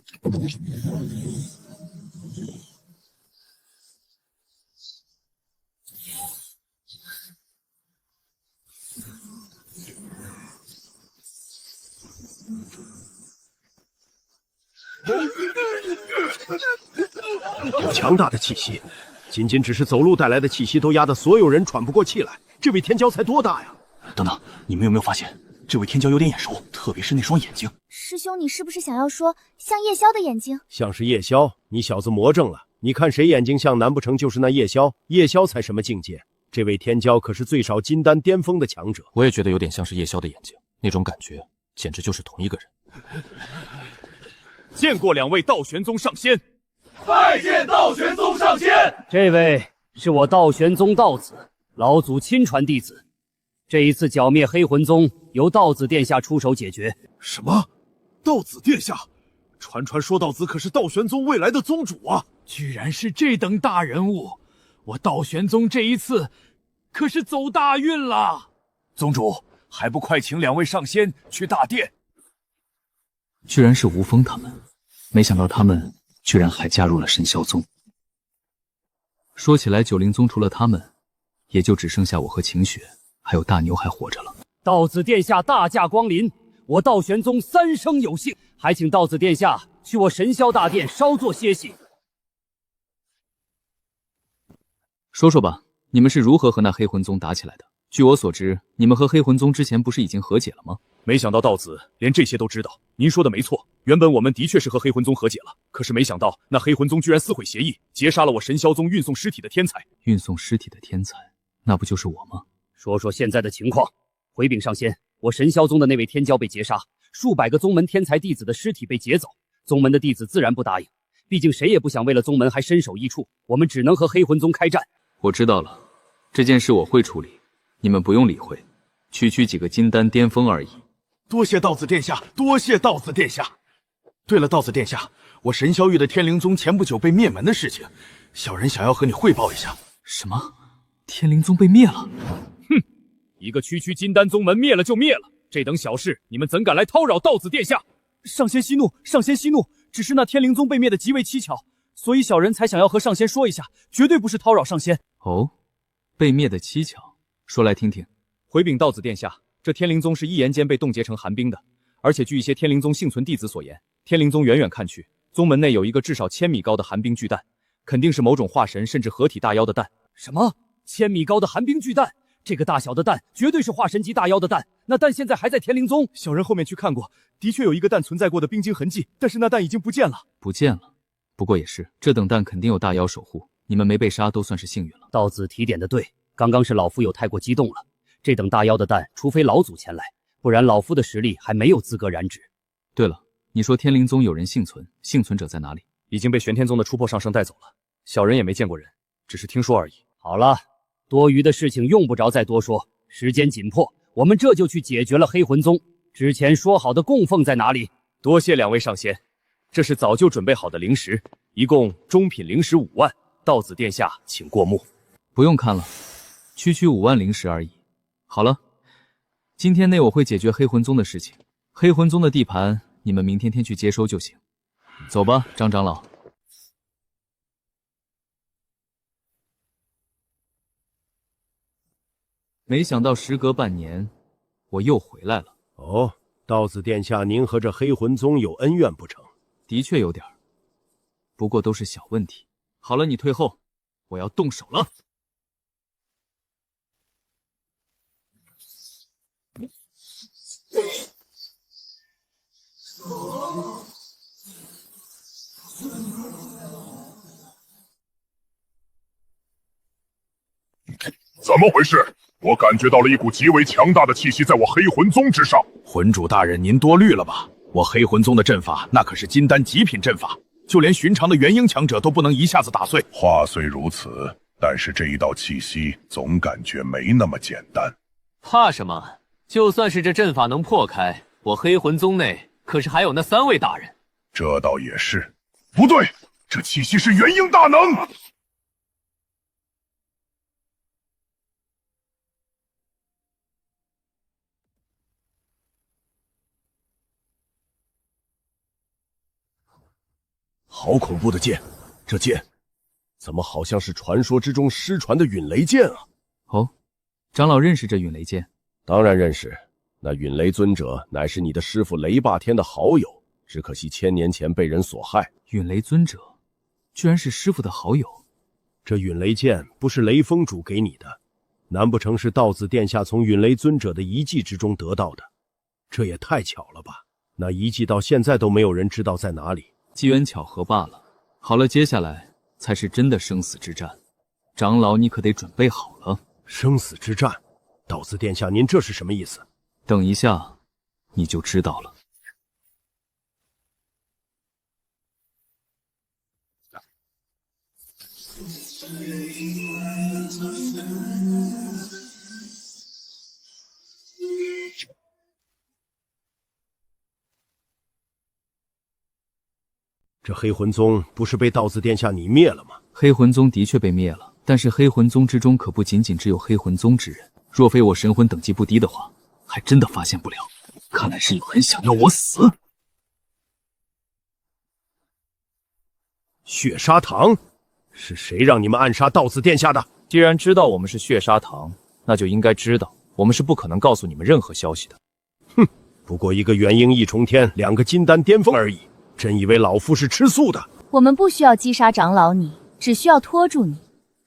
有强大的气息，仅仅只是走路带来的气息，都压得所有人喘不过气来。这位天骄才多大呀？等等，你们有没有发现，这位天骄有点眼熟，特别是那双眼睛。师兄，你是不是想要说像夜宵的眼睛？像是夜宵？你小子魔怔了！你看谁眼睛像，难不成就是那夜宵？夜宵才什么境界？这位天骄可是最少金丹巅峰的强者。我也觉得有点像是夜宵的眼睛，那种感觉简直就是同一个人。见过两位道玄宗上仙。拜见道玄宗上仙。这位是我道玄宗道子，老祖亲传弟子。这一次剿灭黑魂宗，由道子殿下出手解决。什么？道子殿下？传说道子可是道玄宗未来的宗主啊！居然是这等大人物，我道玄宗这一次可是走大运了。宗主，还不快请两位上仙去大殿？居然是吴峰他们，没想到他们居然还加入了神霄宗。说起来，九灵宗除了他们，也就只剩下我和晴雪，还有大牛还活着了。道子殿下大驾光临，我道玄宗三生有幸，还请道子殿下去我神霄大殿稍作歇息。说说吧，你们是如何和那黑魂宗打起来的？据我所知，你们和黑魂宗之前不是已经和解了吗？没想到道子连这些都知道。您说的没错，原本我们的确是和黑魂宗和解了，可是没想到那黑魂宗居然撕毁协议，劫杀了我神霄宗运送尸体的天才。运送尸体的天才，那不就是我吗？说说现在的情况。回禀上仙，我神霄宗的那位天骄被劫杀，数百个宗门天才弟子的尸体被劫走，宗门的弟子自然不答应，毕竟谁也不想为了宗门还身首异处，我们只能和黑魂宗开战。我知道了，这件事我会处理，你们不用理会，区区几个金丹巅峰而已。多谢道子殿下，多谢道子殿下。对了，道子殿下，我神霄域的天灵宗前不久被灭门的事情，小人想要和你汇报一下。什么？天灵宗被灭了？哼，一个区区金丹宗门灭了就灭了，这等小事你们怎敢来叨扰道子殿下？上仙息怒，上仙息怒，只是那天灵宗被灭的极为蹊跷，所以小人才想要和上仙说一下，绝对不是叨扰上仙。哦，被灭的蹊跷，说来听听。回禀道子殿下，这天灵宗是一言间被冻结成寒冰的，而且据一些天灵宗幸存弟子所言，天灵宗远远看去，宗门内有一个至少1000米高的寒冰巨蛋，肯定是某种化神甚至合体大妖的蛋。什么？1000米高的寒冰巨蛋？这个大小的蛋绝对是化神级大妖的蛋，那蛋现在还在天灵宗。小人后面去看过，的确有一个蛋存在过的冰晶痕迹，但是那蛋已经不见了。不见了？不过也是，这等蛋肯定有大妖守护，你们没被杀都算是幸运了。道子提点的对，刚刚是老夫有太过激动了。这等大妖的蛋，除非老祖前来，不然老夫的实力还没有资格染指。对了，你说天灵宗有人幸存，幸存者在哪里？已经被玄天宗的出破上圣带走了，小人也没见过人，只是听说而已。好了，多余的事情用不着再多说，时间紧迫，我们这就去解决了黑魂宗。之前说好的供奉在哪里？多谢两位上仙，这是早就准备好的灵石，一共中品灵石5万，道子殿下请过目。不用看了，区5万灵石而已。好了，今天内我会解决黑魂宗的事情，黑魂宗的地盘你们明天去接收就行。走吧，张长老。没想到时隔半年，我又回来了。哦，道子殿下，您和这黑魂宗有恩怨不成？的确有点，不过都是小问题。好了，你退后，我要动手了。怎么回事？我感觉到了一股极为强大的气息在我黑魂宗之上。魂主大人，您多虑了吧？我黑魂宗的阵法那可是金丹极品阵法，就连寻常的元婴强者都不能一下子打碎。话虽如此，但是这一道气息总感觉没那么简单。怕什么？就算是这阵法能破开，我黑魂宗内可是还有那3位大人。这倒也是。不对，这气息是元婴大能。好恐怖的剑！这剑怎么好像是传说之中失传的陨雷剑啊？哦，长老认识这陨雷剑？当然认识。那陨雷尊者乃是你的师父雷霸天的好友，只可惜1000年前被人所害。陨雷尊者居然是师傅的好友。这陨雷剑不是雷锋主给你的，难不成是道子殿下从陨雷尊者的遗迹之中得到的？这也太巧了吧！那遗迹到现在都没有人知道在哪里，机缘巧合罢了。好了，接下来才是真的生死之战，长老你可得准备好了。生死之战？道子殿下，您这是什么意思？等一下，你就知道了。这黑魂宗不是被道子殿下你灭了吗？黑魂宗的确被灭了，但是黑魂宗之中可不仅仅只有黑魂宗之人，若非我神魂等级不低的话，还真的发现不了。看来是有人想要我死。血砂堂，是谁让你们暗杀道子殿下的？既然知道我们是血砂堂，那就应该知道我们是不可能告诉你们任何消息的。哼，不过一个元婴一重天，2个金丹巅峰而已，真以为老夫是吃素的？我们不需要击杀长老你，只需要拖住你，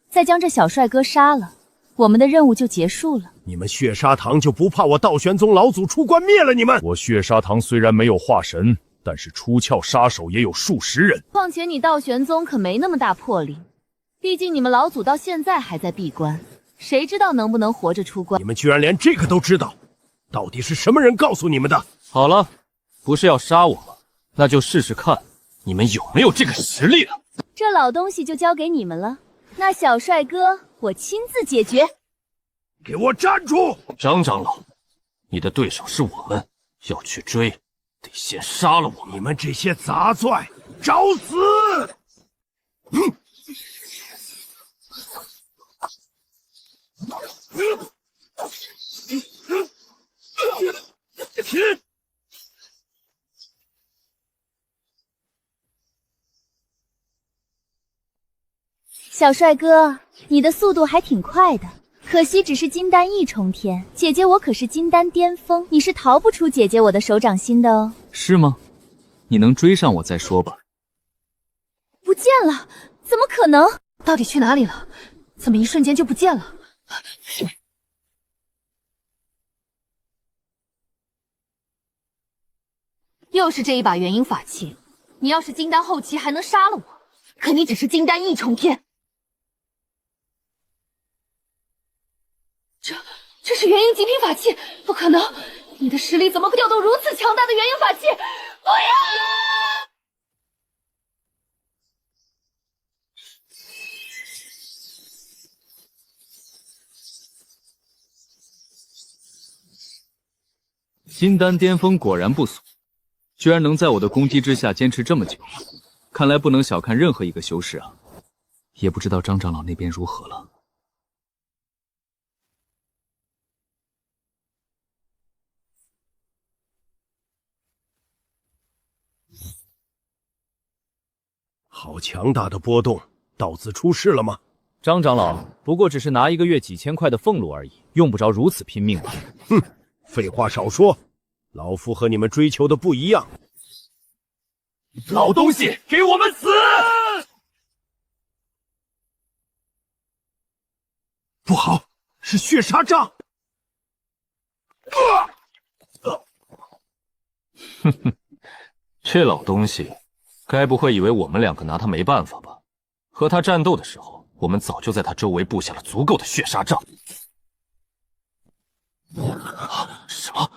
再将这小帅哥杀了，我们的任务就结束了。你们血砂堂就不怕我道玄宗老祖出关灭了你们？我血砂堂虽然没有化神，但是出鞘杀手也有数十人。况且你道玄宗可没那么大魄力，毕竟你们老祖到现在还在闭关，谁知道能不能活着出关？你们居然连这个都知道，到底是什么人告诉你们的？好了，不是要杀我吗？那就试试看，你们有没有这个实力了。这老东西就交给你们了，那小帅哥我亲自解决。给我站住！张长老，你的对手是我们，要去追，得先杀了我们。你们这些杂碎，找死！小帅哥，你的速度还挺快的，可惜只是金丹一重天，姐姐我可是金丹巅峰，你是逃不出姐姐我的手掌心的哦。是吗？你能追上我再说吧。不见了，怎么可能？到底去哪里了？怎么一瞬间就不见了？又是这一把元婴法器，你要是金丹后期还能杀了我，可你只是金丹一重天。这是元婴极品法器，不可能！你的实力怎么会调动如此强大的元婴法器？不要！金丹巅峰果然不俗，居然能在我的攻击之下坚持这么久，看来不能小看任何一个修士啊。也不知道张长老那边如何了。好强大的波动，道子出事了吗？张长老不过只是拿1个月几千块的俸禄而已，用不着如此拼命吧？哼，废话少说，老夫和你们追求的不一样。老东西，给我们死！不好，是血砂杖！哼哼，这老东西，该不会以为我们2个拿他没办法吧？和他战斗的时候，我们早就在他周围布下了足够的血砂杖。什么？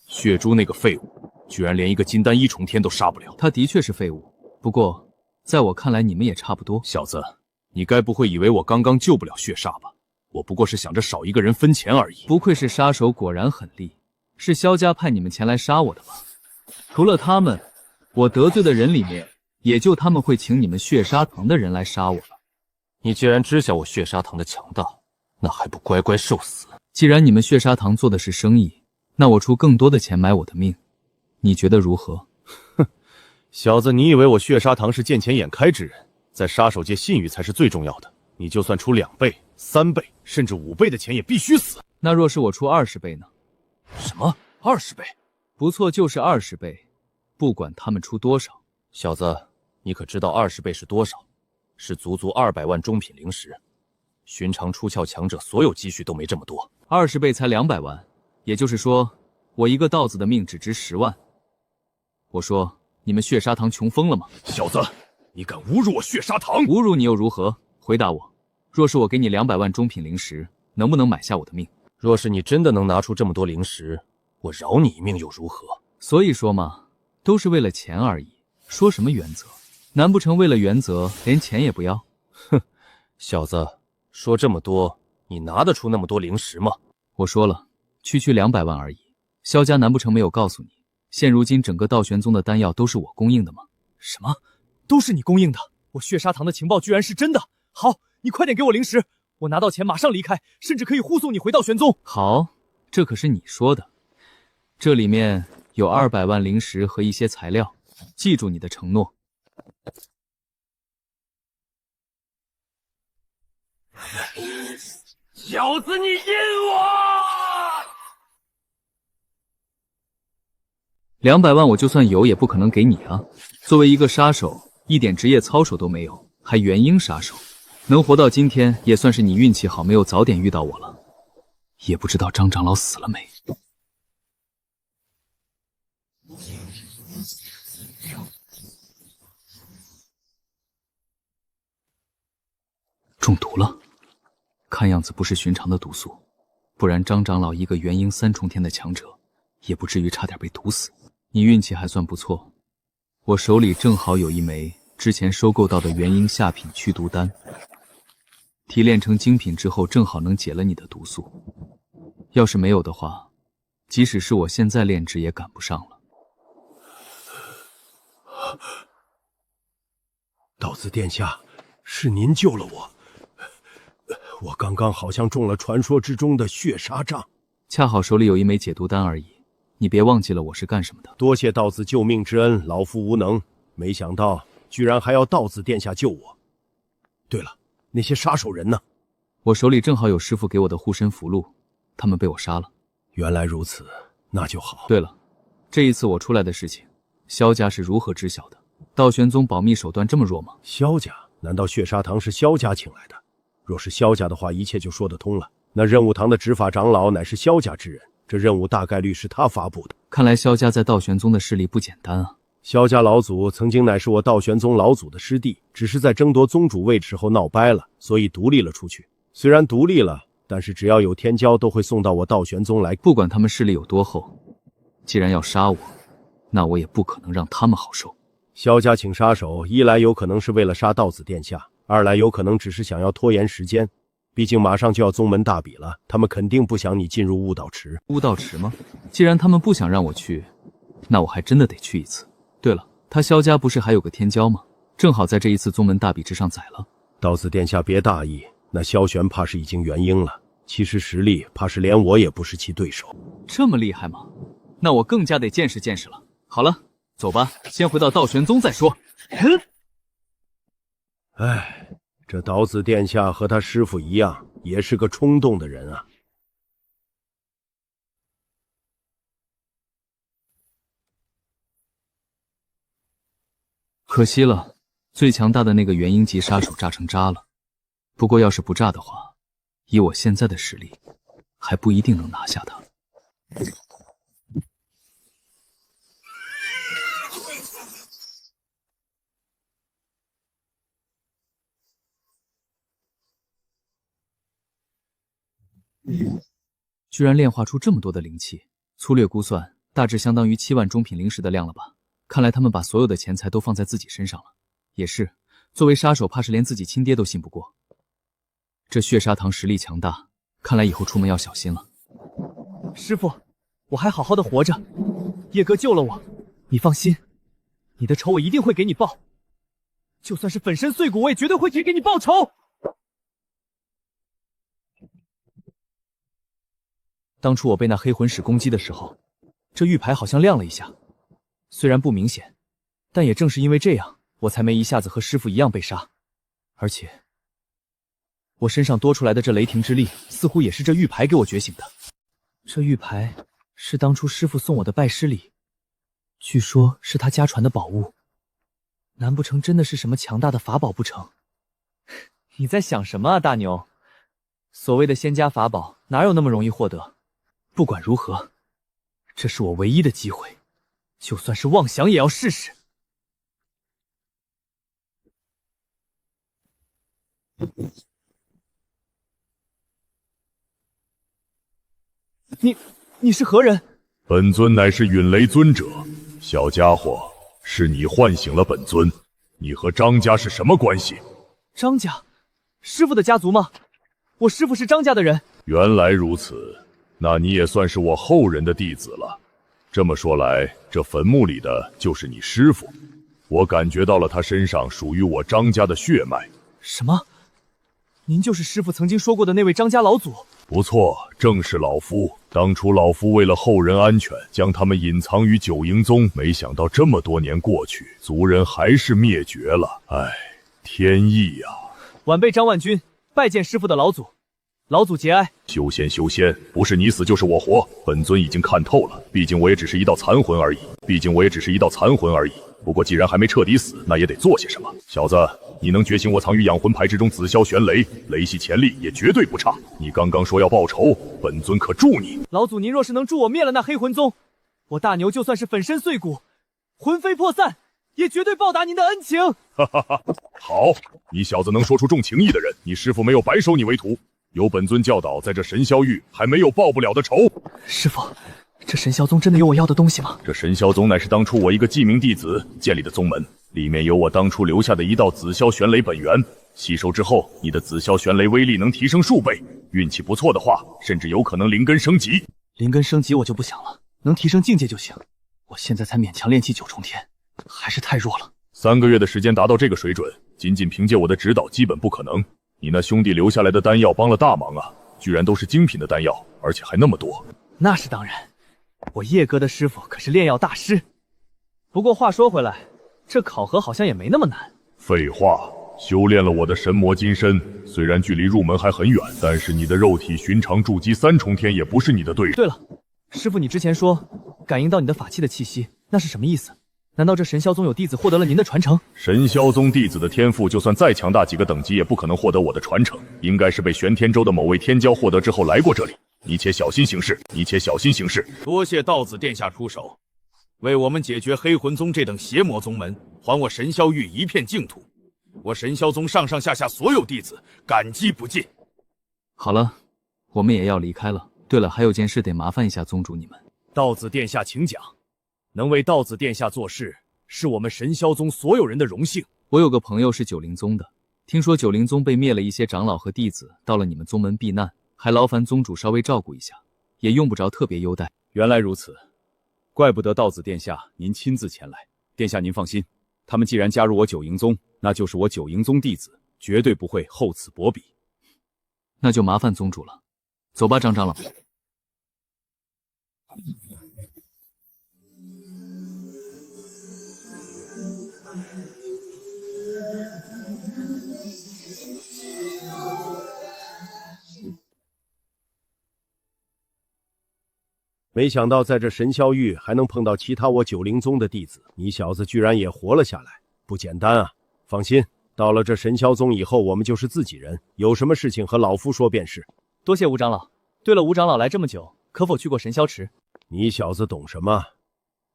血珠那个废物，居然连一个金丹1重天都杀不了。他的确是废物，不过在我看来，你们也差不多。小子，你该不会以为我刚刚救不了血煞吧？我不过是想着少一个人分钱而已。不愧是杀手，果然狠厉，是萧家派你们前来杀我的吧？除了他们，我得罪的人里面，也就他们会请你们血砂堂的人来杀我了。你既然知晓我血砂堂的强大，那还不乖乖受死？既然你们血砂堂做的是生意，那我出更多的钱买我的命，你觉得如何？哼，小子，你以为我血砂堂是见钱眼开之人？在杀手界，信誉才是最重要的。你就算出2倍、3倍，甚至5倍的钱，也必须死。那若是我出20倍呢？什么20倍？不错，就是20倍，不管他们出多少。小子，你可知道20倍是多少？是足足200万中品灵石。寻常出鞘强者所有积蓄都没这么多。20倍才200万，也就是说，我一个道子的命只值10万。我说，你们血砂堂穷疯了吗？小子，你敢侮辱我血砂堂？侮辱你又如何？回答我。若是我给你200万中品灵石，能不能买下我的命？若是你真的能拿出这么多灵石，我饶你一命又如何？所以说嘛，都是为了钱而已。说什么原则？难不成为了原则连钱也不要？哼，小子，说这么多，你拿得出那么多灵石吗？我说了，区200万而已。萧家难不成没有告诉你，现如今整个道玄宗的丹药都是我供应的吗？什么？都是你供应的？我血砂堂的情报居然是真的！好，你快点给我灵石，我拿到钱马上离开，甚至可以护送你回到玄宗。好，这可是你说的。这里面有200万灵石和一些材料，记住你的承诺。小子，你阴我！200万我就算有，也不可能给你啊！作为一个杀手，一点职业操守都没有，还元婴杀手，能活到今天，也算是你运气好，没有早点遇到我了。也不知道张长老死了没。中毒了，看样子不是寻常的毒素，不然张长老一个元婴3重天的强者，也不至于差点被毒死。你运气还算不错，我手里正好有一枚之前收购到的元婴下品驱毒丹，提炼成精品之后，正好能解了你的毒素。要是没有的话，即使是我现在炼制也赶不上了。道子殿下，是您救了我。我刚刚好像中了传说之中的血砂杖，恰好手里有一枚解毒丹而已。你别忘记了我是干什么的。多谢道子救命之恩，老夫无能，没想到居然还要道子殿下救我。对了，那些杀手人呢？我手里正好有师傅给我的护身符箓，他们被我杀了。原来如此，那就好。对了，这一次我出来的事情，萧家是如何知晓的？道玄宗保密手段这么弱吗？萧家？难道血砂堂是萧家请来的？若是萧家的话，一切就说得通了。那任务堂的执法长老乃是萧家之人，这任务大概率是他发布的。看来萧家在道玄宗的势力不简单啊。萧家老祖曾经乃是我道玄宗老祖的师弟，只是在争夺宗主位时候闹掰了，所以独立了出去。虽然独立了，但是只要有天骄，都会送到我道玄宗来。不管他们势力有多厚，既然要杀我，那我也不可能让他们好受。萧家请杀手，一来有可能是为了杀道子殿下，二来有可能只是想要拖延时间。毕竟马上就要宗门大比了，他们肯定不想你进入悟道池。悟道池吗？既然他们不想让我去，那我还真的得去一次。对了，他萧家不是还有个天骄吗？正好在这一次宗门大比之上宰了。道子殿下别大意，那萧玄怕是已经元婴了，其实实力怕是连我也不是其对手。这么厉害吗？那我更加得见识见识了。好了，走吧，先回到道玄宗再说。唉，这道子殿下和他师父一样，也是个冲动的人啊。可惜了，最强大的那个元婴级杀手炸成渣了。不过要是不炸的话，以我现在的实力，还不一定能拿下他。居然炼化出这么多的灵气，粗略估算，大致相当于7万中品灵石的量了吧？看来他们把所有的钱财都放在自己身上了。也是，作为杀手，怕是连自己亲爹都信不过。这血砂堂实力强大，看来以后出门要小心了。师傅，我还好好的活着，叶哥救了我，你放心，你的仇我一定会给你报，就算是粉身碎骨，我也绝对会去给你报仇。当初我被那黑魂使攻击的时候，这玉牌好像亮了一下，虽然不明显，但也正是因为这样，我才没一下子和师父一样被杀。而且我身上多出来的这雷霆之力，似乎也是这玉牌给我觉醒的。这玉牌是当初师傅送我的拜师礼，据说是他家传的宝物，难不成真的是什么强大的法宝不成？你在想什么啊，大牛？所谓的仙家法宝，哪有那么容易获得？不管如何，这是我唯一的机会，就算是妄想也要试试。你是何人？本尊乃是陨雷尊者。小家伙，是你唤醒了本尊。你和张家是什么关系？张家？师傅的家族吗？我师傅是张家的人。原来如此，那你也算是我后人的弟子了。这么说来，这坟墓里的就是你师傅。我感觉到了他身上属于我张家的血脉。什么？您就是师傅曾经说过的那位张家老祖？不错，正是老夫。当初老夫为了后人安全，将他们隐藏于九营宗，没想到这么多年过去，族人还是灭绝了。唉，天意呀！晚辈张万军拜见师傅的老祖，老祖节哀。修仙，修仙，不是你死就是我活。本尊已经看透了，毕竟我也只是一道残魂而已。不过既然还没彻底死，那也得做些什么。小子，你能觉醒我藏于养魂牌之中紫霄玄雷，雷系潜力也绝对不差。你刚刚说要报仇，本尊可助你。老祖，您若是能助我灭了那黑魂宗，我大牛就算是粉身碎骨，魂飞魄散，也绝对报答您的恩情。哈哈哈，好，你小子能说出重情义的人，你师父没有白收你为徒。有本尊教导，在这神霄域还没有报不了的仇。师父，这神霄宗真的有我要的东西吗？这神霄宗乃是当初我一个记名弟子建立的宗门，里面有我当初留下的一道紫霄玄雷本源。吸收之后，你的紫霄玄雷威力能提升数倍，运气不错的话，甚至有可能灵根升级。灵根升级我就不想了，能提升境界就行。我现在才勉强炼气9重天，还是太弱了。3个月的时间达到这个水准，仅仅凭借我的指导基本不可能。你那兄弟留下来的丹药帮了大忙啊，居然都是精品的丹药，而且还那么多。那是当然，我叶哥的师傅可是炼药大师。不过话说回来，这考核好像也没那么难。废话，修炼了我的神魔金身，虽然距离入门还很远，但是你的肉体寻常筑基3重天也不是你的对手。对了，师傅，你之前说感应到你的法器的气息，那是什么意思？难道这神霄宗有弟子获得了您的传承？神霄宗弟子的天赋就算再强大几个等级，也不可能获得我的传承，应该是被玄天州的某位天骄获得之后来过这里。你且小心行事，多谢道子殿下出手，为我们解决黑魂宗这等邪魔宗门，还我神霄域一片净土。我神霄宗上上下下所有弟子感激不尽。好了，我们也要离开了。对了，还有件事得麻烦一下宗主你们。道子殿下请讲。能为道子殿下做事，是我们神霄宗所有人的荣幸。我有个朋友是九灵宗的，听说九灵宗被灭了一些长老和弟子，到了你们宗门避难，还劳烦宗主稍微照顾一下，也用不着特别优待。原来如此，怪不得道子殿下您亲自前来。殿下您放心，他们既然加入我九营宗，那就是我九营宗弟子，绝对不会厚此薄彼。那就麻烦宗主了，走吧，张长老。没想到在这神霄域还能碰到其他我九灵宗的弟子，你小子居然也活了下来，不简单啊！放心，到了这神霄宗以后，我们就是自己人，有什么事情和老夫说便是。多谢吴长老。对了，吴长老来这么久，可否去过神霄池？你小子懂什么？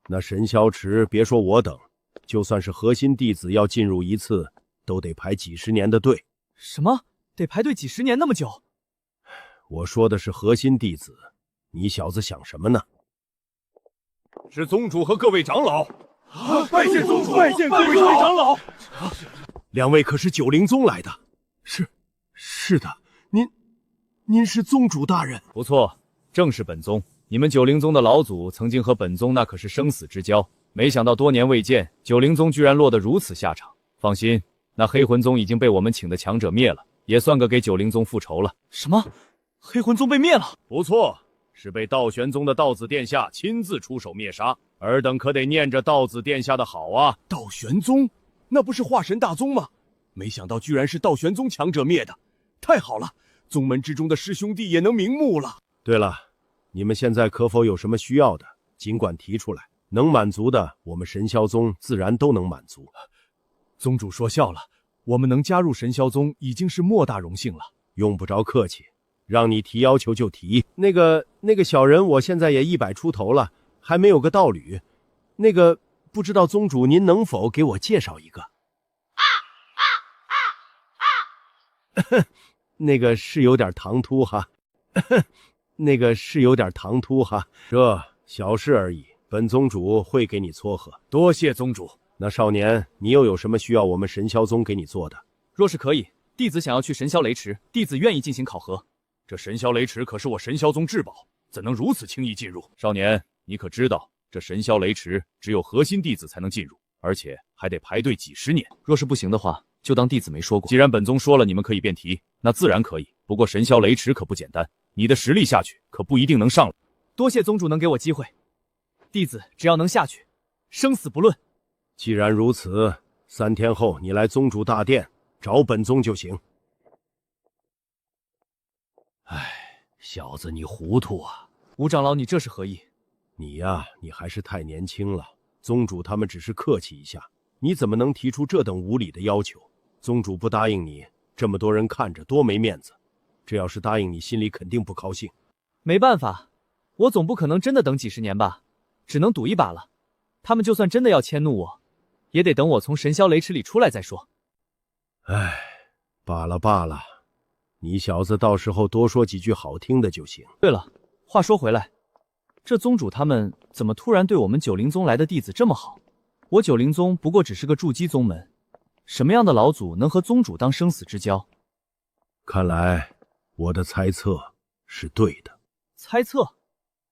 那神霄池，别说我等，就算是核心弟子要进入一次，都得排几十年的队。什么？得排队几十年那么久？我说的是核心弟子。你小子想什么呢？是宗主和各位长老。拜见宗主，拜见各位长老。两位可是九灵宗来的？是的，您是宗主大人。不错，正是本宗。你们九灵宗的老祖曾经和本宗那可是生死之交，没想到多年未见，九灵宗居然落得如此下场。放心，那黑魂宗已经被我们请的强者灭了，也算个给九灵宗复仇了。什么？黑魂宗被灭了？不错，是被道玄宗的道子殿下亲自出手灭杀。尔等可得念着道子殿下的好啊！道玄宗，那不是化神大宗吗？没想到居然是道玄宗强者灭的，太好了！宗门之中的师兄弟也能瞑目了。对了，你们现在可否有什么需要的，尽管提出来，能满足的，我们神霄宗自然都能满足。宗主说笑了，我们能加入神霄宗已经是莫大荣幸了。用不着客气，让你提要求就提。那个小人，我现在也100出头了，还没有个道侣。不知道宗主您能否给我介绍一个？那个是有点唐突哈，是有点唐突哈，这小事而已，本宗主会给你撮合。多谢宗主。那少年，你又有什么需要我们神霄宗给你做的？若是可以，弟子想要去神霄雷池，弟子愿意进行考核。这神霄雷池可是我神霄宗至宝，怎能如此轻易进入？少年，你可知道这神霄雷池只有核心弟子才能进入，而且还得排队几10年。若是不行的话，就当弟子没说过。既然本宗说了你们可以便提，那自然可以。不过神霄雷池可不简单，你的实力下去可不一定能上来。多谢宗主能给我机会，弟子只要能下去，生死不论。既然如此，3天后你来宗主大殿找本宗就行。小子你糊涂啊！吴长老，你这是何意？你呀，你还是太年轻了。宗主他们只是客气一下，你怎么能提出这等无理的要求？宗主不答应你，这么多人看着多没面子。这要是答应你，心里肯定不高兴。没办法，我总不可能真的等几10年吧，只能赌一把了。他们就算真的要迁怒我，也得等我从神霄雷池里出来再说。罢了罢了，你小子到时候多说几句好听的就行。对了，话说回来，这宗主他们怎么突然对我们九灵宗来的弟子这么好？我九灵宗不过只是个筑基宗门，什么样的老祖能和宗主当生死之交？看来我的猜测是对的。猜测？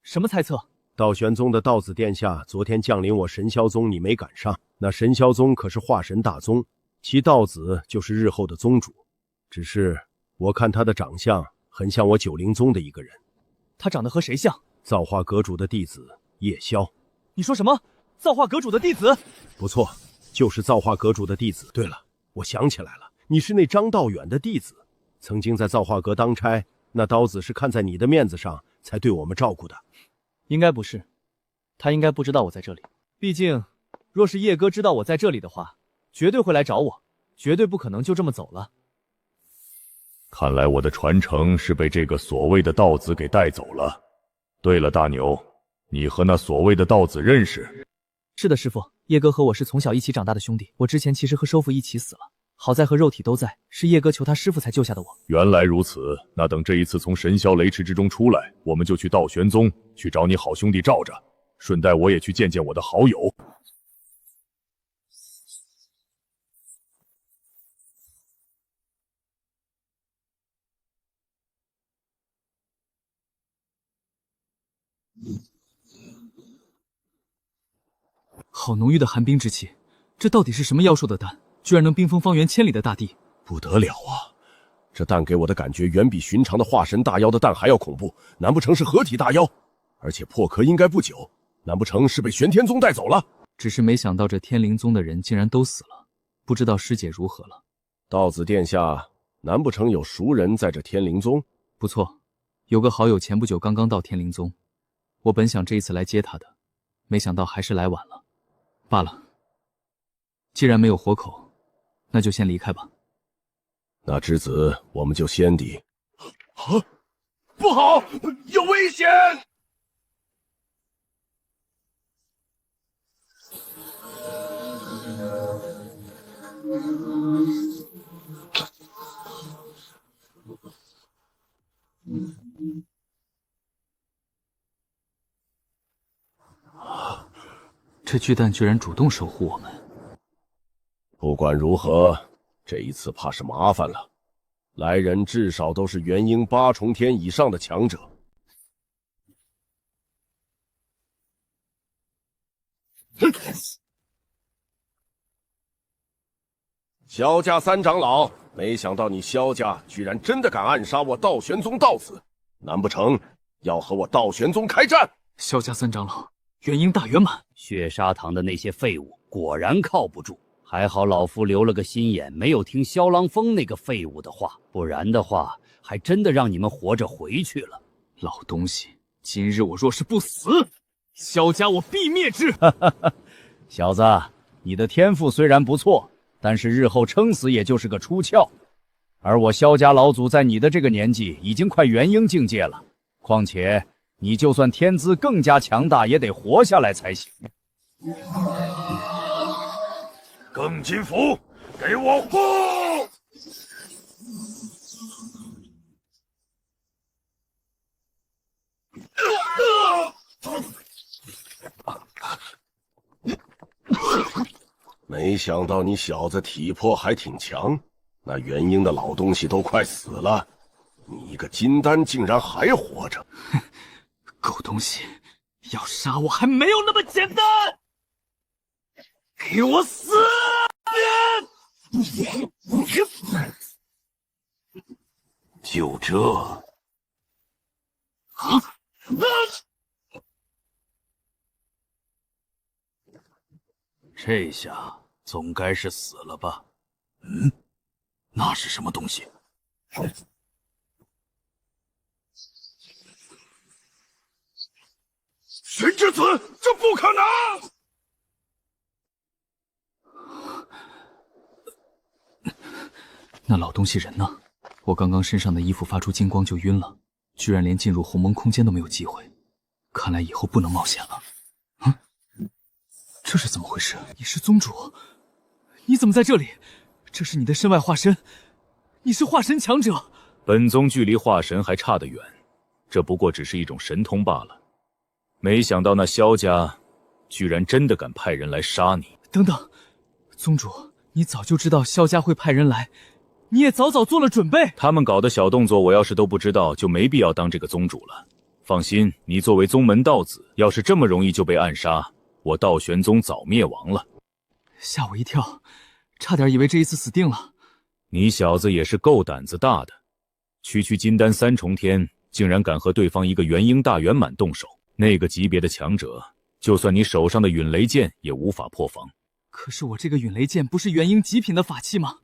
什么猜测？道玄宗的道子殿下昨天降临我神霄宗，你没赶上。那神霄宗可是化神大宗，其道子就是日后的宗主。只是我看他的长相很像我九灵宗的一个人。他长得和谁像？造化阁主的弟子叶宵。你说什么？造化阁主的弟子？不错，就是造化阁主的弟子。对了，我想起来了，你是那张道远的弟子，曾经在造化阁当差，那刀子是看在你的面子上才对我们照顾的。应该不是，他应该不知道我在这里。毕竟，若是叶哥知道我在这里的话，绝对会来找我，绝对不可能就这么走了。看来我的传承是被这个所谓的道子给带走了。对了，大牛，你和那所谓的道子认识？是的，师父，叶哥和我是从小一起长大的兄弟。我之前其实和师父一起死了，好在和肉体都在，是叶哥求他师父才救下的我。原来如此，那等这一次从神霄雷池之中出来，我们就去道玄宗去找你好兄弟罩着，顺带我也去见见我的好友。好浓郁的寒冰之气，这到底是什么妖兽的蛋？居然能冰封方圆千里的大地！不得了啊！这蛋给我的感觉远比寻常的化神大妖的蛋还要恐怖，难不成是合体大妖？而且破壳应该不久，难不成是被玄天宗带走了？只是没想到这天灵宗的人竟然都死了，不知道师姐如何了。道子殿下，难不成有熟人在这天灵宗？不错，有个好友前不久刚刚到天灵宗，我本想这一次来接他的，没想到还是来晚了。罢了，既然没有活口，那就先离开吧。那之子，我们就先敌。不好，有危险！这巨蛋居然主动守护我们。不管如何，这一次怕是麻烦了。来人至少都是元婴8重天以上的强者。萧家3长老，没想到你萧家居然真的敢暗杀我道玄宗道子，难不成要和我道玄宗开战？萧家3长老，元婴大圆满。血砂堂的那些废物果然靠不住，还好老夫留了个心眼，没有听萧郎峰那个废物的话，不然的话还真的让你们活着回去了。老东西，今日我若是不死，萧家我必灭之。小子，你的天赋虽然不错，但是日后撑死也就是个出鞘。而我萧家老祖在你的这个年纪已经快元婴境界了，况且你就算天资更加强大，也得活下来才行。更金符，给我活！没想到你小子体魄还挺强，那元婴的老东西都快死了，你一个金丹竟然还活着！狗东西，要杀我还没有那么简单！给我死！就这。这下总该是死了吧？那是什么东西？玄之子，这不可能！那老东西人呢？我刚刚身上的衣服发出金光就晕了，居然连进入鸿蒙空间都没有机会。看来以后不能冒险了。这是怎么回事？你是宗主，你怎么在这里？这是你的身外化身，你是化神强者。本宗距离化神还差得远，这不过只是一种神通罢了。没想到那萧家居然真的敢派人来杀你。等等，宗主，你早就知道萧家会派人来，你也早早做了准备。他们搞的小动作，我要是都不知道，就没必要当这个宗主了。放心，你作为宗门道子，要是这么容易就被暗杀，我道玄宗早灭亡了。吓我一跳，差点以为这一次死定了。你小子也是够胆子大的，区金丹3重天，竟然敢和对方一个元婴大圆满动手。那个级别的强者，就算你手上的陨雷剑也无法破防。可是我这个陨雷剑不是元婴极品的法器吗？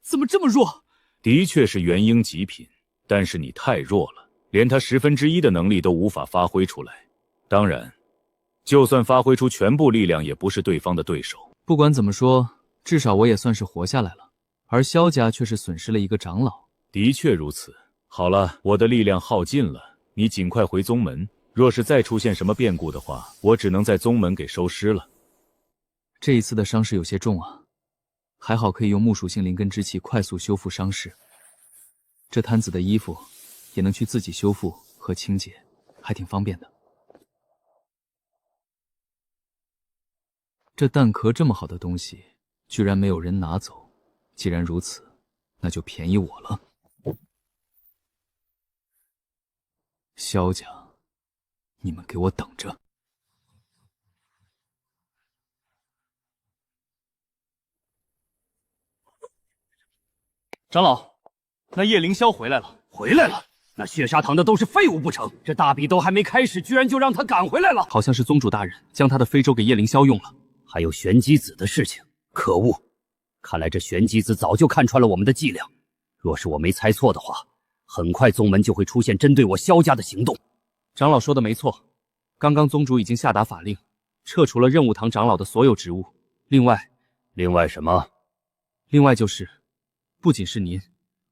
怎么这么弱？的确是元婴极品，但是你太弱了，连他1/10的能力都无法发挥出来。当然，就算发挥出全部力量，也不是对方的对手。不管怎么说，至少我也算是活下来了，而萧家却是损失了一个长老。的确如此。好了，我的力量耗尽了，你尽快回宗门。若是再出现什么变故的话，我只能在宗门给收尸了。这一次的伤势有些重啊，还好可以用木属性灵根之气快速修复伤势。这摊子的衣服也能去自己修复和清洁，还挺方便的。这蛋壳这么好的东西，居然没有人拿走。既然如此，那就便宜我了。萧家，你们给我等着！长老，那叶凌霄回来了。回来了？那血砂堂的都是废物不成？这大比都还没开始，居然就让他赶回来了？好像是宗主大人将他的非洲给叶凌霄用了。还有玄机子的事情，可恶！看来这玄机子早就看穿了我们的伎俩。若是我没猜错的话，很快宗门就会出现针对我萧家的行动。长老说的没错，刚刚宗主已经下达法令，撤除了任务堂长老的所有职务。另外什么？另外就是，不仅是您，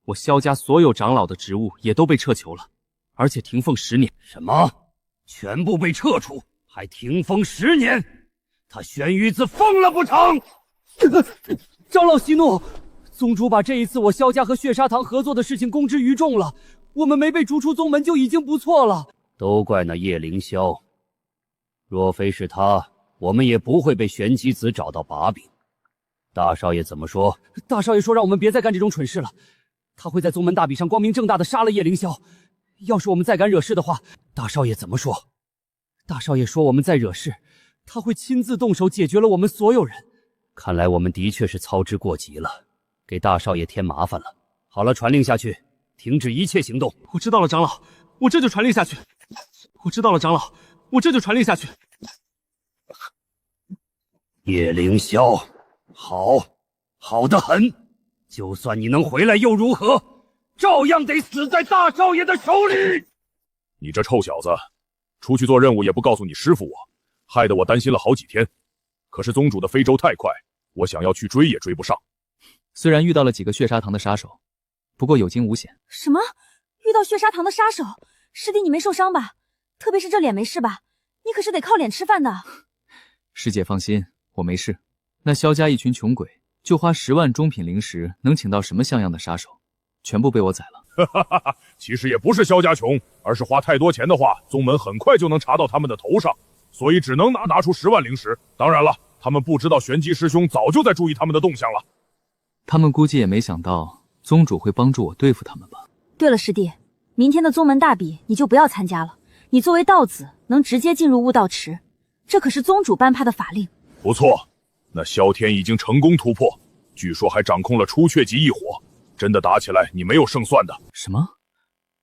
我萧家所有长老的职务也都被撤囚了，而且停俸10年。什么？全部被撤除，还停俸10年？他玄玉子疯了不成？长老息怒，宗主把这一次我萧家和血砂堂合作的事情公之于众了，我们没被逐出宗门就已经不错了。都怪那叶凌霄，若非是他，我们也不会被玄机子找到把柄。大少爷怎么说？大少爷说让我们别再干这种蠢事了，他会在宗门大比上光明正大的杀了叶凌霄。要是我们再敢惹事的话，大少爷怎么说？大少爷说我们再惹事，他会亲自动手解决了我们所有人。看来我们的确是操之过急了，给大少爷添麻烦了。好了，传令下去，停止一切行动。我知道了，长老，我这就传令下去。我知道了，长老，我这就传令下去。叶凌霄，好得很。就算你能回来又如何？照样得死在大少爷的手里。你这臭小子，出去做任务也不告诉你师傅我，害得我担心了好几天。可是宗主的飞舟太快，我想要去追也追不上。虽然遇到了几个血砂堂的杀手，不过有惊无险。什么？遇到血砂堂的杀手？师弟你没受伤吧？特别是这脸没事吧？你可是得靠脸吃饭的。师姐放心，我没事。那萧家一群穷鬼，就花10万中品灵石，能请到什么像样的杀手？全部被我宰了。哈哈哈！其实也不是萧家穷，而是花太多钱的话，宗门很快就能查到他们的头上，所以只能拿出10万灵石。当然了，他们不知道玄机师兄早就在注意他们的动向了。他们估计也没想到宗主会帮助我对付他们吧。对了，师弟，明天的宗门大比你就不要参加了。你作为道子，能直接进入悟道池，这可是宗主颁发的法令。不错，那萧天已经成功突破，据说还掌控了出阙级异火。真的打起来，你没有胜算的。什么？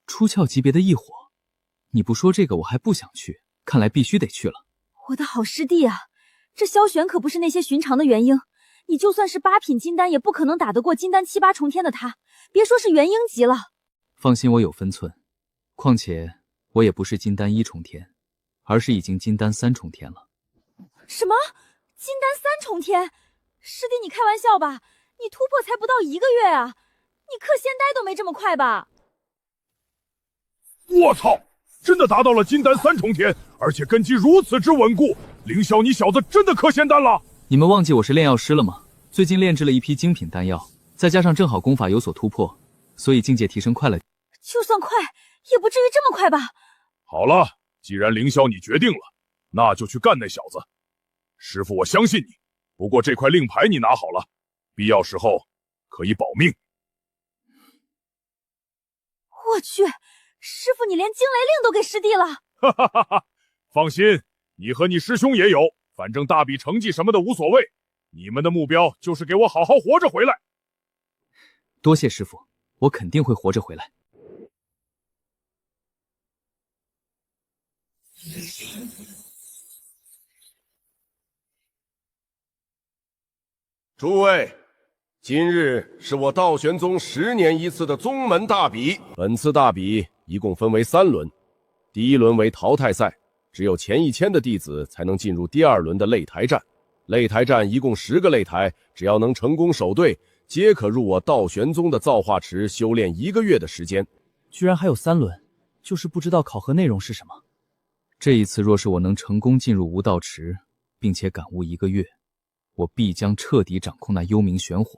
出窍级别的异火？你不说这个，我还不想去，看来必须得去了。我的好师弟啊，这萧玄可不是那些寻常的元婴，你就算是8品金丹，也不可能打得过金丹7、8重天的他，别说是元婴级了。放心，我有分寸。况且我也不是金丹1重天，而是已经金丹3重天了。什么？金丹3重天？师弟，你开玩笑吧？你突破才不到1个月啊！你克仙丹都没这么快吧？我操！真的达到了金丹3重天，而且根基如此之稳固。凌霄，你小子真的克仙丹了？你们忘记我是炼药师了吗？最近炼制了一批精品丹药，再加上正好功法有所突破，所以境界提升快了。就算快，也不至于这么快吧？好了，既然凌霄你决定了，那就去干那小子。师傅，我相信你。不过这块令牌你拿好了，必要时候可以保命。我去，师傅你连惊雷令都给师弟了！哈哈哈哈！放心，你和你师兄也有，反正大比成绩什么的无所谓。你们的目标就是给我好好活着回来。多谢师傅，我肯定会活着回来。诸位，今日是我道玄宗10年一次的宗门大比。本次大比一共分为3轮，第一轮为淘汰赛，只有前1000的弟子才能进入第2轮的擂台战。擂台战一共10个擂台，只要能成功守队，皆可入我道玄宗的造化池修炼1个月的时间。居然还有3轮，就是不知道考核内容是什么。这一次若是我能成功进入无道池，并且感悟1个月，我必将彻底掌控那幽冥玄火。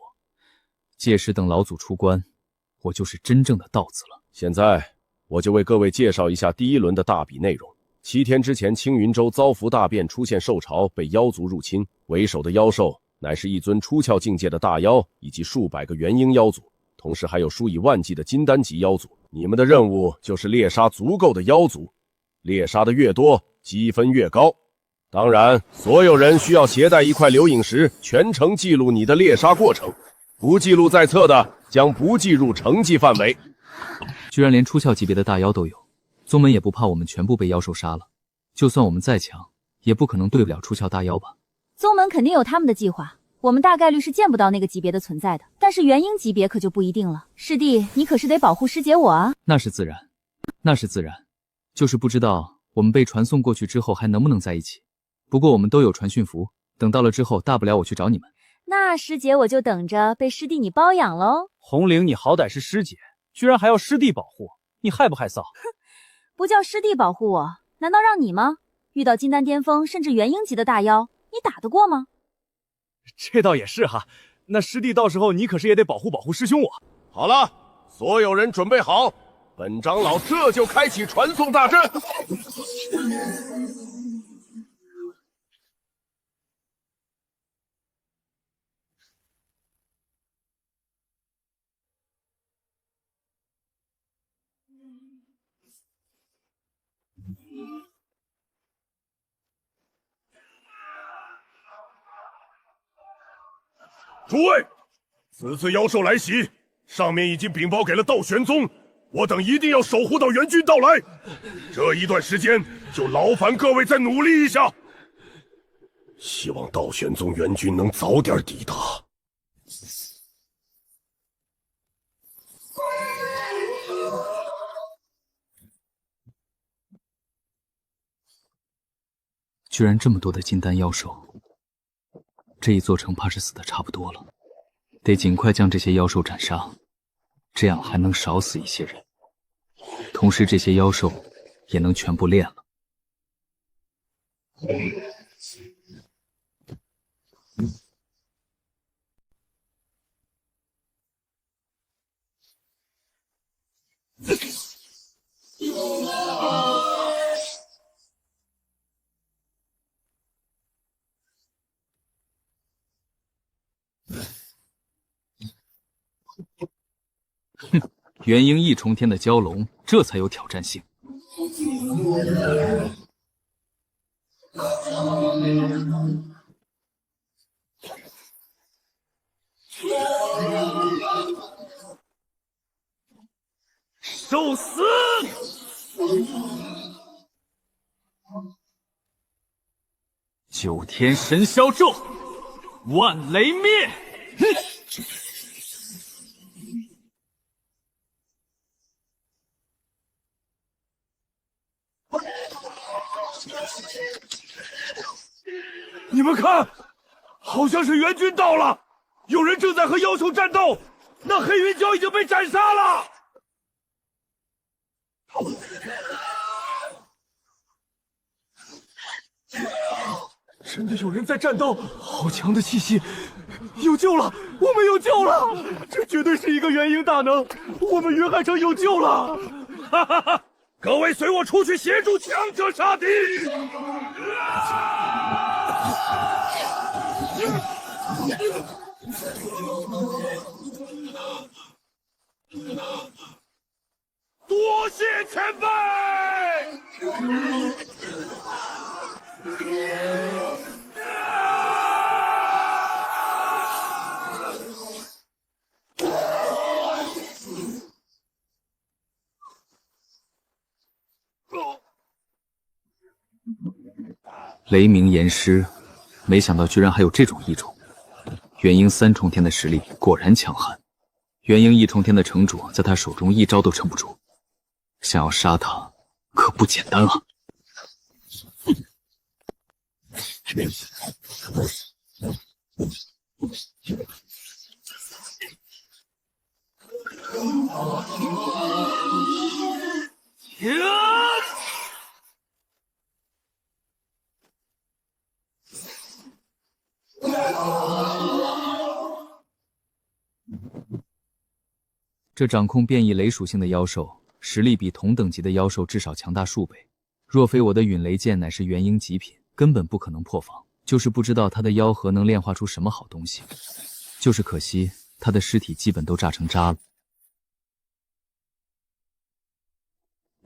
届时等老祖出关，我就是真正的道子了。现在我就为各位介绍一下第1轮的大比内容。7天之前，青云州遭福大变，出现兽潮，被妖族入侵，为首的妖兽乃是一尊出窍境界的大妖，以及数百个元婴妖族，同时还有数以万计的金丹级妖族。你们的任务就是猎杀足够的妖族，猎杀的越多，积分越高。当然，所有人需要携带一块流影石，全程记录你的猎杀过程。不记录在册的，将不计入成绩范围。居然连出窍级别的大妖都有，宗门也不怕我们全部被妖兽杀了？就算我们再强，也不可能对不了出窍大妖吧？宗门肯定有他们的计划，我们大概率是见不到那个级别的存在的。但是元婴级别可就不一定了。师弟，你可是得保护师姐我啊！那是自然，那是自然。就是不知道我们被传送过去之后还能不能在一起。不过我们都有传讯符，等到了之后，大不了我去找你们。那师姐我就等着被师弟你包养喽。红绫，你好歹是师姐，居然还要师弟保护，你害不害臊？哼，不叫师弟保护我，难道让你吗？遇到金丹巅峰甚至元婴级的大妖，你打得过吗？这倒也是哈，那师弟到时候你可是也得保护师兄我。好了，所有人准备好，本长老这就开启传送大阵。诸位，此次妖兽来袭，上面已经禀报给了道玄宗，我等一定要守护到援军到来。这一段时间，就劳烦各位再努力一下。希望道玄宗援军能早点抵达。居然这么多的金丹妖兽，这一座城怕是死的差不多了，得尽快将这些妖兽斩杀，这样还能少死一些人，同时这些妖兽也能全部炼了。哼，元婴异重天的蛟龙，这才有挑战性。受死！九天神霄咒，万雷灭！你们看，好像是援军到了，有人正在和妖兽战斗，那黑云蛟已经被斩杀了。真的有人在战斗，好强的气息！有救了，我们有救了！这绝对是一个元婴大能，我们云海城有救了！哈哈哈！各位随我出去协助强者杀敌！多谢前辈！雷鸣炎狮，没想到居然还有这种异种。元婴三重天的实力果然强悍，元婴一重天的城主在他手中一招都撑不住，想要杀他可不简单啊！这掌控变异雷属性的妖兽，实力比同等级的妖兽至少强大数倍。若非我的陨雷剑乃是元婴极品，根本不可能破防。就是不知道他的妖核能炼化出什么好东西，就是可惜他的尸体基本都炸成渣了。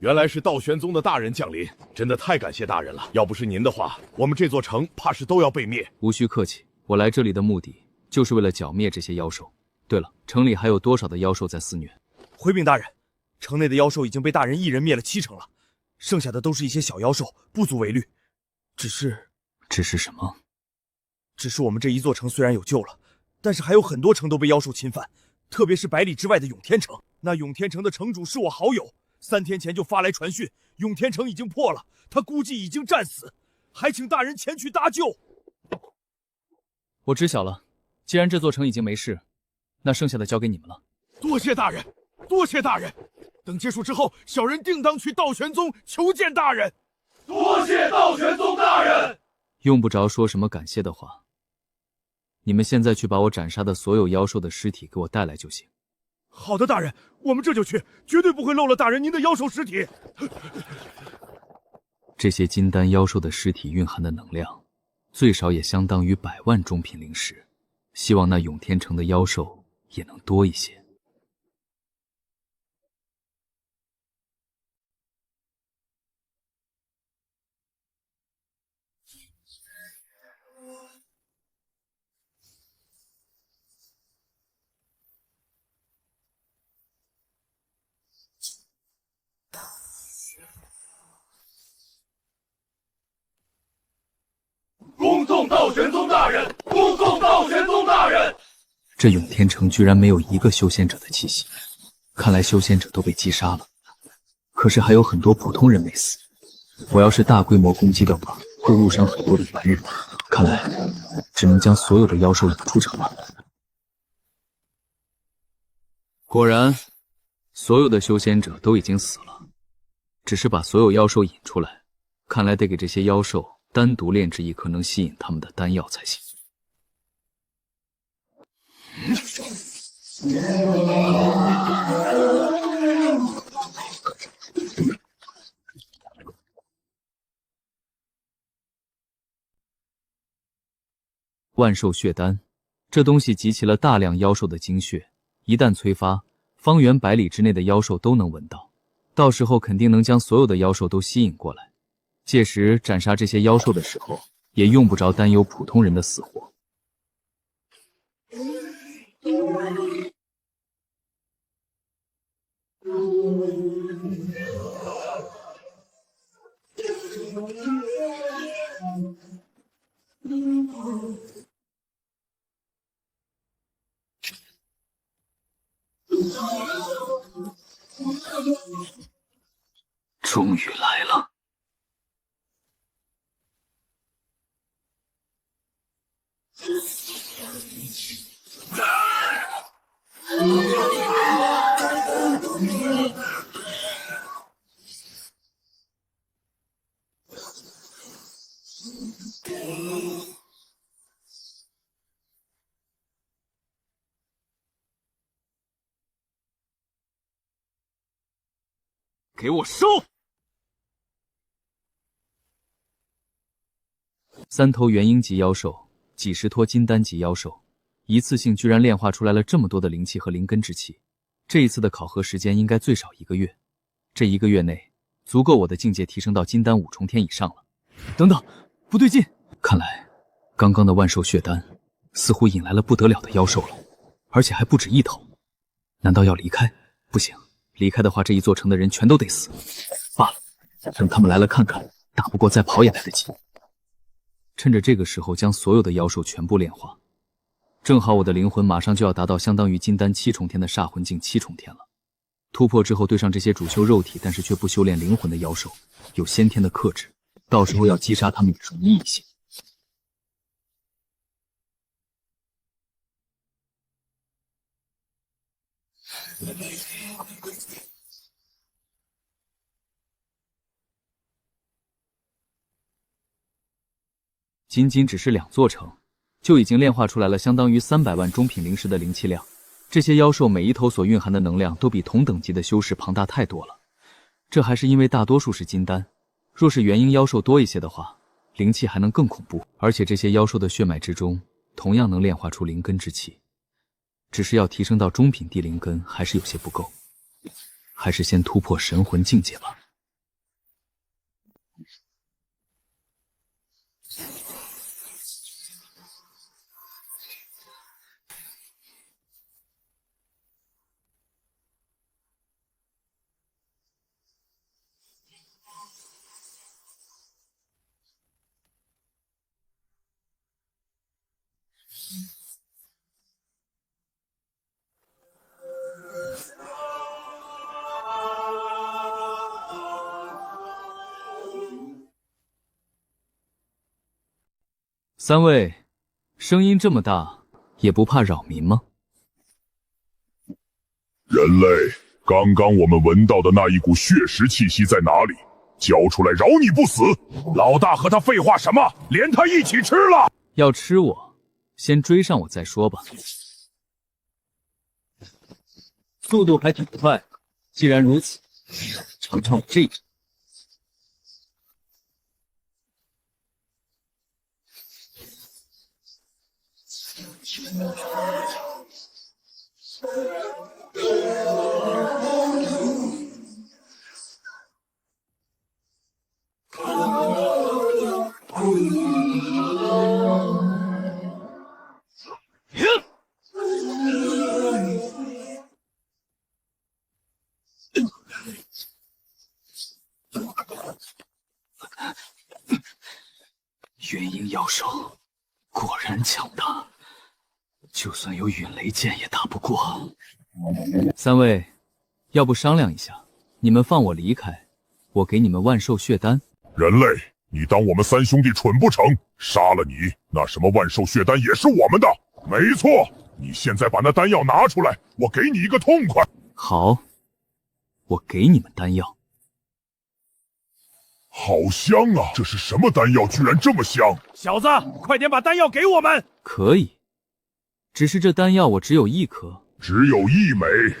原来是道玄宗的大人降临，真的太感谢大人了！要不是您的话，我们这座城怕是都要被灭。无需客气，我来这里的目的就是为了剿灭这些妖兽。对了，城里还有多少的妖兽在肆虐？回禀大人，城内的妖兽已经被大人一人灭了7成了，剩下的都是一些小妖兽，不足为虑。只是什么？只是我们这一座城虽然有救了，但是还有很多城都被妖兽侵犯，特别是百里之外的永天城。那永天城的城主是我好友，3天前就发来传讯，永天城已经破了，他估计已经战死，还请大人前去搭救。我知晓了，既然这座城已经没事，那剩下的交给你们了。多谢大人，多谢大人！等结束之后，小人定当去道玄宗求见大人。多谢道玄宗大人！用不着说什么感谢的话。你们现在去把我斩杀的所有妖兽的尸体给我带来就行。好的，大人，我们这就去，绝对不会漏了大人您的妖兽尸体。这些金丹妖兽的尸体蕴含的能量，最少也相当于100万中品灵石。希望那永天城的妖兽也能多一些。恭送道玄宗大人，恭送道玄宗大人！这永天城居然没有一个修仙者的气息，看来修仙者都被击杀了。可是还有很多普通人没死，我要是大规模攻击的话，会误伤很多的白玉，看来只能将所有的妖兽引出城了。果然，所有的修仙者都已经死了，只是把所有妖兽引出来，看来得给这些妖兽单独炼制一颗能吸引他们的丹药才行。万兽血丹，这东西集齐了大量妖兽的精血，一旦催发，方圆100里之内的妖兽都能闻到，到时候肯定能将所有的妖兽都吸引过来。届时斩杀这些妖兽的时候，也用不着担忧普通人的死活。终于来了。给我收！3头元婴级妖兽，几十坨金丹级妖兽，一次性居然炼化出来了这么多的灵气和灵根之气。这一次的考核时间应该最少1个月，这1个月内足够我的境界提升到金丹5重天以上了。等等，不对劲！看来刚刚的万兽血丹似乎引来了不得了的妖兽了，而且还不止1头。难道要离开？不行，离开的话，这一座城的人全都得死。罢了，等他们来了看看，打不过再跑也来得及。趁着这个时候将所有的妖兽全部炼化，正好我的灵魂马上就要达到相当于金丹7重天的煞魂境7重天了。突破之后对上这些主修肉体但是却不修炼灵魂的妖兽，有先天的克制，到时候要击杀他们也容易一些。仅只是2座城，就已经炼化出来了相当于300万中品灵石的灵气量。这些妖兽每一头所蕴含的能量都比同等级的修士庞大太多了。这还是因为大多数是金丹，若是元婴妖兽多一些的话，灵气还能更恐怖。而且这些妖兽的血脉之中同样能炼化出灵根之气，只是要提升到中品地灵根还是有些不够，还是先突破神魂境界吧。3位，声音这么大，也不怕扰民吗？人类，刚刚我们闻到的那一股血食气息在哪里？交出来，饶你不死！老大和他废话什么？连他一起吃了！要吃我，先追上我再说吧。速度还挺快，既然如此，尝尝我这一招。元婴妖兽果然强大，就算有陨雷剑也打不过。3位，要不商量一下，你们放我离开，我给你们万兽血丹。人类，你当我们三兄弟蠢不成？杀了你，那什么万寿血丹也是我们的。没错，你现在把那丹药拿出来，我给你一个痛快。好，我给你们丹药。好香啊！这是什么丹药？居然这么香！小子，快点把丹药给我们！可以，只是这丹药我只有1颗，只有1枚，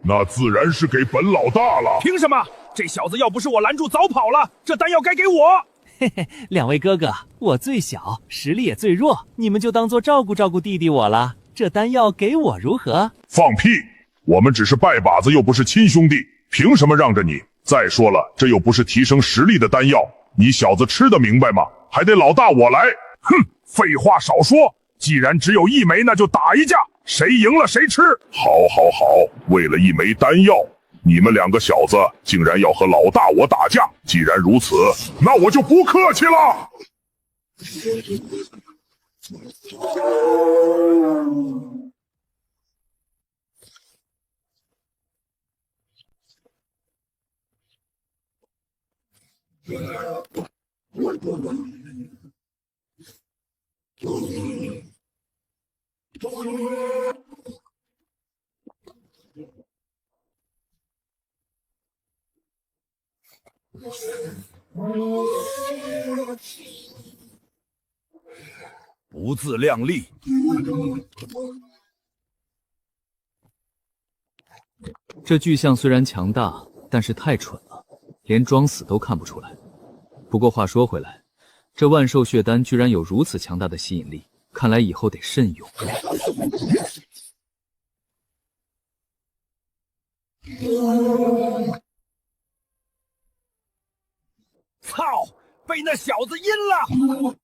那自然是给本老大了。凭什么？这小子要不是我拦住，早跑了。这丹药该给我。嘿嘿，两位哥哥，我最小，实力也最弱，你们就当做照顾照顾弟弟我了。这丹药给我如何？放屁！我们只是拜把子，又不是亲兄弟，凭什么让着你？再说了，这又不是提升实力的丹药，你小子吃得明白吗？还得老大我来。哼，废话少说，既然只有1枚，那就打一架，谁赢了谁吃。好，为了1枚丹药，你们2个小子竟然要和老大我打架。既然如此，那我就不客气了。不自量力！这巨象虽然强大，但是太蠢了，连装死都看不出来。不过话说回来，这万寿血丹居然有如此强大的吸引力，看来以后得慎用。操！被那小子阴了！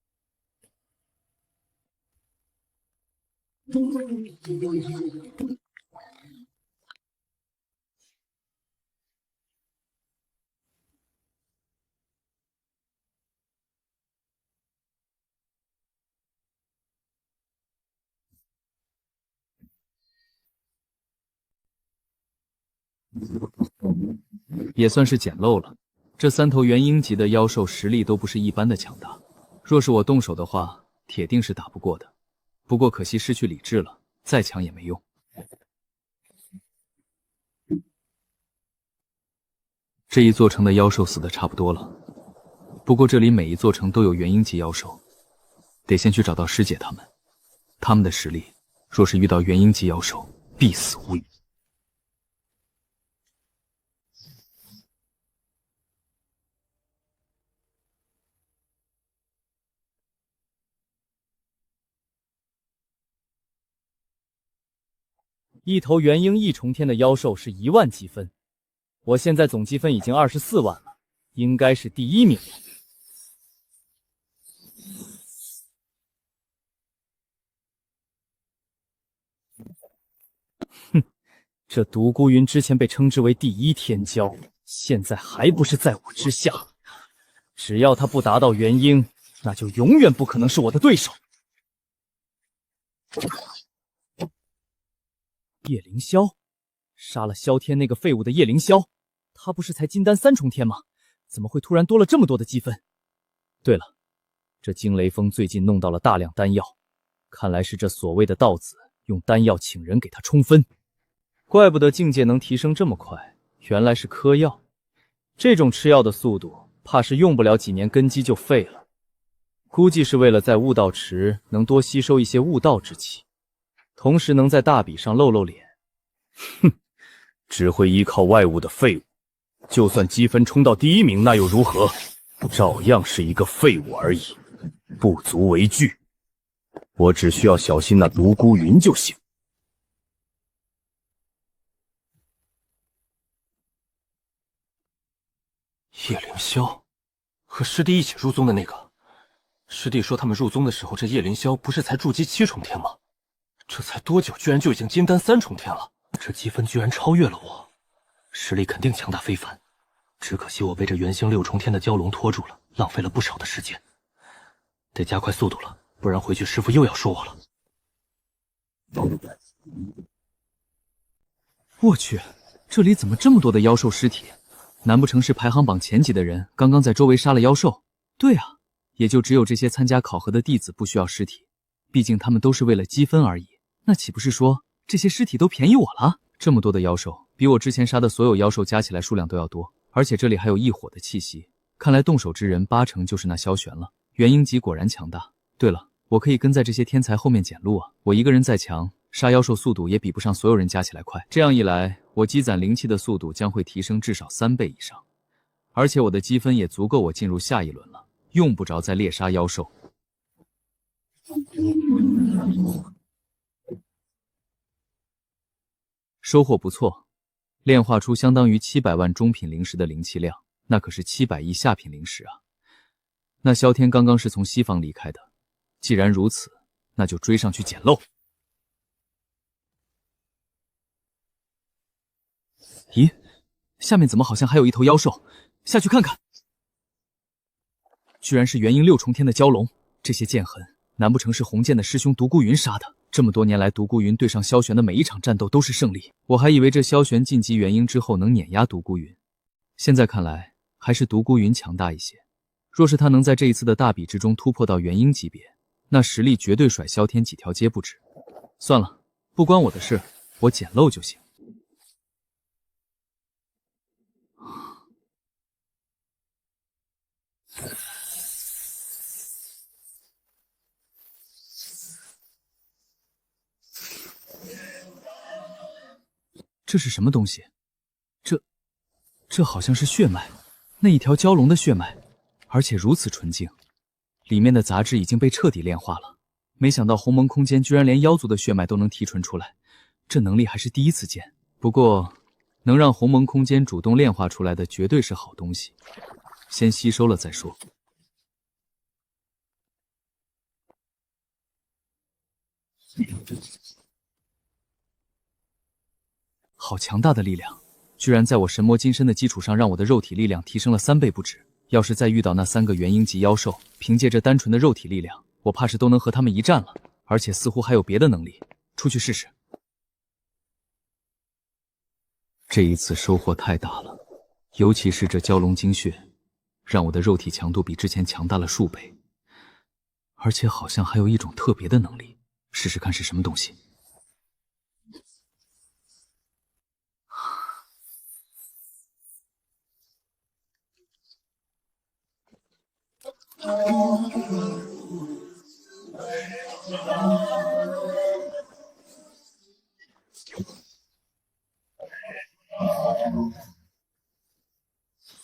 也算是捡漏了。这3头元婴级的妖兽实力都不是一般的强大，若是我动手的话，铁定是打不过的。不过可惜失去理智了，再强也没用。这一座城的妖兽死的差不多了，不过这里每一座城都有元婴级妖兽，得先去找到师姐他们。他们的实力，若是遇到元婴级妖兽，必死无疑。一头元婴异重天的妖兽是1万积分，我现在总积分已经24万了，应该是第1名了。哼，这独孤云之前被称之为第1天骄，现在还不是在我之下。只要他不达到元婴，那就永远不可能是我的对手。叶凌霄，杀了萧天那个废物的叶凌霄，他不是才金丹3重天吗？怎么会突然多了这么多的积分？对了，这惊雷峰最近弄到了大量丹药，看来是这所谓的道子用丹药请人给他充分。怪不得境界能提升这么快，原来是嗑药。这种吃药的速度，怕是用不了几年根基就废了。估计是为了在悟道池能多吸收一些悟道之气。同时能在大比上露露脸。哼，只会依靠外物的废物，就算积分冲到第1名，那又如何？照样是一个废物而已，不足为惧。我只需要小心那独孤云就行。叶凌霄，和师弟一起入宗的那个。师弟说他们入宗的时候，这叶凌霄不是才筑基7重天吗？这才多久，居然就已经金丹3重天了？这积分居然超越了我，实力肯定强大非凡。只可惜我被这元星6重天的蛟龙拖住了，浪费了不少的时间。得加快速度了，不然回去师傅又要说我了。我去，这里怎么这么多的妖兽尸体？难不成是排行榜前几的人刚刚在周围杀了妖兽？对啊，也就只有这些参加考核的弟子不需要尸体，毕竟他们都是为了积分而已。那岂不是说这些尸体都便宜我了？这么多的妖兽，比我之前杀的所有妖兽加起来数量都要多，而且这里还有异火的气息，看来动手之人80%就是那萧玄了。元婴级果然强大。对了，我可以跟在这些天才后面捡路啊！我一个人再强，杀妖兽速度也比不上所有人加起来快。这样一来，我积攒灵气的速度将会提升至少3倍以上，而且我的积分也足够我进入下一轮了，用不着再猎杀妖兽。收获不错，炼化出相当于700万中品灵石的灵气量，那可是700亿下品灵石啊！那萧天刚刚是从西方离开的，既然如此，那就追上去捡漏。咦，下面怎么好像还有一头妖兽？下去看看。居然是元婴6重天的蛟龙，这些剑痕，难不成是鸿剑的师兄独孤云杀的？这么多年来，独孤云对上萧玄的每一场战斗都是胜利，我还以为这萧玄晋级元婴之后能碾压独孤云，现在看来还是独孤云强大一些。若是他能在这一次的大比之中突破到元婴级别，那实力绝对甩萧天几条街不止。算了，不关我的事，我捡漏就行。这是什么东西？这好像是血脉，那一条蛟龙的血脉，而且如此纯净，里面的杂质已经被彻底炼化了。没想到鸿蒙空间居然连妖族的血脉都能提纯出来，这能力还是第一次见。不过，能让鸿蒙空间主动炼化出来的绝对是好东西，先吸收了再说。好强大的力量，居然在我神魔金身的基础上让我的肉体力量提升了3倍不止。要是再遇到那3个元婴级妖兽，凭借这单纯的肉体力量，我怕是都能和他们一战了。而且似乎还有别的能力，出去试试。这一次收获太大了，尤其是这蛟龙精血，让我的肉体强度比之前强大了数倍，而且好像还有一种特别的能力，试试看是什么东西。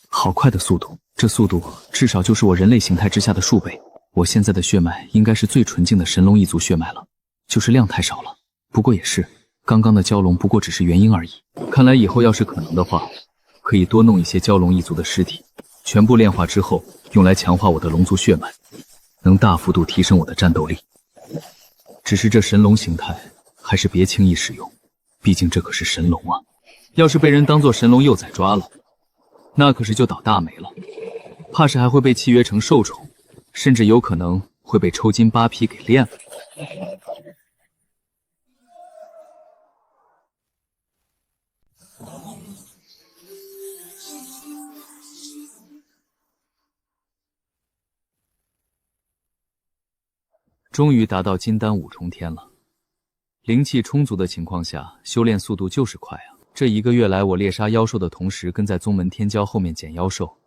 好快的速度，这速度至少就是我人类形态之下的数倍。我现在的血脉应该是最纯净的神龙一族血脉了，就是量太少了。不过也是，刚刚的蛟龙不过只是元婴而已。看来以后要是可能的话，可以多弄一些蛟龙一族的尸体，全部炼化之后，用来强化我的龙族血脉，能大幅度提升我的战斗力。只是这神龙形态还是别轻易使用，毕竟这可是神龙啊！要是被人当作神龙幼崽抓了，那可是就倒大霉了，怕是还会被契约成兽宠，甚至有可能会被抽筋扒皮给炼了。终于达到金丹5重天了，灵气充足的情况下，修炼速度就是快啊！这1个月来，我猎杀妖兽的同时，跟在宗门天骄后面捡妖兽，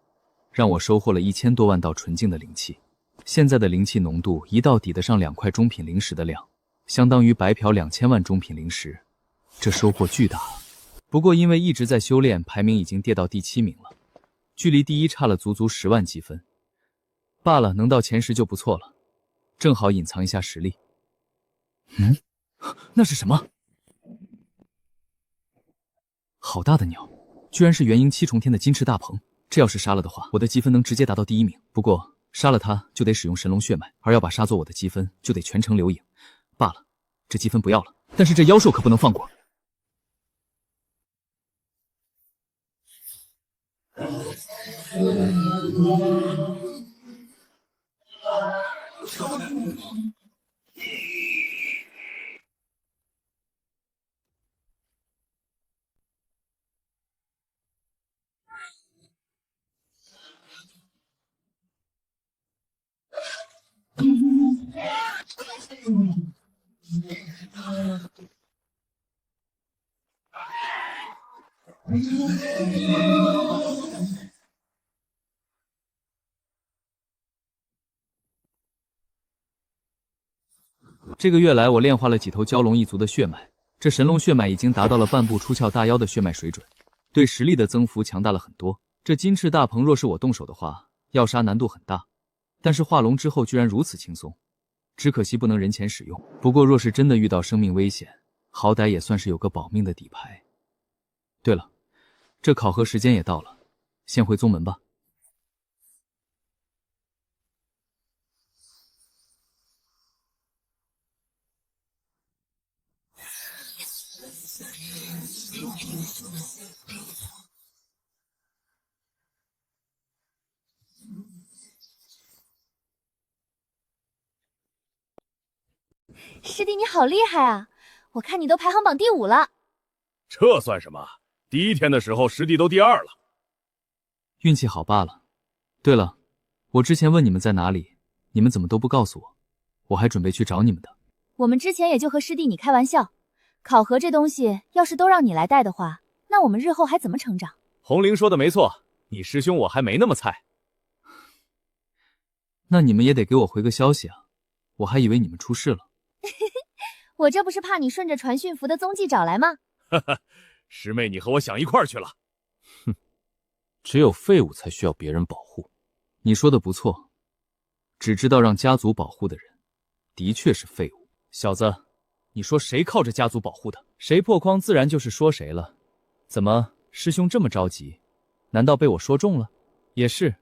让我收获了1000多万道纯净的灵气。现在的灵气浓度一道抵得上2块中品灵石的量，相当于白嫖2000万中品灵石，这收获巨大啊！不过因为一直在修炼，排名已经跌到第7名了，距离第1差了足足10万积分。罢了，能到前10就不错了，正好隐藏一下实力。那是什么？好大的鸟，居然是元婴7重天的金翅大鹏。这要是杀了的话，我的积分能直接达到第1名。不过杀了它就得使用神龙血脉，而要把杀做我的积分就得全程留影。罢了，这积分不要了，但是这妖兽可不能放过。这个月来，我炼化了几头蛟龙一族的血脉，这神龙血脉已经达到了半步出窍大妖的血脉水准，对实力的增幅强大了很多。这金翅大鹏若是我动手的话，要杀难度很大，但是化龙之后居然如此轻松，只可惜不能人前使用。不过若是真的遇到生命危险，好歹也算是有个保命的底牌。对了，这考核时间也到了，先回宗门吧。师弟你好厉害啊！我看你都排行榜第5了。这算什么？第1天的时候，师弟都第2了。运气好罢了。对了，我之前问你们在哪里，你们怎么都不告诉我？我还准备去找你们的。我们之前也就和师弟你开玩笑，考核这东西要是都让你来带的话，那我们日后还怎么成长？红玲说的没错，你师兄我还没那么菜。那你们也得给我回个消息啊，我还以为你们出事了。我这不是怕你顺着传讯符的踪迹找来吗？哈哈，师妹，你和我想一块儿去了。哼，只有废物才需要别人保护。你说的不错，只知道让家族保护的人，的确是废物。小子，你说谁靠着家族保护的，谁破框自然就是说谁了。怎么，师兄这么着急？难道被我说中了？也是，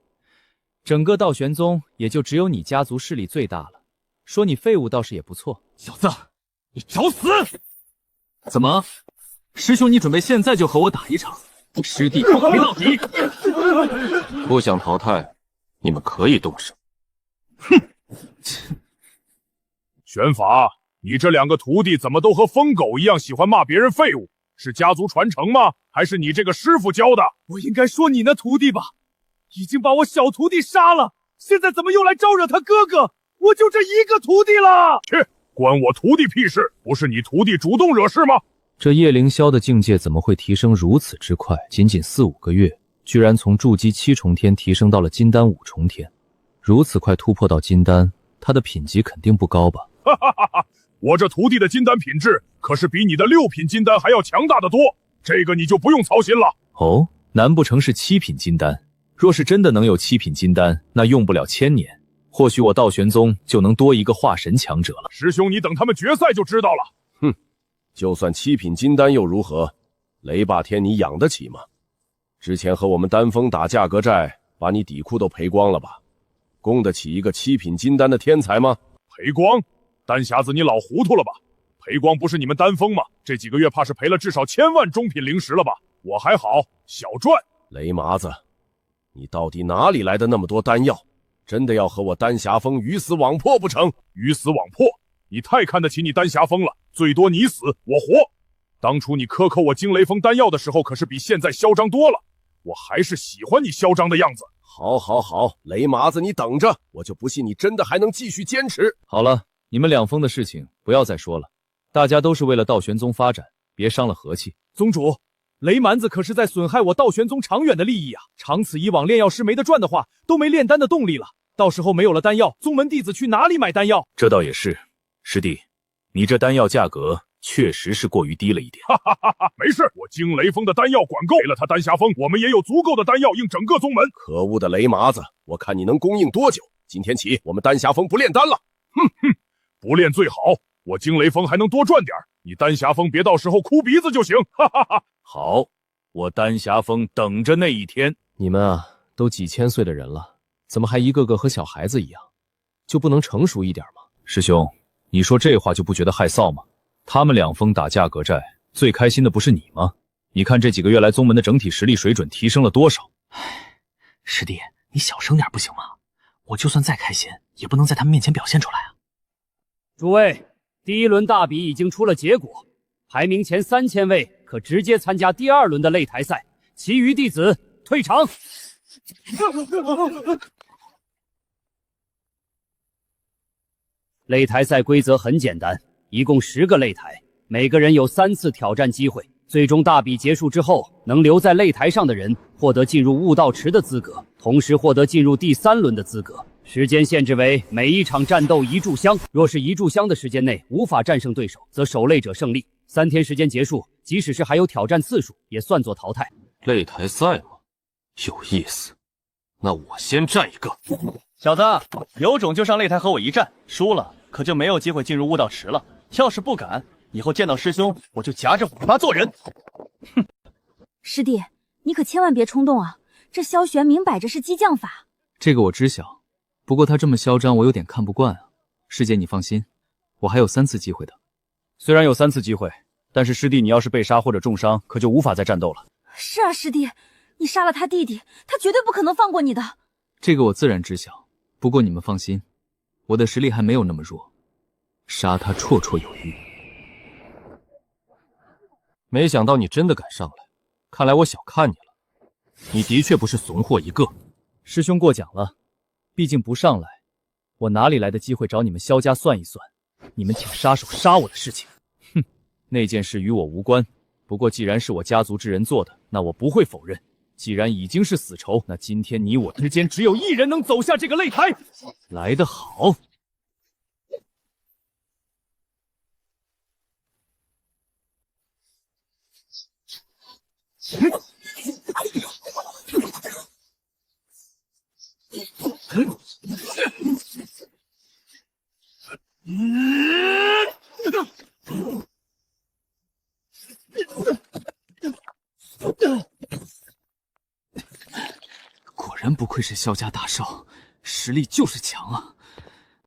整个道玄宗也就只有你家族势力最大了。说你废物倒是也不错。小子，你找死！怎么，师兄你准备现在就和我打一场？师弟不回到底。不想淘汰，你们可以动手。哼！玄法，你这2个徒弟怎么都和疯狗一样喜欢骂别人废物？是家族传承吗？还是你这个师傅教的？我应该说你那徒弟吧，已经把我小徒弟杀了，现在怎么又来招惹他哥哥？我就这一个徒弟了。切，关我徒弟屁事？不是你徒弟主动惹事吗？这叶凌霄的境界怎么会提升如此之快？仅仅4、5个月，居然从筑基7重天提升到了金丹5重天，如此快突破到金丹，他的品级肯定不高吧？哈哈哈哈！我这徒弟的金丹品质可是比你的6品金丹还要强大的多，这个你就不用操心了。哦，难不成是7品金丹？若是真的能有7品金丹，那用不了1000年。或许我道玄宗就能多一个化神强者了。师兄，你等他们决赛就知道了。哼，就算7品金丹又如何？雷霸天你养得起吗？之前和我们丹峰打价格战，把你底裤都赔光了吧？供得起一个7品金丹的天才吗？赔光？丹匣子，你老糊涂了吧？赔光不是你们丹峰吗？这几个月怕是赔了至少1000万中品灵石了吧？我还好，小赚。雷麻子，你到底哪里来的那么多丹药？真的要和我丹霞峰鱼死网破不成？鱼死网破？你太看得起你丹霞峰了，最多你死我活。当初你克扣我惊雷峰丹药的时候，可是比现在嚣张多了。我还是喜欢你嚣张的样子。好，好，好，雷麻子，你等着，我就不信你真的还能继续坚持。好了，你们2峰的事情不要再说了，大家都是为了道玄宗发展，别伤了和气。宗主，雷蛮子可是在损害我道玄宗长远的利益啊！长此以往，炼药师没得赚的话，都没炼丹的动力了。到时候没有了丹药，宗门弟子去哪里买丹药？这倒也是，师弟，你这丹药价格确实是过于低了一点。哈哈哈哈！没事，我惊雷峰的丹药管够，给了他丹霞峰，我们也有足够的丹药应整个宗门。可恶的雷麻子，我看你能供应多久？今天起，我们丹霞峰不炼丹了。哼哼，不炼最好，我惊雷峰还能多赚点，你丹霞峰别到时候哭鼻子就行。哈哈哈！好，我丹霞峰等着那一天。你们啊，都几千岁的人了。怎么还一个个和小孩子一样？就不能成熟一点吗？师兄，你说这话就不觉得害臊吗？他们2峰打价格战，最开心的不是你吗？你看这几个月来宗门的整体实力水准提升了多少？唉，师弟，你小声点不行吗？我就算再开心，也不能在他们面前表现出来啊！诸位，第1轮大比已经出了结果，排名前3000位可直接参加第2轮的擂台赛，其余弟子退场。擂台赛规则很简单，一共10个擂台，每个人有3次挑战机会。最终大比结束之后，能留在擂台上的人获得进入悟道池的资格，同时获得进入第3轮的资格。时间限制为每一场战斗1炷香，若是1炷香的时间内无法战胜对手，则守擂者胜利。3天时间结束，即使是还有挑战次数，也算作淘汰。擂台赛吗？有意思。那我先战一个。小子，有种就上擂台和我一战，输了可就没有机会进入悟道池了。要是不敢，以后见到师兄我就夹着尾巴做人。哼！师弟，你可千万别冲动啊！这萧玄明摆着是激将法。这个我知晓，不过他这么嚣张，我有点看不惯啊。师姐，你放心，我还有3次机会的。虽然有3次机会，但是师弟你要是被杀或者重伤，可就无法再战斗了。是啊，师弟，你杀了他弟弟，他绝对不可能放过你的。这个我自然知晓，不过你们放心，我的实力还没有那么弱，杀他绰绰有余。没想到你真的敢上来，看来我小看你了。你的确不是怂货一个。师兄过奖了，毕竟不上来，我哪里来的机会找你们萧家算一算你们请杀手杀我的事情？哼，那件事与我无关。不过既然是我家族之人做的，那我不会否认。既然已经是死仇，那今天你我之间只有一人能走下这个擂台。来得好！果然不愧是萧家大少，实力就是强啊！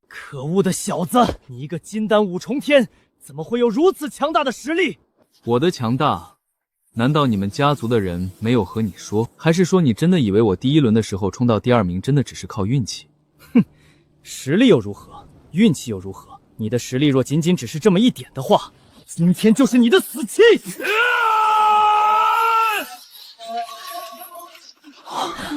可恶的小子，你一个金丹5重天，怎么会有如此强大的实力？我的强大，难道你们家族的人没有和你说？还是说你真的以为我第1轮的时候冲到第2名，真的只是靠运气？哼，实力又如何？运气又如何？你的实力若仅仅只是这么一点的话，今天就是你的死期！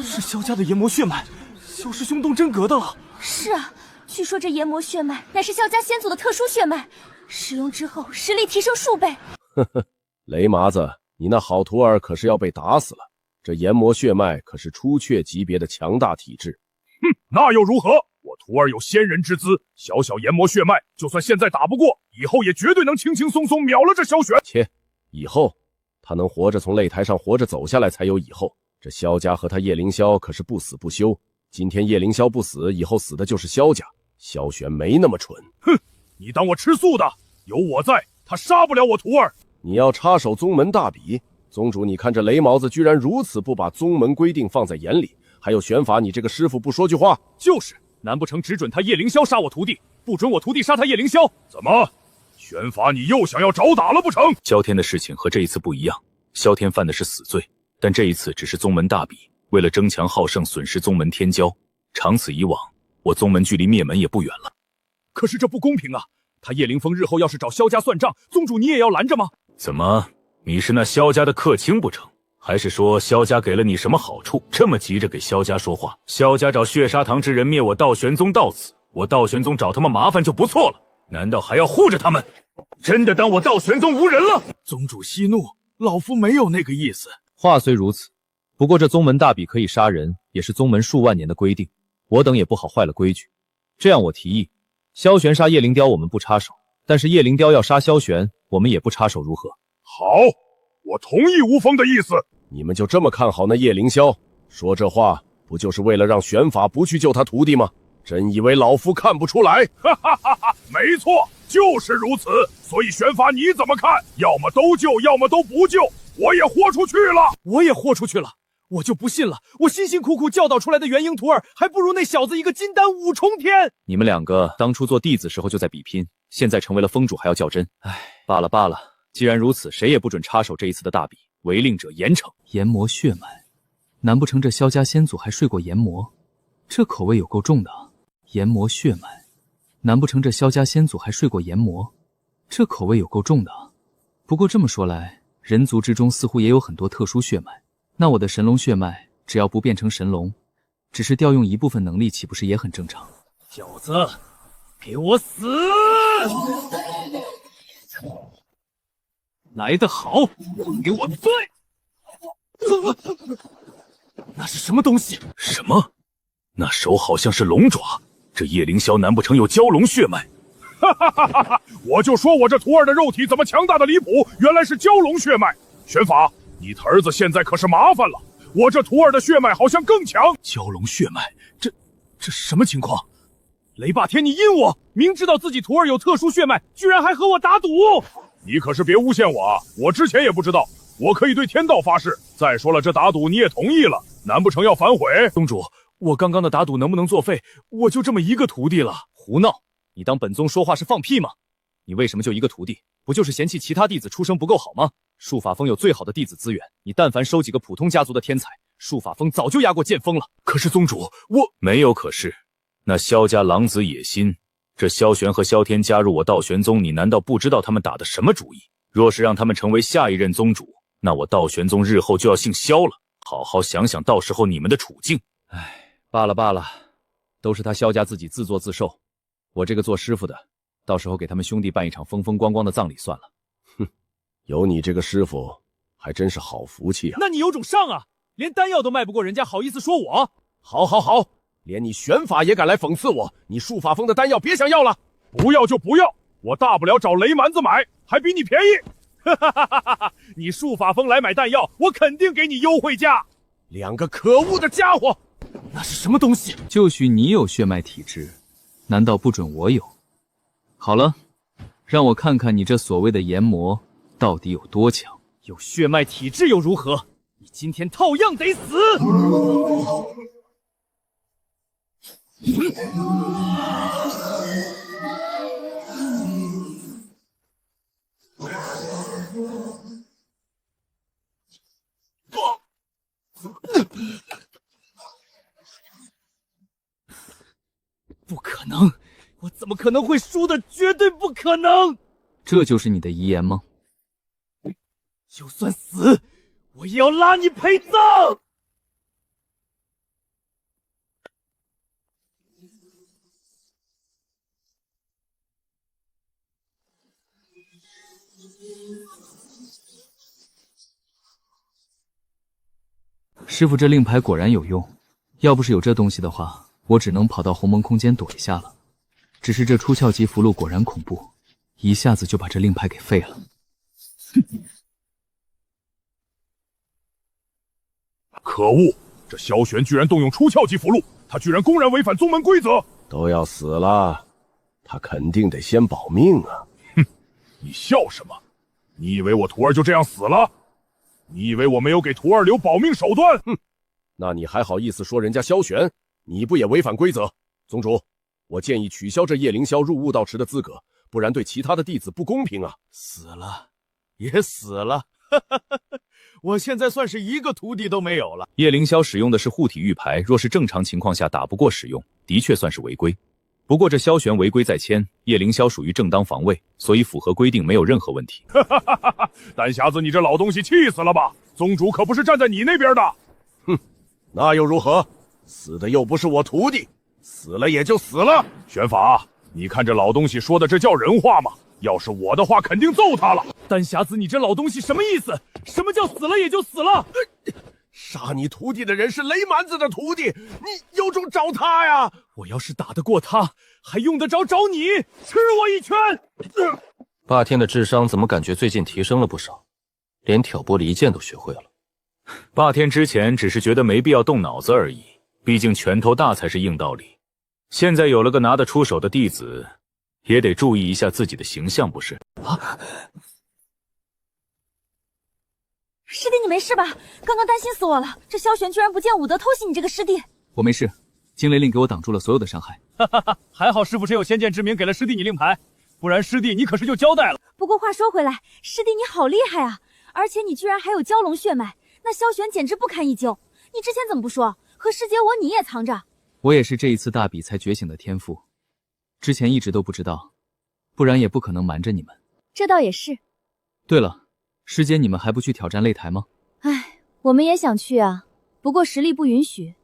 是萧家的炎魔血脉，萧师兄动真格的了。是啊，据说这炎魔血脉乃是萧家先祖的特殊血脉，使用之后实力提升数倍。呵呵，雷麻子，你那好徒儿可是要被打死了。这炎魔血脉可是出阙级别的强大体质。哼，那又如何？我徒儿有仙人之姿，小小炎魔血脉，就算现在打不过，以后也绝对能轻轻松松秒了这萧玄。切，以后他能活着从擂台上活着走下来才有以后。这萧家和他叶凌霄可是不死不休，今天叶凌霄不死，以后死的就是萧家。萧玄没那么蠢。哼，你当我吃素的？有我在，他杀不了我徒儿。你要插手宗门大比，宗主，你看这雷毛子居然如此不把宗门规定放在眼里，还有玄法，你这个师傅不说句话？就是，难不成只准他叶凌霄杀我徒弟，不准我徒弟杀他叶凌霄？怎么，玄法你又想要找打了不成？萧天的事情和这一次不一样，萧天犯的是死罪，但这一次只是宗门大比，为了争强好胜，损失宗门天骄。长此以往，我宗门距离灭门也不远了。可是这不公平啊！他叶凌风日后要是找萧家算账，宗主你也要拦着吗？怎么，你是那萧家的客卿不成？还是说萧家给了你什么好处，这么急着给萧家说话？萧家找血砂堂之人灭我道玄宗到此，我道玄宗找他们麻烦就不错了，难道还要护着他们？真的当我道玄宗无人了？宗主息怒，老夫没有那个意思。话虽如此，不过这宗门大比可以杀人，也是宗门数万年的规定，我等也不好坏了规矩。这样我提议，萧玄杀叶灵雕我们不插手，但是叶灵雕要杀萧玄，我们也不插手，如何？好，我同意无风的意思。你们就这么看好那叶凌霄？说这话不就是为了让玄法不去救他徒弟吗？真以为老夫看不出来？哈哈哈哈！没错，就是如此。所以玄法你怎么看？要么都救，要么都不救。我也豁出去了，我也豁出去了。我就不信了，我辛辛苦苦教导出来的元婴徒儿，还不如那小子一个金丹5重天。你们两个当初做弟子时候就在比拼，现在成为了封主还要较真。唉，罢了罢了。既然如此，谁也不准插手这一次的大比，违令者严惩。炎魔血脉，难不成这萧家先祖还睡过炎魔？这口味有够重的啊！炎魔血脉，难不成这萧家先祖还睡过炎魔？这口味有够重的啊！不过这么说来，人族之中似乎也有很多特殊血脉。那我的神龙血脉，只要不变成神龙，只是调用一部分能力，岂不是也很正常？小子，给我死！来得好，给我醉！那是什么东西？什么？那手好像是龙爪，这叶凌霄难不成有蛟龙血脉？哈哈哈哈哈！我就说我这徒儿的肉体怎么强大的离谱，原来是蛟龙血脉。玄法，你儿子现在可是麻烦了，我这徒儿的血脉好像更强。蛟龙血脉，这什么情况？雷霸天，你阴我！明知道自己徒儿有特殊血脉，居然还和我打赌！你可是别诬陷我啊！我之前也不知道，我可以对天道发誓。再说了，这打赌你也同意了，难不成要反悔？宗主，我刚刚的打赌能不能作废？我就这么一个徒弟了。胡闹！你当本宗说话是放屁吗？你为什么就一个徒弟？不就是嫌弃其他弟子出生不够好吗？术法峰有最好的弟子资源，你但凡收几个普通家族的天才，术法峰早就压过剑锋了。可是宗主，我没有可是。那萧家狼子野心，这萧玄和萧天加入我道玄宗，你难道不知道他们打的什么主意？若是让他们成为下一任宗主，那我道玄宗日后就要姓萧了。好好想想到时候你们的处境。罢了罢了，都是他萧家自己自作自受。我这个做师傅的，到时候给他们兄弟办一场风风光光的葬礼算了。哼，有你这个师傅，还真是好福气啊！那你有种上啊！连丹药都卖不过人家，好意思说我？好，连你玄法也敢来讽刺我！你术法峰的丹药别想要了，不要就不要，我大不了找雷蛮子买，还比你便宜。哈哈哈哈哈！你术法峰来买丹药，我肯定给你优惠价。两个可恶的家伙！那是什么东西？就许你有血脉体质，难道不准我有？好了，让我看看你这所谓的研磨到底有多强。有血脉体质又如何？你今天照样得死！不可能！我怎么可能会输的？绝对不可能！这就是你的遗言吗？就算死，我也要拉你陪葬！师傅，这令牌果然有用。要不是有这东西的话，我只能跑到鸿蒙空间躲一下了。只是这出鞘级符箓果然恐怖，一下子就把这令牌给废了。可恶！这萧玄居然动用出鞘级符箓，他居然公然违反宗门规则！都要死了，他肯定得先保命啊！哼，你笑什么？你以为我徒儿就这样死了？你以为我没有给徒儿留保命手段？哼，那你还好意思说人家萧玄？你不也违反规则？宗主，我建议取消这叶凌霄入悟道池的资格，不然对其他的弟子不公平啊！死了，也死了，我现在算是一个徒弟都没有了。叶凌霄使用的是护体玉牌，若是正常情况下打不过使用，的确算是违规。不过这萧玄违规在先，叶凌霄属于正当防卫，所以符合规定没有任何问题。丹匣子，你这老东西气死了吧？宗主可不是站在你那边的。哼，那又如何？死的又不是我徒弟，死了也就死了。玄法，你看这老东西说的这叫人话吗？要是我的话，肯定揍他了。丹匣子，你这老东西什么意思？什么叫死了也就死了？杀你徒弟的人是雷蛮子的徒弟，你有种找他呀！我要是打得过他，还用得着找你？吃我一拳！霸天的智商怎么感觉最近提升了不少，连挑拨离间都学会了。霸天之前只是觉得没必要动脑子而已，毕竟拳头大才是硬道理。现在有了个拿得出手的弟子，也得注意一下自己的形象，不是？师弟，你没事吧？刚刚担心死我了，这萧玄居然不见武德偷袭你这个师弟。我没事，惊雷令给我挡住了所有的伤害。还好师傅真有先见之明，给了师弟你令牌，不然师弟你可是就交代了。不过话说回来，师弟你好厉害啊！而且你居然还有蛟龙血脉，那萧玄简直不堪一击。你之前怎么不说？和师姐我你也藏着。我也是这一次大比才觉醒的天赋，之前一直都不知道，不然也不可能瞒着你们。这倒也是。对了，师姐你们还不去挑战擂台吗？唉，我们也想去啊，不过实力不允许。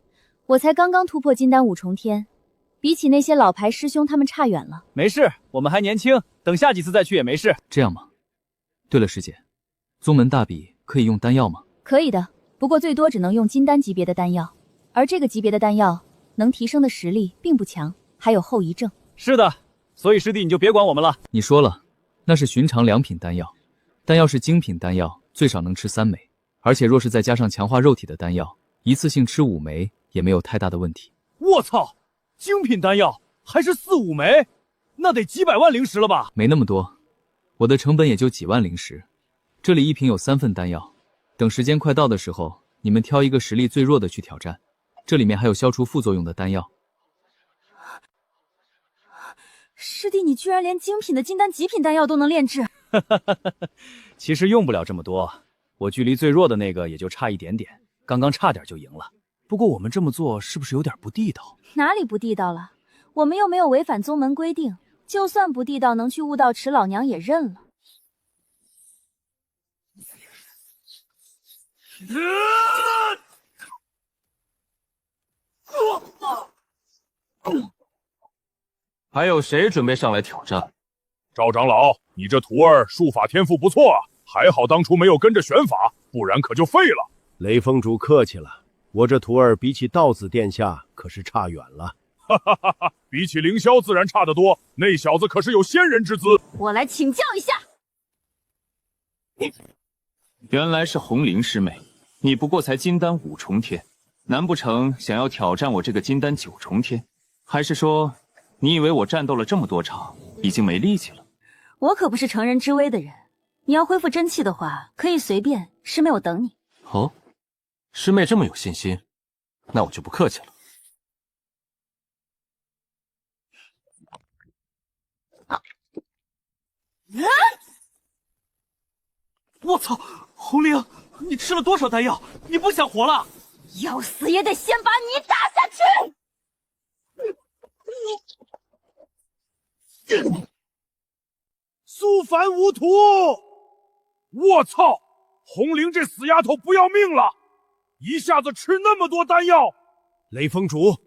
我才刚刚突破金丹5重天，比起那些老牌师兄，他们差远了。没事，我们还年轻，等下几次再去也没事。这样吗？对了，师姐，宗门大比可以用丹药吗？可以的，不过最多只能用金丹级别的丹药，而这个级别的丹药能提升的实力并不强，还有后遗症。是的，所以师弟你就别管我们了。你说了，那是寻常良品丹药，丹药是精品丹药，最少能吃3枚，而且若是再加上强化肉体的丹药，一次性吃5枚也没有太大的问题。我操，精品丹药还是4、5枚，那得几百万灵石了吧？没那么多，我的成本也就几万灵石。这里一瓶有3份丹药，等时间快到的时候，你们挑一个实力最弱的去挑战。这里面还有消除副作用的丹药。师弟，你居然连精品的金丹极品丹药都能炼制？其实用不了这么多，我距离最弱的那个也就差一点点，刚刚差点就赢了。不过我们这么做是不是有点不地道？哪里不地道了？我们又没有违反宗门规定，就算不地道，能去悟道池，老娘也认了。还有谁准备上来挑战？赵长老，你这徒儿术法天赋不错啊，还好当初没有跟着选法，不然可就废了。雷峰主客气了，我这徒儿比起道子殿下可是差远了。哈哈哈哈！比起凌霄自然差得多，那小子可是有仙人之姿。我来请教一下。原来是红灵师妹，你不过才金丹5重天，难不成想要挑战我这个金丹9重天？还是说，你以为我战斗了这么多场，已经没力气了？我可不是乘人之危的人，你要恢复真气的话，可以随便，师妹我等你。哦，师妹这么有信心，那我就不客气了。我操，红灵，你吃了多少丹药？你不想活了？要死也得先把你打下去！苏凡无徒！我操，红灵这死丫头不要命了，一下子吃那么多丹药！雷峰主，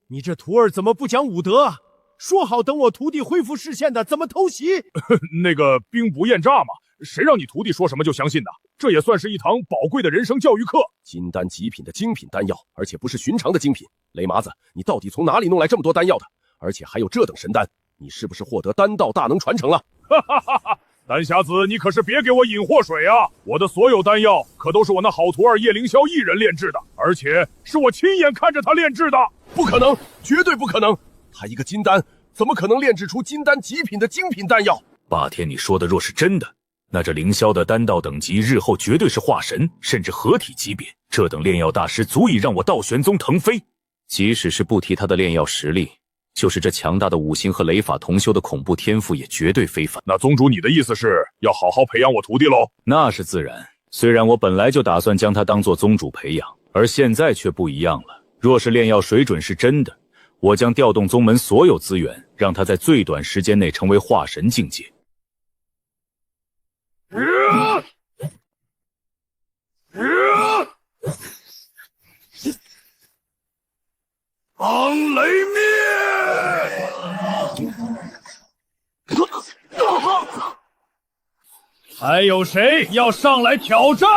你这徒儿怎么不讲武德啊？说好等我徒弟恢复视线的，怎么偷袭？那个兵不厌诈嘛，谁让你徒弟说什么就相信的？这也算是一堂宝贵的人生教育课。金丹极品的精品丹药，而且不是寻常的精品。雷麻子，你到底从哪里弄来这么多丹药的？而且还有这等神丹，你是不是获得丹道大能传承了？哈哈哈哈！丹匣子，你可是别给我引祸水啊！我的所有丹药可都是我那好徒儿叶凌霄一人炼制的，而且是我亲眼看着他炼制的。不可能，绝对不可能！他一个金丹，怎么可能炼制出金丹极品的精品丹药？霸天，你说的若是真的，那这凌霄的丹道等级日后绝对是化神，甚至合体级别。这等炼药大师足以让我道玄宗腾飞。即使是不提他的炼药实力，就是这强大的五行和雷法同修的恐怖天赋，也绝对非凡。那宗主，你的意思是要好好培养我徒弟喽？那是自然。虽然我本来就打算将他当作宗主培养，而现在却不一样了。若是炼药水准是真的，我将调动宗门所有资源，让他在最短时间内成为化神境界。昂雷灭！还有谁要上来挑战？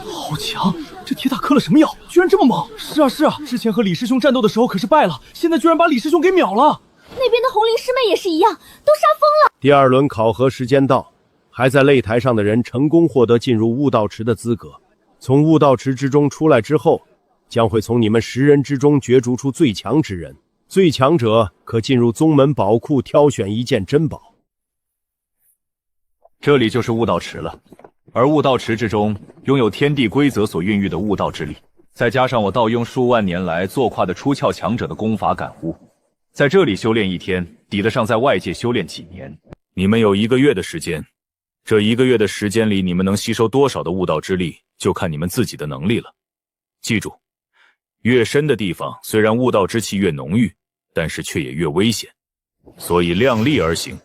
好强！这铁塔嗑了什么药？居然这么猛！是啊，之前和李师兄战斗的时候可是败了，现在居然把李师兄给秒了。那边的红灵师妹也是一样，都杀疯了。第2轮考核时间到，还在擂台上的人成功获得进入悟道池的资格。从悟道池之中出来之后，将会从你们10人之中角逐出最强之人，最强者可进入宗门宝库挑选一件珍宝。这里就是悟道池了，而悟道池之中拥有天地规则所孕育的悟道之力，再加上我盗用数万年来坐跨的出窍强者的功法感悟，在这里修炼1天，抵得上在外界修炼几年。你们有1个月的时间，这1个月的时间里，你们能吸收多少的悟道之力，就看你们自己的能力了。记住，越深的地方，虽然悟道之气越浓郁，但是却也越危险，所以量力而行。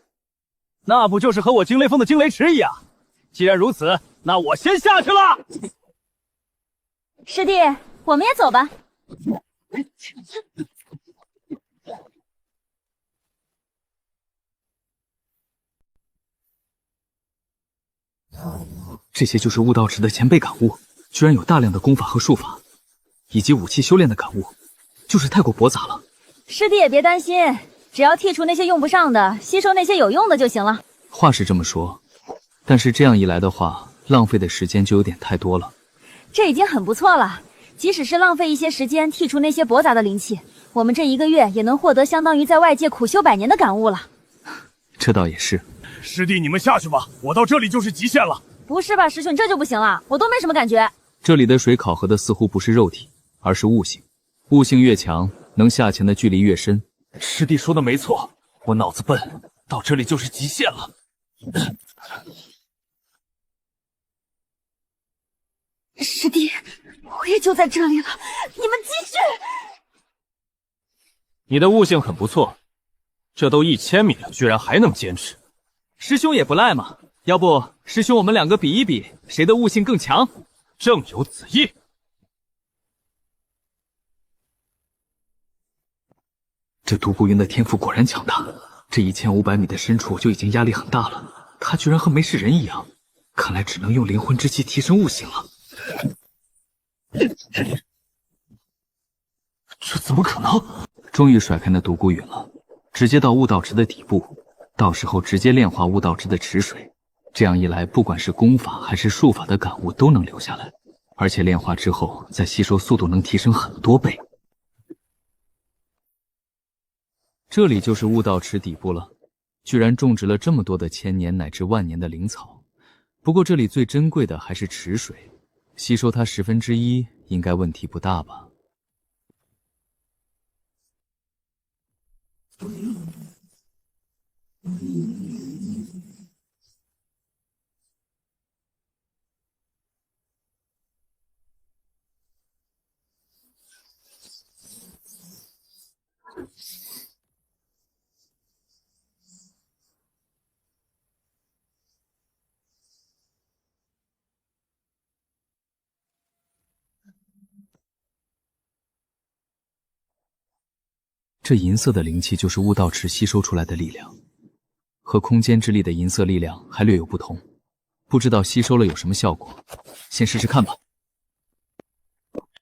那不就是和我惊雷峰的惊雷池一样？既然如此，那我先下去了。师弟，我们也走吧。这些就是悟道池的前辈感悟，居然有大量的功法和术法，以及武器修炼的感悟，就是太过驳杂了。师弟也别担心，只要剔除那些用不上的，吸收那些有用的就行了。话是这么说，但是这样一来的话，浪费的时间就有点太多了。这已经很不错了，即使是浪费一些时间剔除那些驳杂的灵气，我们这1个月也能获得相当于在外界苦修100年的感悟了。这倒也是。师弟，你们下去吧，我到这里就是极限了。不是吧，师兄，这就不行了，我都没什么感觉。这里的水考核的似乎不是肉体，而是悟性。悟性越强，能下潜的距离越深。师弟说的没错，我脑子笨，到这里就是极限了。师弟，我也就在这里了，你们继续。你的悟性很不错，这都1000米了，居然还能坚持。师兄也不赖嘛，要不师兄我们2个比一比，谁的悟性更强？正有此意。这独孤云的天赋果然强大，这1500米的深处就已经压力很大了，他居然和没事人一样，看来只能用灵魂之气提升悟性了。这怎么可能？终于甩开那独孤云了，直接到悟道池的底部，到时候直接炼化悟道池的池水。这样一来，不管是功法还是术法的感悟都能留下来，而且炼化之后再吸收速度能提升很多倍。这里就是悟道池底部了，居然种植了这么多的1000年乃至万年的灵草。不过这里最珍贵的还是池水，吸收它1/10应该问题不大吧。这银色的灵气就是悟道池吸收出来的力量，和空间之力的银色力量还略有不同，不知道吸收了有什么效果，先试试看吧。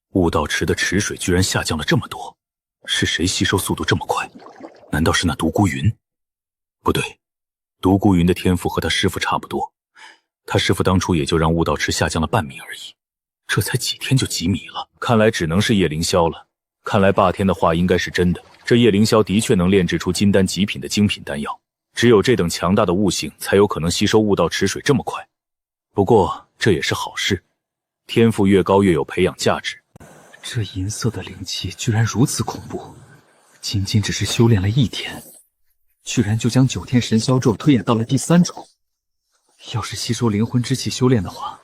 悟道池的池水居然下降了这么多，是谁吸收速度这么快？难道是那独孤云？不对，独孤云的天赋和他师父差不多，他师父当初也就让悟道池下降了半米而已，这才几天就几米了，看来只能是叶凌霄了。看来霸天的话应该是真的，这叶凌霄的确能炼制出金丹极品的精品丹药，只有这等强大的悟性才有可能吸收悟道池水这么快。不过这也是好事，天赋越高越有培养价值。这银色的灵气居然如此恐怖，仅仅只是修炼了1天，居然就将9天神霄咒推演到了第3种。要是吸收灵魂之气修炼的话，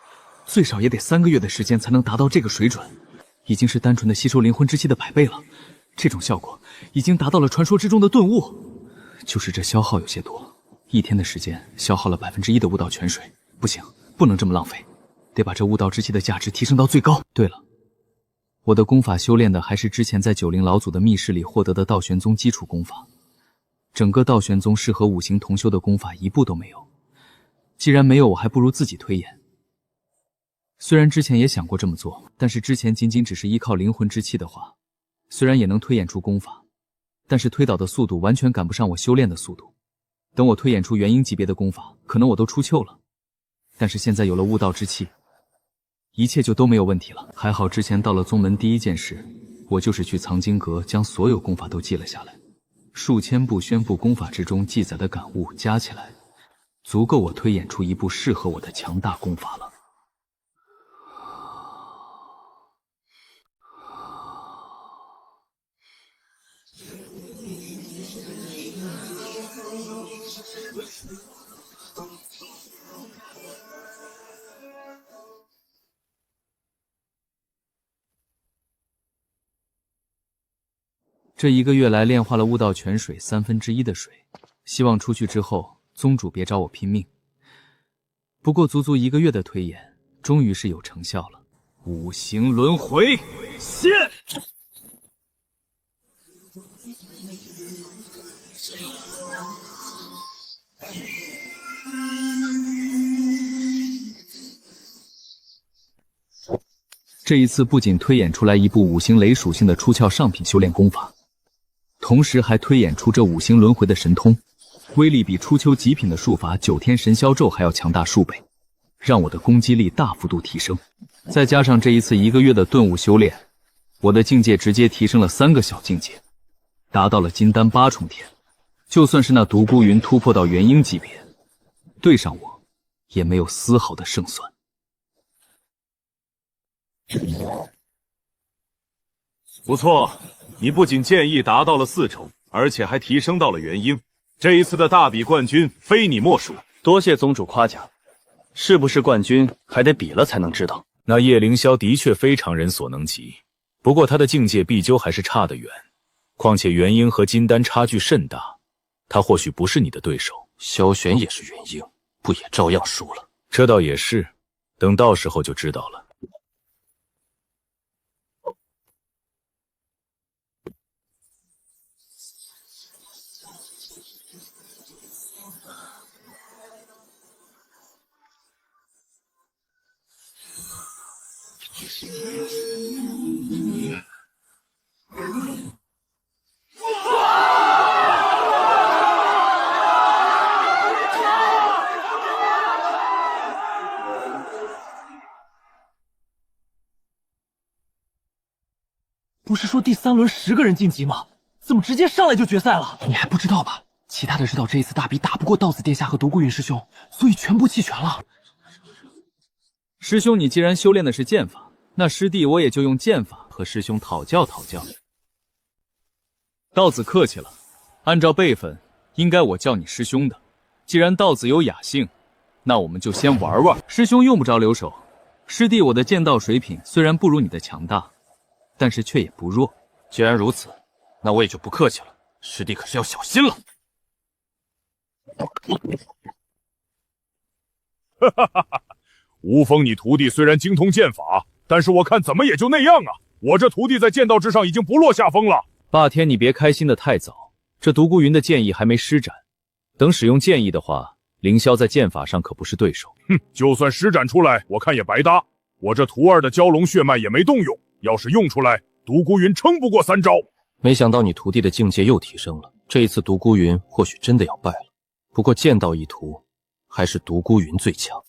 最少也得3个月的时间才能达到这个水准，已经是单纯的吸收灵魂之气的100倍了。这种效果已经达到了传说之中的顿悟，就是这消耗有些多，1天的时间消耗了1%的悟道泉水，不行，不能这么浪费，得把这悟道之气的价值提升到最高。对了，我的功法修炼的还是之前在90老祖的密室里获得的道玄宗基础功法，整个道玄宗适合5行同修的功法一部都没有。既然没有，我还不如自己推演。虽然之前也想过这么做，但是之前仅仅只是依靠灵魂之气的话，虽然也能推演出功法，但是推导的速度完全赶不上我修炼的速度。等我推演出元婴级别的功法，可能我都出糗了。但是现在有了悟道之气，一切就都没有问题了。还好之前到了宗门第一件事，我就是去藏经阁将所有功法都记了下来，数千部宣布功法之中记载的感悟加起来，足够我推演出一部适合我的强大功法了。这1个月来炼化了悟道泉水1/3的水，希望出去之后宗主别找我拼命。不过足足1个月的推演，终于是有成效了。五行轮回现！这一次不仅推演出来一部五行雷属性的出窍上品修炼功法，同时还推演出这五行轮回的神通，威力比初秋极品的术法9天神霄咒还要强大数倍，让我的攻击力大幅度提升。再加上这一次1个月的顿悟修炼，我的境界直接提升了3个小境界，达到了金丹8重天。就算是那独孤云突破到元婴级别，对上我也没有丝毫的胜算。不错，你不仅剑意达到了4重，而且还提升到了元婴。这一次的大比冠军非你莫属。多谢宗主夸奖，是不是冠军还得比了才能知道。那叶凌霄的确非常人所能及，不过他的境界必究还是差得远，况且元婴和金丹差距甚大，他或许不是你的对手。萧玄也是元婴，不也照样输了？这倒也是，等到时候就知道了。不是说第3轮10个人晋级吗？怎么直接上来就决赛了？你还不知道吧？其他的知道这一次大比打不过道子殿下和独孤云师兄，所以全部弃权了。师兄，你既然修炼的是剑法，那师弟我也就用剑法和师兄讨教讨教。道子客气了，按照辈分，应该我叫你师兄的。既然道子有雅兴，那我们就先玩玩。师兄用不着留手，师弟我的剑道水平虽然不如你的强大，但是却也不弱。既然如此，那我也就不客气了，师弟可是要小心了。哈哈哈哈！吴峰，你徒弟虽然精通剑法，但是我看怎么也就那样啊！我这徒弟在剑道之上已经不落下风了。霸天，你别开心的太早，这独孤云的剑意还没施展，等使用剑意的话，凌霄在剑法上可不是对手。哼，就算施展出来，我看也白搭。我这徒儿的蛟龙血脉也没动用，要是用出来，独孤云撑不过3招。没想到你徒弟的境界又提升了，这一次独孤云或许真的要败了。不过剑道一途，还是独孤云最强。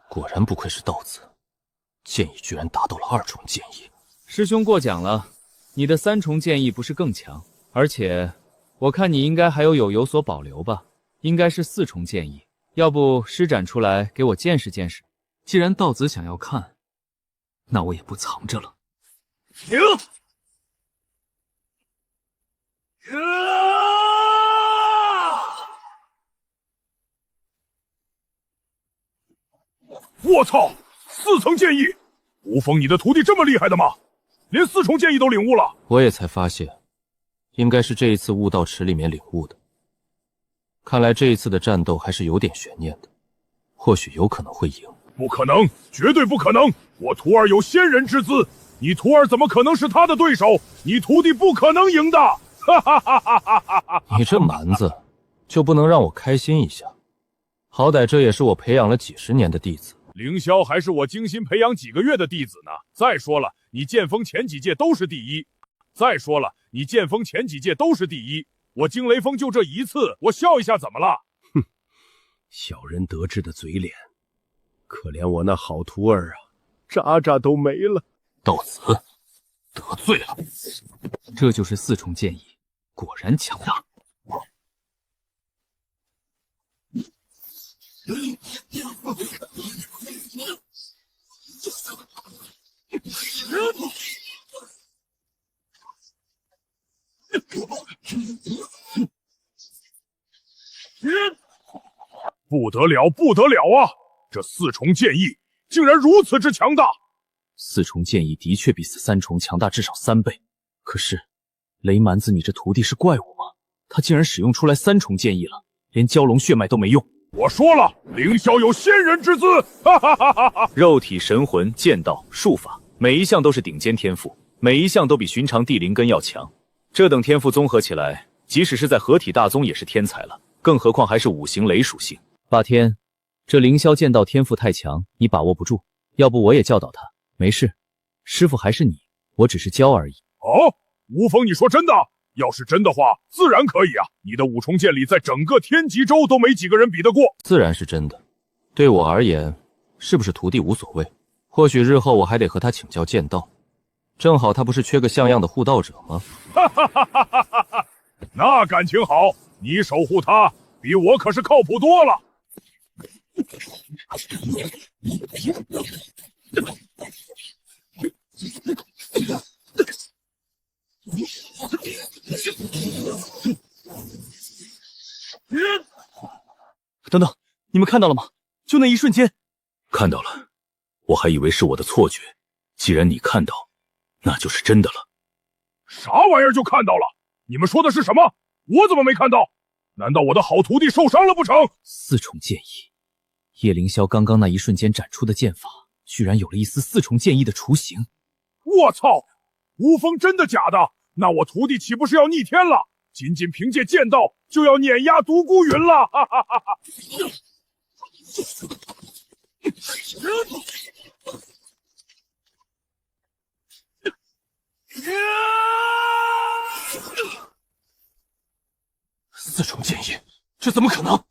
果然不愧是道子，剑意居然达到了2重剑意。师兄过奖了，你的3重剑意不是更强？而且我看你应该还有所保留吧？应该是4重剑意，要不施展出来给我见识见识？既然道子想要看，那我也不藏着了。停！我操！4层剑意，吴峰，你的徒弟这么厉害的吗？连4重剑意都领悟了。我也才发现，应该是这一次悟道池里面领悟的。看来这一次的战斗还是有点悬念的，或许有可能会赢。不可能，绝对不可能！我徒儿有仙人之姿，你徒儿怎么可能是他的对手？你徒弟不可能赢的！哈哈哈哈哈哈！你这蛮子，就不能让我开心一下？好歹这也是我培养了几10年的弟子。凌霄还是我精心培养几个月的弟子呢。再说了，你剑锋前几届都是第一。我惊雷锋就这一次，我笑一下怎么了？哼，小人得志的嘴脸，可怜我那好徒儿啊，渣渣都没了。道子得罪了，这就是4重剑意，果然强大。不得了，不得了啊！这4重剑意竟然如此之强大！ 4重剑意的确比3重强大至少3倍。可是，雷蛮子，你这徒弟是怪物吗？他竟然使用出来3重剑意了，连蛟龙血脉都没用。我说了，凌霄有仙人之姿，哈哈哈哈哈！肉体、神魂、剑道、术法，每一项都是顶尖天赋，每一项都比寻常地灵根要强。这等天赋综合起来，即使是在合体大宗也是天才了，更何况还是5行雷属性。霸天，这凌霄剑道天赋太强，你把握不住，要不我也教导他。没事，师傅还是你，我只是教而已。哦，吴峰，你说真的？要是真的话，自然可以啊！你的5重剑里，在整个天极州都没几个人比得过。自然是真的。对我而言，是不是徒弟无所谓。或许日后我还得和他请教剑道，正好他不是缺个像样的护道者吗？哈哈哈哈哈哈！那感情好，你守护他，比我可是靠谱多了。等等，你们看到了吗？就那一瞬间。看到了，我还以为是我的错觉。既然你看到，那就是真的了。啥玩意儿就看到了？你们说的是什么？我怎么没看到？难道我的好徒弟受伤了不成？4重剑意，叶凌霄刚刚那一瞬间展出的剑法，居然有了一丝4重剑意的雏形。我操！吴峰真的假的？那我徒弟岂不是要逆天了？仅仅凭借剑道就要碾压独孤云了！哈哈哈哈！4重剑意，这怎么可能？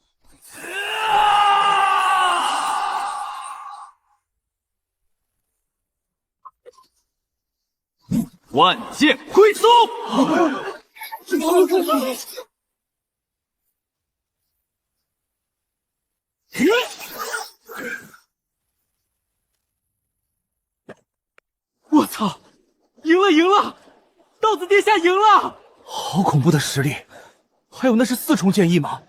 万剑归宗！我操！赢了，赢了！道子殿下赢了！好恐怖的实力！还有那是4重剑意吗？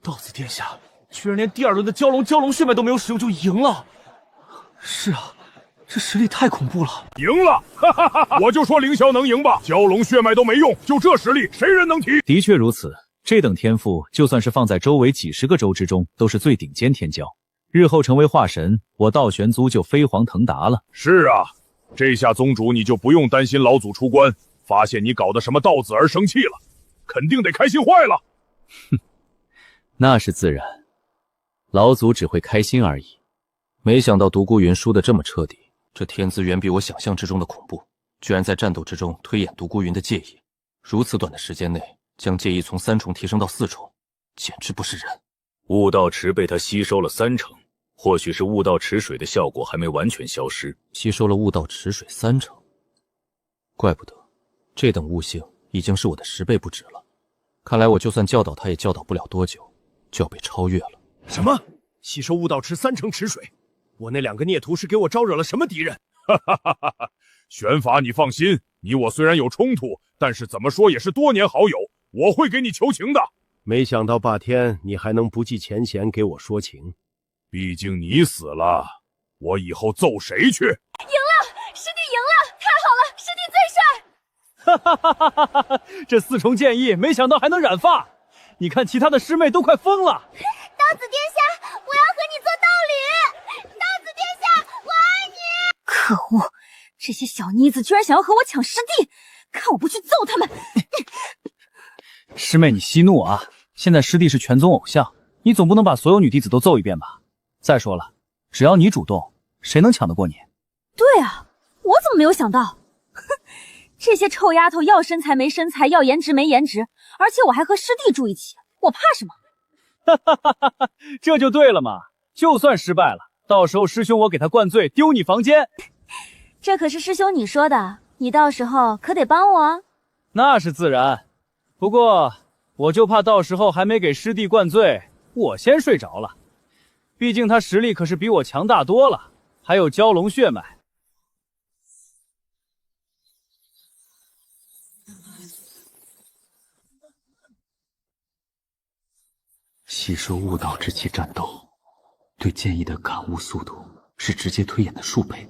道子殿下居然连第2轮的蛟龙血脉都没有使用就赢了！是啊，这实力太恐怖了！赢了！哈哈哈哈！我就说凌霄能赢吧，蛟龙血脉都没用，就这实力，谁人能敌？的确如此，这等天赋，就算是放在周围几10个州之中，都是最顶尖天骄。日后成为化神，我道玄族就飞黄腾达了。是啊，这下宗主你就不用担心老祖出关，发现你搞的什么道子而生气了，肯定得开心坏了。哼，那是自然，老祖只会开心而已。没想到独孤云输得这么彻底，这天资远比我想象之中的恐怖，居然在战斗之中推演独孤云的戒意，如此短的时间内将戒意从3重提升到4重，简直不是人。悟道池被他吸收了3成，或许是悟道池水的效果还没完全消失，吸收了悟道池水3成，怪不得这等悟性已经是我的10倍不止了。看来我就算教导他，也教导不了多久，就要被超越了。什么？吸收悟道池3成池水？我那2个孽徒是给我招惹了什么敌人？哈哈哈哈哈！玄法，你放心，你我虽然有冲突，但是怎么说也是多年好友，我会给你求情的。没想到霸天，你还能不计前嫌给我说情。毕竟你死了，我以后揍谁去？赢了，师弟赢了，太好了，师弟最帅！哈哈哈哈哈哈！这4重剑意，没想到还能染发。你看其他的师妹都快疯了。道子殿下，我要和你做道侣。道子殿下，我爱你。可恶，这些小妮子居然想要和我抢师弟，看我不去揍他们！师妹，你息怒啊！现在师弟是全宗偶像，你总不能把所有女弟子都揍一遍吧？再说了，只要你主动，谁能抢得过你？对啊，我怎么没有想到？哼，这些臭丫头要身材没身材，要颜值没颜值，而且我还和师弟住一起，我怕什么？哈哈哈哈哈！这就对了嘛！就算失败了，到时候师兄我给他灌醉，丢你房间。这可是师兄你说的，你到时候可得帮我啊！那是自然。不过，我就怕到时候还没给师弟灌醉，我先睡着了。毕竟他实力可是比我强大多了，还有蛟龙血脉。吸收悟道之气战斗，对剑意的感悟速度是直接推演的数倍。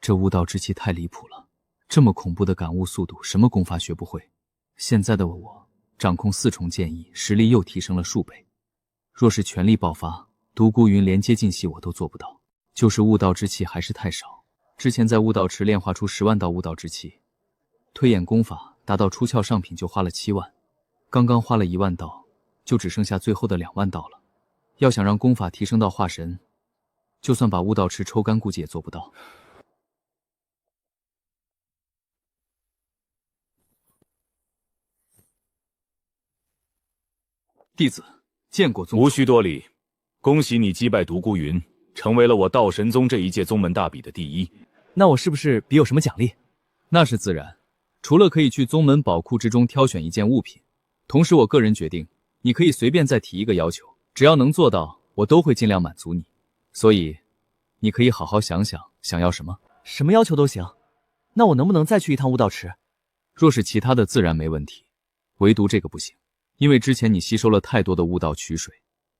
这悟道之气太离谱了，这么恐怖的感悟速度，什么功法学不会？现在的我掌控4重剑意，实力又提升了数倍。若是全力爆发，独孤云连接近戏我都做不到。就是悟道之气还是太少。之前在悟道池炼化出10万道悟道之气，推演功法达到出窍上品就花了7万，刚刚花了1万道，就只剩下最后的2万道了。要想让功法提升到化神，就算把悟道池抽干，估计也做不到。弟子见过宗主。无需多礼，恭喜你击败独孤云，成为了我道神宗这一届宗门大比的第1。那我是不是比有什么奖励？那是自然，除了可以去宗门宝库之中挑选一件物品，同时我个人决定，你可以随便再提一个要求，只要能做到，我都会尽量满足你。所以，你可以好好想想想要什么。什么要求都行。那我能不能再去一趟悟道池？若是其他的自然没问题，唯独这个不行，因为之前你吸收了太多的悟道曲水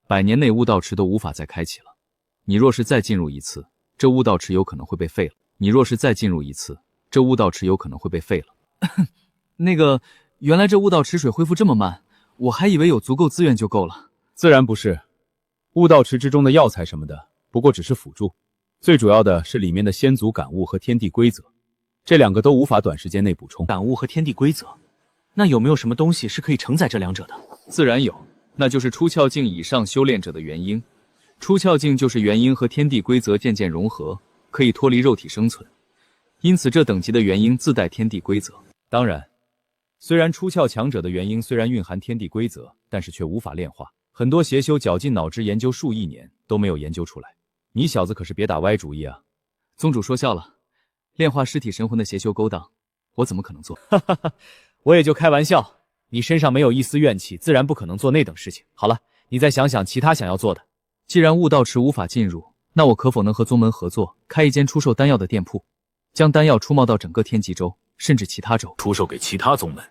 ，100年内悟道池都无法再开启了。你若是再进入一次，这悟道池有可能会被废了。那个，原来这悟道池水恢复这么慢，我还以为有足够资源就够了。自然不是，悟道池之中的药材什么的，不过只是辅助，最主要的是里面的仙族感悟和天地规则，这2个都无法短时间内补充。感悟和天地规则，那有没有什么东西是可以承载这2者的？自然有，那就是出窍境以上修炼者的元婴。出窍境就是元婴和天地规则渐渐融合，可以脱离肉体生存，因此这等级的元婴自带天地规则。当然，虽然出窍强者的元婴虽然蕴含天地规则，但是却无法炼化，很多邪修绞尽脑汁研究数亿年都没有研究出来。你小子可是别打歪主意啊！宗主说笑了，炼化尸体神魂的邪修勾当，我怎么可能做？哈哈哈，我也就开玩笑，你身上没有一丝怨气，自然不可能做那等事情。好了，你再想想其他想要做的。既然悟道池无法进入，那我可否能和宗门合作，开一间出售丹药的店铺，将丹药出卖到整个天极州，甚至其他州，出售给其他宗门？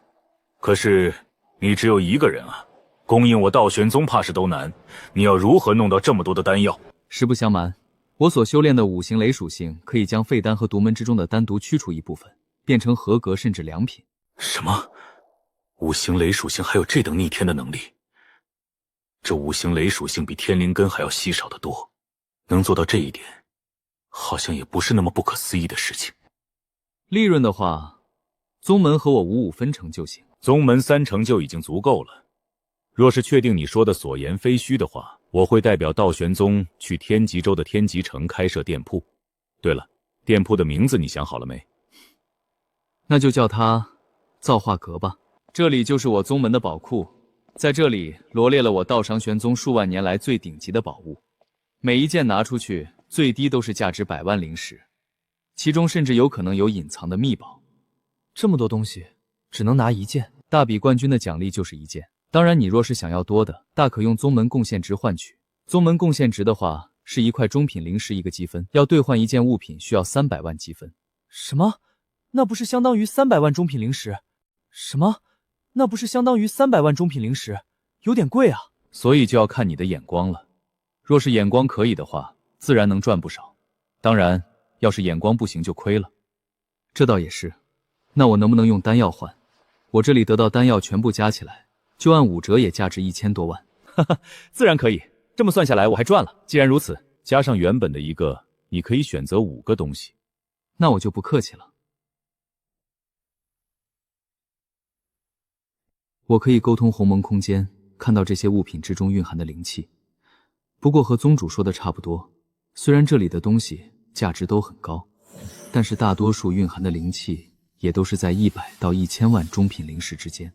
可是你只有1个人啊，供应我道玄宗怕是都难。你要如何弄到这么多的丹药？实不相瞒，我所修炼的5行雷属性，可以将废丹和独门之中的单独驱除一部分，变成合格甚至良品。什么？5行雷属性还有这等逆天的能力？这5行雷属性比天灵根还要稀少得多，能做到这一点，好像也不是那么不可思议的事情。利润的话，宗门和我5-5分成就行。宗门3成就已经足够了。若是确定你说的所言非虚的话，我会代表道玄宗去天极州的天极城开设店铺。对了，店铺的名字你想好了没？那就叫它造化阁吧。这里就是我宗门的宝库，在这里罗列了我道上玄宗数万年来最顶级的宝物，每一件拿出去最低都是价值100万灵石，其中甚至有可能有隐藏的秘宝。这么多东西，只能拿1件。大比冠军的奖励就是1件，当然你若是想要多的，大可用宗门贡献值换取。宗门贡献值的话，是1块中品灵石1个积分，要兑换1件物品需要300万积分。什么？那不是相当于300万中品灵石？什么？那不是相当于300万中品灵石？有点贵啊。所以就要看你的眼光了。若是眼光可以的话，自然能赚不少。当然，要是眼光不行就亏了。这倒也是。那我能不能用丹药换？我这里得到丹药全部加起来，就按5折也价值1000多万。哈哈，自然可以。这么算下来，我还赚了。既然如此，加上原本的1个，你可以选择5个东西。那我就不客气了。我可以沟通鸿蒙空间，看到这些物品之中蕴含的灵气。不过和宗主说的差不多，虽然这里的东西价值都很高，但是大多数蕴含的灵气也都是在100到1000万中品灵石之间。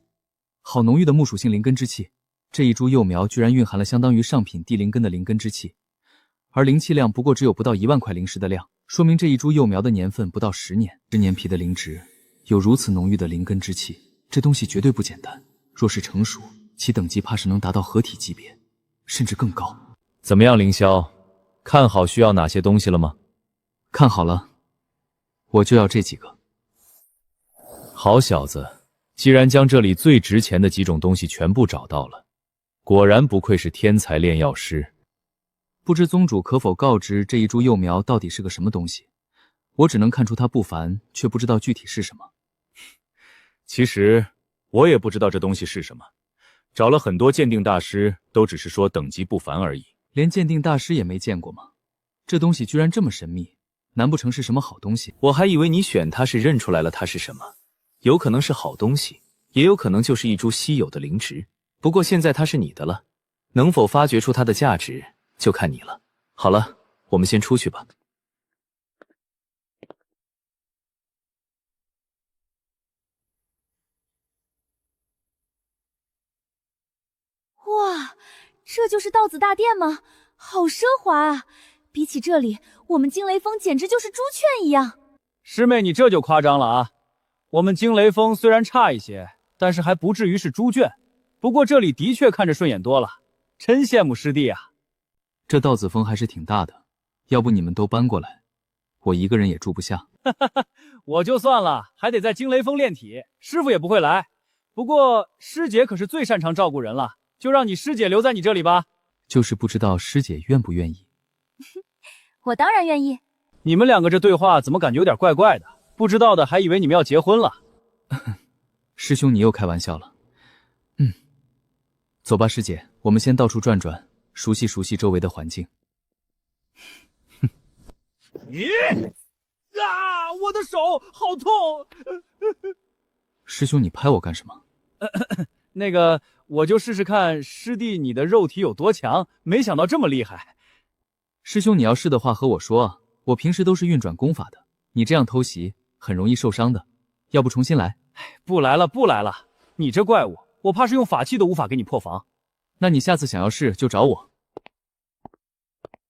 好浓郁的木属性灵根之气，这一株幼苗居然蕴含了相当于上品地灵根的灵根之气，而灵气量不过只有不到1万块灵石的量，说明这一株幼苗的年份不到10年。10年皮的灵植有如此浓郁的灵根之气，这东西绝对不简单。若是成熟，其等级怕是能达到合体级别，甚至更高。怎么样，凌霄，看好需要哪些东西了吗？看好了，我就要这几个。好小子，既然将这里最值钱的几种东西全部找到了，果然不愧是天才炼药师。不知宗主可否告知这一株幼苗到底是个什么东西？我只能看出它不凡，却不知道具体是什么。其实我也不知道这东西是什么，找了很多鉴定大师，都只是说等级不凡而已。连鉴定大师也没见过吗？这东西居然这么神秘，难不成是什么好东西？我还以为你选它是认出来了它是什么，有可能是好东西，也有可能就是一株稀有的灵植。不过现在它是你的了，能否发掘出它的价值，就看你了。好了，我们先出去吧。哇，这就是道子大殿吗？好奢华啊！比起这里，我们惊雷峰简直就是猪圈一样。师妹，你这就夸张了啊！我们惊雷峰虽然差一些，但是还不至于是猪圈。不过这里的确看着顺眼多了，真羡慕师弟啊！这道子峰还是挺大的，要不你们都搬过来，我一个人也住不下。我就算了，还得在惊雷峰练体，师傅也不会来。不过师姐可是最擅长照顾人了，就让你师姐留在你这里吧。就是不知道师姐愿不愿意。我当然愿意。你们两个这对话怎么感觉有点怪怪的？不知道的还以为你们要结婚了。师兄，你又开玩笑了。走吧，师姐，我们先到处转转，熟悉熟悉周围的环境。你啊，我的手好痛！师兄，你拍我干什么？那个，我就试试看师弟你的肉体有多强，没想到这么厉害。师兄，你要是的话和我说啊，我平时都是运转功法的，你这样偷袭很容易受伤的，要不重新来？不来了，不来了，你这怪物，我怕是用法器都无法给你破防。那你下次想要试就找我。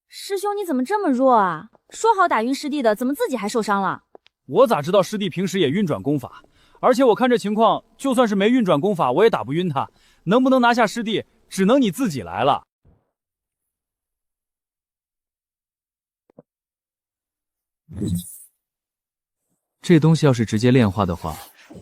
师兄，你怎么这么弱啊？说好打晕师弟的，怎么自己还受伤了？我咋知道师弟平时也运转功法？而且我看这情况，就算是没运转功法，我也打不晕他。能不能拿下师弟，只能你自己来了。这东西要是直接炼化的话，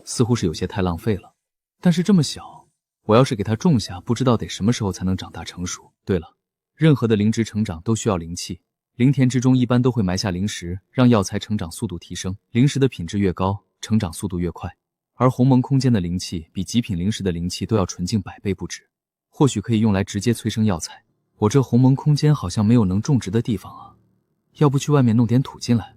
似乎是有些太浪费了。但是这么小，我要是给它种下，不知道得什么时候才能长大成熟。对了，任何的灵植成长都需要灵气，灵田之中一般都会埋下灵石，让药材成长速度提升。灵石的品质越高，成长速度越快。而鸿蒙空间的灵气比极品灵石的灵气都要纯净100倍不止，或许可以用来直接催生药材。我这鸿蒙空间好像没有能种植的地方啊，要不去外面弄点土进来？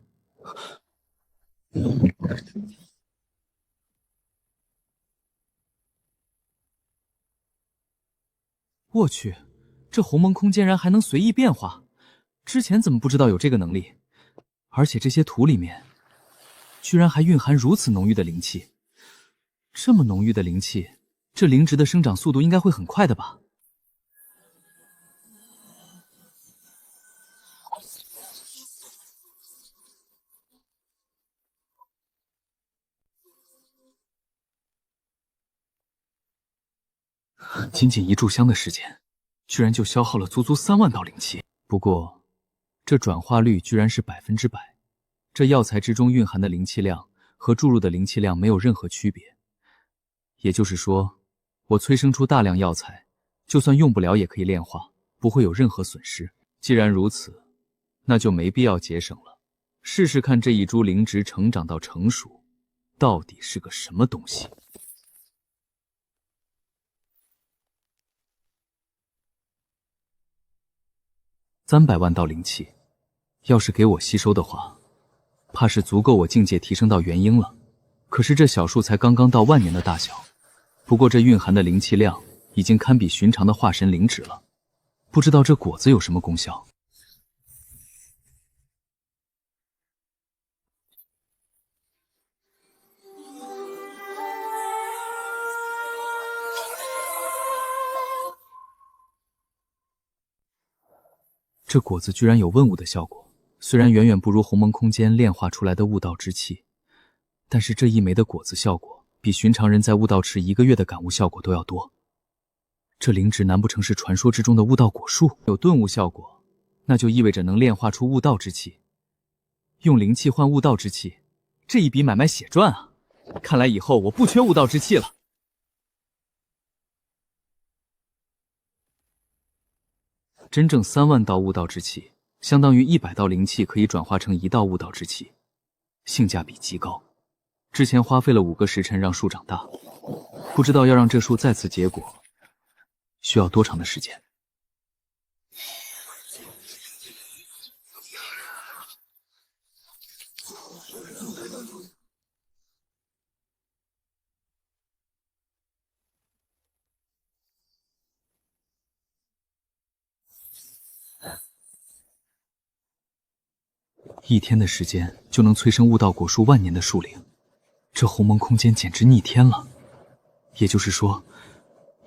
我去，这鸿蒙空间然还能随意变化，之前怎么不知道有这个能力？而且这些土里面居然还蕴含如此浓郁的灵气。这么浓郁的灵气，这灵植的生长速度应该会很快的吧？仅仅一炷香的时间，居然就消耗了足足3万道灵气。不过，这转化率居然是100%，这药材之中蕴含的灵气量和注入的灵气量没有任何区别。也就是说，我催生出大量药材，就算用不了也可以炼化，不会有任何损失。既然如此，那就没必要节省了。试试看这一株灵植成长到成熟，到底是个什么东西。300万道灵气，要是给我吸收的话，怕是足够我境界提升到元婴了。可是这小树才刚刚到万年的大小，不过这蕴含的灵气量已经堪比寻常的化神灵植了。不知道这果子有什么功效？这果子居然有问物的效果，虽然远远不如鸿蒙空间炼化出来的悟道之气，但是这一枚的果子效果比寻常人在悟道池1个月的感悟效果都要多。这灵植难不成是传说之中的悟道果树？有顿悟效果，那就意味着能炼化出悟道之气。用灵气换悟道之气，这一笔买卖血赚啊！看来以后我不缺悟道之气了。真正3万道悟道之气，相当于100道灵气可以转化成1道悟道之气。性价比极高。之前花费了5个时辰让树长大，不知道要让这树再次结果，需要多长的时间。1天的时间就能催生悟道果树万年的树龄，这鸿蒙空间简直逆天了。也就是说，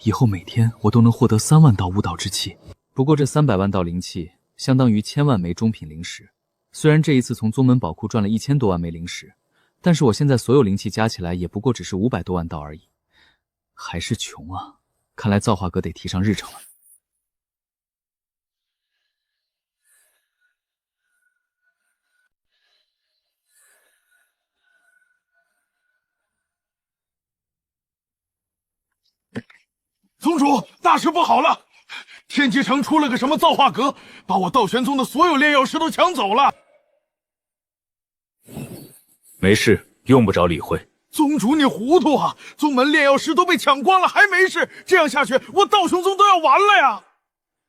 以后每天我都能获得3万道悟道之气。不过这300万道灵气相当于1000万枚中品灵石。虽然这一次从宗门宝库赚了1000多万枚灵石，但是我现在所有灵气加起来也不过只是500多万道而已，还是穷啊！看来造化阁得提上日程了。宗主，大事不好了！天机城出了个什么造化阁，把我道玄宗的所有炼药师都抢走了。没事，用不着理会。宗主，你糊涂啊！宗门炼药师都被抢光了，还没事？这样下去，我道玄宗都要完了呀！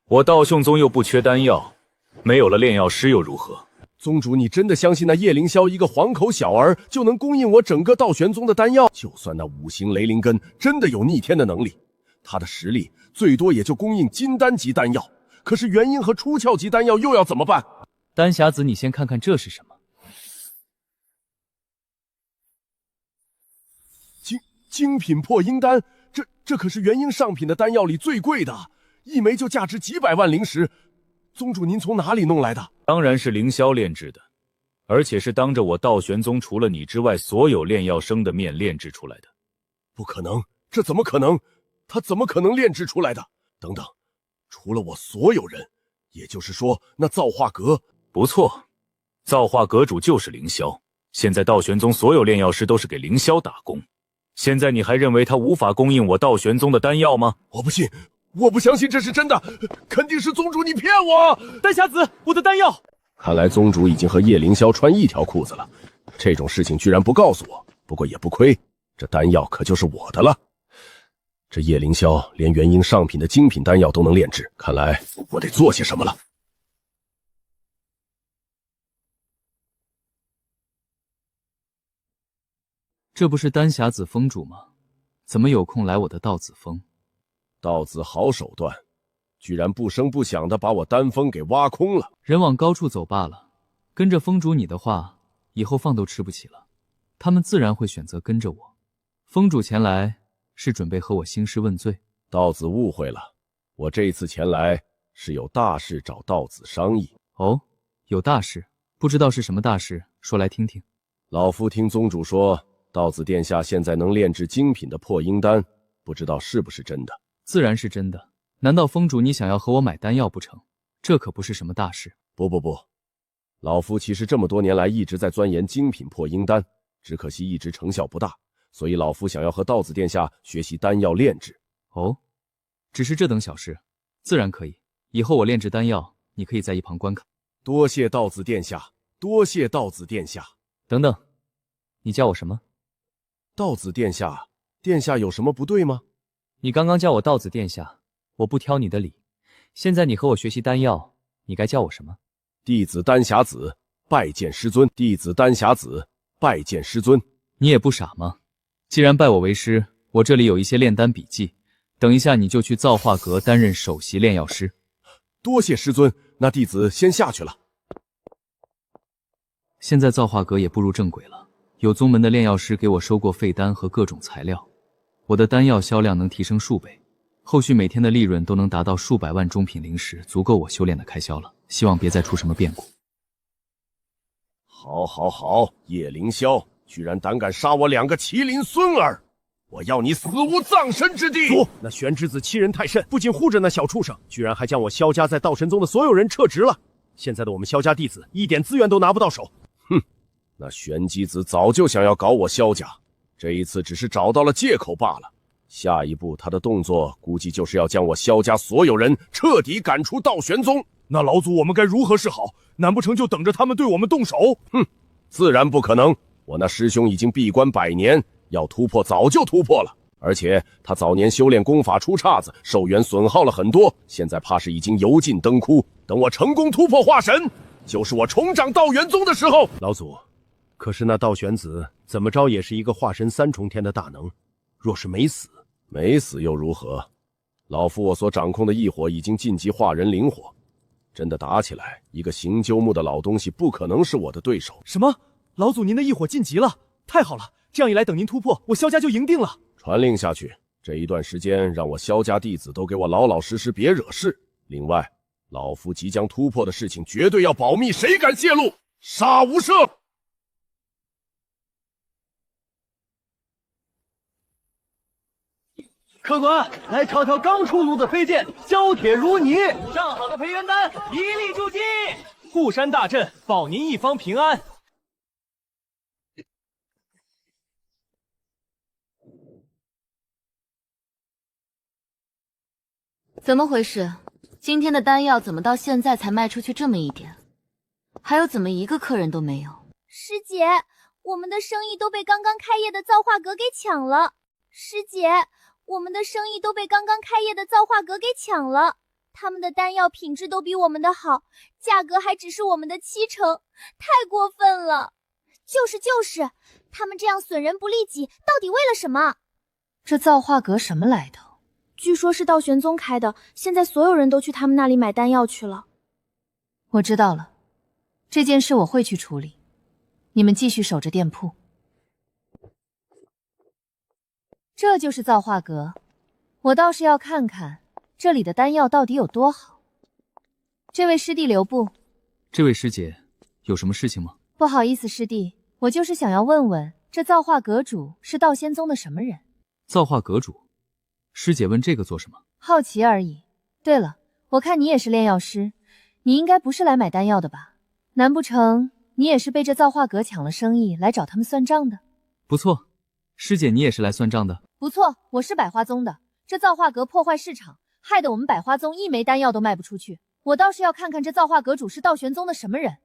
我道玄宗又不缺丹药，没有了炼药师又如何？宗主，你真的相信那叶凌霄一个黄口小儿就能供应我整个道玄宗的丹药？就算那5行雷灵根真的有逆天的能力，他的实力最多也就供应金丹级丹药，可是元婴和出窍级丹药又要怎么办？丹霞子，你先看看这是什么？精品破阴丹，这可是元婴上品的丹药里最贵的，1枚就价值几百万灵石。宗主，您从哪里弄来的？当然是凌霄炼制的，而且是当着我道玄宗除了你之外所有炼药生的面炼制出来的。不可能，这怎么可能？他怎么可能炼制出来的？等等，除了我所有人，也就是说那造化阁……不错，造化阁主就是凌霄。现在道玄宗所有炼药师都是给凌霄打工，现在你还认为他无法供应我道玄宗的丹药吗？我不信，我不相信这是真的，肯定是宗主你骗我！丹霞子，我的丹药！看来宗主已经和叶凌霄穿一条裤子了，这种事情居然不告诉我。不过也不亏，这丹药可就是我的了。这叶凌霄连元婴上品的精品丹药都能炼制，看来我得做些什么了。这不是丹霞子峰主吗？怎么有空来我的道子峰？道子好手段，居然不声不响的把我丹峰给挖空了。人往高处走罢了，跟着峰主你的话，以后饭都吃不起了，他们自然会选择跟着我。峰主前来是准备和我兴师问罪？道子误会了，我这次前来是有大事找道子商议。哦，有大事，不知道是什么大事，说来听听。老夫听宗主说，道子殿下现在能炼制精品的破阴丹，不知道是不是真的？自然是真的。难道峰主你想要和我买丹药不成？这可不是什么大事。不，老夫其实这么多年来一直在钻研精品破阴丹，只可惜一直成效不大，所以老夫想要和道子殿下学习丹药炼制。哦，只是这等小事，自然可以。以后我炼制丹药，你可以在一旁观看。多谢道子殿下，多谢道子殿下。等等，你叫我什么？道子殿下，殿下有什么不对吗？你刚刚叫我道子殿下，我不挑你的理。现在你和我学习丹药，你该叫我什么？弟子丹霞子拜见师尊。弟子丹霞子拜见师尊。你也不傻吗？既然拜我为师，我这里有一些炼丹笔记，等一下你就去造化阁担任首席炼药师。多谢师尊，那弟子先下去了。现在造化阁也步入正轨了，有宗门的炼药师给我收过废丹和各种材料，我的丹药销量能提升数倍，后续每天的利润都能达到数百万中品灵石，足够我修炼的开销了。希望别再出什么变故。好，叶凌霄居然胆敢杀我2个麒麟孙儿，我要你死无葬身之地！主，那玄之子欺人太甚，不仅护着那小畜生，居然还将我萧家在道神宗的所有人撤职了。现在的我们萧家弟子一点资源都拿不到手。哼，那玄机子早就想要搞我萧家，这一次只是找到了借口罢了。下一步他的动作估计就是要将我萧家所有人彻底赶出道玄宗。那老祖我们该如何是好？难不成就等着他们对我们动手？哼，自然不可能。我那师兄已经闭关100年，要突破早就突破了。而且他早年修炼功法出岔子，寿元损耗了很多，现在怕是已经油尽灯枯。等我成功突破化神，就是我重掌道元宗的时候。老祖，可是那道玄子怎么着也是一个化神3重天的大能，若是没死，没死又如何？老夫我所掌控的异火已经晋级化人灵火，真的打起来，一个行究木的老东西不可能是我的对手。什么？老祖您的异火晋级了？太好了！这样一来，等您突破，我萧家就赢定了。传令下去，这一段时间让我萧家弟子都给我老老实实，别惹事。另外，老夫即将突破的事情绝对要保密，谁敢泄露，杀无赦！客官，来瞧瞧刚出炉的飞剑，削铁如泥；上好的培元丹，一粒筑基。护山大阵，保您一方平安。怎么回事？今天的丹药怎么到现在才卖出去这么一点？还有怎么一个客人都没有？师姐，我们的生意都被刚刚开业的造化阁给抢了。师姐，我们的生意都被刚刚开业的造化阁给抢了。他们的丹药品质都比我们的好，价格还只是我们的70%，太过分了。就是，他们这样损人不利己，到底为了什么？这造化阁什么来头？据说是道玄宗开的，现在所有人都去他们那里买丹药去了。我知道了，这件事我会去处理。你们继续守着店铺。这就是造化阁，我倒是要看看这里的丹药到底有多好。这位师弟留步。这位师姐，有什么事情吗？不好意思，师弟，我就是想要问问，这造化阁主是道仙宗的什么人？造化阁主。师姐问这个做什么？好奇而已。对了，我看你也是炼药师，你应该不是来买丹药的吧？难不成你也是被这造化阁抢了生意来找他们算账的？不错，师姐你也是来算账的。不错，我是百花宗的。这造化阁破坏市场，害得我们百花宗一枚丹药都卖不出去。我倒是要看看这造化阁主是道玄宗的什么人。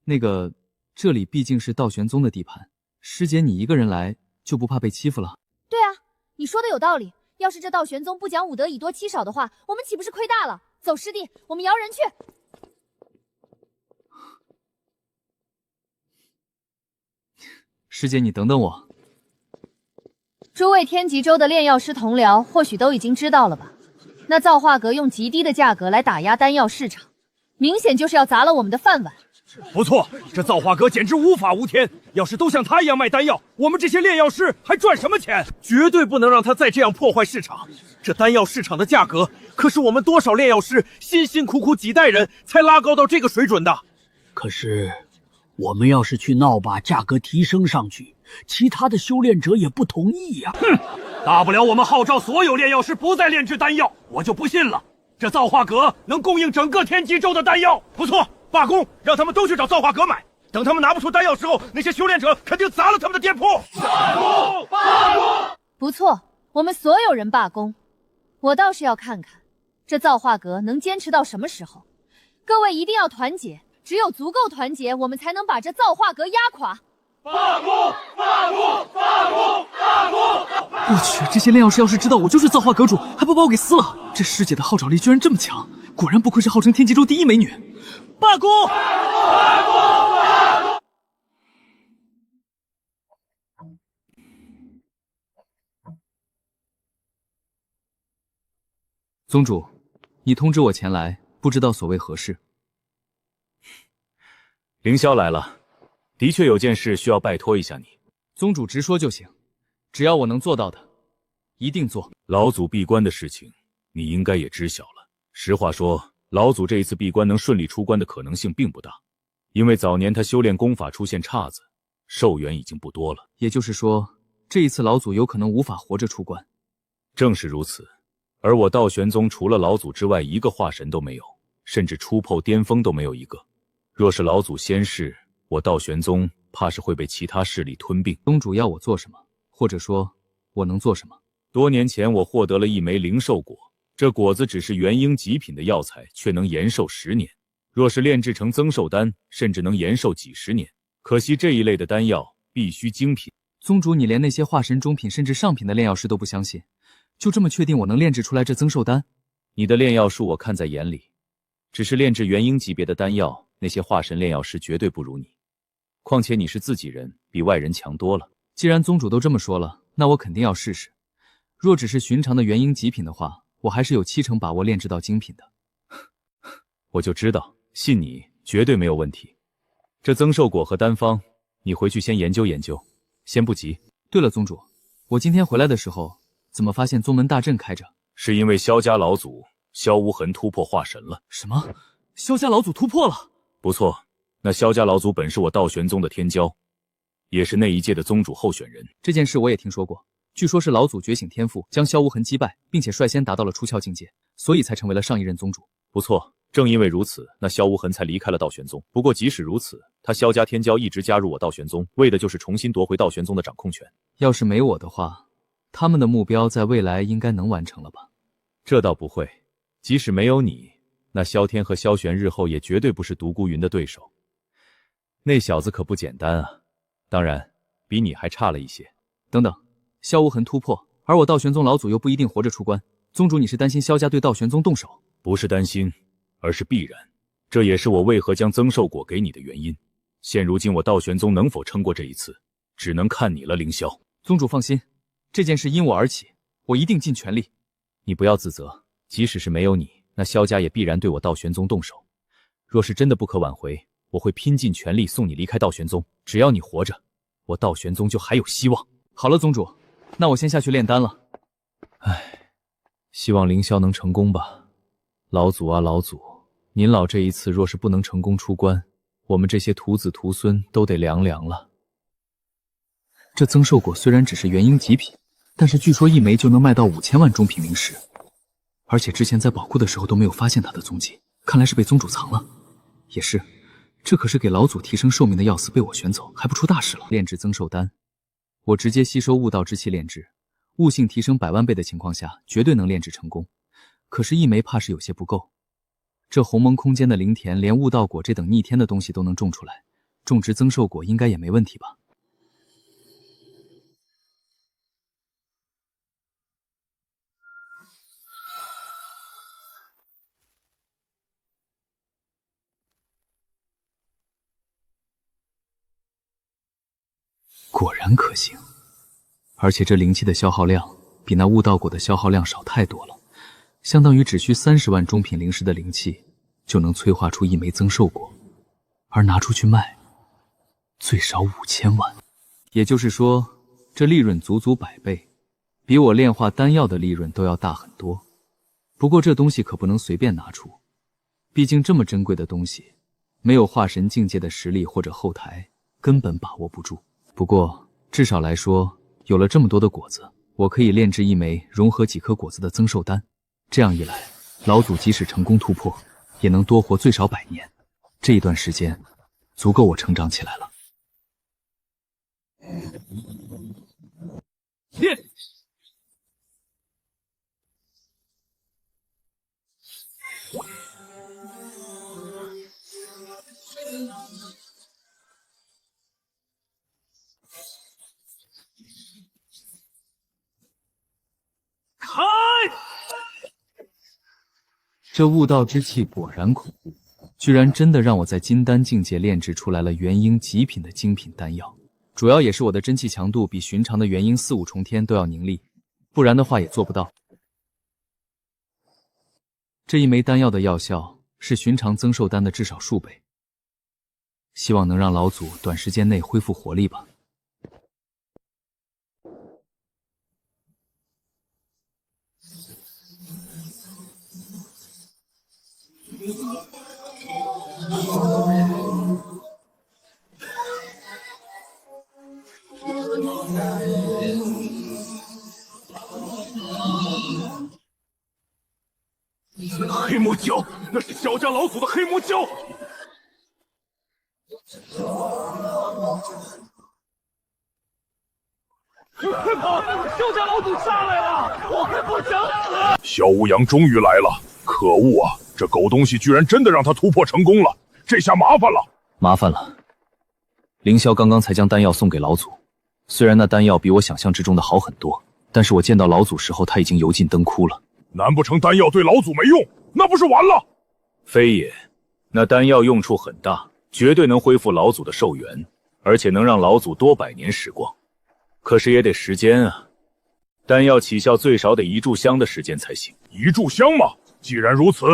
那个，这里毕竟是道玄宗的地盘，师姐你一个人来就不怕被欺负了？对啊，你说的有道理。要是这道玄宗不讲武德以多欺少的话，我们岂不是亏大了？走，师弟，我们摇人去。师姐，你等等我。诸位天极州的炼药师同僚或许都已经知道了吧？那造化阁用极低的价格来打压丹药市场，明显就是要砸了我们的饭碗。不错，这造化阁简直无法无天。要是都像他一样卖丹药，我们这些炼药师还赚什么钱？绝对不能让他再这样破坏市场。这丹药市场的价格，可是我们多少炼药师辛辛苦苦几代人才拉高到这个水准的。可是，我们要是去闹把价格提升上去，其他的修炼者也不同意呀。哼，大不了我们号召所有炼药师不再炼制丹药，我就不信了，这造化阁能供应整个天极州的丹药。不错，罢工，让他们都去找造化阁买。等他们拿不出丹药时候，那些修炼者肯定砸了他们的店铺。罢工！罢工！不错，我们所有人罢工。我倒是要看看，这造化阁能坚持到什么时候。各位一定要团结，只有足够团结，我们才能把这造化阁压垮。罢工！罢工！罢工！罢工！我去，这些炼药师要是知道我就是造化阁主，还不把我给撕了？这师姐的号召力居然这么强，果然不愧是号称天极州第一美女。罢工！罢工！罢工！宗主，你通知我前来，不知道所谓何事？凌霄来了，的确有件事需要拜托一下你。宗主直说就行，只要我能做到的，一定做。老祖闭关的事情，你应该也知晓了。实话说，老祖这一次闭关能顺利出关的可能性并不大，因为早年他修炼功法出现岔子，寿元已经不多了。也就是说，这一次老祖有可能无法活着出关。正是如此，而我道玄宗除了老祖之外，一个化神都没有，甚至出破巅峰都没有一个。若是老祖先逝，我道玄宗怕是会被其他势力吞并。宗主要我做什么，或者说我能做什么？多年前我获得了一枚灵寿果，这果子只是元婴极品的药材，却能延寿10年。若是炼制成增寿丹，甚至能延寿几十年。可惜这一类的丹药必须精品。宗主，你连那些化神中品甚至上品的炼药师都不相信，就这么确定我能炼制出来这增寿丹？你的炼药术我看在眼里，只是炼制元婴级别的丹药，那些化神炼药师绝对不如你。况且你是自己人，比外人强多了。既然宗主都这么说了，那我肯定要试试。若只是寻常的元婴极品的话，我还是有70%把握炼制到精品的。我就知道，信你绝对没有问题。这增寿果和丹方，你回去先研究研究，先不急。对了，宗主，我今天回来的时候，怎么发现宗门大阵开着？是因为萧家老祖萧无痕突破化神了。什么？萧家老祖突破了？不错，那萧家老祖本是我道玄宗的天骄，也是那一届的宗主候选人。这件事我也听说过，据说是老祖觉醒天赋，将萧无痕击败，并且率先达到了出窍境界，所以才成为了上一任宗主。不错，正因为如此，那萧无痕才离开了道玄宗。不过即使如此，他萧家天骄一直加入我道玄宗，为的就是重新夺回道玄宗的掌控权。要是没我的话，他们的目标在未来应该能完成了吧？这倒不会，即使没有你，那萧天和萧玄日后也绝对不是独孤云的对手。那小子可不简单啊，当然比你还差了一些。等等，萧无痕突破，而我道玄宗老祖又不一定活着出关，宗主你是担心萧家对道玄宗动手？不是担心，而是必然。这也是我为何将增寿果给你的原因。现如今我道玄宗能否撑过这一次，只能看你了，凌霄。宗主放心，这件事因我而起，我一定尽全力。你不要自责，即使是没有你，那萧家也必然对我道玄宗动手。若是真的不可挽回，我会拼尽全力送你离开道玄宗。只要你活着，我道玄宗就还有希望。好了，宗主，那我先下去炼丹了。唉，希望凌霄能成功吧。老祖啊老祖，您老这一次若是不能成功出关，我们这些徒子徒孙都得凉凉了。这增寿果虽然只是元婴极品，但是据说一枚就能卖到5000万中品灵石，而且之前在宝库的时候都没有发现它的踪迹，看来是被宗主藏了。也是，这可是给老祖提升寿命的药司，被我选走，还不出大事了？炼制增寿丹，我直接吸收悟道之气炼制，悟性提升100万倍的情况下，绝对能炼制成功。可是，一枚怕是有些不够。这鸿蒙空间的灵田，连悟道果这等逆天的东西都能种出来，种植增寿果应该也没问题吧？果然可行，而且这灵气的消耗量比那悟道果的消耗量少太多了，相当于只需30万中品灵石的灵气就能催化出一枚增寿果，而拿出去卖，最少5000万。也就是说，这利润足足100倍，比我炼化丹药的利润都要大很多。不过这东西可不能随便拿出，毕竟这么珍贵的东西，没有化神境界的实力或者后台，根本把握不住。不过至少来说，有了这么多的果子，我可以炼制一枚融合几颗果子的增寿丹。这样一来，老祖即使成功突破，也能多活最少100年。这一段时间，足够我成长起来了。开！这悟道之气果然恐怖，居然真的让我在金丹境界炼制出来了元婴极品的精品丹药。主要也是我的真气强度比寻常的元婴4、5重天都要凝厉，不然的话也做不到。这一枚丹药的药效是寻常增寿丹的至少数倍，希望能让老祖短时间内恢复活力吧。黑魔蛟，那是萧家老祖的黑魔蛟。萧家老祖上来了，我可不想死！萧无阳终于来了，可恶啊！这狗东西居然真的让他突破成功了，这下麻烦了。麻烦了。凌霄刚刚才将丹药送给老祖，虽然那丹药比我想象之中的好很多，但是我见到老祖时候他已经油尽灯枯了。难不成丹药对老祖没用？那不是完了？非也，那丹药用处很大，绝对能恢复老祖的寿元，而且能让老祖多100年时光。可是也得时间啊，丹药起效最少得1炷香的时间才行。1炷香嘛，既然如此，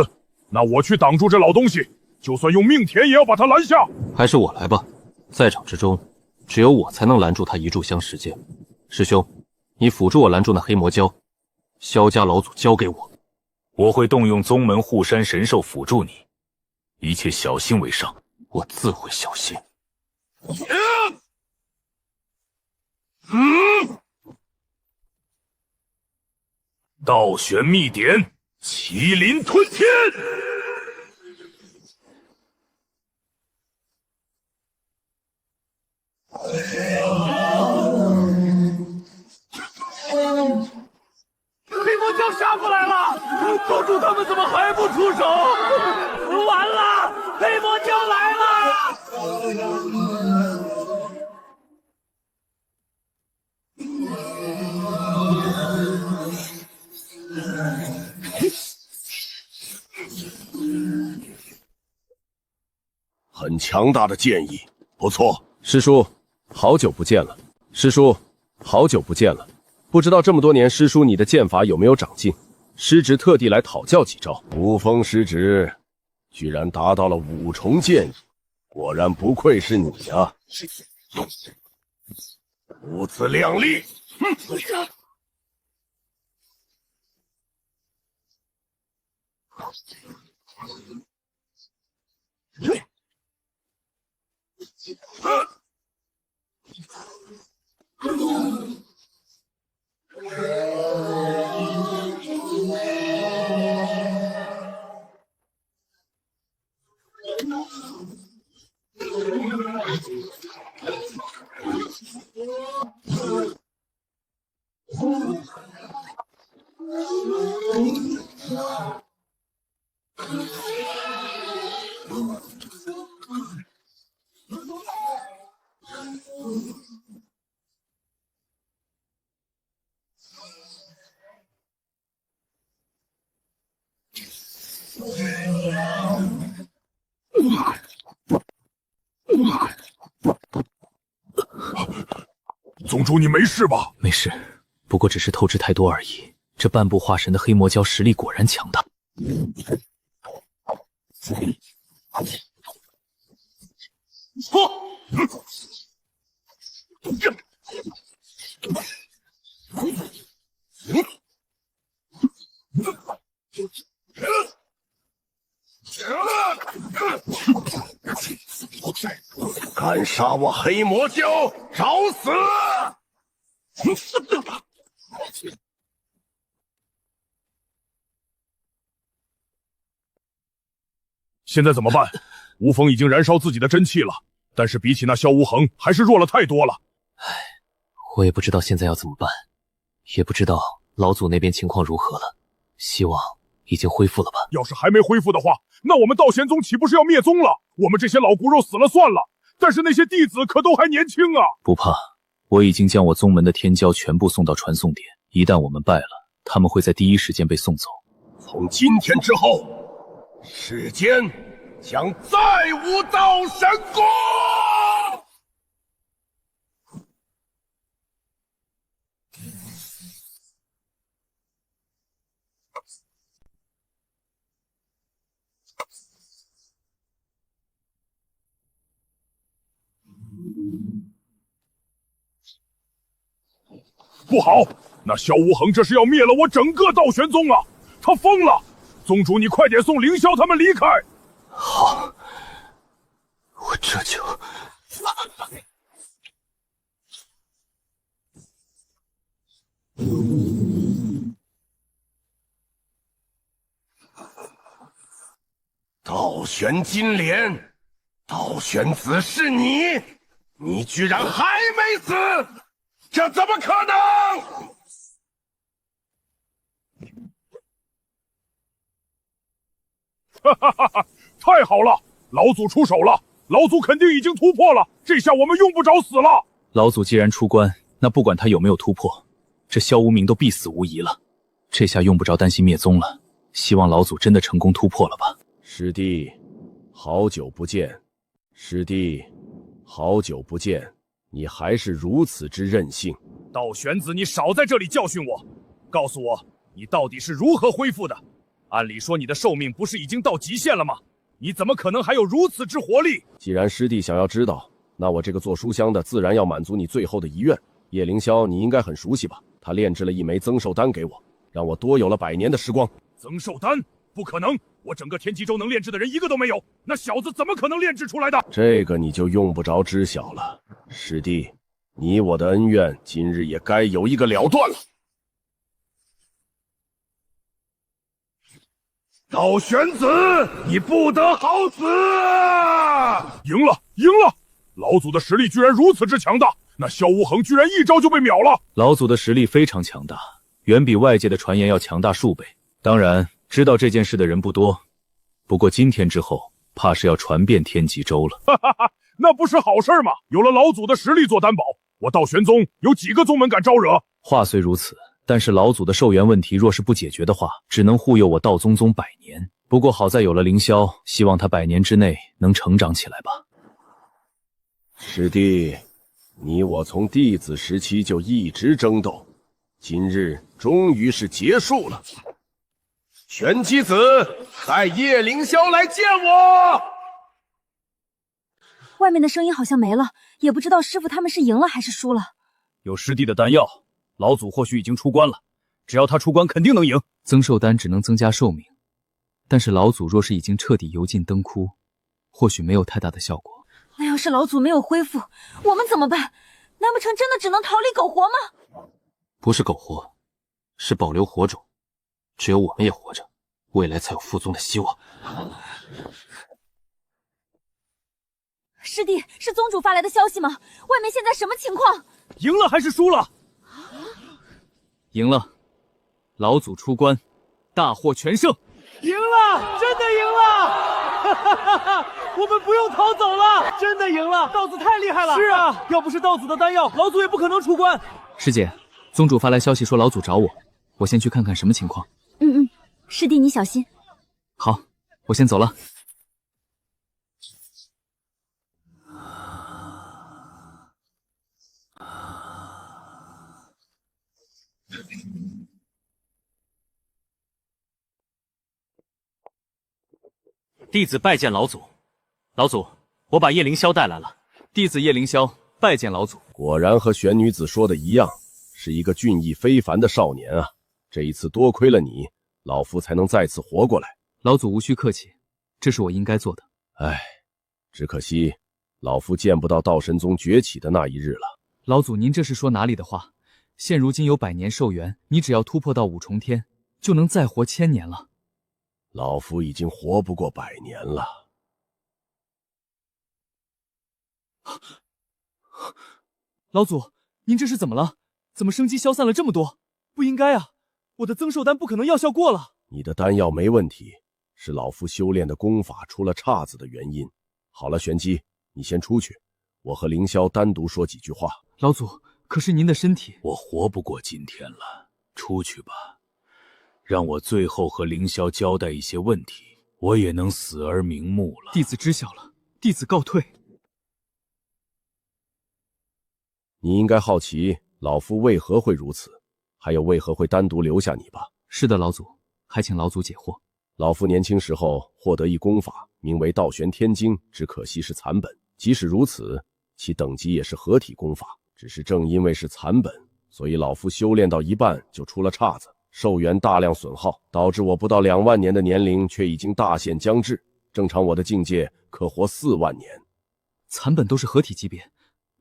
那我去挡住这老东西，就算用命填也要把他拦下。还是我来吧，在场之中，只有我才能拦住他1炷香时间。师兄，你辅助我拦住那黑魔蛟，萧家老祖交给我。我会动用宗门护山神兽辅助你，一切小心为上。我自会小心。道玄秘典，麒麟吞天。黑魔蛟杀过来了，宗主他们怎么还不出手？完了，黑魔蛟来了！很强大的剑意，不错。师叔，好久不见了。师叔，好久不见了。不知道这么多年，师叔你的剑法有没有长进？师侄特地来讨教几招。无风师侄，居然达到了5重剑意，果然不愧是你呀！如此靓丽，宗主，你没事吧？没事，不过只是透支太多而已。这半步化神的黑魔蛟实力果然强大。敢杀我黑魔蛟，找死！现在怎么办？吴峰已经燃烧自己的真气了，但是比起那萧无痕，还是弱了太多了。我也不知道现在要怎么办，也不知道老祖那边情况如何了。希望已经恢复了吧？要是还没恢复的话，那我们道玄宗岂不是要灭宗了？我们这些老骨肉死了算了，但是那些弟子可都还年轻啊！不怕，我已经将我宗门的天骄全部送到传送点，一旦我们败了，他们会在第一时间被送走。从今天之后，世间将再无道神国。不好，那萧无痕这是要灭了我整个道玄宗啊！他疯了！宗主，你快点送凌霄他们离开。好，我这就。道玄金莲，道玄子是你，你居然还没死！这怎么可能？哈哈哈哈！太好了，老祖出手了，老祖肯定已经突破了，这下我们用不着死了。老祖既然出关，那不管他有没有突破，这萧无名都必死无疑了。这下用不着担心灭宗了。希望老祖真的成功突破了吧。师弟，好久不见。师弟，好久不见。你还是如此之任性。道玄子，你少在这里教训我，告诉我你到底是如何恢复的？按理说你的寿命不是已经到极限了吗？你怎么可能还有如此之活力？既然师弟想要知道，那我这个做书香的自然要满足你最后的遗愿。叶凌霄你应该很熟悉吧？他炼制了一枚增寿丹给我，让我多有了100年的时光。增寿丹？不可能，我整个天极州能炼制的人一个都没有，那小子怎么可能炼制出来的？这个你就用不着知晓了。师弟，你我的恩怨今日也该有一个了断了。道玄子，你不得好死！赢了，赢了！老祖的实力居然如此之强大，那萧无恒居然一招就被秒了。老祖的实力非常强大，远比外界的传言要强大数倍。当然，知道这件事的人不多，不过今天之后，怕是要传遍天极州了。哈哈哈，那不是好事吗？有了老祖的实力做担保，我道玄宗有几个宗门敢招惹？话虽如此，但是老祖的寿元问题若是不解决的话，只能护佑我道宗100年。不过好在有了凌霄，希望他100年之内能成长起来吧。师弟，你我从弟子时期就一直争斗，今日终于是结束了。玄机子，带叶凌霄来见我。外面的声音好像没了，也不知道师傅他们是赢了还是输了。有师弟的丹药，老祖或许已经出关了。只要他出关，肯定能赢。增寿丹只能增加寿命，但是老祖若是已经彻底油尽灯枯，或许没有太大的效果。那要是老祖没有恢复，我们怎么办？难不成真的只能逃离苟活吗？不是苟活，是保留火种。只有我们也活着，未来才有复宗的希望。师弟，是宗主发来的消息吗？外面现在什么情况？赢了还是输了？赢了，老祖出关，大获全胜。赢了，真的赢了！哈哈哈哈！我们不用逃走了，真的赢了！道子太厉害了！是啊，要不是道子的丹药，老祖也不可能出关。师姐，宗主发来消息说老祖找我，我先去看看什么情况。师弟你小心。好，我先走了。弟子拜见老祖。老祖，我把叶凌霄带来了。弟子叶凌霄拜见老祖。果然和玄女子说的一样，是一个俊逸非凡的少年啊！这一次多亏了你，老夫才能再次活过来。老祖无需客气，这是我应该做的。唉，只可惜老夫见不到道神宗崛起的那一日了。老祖，您这是说哪里的话？现如今有100年寿元，你只要突破到5重天，就能再活1000年了。老夫已经活不过100年了。老祖，您这是怎么了？怎么生机消散了这么多？不应该啊！我的增寿丹不可能药效过了。你的丹药没问题，是老夫修炼的功法出了岔子的原因。好了，玄机，你先出去，我和凌霄单独说几句话。老祖，可是您的身体……我活不过今天了，出去吧，让我最后和凌霄交代一些问题，我也能死而瞑目了。弟子知晓了，弟子告退。你应该好奇老夫为何会如此，还有为何会单独留下你吧？是的，老祖，还请老祖解惑。老夫年轻时候获得一功法，名为道玄天经，只可惜是残本。即使如此，其等级也是合体功法，只是正因为是残本，所以老夫修炼到一半就出了岔子，寿元大量损耗，导致我不到2万年的年龄却已经大限将至。正常我的境界可活4万年。残本都是合体级别，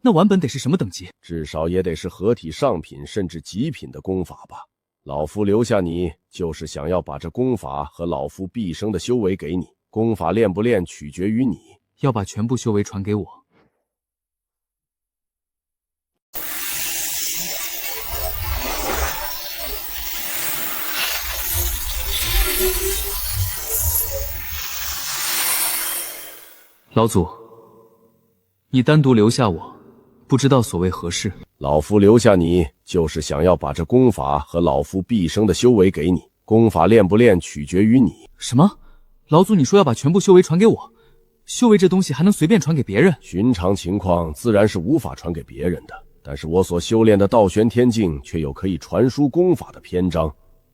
那完本得是什么等级？至少也得是合体上品甚至极品的功法吧。老夫留下你，就是想要把这功法和老夫毕生的修为给你。功法练不练取决于你，要把全部修为传给我。老祖，你单独留下我，不知道所谓何事。老夫留下你，就是想要把这功法和老夫毕生的修为给你。功法练不练，取决于你。什么？老祖，你说要把全部修为传给我？修为这东西还能随便传给别人？寻常情况自然是无法传给别人的，但是我所修炼的道玄天境却有可以传输功法的篇章，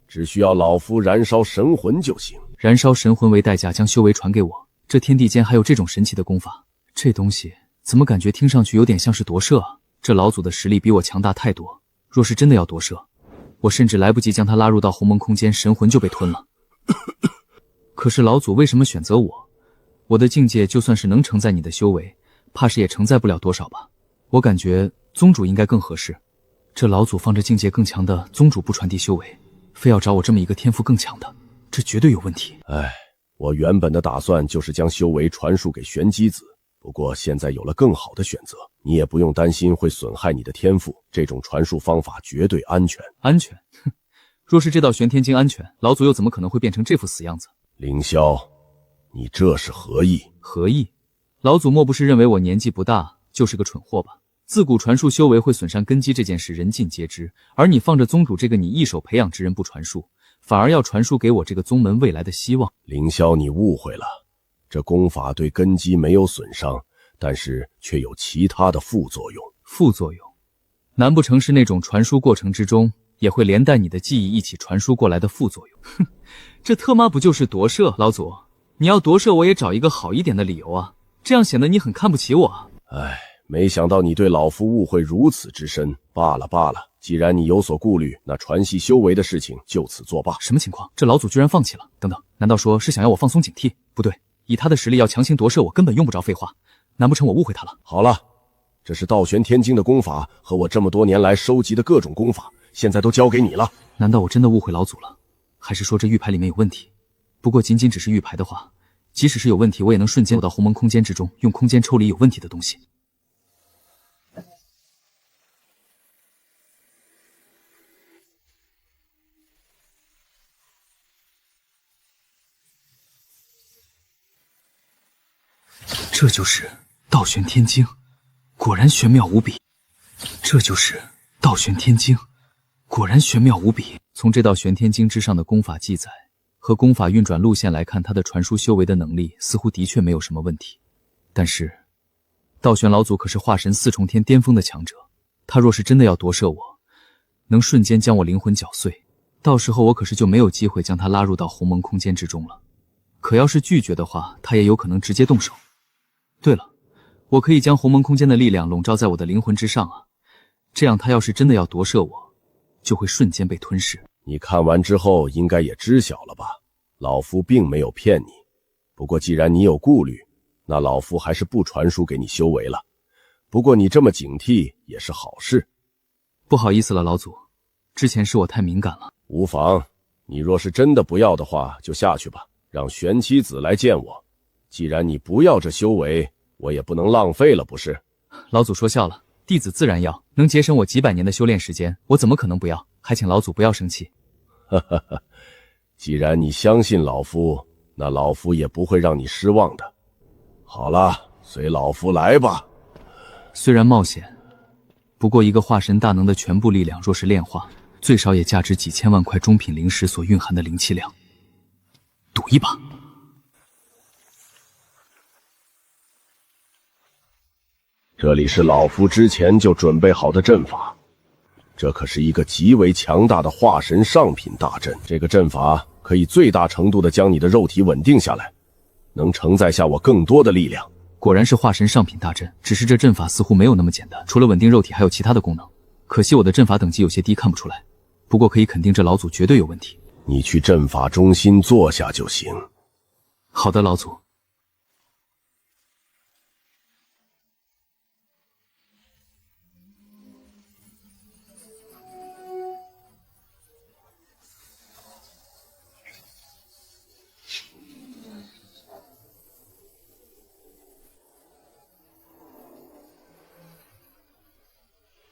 只需要老夫燃烧神魂就行。燃烧神魂为代价将修为传给我，这天地间还有这种神奇的功法？这东西怎么感觉听上去有点像是夺舍啊？这老祖的实力比我强大太多，若是真的要夺舍，我甚至来不及将他拉入到鸿蒙空间，神魂就被吞了。可是老祖为什么选择我？我的境界就算是能承载你的修为，怕是也承载不了多少吧。我感觉宗主应该更合适。这老祖放着境界更强的宗主不传递修为，非要找我这么一个天赋更强的，这绝对有问题。唉，我原本的打算就是将修为传输给玄机子，不过现在有了更好的选择，你也不用担心会损害你的天赋，这种传输方法绝对安全。安全？哼，若是这道玄天经安全，老祖又怎么可能会变成这副死样子？凌霄，你这是何意？何意？老祖莫不是认为我年纪不大，就是个蠢货吧？自古传输修为会损伤根基这件事人尽皆知，而你放着宗主这个你一手培养之人不传输，反而要传输给我这个宗门未来的希望。凌霄，你误会了，这功法对根基没有损伤，但是却有其他的副作用。副作用？难不成是那种传输过程之中也会连带你的记忆一起传输过来的副作用？哼，这特妈不就是夺舍？老祖，你要夺舍我也找一个好一点的理由啊，这样显得你很看不起我啊。唉，没想到你对老夫误会如此之深。罢了罢了，既然你有所顾虑，那传系修为的事情就此作罢。什么情况？这老祖居然放弃了？等等，难道说是想要我放松警惕？不对，以他的实力要强行夺舍我根本用不着废话，难不成我误会他了？好了，这是道玄天经的功法和我这么多年来收集的各种功法，现在都交给你了。难道我真的误会老祖了？还是说这玉牌里面有问题？不过仅仅只是玉牌的话，即使是有问题，我也能瞬间走到鸿蒙空间之中，用空间抽离有问题的东西。这就是道玄天经，果然玄妙无比。这就是道玄天经，果然玄妙无比。从这道玄天经之上的功法记载和功法运转路线来看，他的传输修为的能力似乎的确没有什么问题。但是道玄老祖可是化神4重天巅峰的强者，他若是真的要夺舍我，能瞬间将我灵魂搅碎，到时候我可是就没有机会将他拉入到鸿蒙空间之中了。可要是拒绝的话，他也有可能直接动手。对了，我可以将鸿蒙空间的力量笼罩在我的灵魂之上啊，这样他要是真的要夺舍我，就会瞬间被吞噬。你看完之后应该也知晓了吧？老夫并没有骗你，不过既然你有顾虑，那老夫还是不传输给你修为了。不过你这么警惕也是好事。不好意思了，老祖，之前是我太敏感了。无妨，你若是真的不要的话，就下去吧，让玄妻子来见我。既然你不要这修为，我也不能浪费了，不是？老祖说笑了，弟子自然要，能节省我几百年的修炼时间，我怎么可能不要？还请老祖不要生气。哈哈哈，既然你相信老夫，那老夫也不会让你失望的。好了，随老夫来吧。虽然冒险，不过一个化神大能的全部力量，若是炼化，最少也价值几千万块中品灵石所蕴含的灵气量。赌一把。这里是老夫之前就准备好的阵法，这可是一个极为强大的化神上品大阵。这个阵法可以最大程度地将你的肉体稳定下来，能承载下我更多的力量。果然是化神上品大阵，只是这阵法似乎没有那么简单，除了稳定肉体还有其他的功能。可惜我的阵法等级有些低，看不出来。不过可以肯定这老祖绝对有问题。你去阵法中心坐下就行。好的，老祖。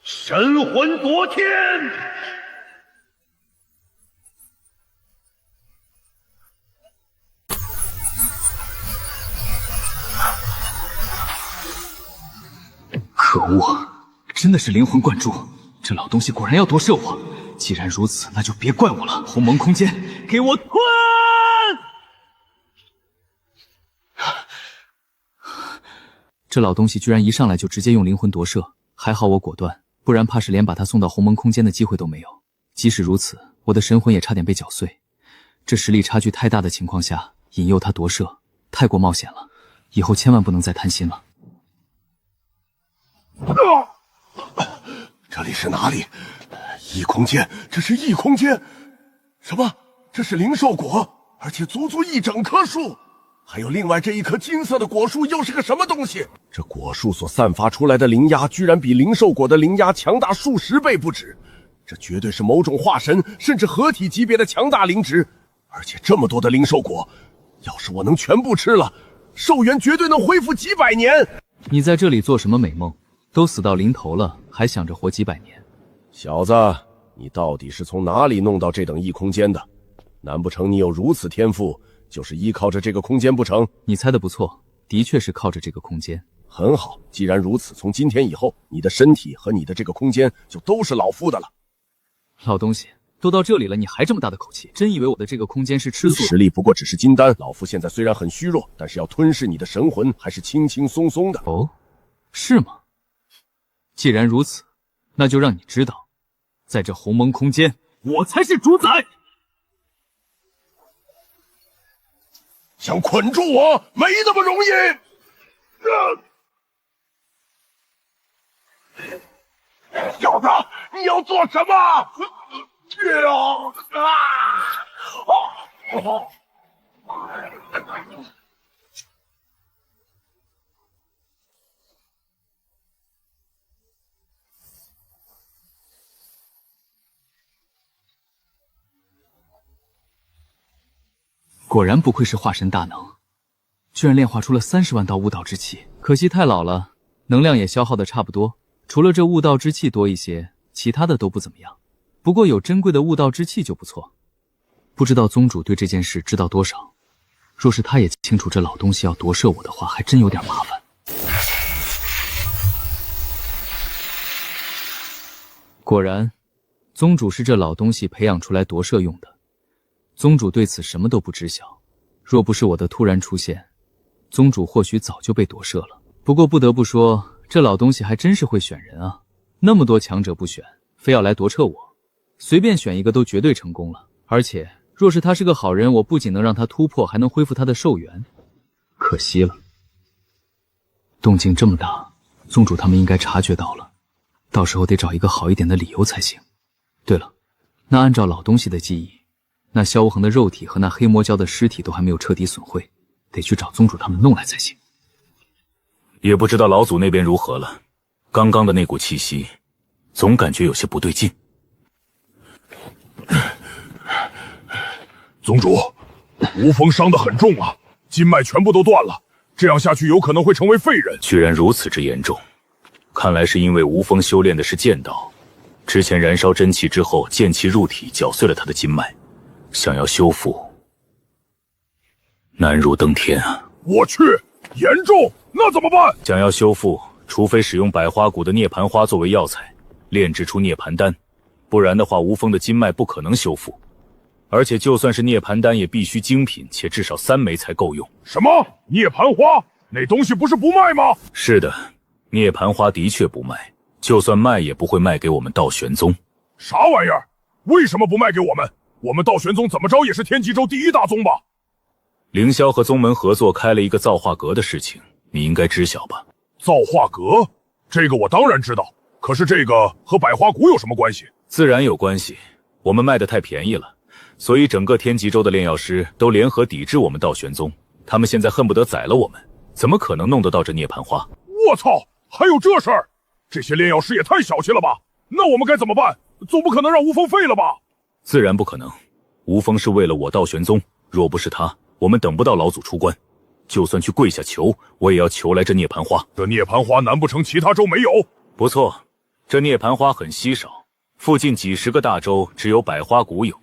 神魂夺天！真的是灵魂灌注，这老东西果然要夺舍我。既然如此，那就别怪我了。鸿蒙空间，给我吞！这老东西居然一上来就直接用灵魂夺舍，还好我果断，不然怕是连把他送到鸿蒙空间的机会都没有。即使如此，我的神魂也差点被搅碎。这实力差距太大的情况下，引诱他夺舍，太过冒险了。以后千万不能再贪心了。这里是哪里？异空间，这是异空间！什么？这是灵兽果，而且足足一整棵树。还有另外这一棵金色的果树，又是个什么东西？这果树所散发出来的灵压，居然比灵兽果的灵压强大数十倍不止。这绝对是某种化神甚至合体级别的强大灵植。而且这么多的灵兽果，要是我能全部吃了，寿元绝对能恢复几百年。你在这里做什么美梦？都死到临头了，还想着活几百年？小子，你到底是从哪里弄到这等异空间的？难不成你有如此天赋，就是依靠着这个空间不成？你猜的不错，的确是靠着这个空间。很好，既然如此，从今天以后，你的身体和你的这个空间就都是老夫的了。老东西，都到这里了，你还这么大的口气，真以为我的这个空间是吃素？实力不过只是金丹，老夫现在虽然很虚弱，但是要吞噬你的神魂还是轻轻松松的。哦，是吗？既然如此，那就让你知道，在这鸿蒙空间，我才是主宰。想捆住我，没那么容易。小子，你要做什么？果然不愧是化神大能，居然炼化出了30万道悟道之气。可惜太老了，能量也消耗的差不多，除了这悟道之气多一些，其他的都不怎么样。不过有珍贵的悟道之气就不错。不知道宗主对这件事知道多少，若是他也清楚这老东西要夺舍我的话，还真有点麻烦。果然，宗主是这老东西培养出来夺舍用的。宗主对此什么都不知晓，若不是我的突然出现，宗主或许早就被夺舍了。不过不得不说，这老东西还真是会选人啊，那么多强者不选，非要来夺舍我，随便选一个都绝对成功了。而且若是他是个好人，我不仅能让他突破，还能恢复他的寿元。可惜了，动静这么大，宗主他们应该察觉到了，到时候得找一个好一点的理由才行。对了，那按照老东西的记忆，那萧无恒的肉体和那黑魔蛟的尸体都还没有彻底损毁，得去找宗主他们弄来才行。也不知道老祖那边如何了，刚刚的那股气息，总感觉有些不对劲。宗主，吴峰伤得很重啊，筋脉全部都断了，这样下去有可能会成为废人。居然如此之严重，看来是因为吴峰修炼的是剑道，之前燃烧真气之后，剑气入体搅碎了他的筋脉，想要修复，难如登天啊！我去，严重，那怎么办？想要修复，除非使用百花谷的涅槃花作为药材，炼制出涅槃丹，不然的话，吴峰的筋脉不可能修复。而且就算是涅槃丹，也必须精品，且至少3枚才够用。什么？涅槃花？那东西不是不卖吗？是的，涅槃花的确不卖，就算卖也不会卖给我们道玄宗。啥玩意儿？为什么不卖给我们？我们道玄宗怎么着也是天极州第1大宗吧？凌霄和宗门合作开了一个造化阁的事情，你应该知晓吧？造化阁？这个我当然知道，可是这个和百花谷有什么关系？自然有关系，我们卖得太便宜了，所以整个天极州的炼药师都联合抵制我们道玄宗，他们现在恨不得宰了我们，怎么可能弄得到这涅槃花？我操，还有这事儿？这些炼药师也太小气了吧？那我们该怎么办？总不可能让吴峰废了吧？自然不可能，吴峰是为了我道玄宗，若不是他，我们等不到老祖出关，就算去跪下求，我也要求来这涅槃花。这涅槃花难不成其他州没有？不错，这涅槃花很稀少，附近几10个大州只有百花谷有。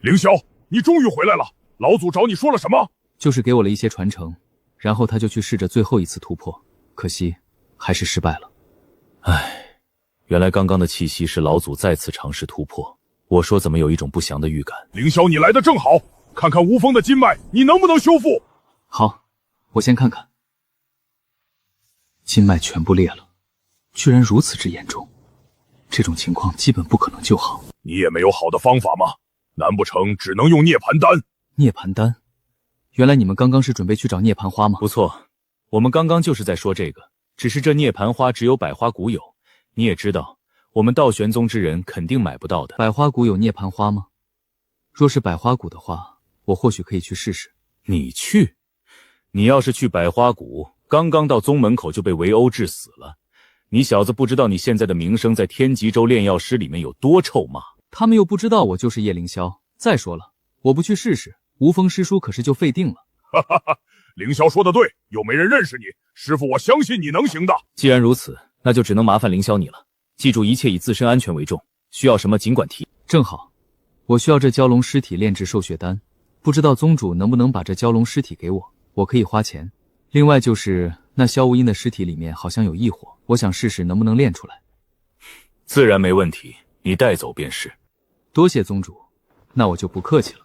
凌霄，你终于回来了！老祖找你说了什么？就是给我了一些传承，然后他就去试着最后一次突破，可惜还是失败了。唉，原来刚刚的气息是老祖再次尝试突破。我说怎么有一种不祥的预感？凌霄，你来的正好，看看吴峰的筋脉，你能不能修复？好，我先看看。筋脉全部裂了，居然如此之严重，这种情况基本不可能救好。你也没有好的方法吗？难不成只能用涅槃丹？涅槃丹？原来你们刚刚是准备去找涅槃花吗？不错，我们刚刚就是在说这个，只是这涅槃花只有百花谷有，你也知道，我们道玄宗之人肯定买不到的。百花谷有涅槃花吗？若是百花谷的话，我或许可以去试试。你去？你要是去百花谷，刚刚到宗门口就被围殴致死了。你小子不知道你现在的名声在天极州炼药师里面有多臭骂。他们又不知道我就是叶凌霄。再说了，我不去试试，无风师叔可是就废定了。哈哈哈，凌霄说的对，又没人认识你，师傅我相信你能行的。既然如此，那就只能麻烦凌霄你了。记住，一切以自身安全为重，需要什么尽管提。正好，我需要这蛟龙尸体炼制兽血丹，不知道宗主能不能把这蛟龙尸体给我，我可以花钱。另外就是那萧无阴的尸体里面好像有异火，我想试试能不能炼出来。自然没问题，你带走便是。多谢宗主，那我就不客气了。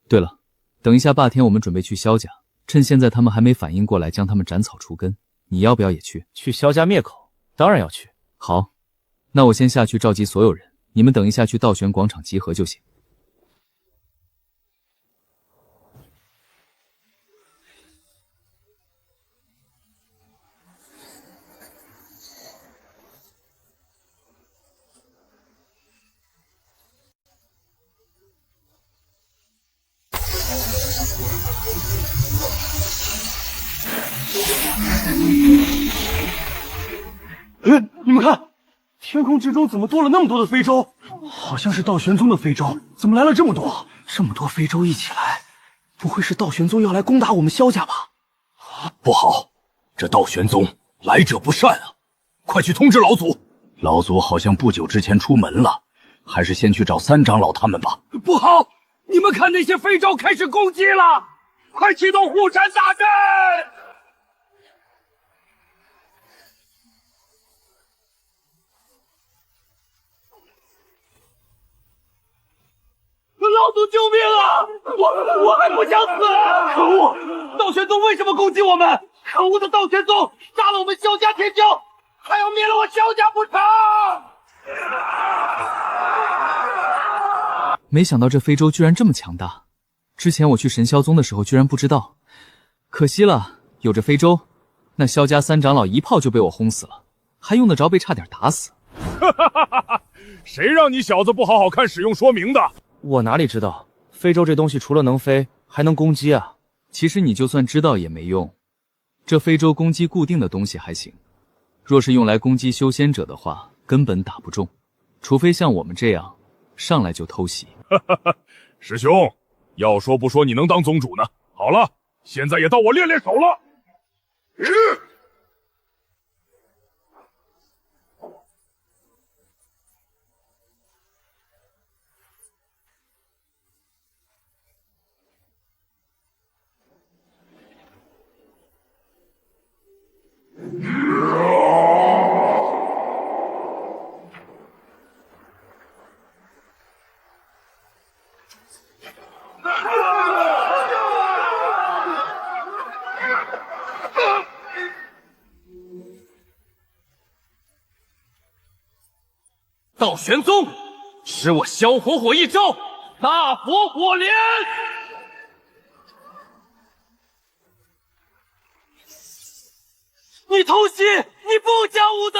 对了，等一下霸天我们准备去萧家，趁现在他们还没反应过来，将他们斩草除根。你要不要也去？去萧家灭口？当然要去。好，那我先下去召集所有人，你们等一下去道玄广场集合就行。你们看，天空之中怎么多了那么多的飞舟？好像是道玄宗的飞舟，怎么来了这么多？这么多飞舟一起来，不会是道玄宗要来攻打我们萧家吧？不好，这道玄宗来者不善啊！快去通知老祖。老祖好像不久之前出门了，还是先去找三长老他们吧。不好，你们看那些飞舟开始攻击了，快启动护山大阵！老祖救命啊！我还不想死！可恶！道玄宗为什么攻击我们？可恶的道玄宗杀了我们萧家天骄，还要灭了我萧家不成？没想到这非洲居然这么强大，之前我去神霄宗的时候居然不知道，可惜了，有这非洲，那萧家三长老一炮就被我轰死了，还用得着被差点打死？哈哈哈哈哈！谁让你小子不好好看使用说明的？我哪里知道，非洲这东西除了能飞，还能攻击啊！其实你就算知道也没用，这非洲攻击固定的东西还行，若是用来攻击修仙者的话，根本打不中，除非像我们这样上来就偷袭。师兄，要说不说你能当宗主呢？好了，现在也到我练练手了。道玄宗，使我萧火火一招，大佛火莲！你偷袭，你不讲武德！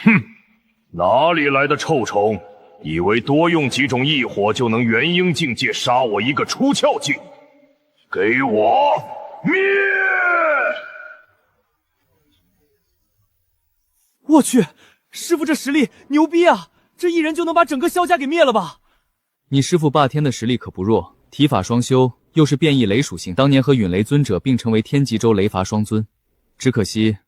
哼，哪里来的臭虫？以为多用几种异火就能元婴境界杀我一个出窍境？给我灭！我去，师傅这实力牛逼啊！这一人就能把整个萧家给灭了吧？你师傅霸天的实力可不弱，体法双修，又是变异雷属性，当年和陨雷尊者并称为天极州雷伐双尊。只可惜，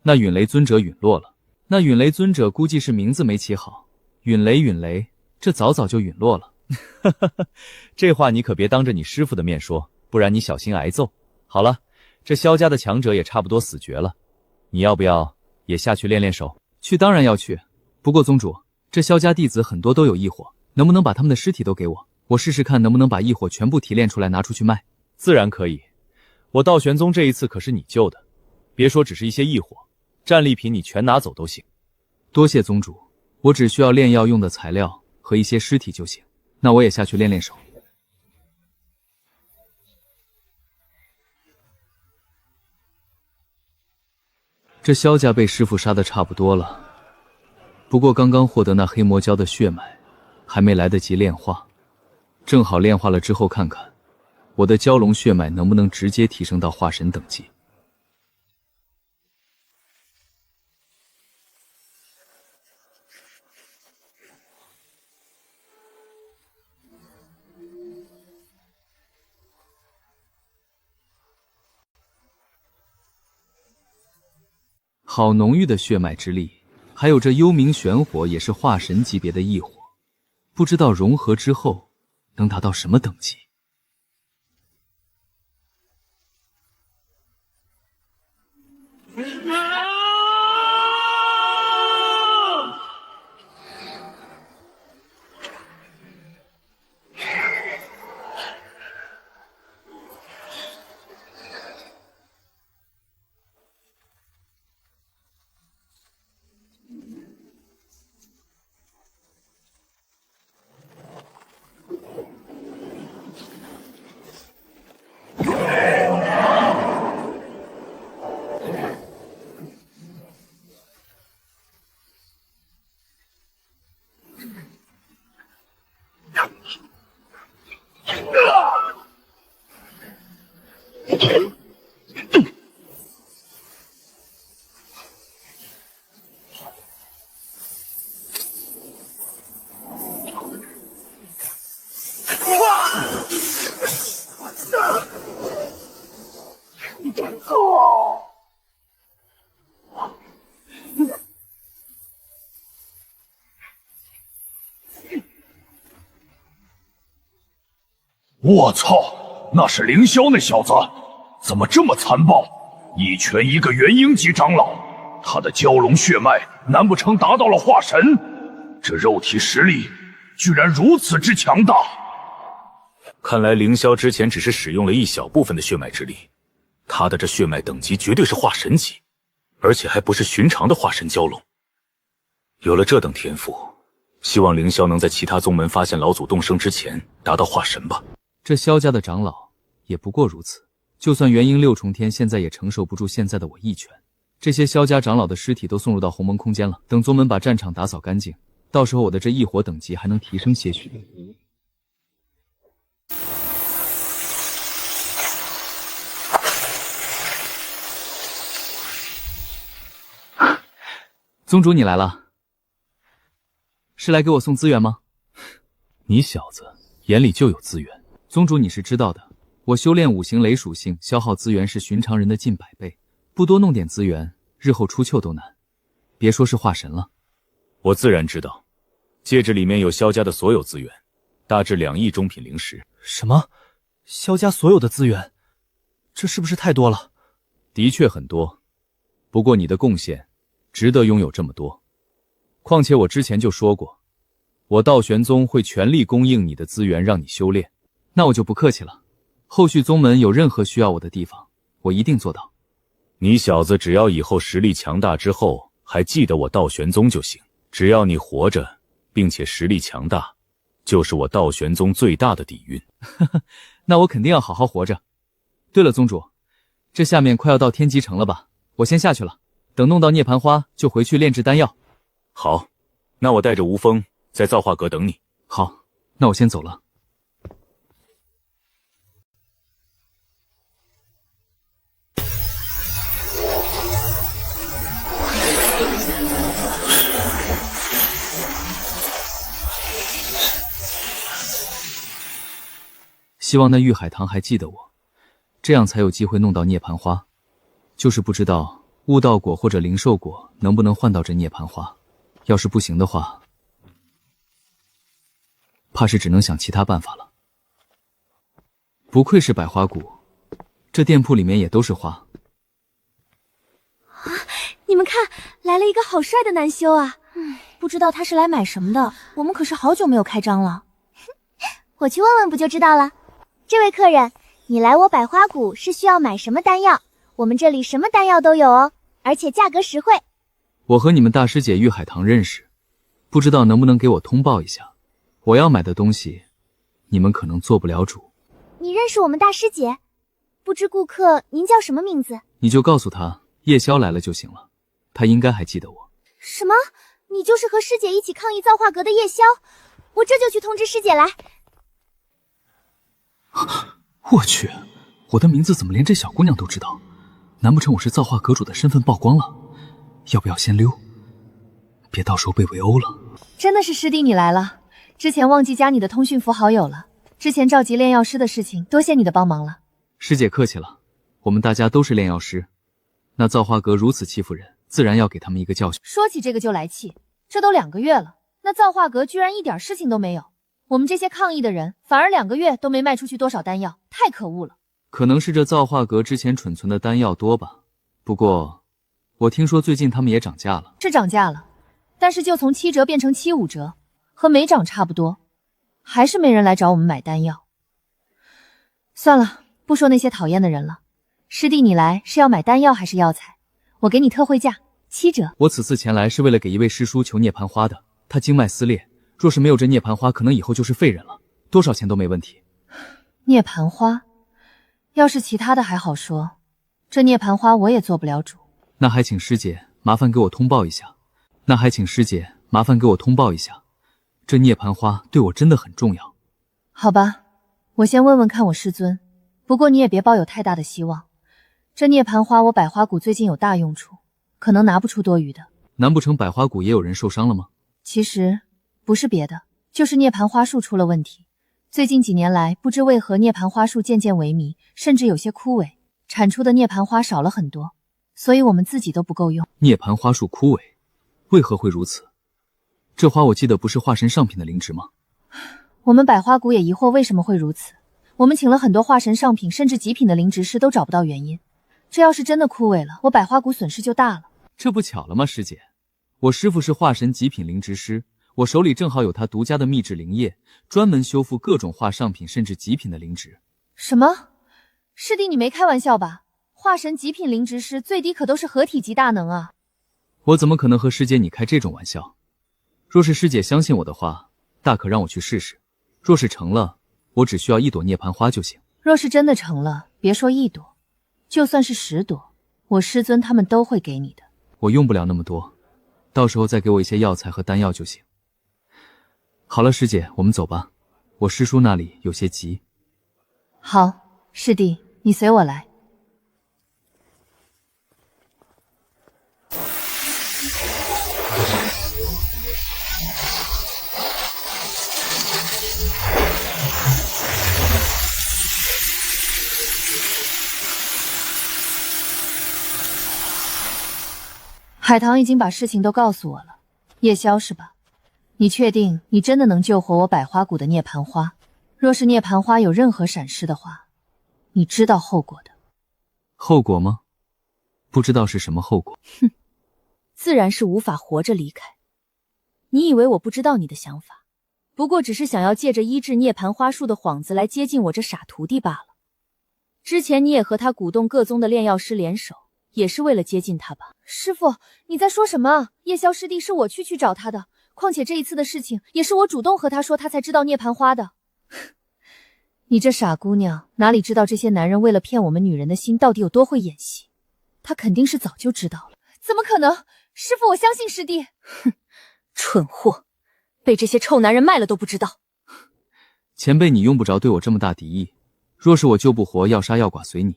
那陨雷尊者陨落了，那陨雷尊者估计是名字没起好，陨雷，这早就陨落了。这话你可别当着你师傅的面说，不然你小心挨揍。好了，这萧家的强者也差不多死绝了，你要不要也下去练练手？去当然要去，不过宗主，这萧家弟子很多都有异火，能不能把他们的尸体都给我？我试试看能不能把异火全部提炼出来拿出去卖。自然可以，我道玄宗这一次可是你救的，别说只是一些异火，战利品你全拿走都行。多谢宗主，我只需要炼药用的材料和一些尸体就行。那我也下去练练手。这萧家被师傅杀得差不多了，不过刚刚获得那黑魔蛟的血脉，还没来得及炼化，正好炼化了之后看看，我的蛟龙血脉能不能直接提升到化神等级。好浓郁的血脉之力，还有这幽冥玄火也是化神级别的异火，不知道融合之后能达到什么等级。我操！那是凌霄那小子，怎么这么残暴？一拳一个元婴级长老，他的蛟龙血脉难不成达到了化神？这肉体实力居然如此之强大！看来凌霄之前只是使用了一小部分的血脉之力，他的这血脉等级绝对是化神级，而且还不是寻常的化神蛟龙。有了这等天赋，希望凌霄能在其他宗门发现老祖动生之前达到化神吧。这萧家的长老也不过如此，就算元婴6重天，现在也承受不住现在的我一拳。这些萧家长老的尸体都送入到鸿蒙空间了，等宗门把战场打扫干净，到时候我的这异火等级还能提升些许。宗主你来了，是来给我送资源吗？你小子眼里就有资源。宗主你是知道的，我修炼5行雷属性消耗资源是寻常人的近100倍，不多弄点资源，日后出糗都难，别说是化神了。我自然知道，戒指里面有萧家的所有资源，大致2亿中品灵石。什么？萧家所有的资源？这是不是太多了？的确很多，不过你的贡献值得拥有这么多。况且我之前就说过，我道玄宗会全力供应你的资源，让你修炼。那我就不客气了，后续宗门有任何需要我的地方，我一定做到。你小子只要以后实力强大之后，还记得我道玄宗就行。只要你活着，并且实力强大，就是我道玄宗最大的底蕴。那我肯定要好好活着。对了，宗主，这下面快要到天极城了吧？我先下去了，等弄到涅槃花就回去炼制丹药。好，那我带着吴风在造化阁等你。好，那我先走了。希望那玉海棠还记得我，这样才有机会弄到涅槃花。就是不知道悟道果或者灵兽果能不能换到这涅槃花？要是不行的话，怕是只能想其他办法了。不愧是百花谷，这店铺里面也都是花。你们看，来了一个好帅的男修啊！不知道他是来买什么的，我们可是好久没有开张了。我去问问不就知道了。这位客人，你来我百花谷是需要买什么丹药？我们这里什么丹药都有哦，而且价格实惠。我和你们大师姐玉海棠认识，不知道能不能给我通报一下，我要买的东西，你们可能做不了主。你认识我们大师姐？不知顾客您叫什么名字？你就告诉他夜宵来了就行了，他应该还记得我。什么？你就是和师姐一起抗议造化阁的夜宵？我这就去通知师姐来。我去，我的名字怎么连这小姑娘都知道？难不成我是造化阁主的身份曝光了？要不要先溜？别到时候被围殴了。真的是师弟你来了，之前忘记加你的通讯符好友了。之前召集炼药师的事情，多谢你的帮忙了。师姐客气了，我们大家都是炼药师，那造化阁如此欺负人，自然要给他们一个教训。说起这个就来气，这都2个月了，那造化阁居然一点事情都没有。我们这些抗议的人，反而2个月都没卖出去多少丹药，太可恶了。可能是这造化阁之前储存的丹药多吧。不过，我听说最近他们也涨价了。是涨价了，但是就从7折变成75折，和没涨差不多，还是没人来找我们买丹药。算了，不说那些讨厌的人了。师弟你来是要买丹药还是药材？我给你特惠价7折。我此次前来是为了给一位师叔求涅槃花的，他经脉撕裂，若是没有这涅槃花，可能以后就是废人了，多少钱都没问题。涅槃花，要是其他的还好说，这涅槃花我也做不了主。那还请师姐麻烦给我通报一下。这涅槃花对我真的很重要。好吧，我先问问看我师尊，不过你也别抱有太大的希望。这涅槃花我百花谷最近有大用处，可能拿不出多余的。难不成百花谷也有人受伤了吗？其实不是别的，就是涅槃花树出了问题。最近几年来，不知为何涅槃花树渐渐萎靡，甚至有些枯萎，产出的涅槃花少了很多，所以我们自己都不够用。涅槃花树枯萎，为何会如此？这花我记得不是化神上品的灵植吗？我们百花谷也疑惑为什么会如此。我们请了很多化神上品甚至极品的灵植师，都找不到原因。这要是真的枯萎了，我百花谷损失就大了。这不巧了吗，师姐？我师父是化神极品灵植师，我手里正好有他独家的秘制灵液，专门修复各种化上品甚至极品的灵植。什么？师弟你没开玩笑吧？化神极品灵植师最低可都是合体级大能啊！我怎么可能和师姐你开这种玩笑？若是师姐相信我的话，大可让我去试试。若是成了，我只需要1朵涅槃花就行。若是真的成了，别说1朵，就算是10朵，我师尊他们都会给你的。我用不了那么多，到时候再给我一些药材和丹药就行。好了，师姐，我们走吧，我师叔那里有些急。好，师弟，你随我来。海棠已经把事情都告诉我了，夜宵是吧？你确定你真的能救活我百花谷的涅槃花？若是涅槃花有任何闪失的话，你知道后果的。后果吗？不知道是什么后果。哼，自然是无法活着离开。你以为我不知道你的想法？不过只是想要借着医治涅槃花树的幌子来接近我这傻徒弟罢了。之前你也和他鼓动各宗的炼药师联手，也是为了接近他吧？师父，你在说什么？夜宵师弟是我去找他的，况且这一次的事情也是我主动和他说，他才知道涅槃花的。你这傻姑娘，哪里知道这些男人为了骗我们女人的心到底有多会演戏？他肯定是早就知道了。怎么可能？师父，我相信师弟。哼，蠢货，被这些臭男人卖了都不知道。前辈，你用不着对我这么大敌意。若是我救不活，要杀要剐随你。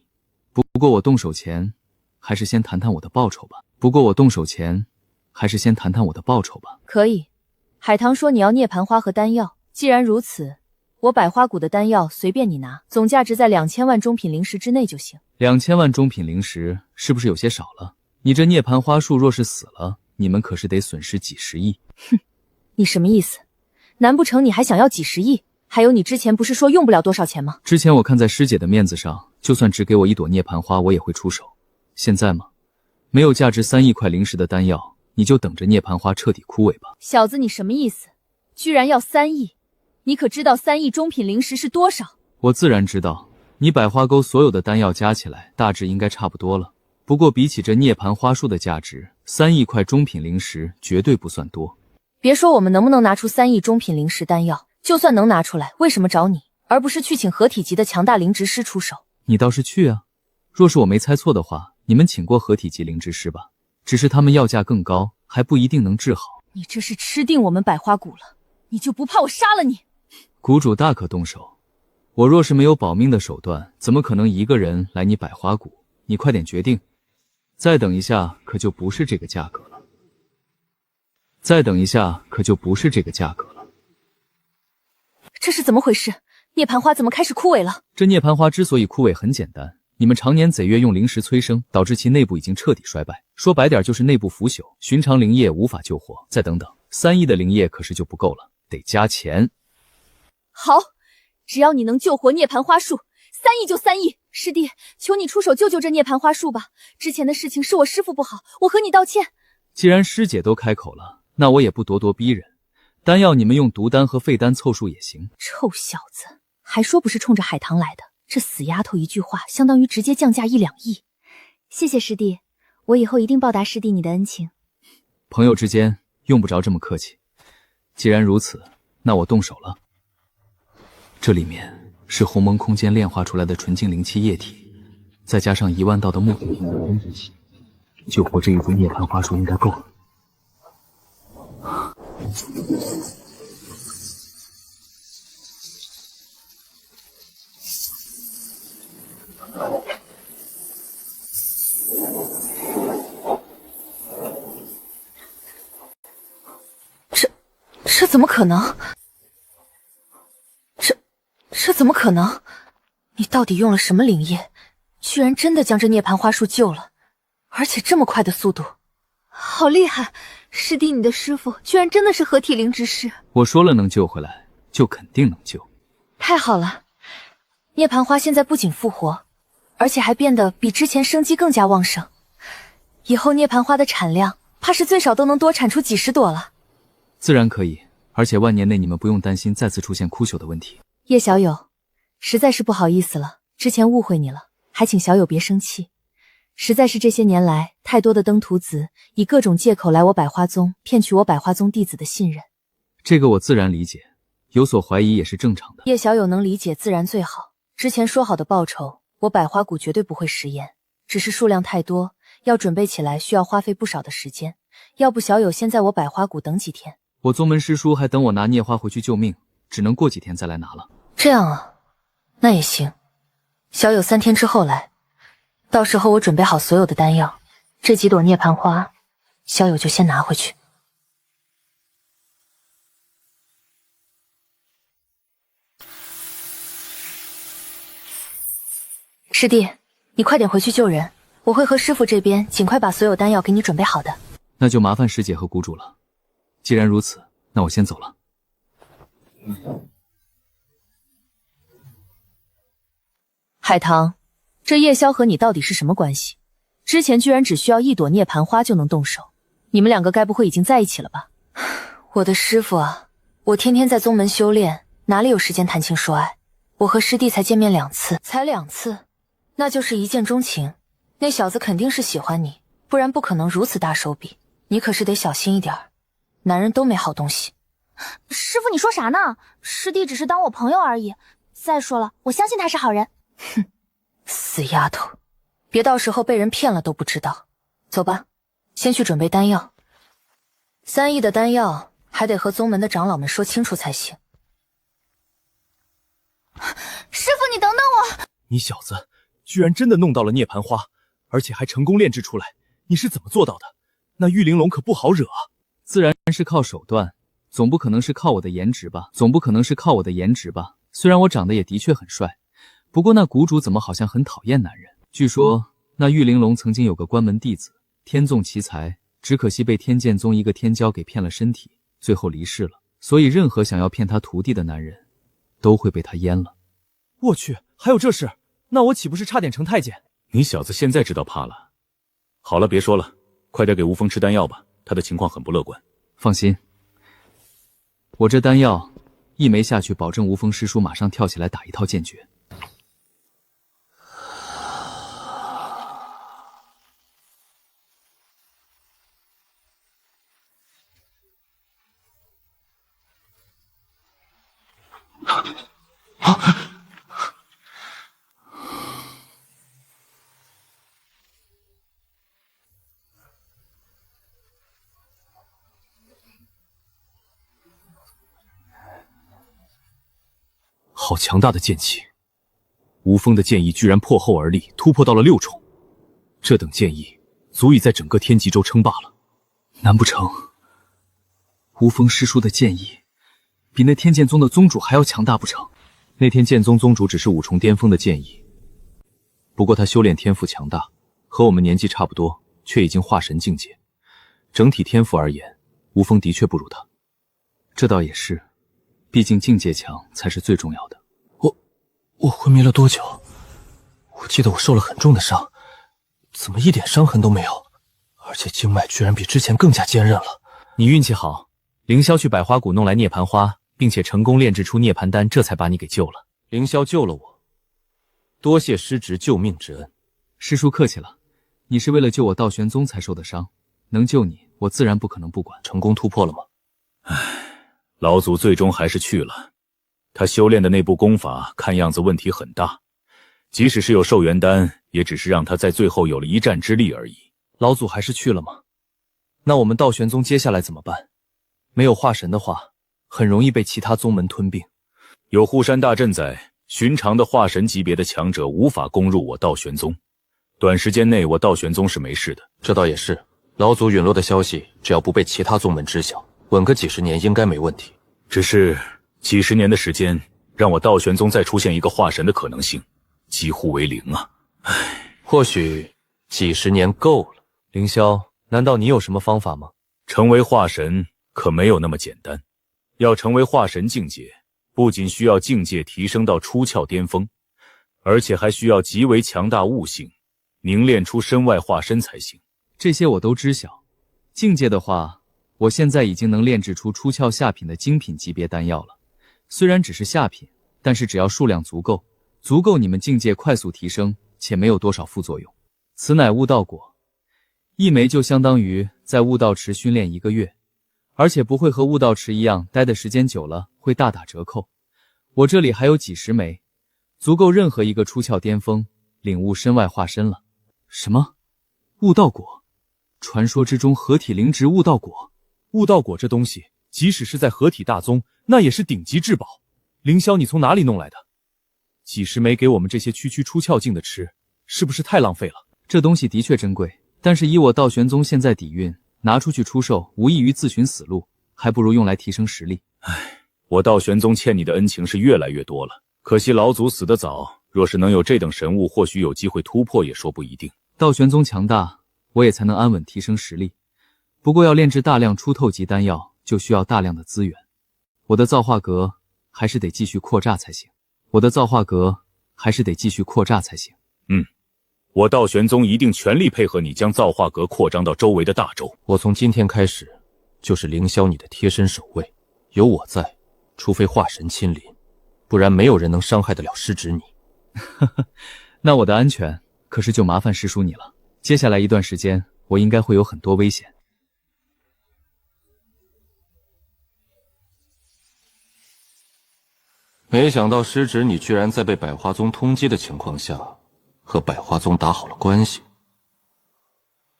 不过我动手前，还是先谈谈我的报酬吧。可以。海棠说你要涅槃花和丹药，既然如此，我百花谷的丹药随便你拿，总价值在2000万中品灵石之内就行。2000万中品灵石是不是有些少了？你这涅槃花树若是死了，你们可是得损失几十亿。哼，你什么意思？难不成你还想要几十亿？还有你之前不是说用不了多少钱吗？之前我看在师姐的面子上，就算只给我一朵涅槃花，我也会出手。现在嘛，没有价值3亿块灵石的丹药，你就等着涅槃花彻底枯萎吧。小子，你什么意思？居然要3亿？你可知道3亿中品灵石是多少？我自然知道，你百花沟所有的丹药加起来，大致应该差不多了。不过比起这涅槃花树的价值，3亿块中品灵石绝对不算多。别说我们能不能拿出3亿中品灵石丹药，就算能拿出来，为什么找你，而不是去请合体级的强大灵植师出手？你倒是去啊！若是我没猜错的话，你们请过合体级灵植师吧？只是他们要价更高，还不一定能治好。你这是吃定我们百花谷了，你就不怕我杀了你？谷主大可动手，我若是没有保命的手段，怎么可能一个人来你百花谷？你快点决定，再等一下可就不是这个价格了。再等一下可就不是这个价格了。这是怎么回事？涅槃花怎么开始枯萎了？这涅槃花之所以枯萎很简单，你们常年贼月用灵石催生，导致其内部已经彻底衰败。说白点就是内部腐朽，寻常灵液无法救活。再等等，3亿的灵液可是就不够了，得加钱。好，只要你能救活涅槃花树，3亿就3亿。师弟，求你出手救救这涅槃花树吧！之前的事情是我师父不好，我和你道歉。既然师姐都开口了，那我也不咄咄逼人。丹药你们用毒丹和废丹凑数也行。臭小子，还说不是冲着海棠来的，这死丫头一句话相当于直接降价1、2亿。谢谢师弟，我以后一定报答师弟你的恩情。朋友之间用不着这么客气。既然如此，那我动手了。这里面是鸿蒙空间炼化出来的纯净灵气液体，再加上1万道的木土性的根之气，救活这一株涅槃花树应该够了。这怎么可能？这怎么可能？你到底用了什么灵液，居然真的将这涅槃花树救了，而且这么快的速度，好厉害！师弟，你的师父居然真的是合体灵植师。我说了能救回来，就肯定能救。太好了！涅槃花现在不仅复活，而且还变得比之前生机更加旺盛。以后涅槃花的产量，怕是最少都能多产出几10朵了。自然可以，而且万年内你们不用担心再次出现枯朽的问题。叶小友，实在是不好意思了，之前误会你了，还请小友别生气。实在是这些年来，太多的登徒子以各种借口来我百花宗，骗取我百花宗弟子的信任。这个我自然理解，有所怀疑也是正常的。叶小友能理解自然最好。之前说好的报酬，我百花谷绝对不会食言，只是数量太多，要准备起来需要花费不少的时间。要不小友先在我百花谷等几天。我宗门师叔还等我拿孽花回去救命，只能过几天再来拿了。这样啊，那也行。小友3天之后来，到时候我准备好所有的丹药，这几朵涅槃花，小友就先拿回去。师弟，你快点回去救人，我会和师傅这边尽快把所有丹药给你准备好的。那就麻烦师姐和谷主了。既然如此，那我先走了。海棠，这叶萧和你到底是什么关系？之前居然只需要1朵涅槃花就能动手，你们2个该不会已经在一起了吧？我的师傅啊，我天天在宗门修炼，哪里有时间谈情说爱？我和师弟才见面2次，才2次，那就是一见钟情。那小子肯定是喜欢你，不然不可能如此大手笔。你可是得小心一点，男人都没好东西。师傅，你说啥呢？师弟只是当我朋友而已。再说了，我相信他是好人。哼，死丫头，别到时候被人骗了都不知道。走吧，先去准备丹药。3亿的丹药还得和宗门的长老们说清楚才行。师傅，你等等我！你小子居然真的弄到了涅槃花，而且还成功炼制出来，你是怎么做到的？那玉玲珑可不好惹啊！自然是靠手段，总不可能是靠我的颜值吧？虽然我长得也的确很帅，不过那谷主怎么好像很讨厌男人？据说那玉玲珑曾经有个关门弟子，天纵奇才，只可惜被天剑宗一个天骄给骗了身体，最后离世了。所以任何想要骗他徒弟的男人，都会被他阉了。我去，还有这事？那我岂不是差点成太监？你小子现在知道怕了。好了，别说了，快点给吴峰吃丹药吧，他的情况很不乐观。放心，我这丹药一枚下去，保证吴峰师叔马上跳起来打一套剑诀。好强大的剑气！吴峰的剑意居然破后而立，突破到了6重，这等剑意足以在整个天极州称霸了。难不成吴峰师叔的剑意比那天剑宗的宗主还要强大不成？那天剑宗宗主只是5重巅峰的剑意，不过他修炼天赋强大，和我们年纪差不多，却已经化神境界。整体天赋而言，吴峰的确不如他。这倒也是，毕竟境界强才是最重要的。我昏迷了多久？我记得我受了很重的伤，怎么一点伤痕都没有？而且经脉居然比之前更加坚韧了。你运气好，凌霄去百花谷弄来涅槃花，并且成功炼制出涅槃丹，这才把你给救了。凌霄救了我，多谢师侄救命之恩。师叔客气了，你是为了救我道玄宗才受的伤，能救你，我自然不可能不管。成功突破了吗？老祖最终还是去了。他修炼的那部功法看样子问题很大，即使是有寿元丹，也只是让他在最后有了一战之力而已。老祖还是去了吗？那我们道玄宗接下来怎么办？没有化神的话，很容易被其他宗门吞并。有护山大阵在，寻常的化神级别的强者无法攻入我道玄宗。短时间内我道玄宗是没事的。这倒也是，老祖陨落的消息只要不被其他宗门知晓，稳个几十年应该没问题。只是几十年的时间，让我道玄宗再出现一个化神的可能性几乎为0啊！唉，或许几十年够了。凌霄，难道你有什么方法吗？成为化神可没有那么简单。要成为化神境界，不仅需要境界提升到出窍巅峰，而且还需要极为强大悟性，凝练出身外化身才行。这些我都知晓。境界的话，我现在已经能炼制出出窍下品的精品级别丹药了。虽然只是下品，但是只要数量足够你们境界快速提升，且没有多少副作用。此乃悟道果，一枚就相当于在悟道池训练1个月，而且不会和悟道池一样待的时间久了会大打折扣。我这里还有几十枚，足够任何一个出窍巅峰领悟身外化身了。什么？悟道果？传说之中合体灵植悟道果？悟道果这东西，即使是在合体大宗，那也是顶级至宝。凌霄，你从哪里弄来的？几十枚给我们这些区出窍境的吃，是不是太浪费了？这东西的确珍贵，但是以我道玄宗现在底蕴，拿出去出售，无异于自寻死路，还不如用来提升实力。唉，我道玄宗欠你的恩情是越来越多了，可惜老祖死得早，若是能有这等神物，或许有机会突破也说不一定。道玄宗强大，我也才能安稳提升实力。不过要炼制大量出透级丹药，就需要大量的资源。我的造化阁还是得继续扩炸才行。我道玄宗一定全力配合你，将造化阁扩张到周围的大洲。我从今天开始就是凌霄你的贴身守卫，有我在，除非化神亲临，不然没有人能伤害得了师侄你。那我的安全可是就麻烦师叔你了。接下来一段时间，我应该会有很多危险。没想到师侄你居然在被百花宗通缉的情况下，和百花宗打好了关系，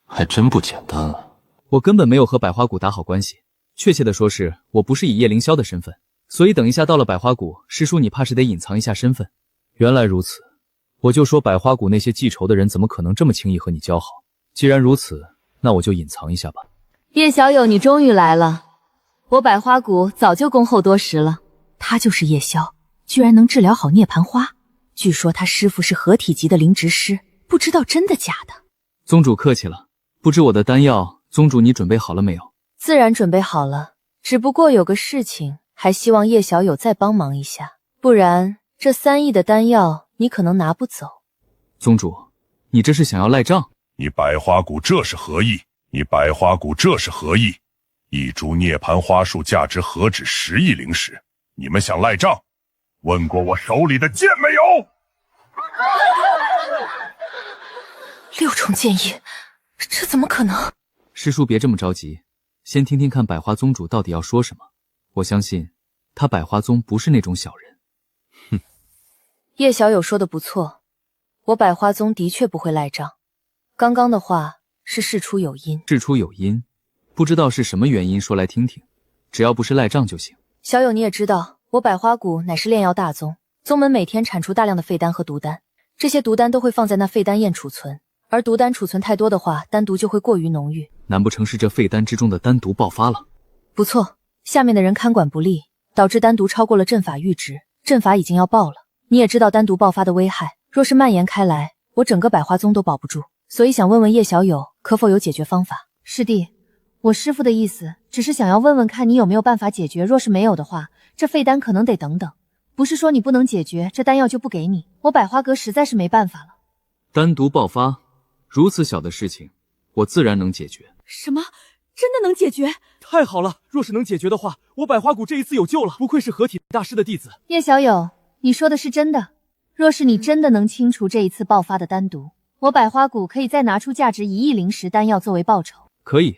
还真不简单啊！我根本没有和百花谷打好关系，确切的说是我不是以叶凌霄的身份，所以等一下到了百花谷，师叔你怕是得隐藏一下身份。原来如此，我就说百花谷那些记仇的人怎么可能这么轻易和你交好？既然如此，那我就隐藏一下吧。叶小友，你终于来了，我百花谷早就恭候多时了。他就是叶萧，居然能治疗好涅槃花。据说他师父是合体级的灵植师，不知道真的假的。宗主客气了，不知我的丹药，宗主你准备好了没有？自然准备好了，只不过有个事情，还希望叶小友再帮忙一下，不然这3亿的丹药你可能拿不走。宗主，你这是想要赖账？你百花谷这是何意？你百花谷这是何意？一株涅槃花树价值何止10亿灵石？你们想赖账？问过我手里的剑没有？6重剑意，这怎么可能？师叔别这么着急，先听听看百花宗主到底要说什么。我相信他百花宗不是那种小人。哼，叶小友说的不错，我百花宗的确不会赖账。刚刚的话是事出有因。事出有因，不知道是什么原因，说来听听，只要不是赖账就行。小友你也知道，我百花谷乃是炼药大宗，宗门每天产出大量的废丹和毒丹，这些毒丹都会放在那废丹宴储存，而毒丹储存太多的话，丹毒就会过于浓郁。难不成是这废丹之中的丹毒爆发了？不错，下面的人看管不力，导致丹毒超过了阵法阈值，阵法已经要爆了。你也知道丹毒爆发的危害，若是蔓延开来，我整个百花宗都保不住，所以想问问叶小友可否有解决方法。师弟，我师父的意思只是想要问问看你有没有办法解决，若是没有的话，这废丹可能得等等。不是说你不能解决，这丹药就不给你，我百花阁实在是没办法了。丹毒爆发，如此小的事情，我自然能解决。什么？真的能解决？太好了！若是能解决的话，我百花谷这一次有救了。不愧是合体大师的弟子。叶小友，你说的是真的？若是你真的能清除这一次爆发的丹毒，我百花谷可以再拿出价值1亿灵石丹药作为报酬。可以。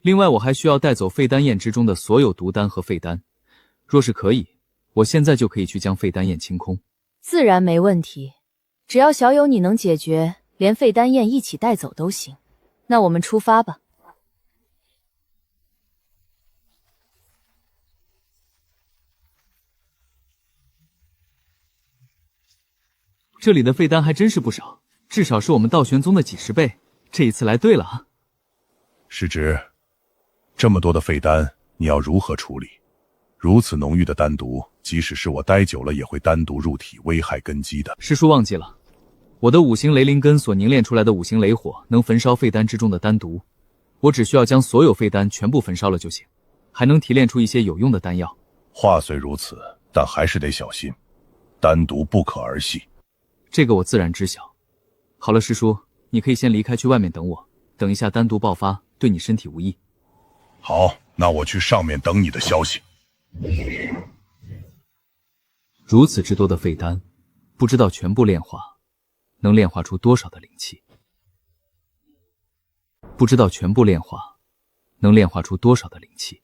另外，我还需要带走废丹宴之中的所有毒丹和废丹。若是可以，我现在就可以去将废丹宴清空。自然没问题，只要小友你能解决，连废丹宴一起带走都行。那我们出发吧。这里的废丹还真是不少，至少是我们道玄宗的几10倍。这一次来对了啊！师侄，这么多的废丹，你要如何处理？如此浓郁的丹毒，即使是我待久了，也会丹毒入体，危害根基的。师叔忘记了，我的5行雷灵根所凝练出来的5行雷火，能焚烧废丹之中的丹毒。我只需要将所有废丹全部焚烧了就行，还能提炼出一些有用的丹药。话虽如此，但还是得小心，丹毒不可儿戏。这个我自然知晓。好了，师叔，你可以先离开，去外面等我。等一下丹毒爆发，对你身体无益。好，那我去上面等你的消息。如此之多的废丹，不知道全部炼化，能炼化出多少的灵气？不知道全部炼化，能炼化出多少的灵气？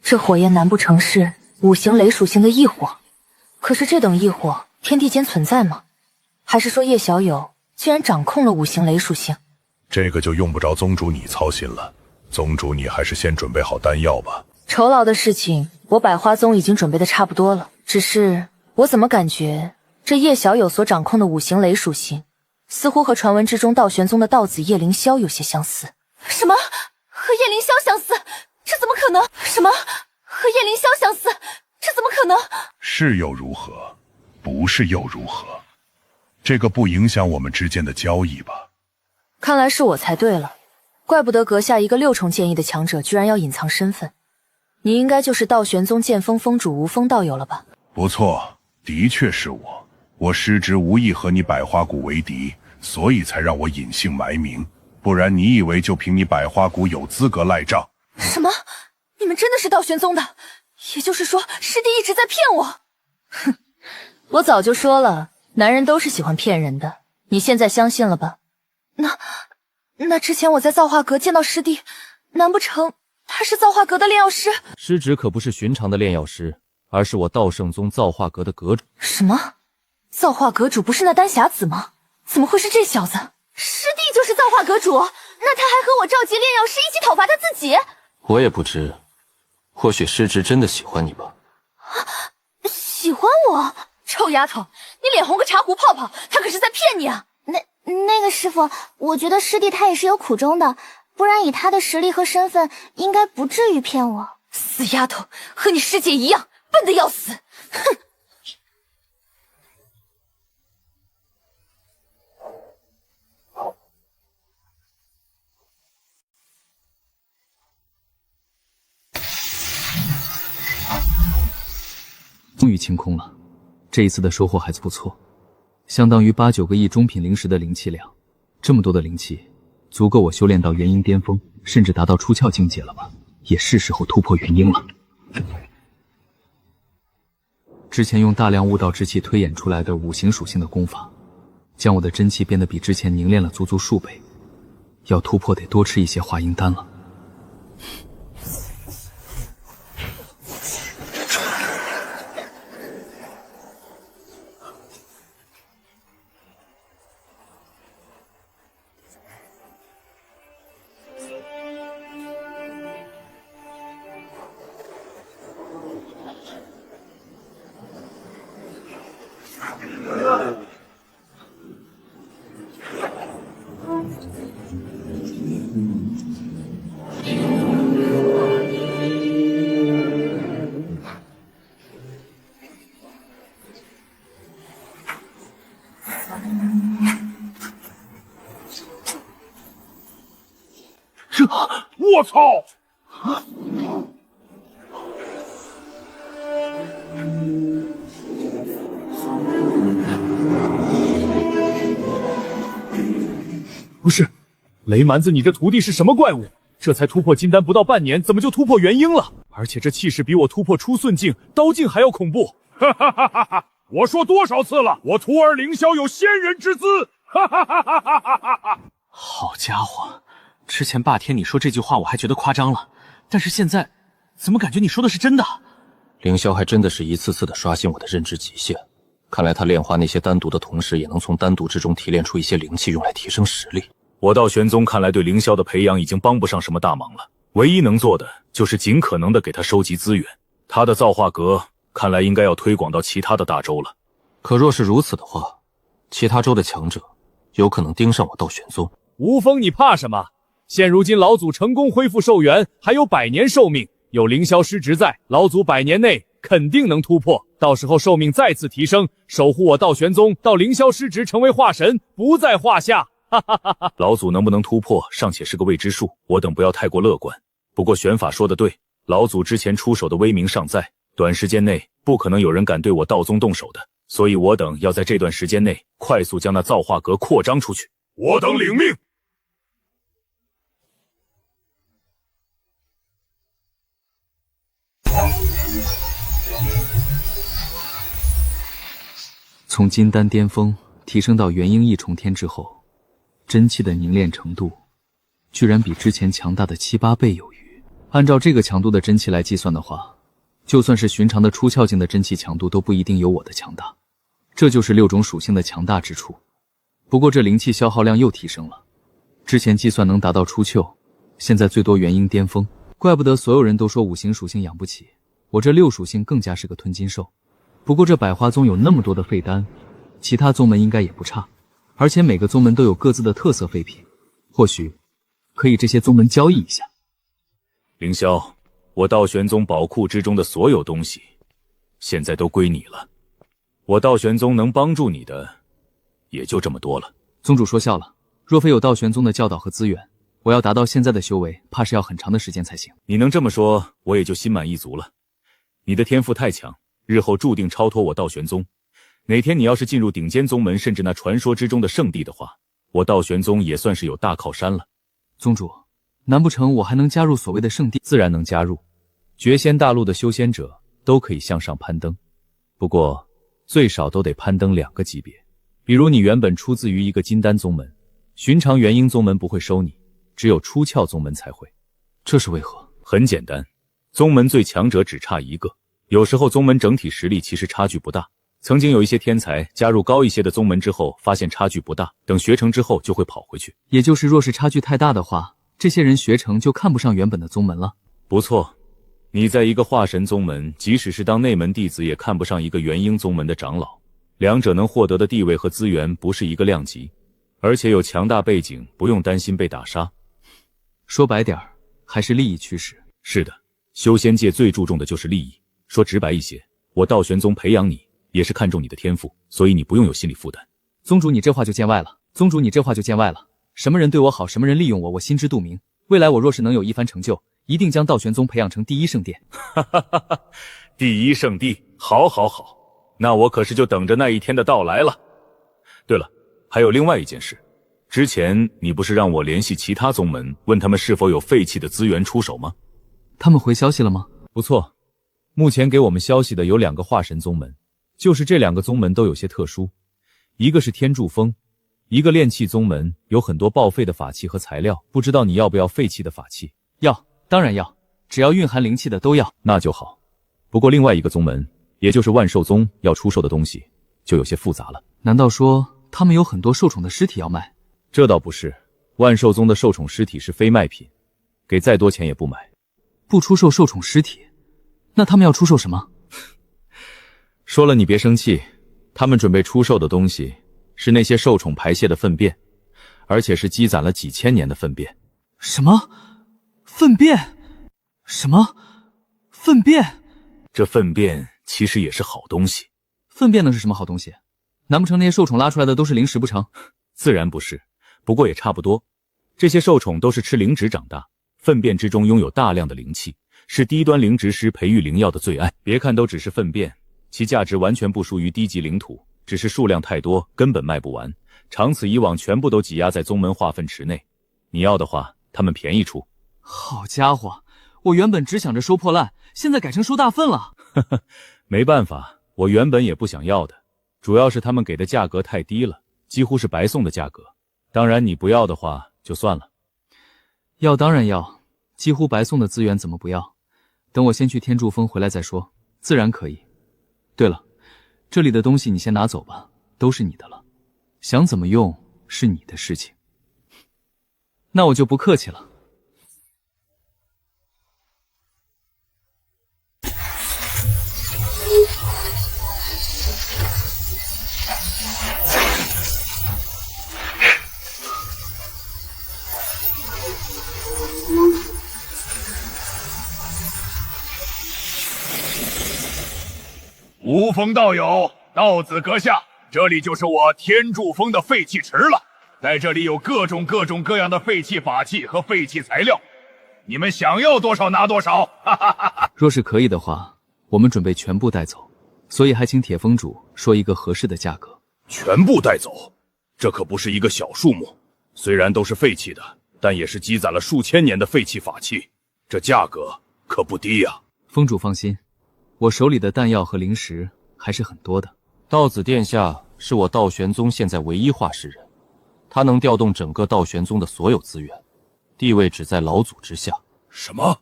这火焰难不成是5行雷属性的异火？可是这等异火，天地间存在吗？还是说叶小友竟然掌控了5行雷属性？这个就用不着宗主你操心了。宗主你还是先准备好丹药吧。酬劳的事情，我百花宗已经准备的差不多了。只是我怎么感觉这叶小友所掌控的5行雷属性，似乎和传闻之中道玄宗的道子叶凌霄有些相似。什么？和叶凌霄相似？这怎么可能？什么？和叶凌霄相似？这怎么可能？是又如何？不是又如何？这个不影响我们之间的交易吧？看来是我猜对了，怪不得阁下一个6重剑意的强者居然要隐藏身份。你应该就是道玄宗剑锋宗主无风道友了吧？不错，的确是我。我师侄无意和你百花谷为敌，所以才让我隐姓埋名。不然你以为就凭你百花谷有资格赖账？什么？你们真的是道玄宗的？也就是说，师弟一直在骗我？哼，我早就说了，男人都是喜欢骗人的。你现在相信了吧？那之前我在造化阁见到师弟，难不成他是造化阁的炼药师。师侄可不是寻常的炼药师，而是我道圣宗造化阁的阁主。什么？造化阁主不是那丹霞子吗？怎么会是这小子？师弟就是造化阁主，那他还和我召集炼药师一起讨伐他自己？我也不知，或许师侄真的喜欢你吧。喜欢我？臭丫头，你脸红个茶壶泡泡，他可是在骗你啊！那个师傅，我觉得师弟他也是有苦衷的，不然以他的实力和身份，应该不至于骗我。死丫头，和你师姐一样，笨得要死！哼！终于清空了，这一次的收获还不错，相当于8、9个亿中品灵石的灵气量。这么多的灵气，足够我修炼到元婴巅峰，甚至达到出窍境界了吧？也是时候突破元婴了。之前用大量悟道之气推演出来的5行属性的功法，将我的真气变得比之前凝练了足足数倍。要突破得多吃一些化阴丹了。我操！不是，雷蛮子，你这徒弟是什么怪物？这才突破金丹不到半年，怎么就突破元婴了？而且这气势比我突破初寸境、刀境还要恐怖！哈哈哈哈哈！我说多少次了，我徒儿凌霄有仙人之姿！哈哈哈哈哈哈！好家伙，之前霸天你说这句话我还觉得夸张了，但是现在怎么感觉你说的是真的？凌霄还真的是一次次的刷新我的认知极限，看来他炼化那些丹毒的同时，也能从丹毒之中提炼出一些灵气，用来提升实力。我道玄宗看来对凌霄的培养已经帮不上什么大忙了，唯一能做的就是尽可能的给他收集资源。他的造化阁看来应该要推广到其他的大洲了。可若是如此的话，其他州的强者有可能盯上我道玄宗。吴峰，你怕什么？现如今老祖成功恢复寿元，还有100年寿命，有凌霄师侄在，老祖100年内肯定能突破，到时候寿命再次提升，守护我道玄宗到凌霄师侄成为化神不在话下。老祖能不能突破尚且是个未知数，我等不要太过乐观。不过玄法说的对，老祖之前出手的威名尚在，短时间内不可能有人敢对我道宗动手的，所以我等要在这段时间内快速将那造化阁扩张出去。我等领命。从金丹巅峰提升到元婴一重天之后，真气的凝练程度居然比之前强大的7、8倍有余。按照这个强度的真气来计算的话，就算是寻常的出窍境的真气强度都不一定有我的强大。这就是6种属性的强大之处。不过这灵气消耗量又提升了，之前计算能达到出窍，现在最多元婴巅峰。怪不得所有人都说5行属性养不起，我这6属性更加是个吞金兽。不过这百花宗有那么多的废丹，其他宗门应该也不差，而且每个宗门都有各自的特色废品，或许可以这些宗门交易一下。凌霄，我道玄宗宝库之中的所有东西现在都归你了，我道玄宗能帮助你的也就这么多了。宗主说笑了，若非有道玄宗的教导和资源，我要达到现在的修为，怕是要很长的时间才行。你能这么说，我也就心满意足了。你的天赋太强，日后注定超脱我道玄宗。哪天你要是进入顶尖宗门，甚至那传说之中的圣地的话，我道玄宗也算是有大靠山了。宗主，难不成我还能加入所谓的圣地？自然能加入，绝仙大陆的修仙者都可以向上攀登，不过最少都得攀登2个级别。比如你原本出自于一个金丹宗门，寻常元婴宗门不会收你，只有出窍宗门才会。这是为何？很简单，宗门最强者只差一个。有时候宗门整体实力其实差距不大。曾经有一些天才加入高一些的宗门之后，发现差距不大，等学成之后就会跑回去。也就是若是差距太大的话，这些人学成就看不上原本的宗门了。不错，你在一个化神宗门，即使是当内门弟子，也看不上一个元婴宗门的长老。两者能获得的地位和资源不是一个量级，而且有强大背景，不用担心被打杀。说白点儿，还是利益驱使。是的，修仙界最注重的就是利益。说直白一些，我道玄宗培养你，也是看重你的天赋，所以你不用有心理负担。宗主，你这话就见外了。宗主，你这话就见外了。什么人对我好，什么人利用我，我心知肚明。未来我若是能有一番成就，一定将道玄宗培养成第一圣殿。第一圣地，好，好，好。那我可是就等着那一天的到来了。对了，还有另外一件事，之前你不是让我联系其他宗门，问他们是否有废弃的资源出手吗？他们回消息了吗？不错，目前给我们消息的有2个化神宗门，就是这2个宗门都有些特殊，一个是天柱峰，一个炼器宗门，有很多报废的法器和材料，不知道你要不要废弃的法器？要，当然要，只要蕴含灵气的都要。那就好。不过另外一个宗门，也就是万寿宗要出售的东西就有些复杂了。难道说他们有很多受宠的尸体要卖？这倒不是，万寿宗的受宠尸体是非卖品，给再多钱也不买。不出售受宠尸体，那他们要出售什么？说了你别生气，他们准备出售的东西是那些受宠排泄的粪便，而且是积攒了几千年的粪便。什么？粪便？什么？粪便？这粪便其实也是好东西。粪便能是什么好东西？难不成那些受宠拉出来的都是灵石不成？自然不是，不过也差不多。这些受宠都是吃灵植长大，粪便之中拥有大量的灵气，是低端灵植师培育灵药的最爱。别看都只是粪便，其价值完全不输于低级灵土，只是数量太多，根本卖不完。长此以往，全部都挤压在宗门化粪池内。你要的话，他们便宜出。好家伙，我原本只想着收破烂，现在改成收大粪了。没办法，我原本也不想要的，主要是他们给的价格太低了，几乎是白送的价格。当然你不要的话就算了。要当然要，几乎白送的资源怎么不要？等我先去天柱峰回来再说，自然可以。对了，这里的东西你先拿走吧，都是你的了，想怎么用是你的事情。那我就不客气了。无风道友，道子阁下，这里就是我天柱峰的废弃池了。在这里有各种各样的废弃法器和废弃材料，你们想要多少拿多少。哈哈哈哈。若是可以的话，我们准备全部带走，所以还请铁峰主说一个合适的价格。全部带走，这可不是一个小数目。虽然都是废弃的，但也是积攒了数千年的废弃法器，这价格可不低呀。峰主放心，我手里的弹药和灵石还是很多的。道子殿下是我道玄宗现在唯一化石人，他能调动整个道玄宗的所有资源，地位只在老祖之下。什么？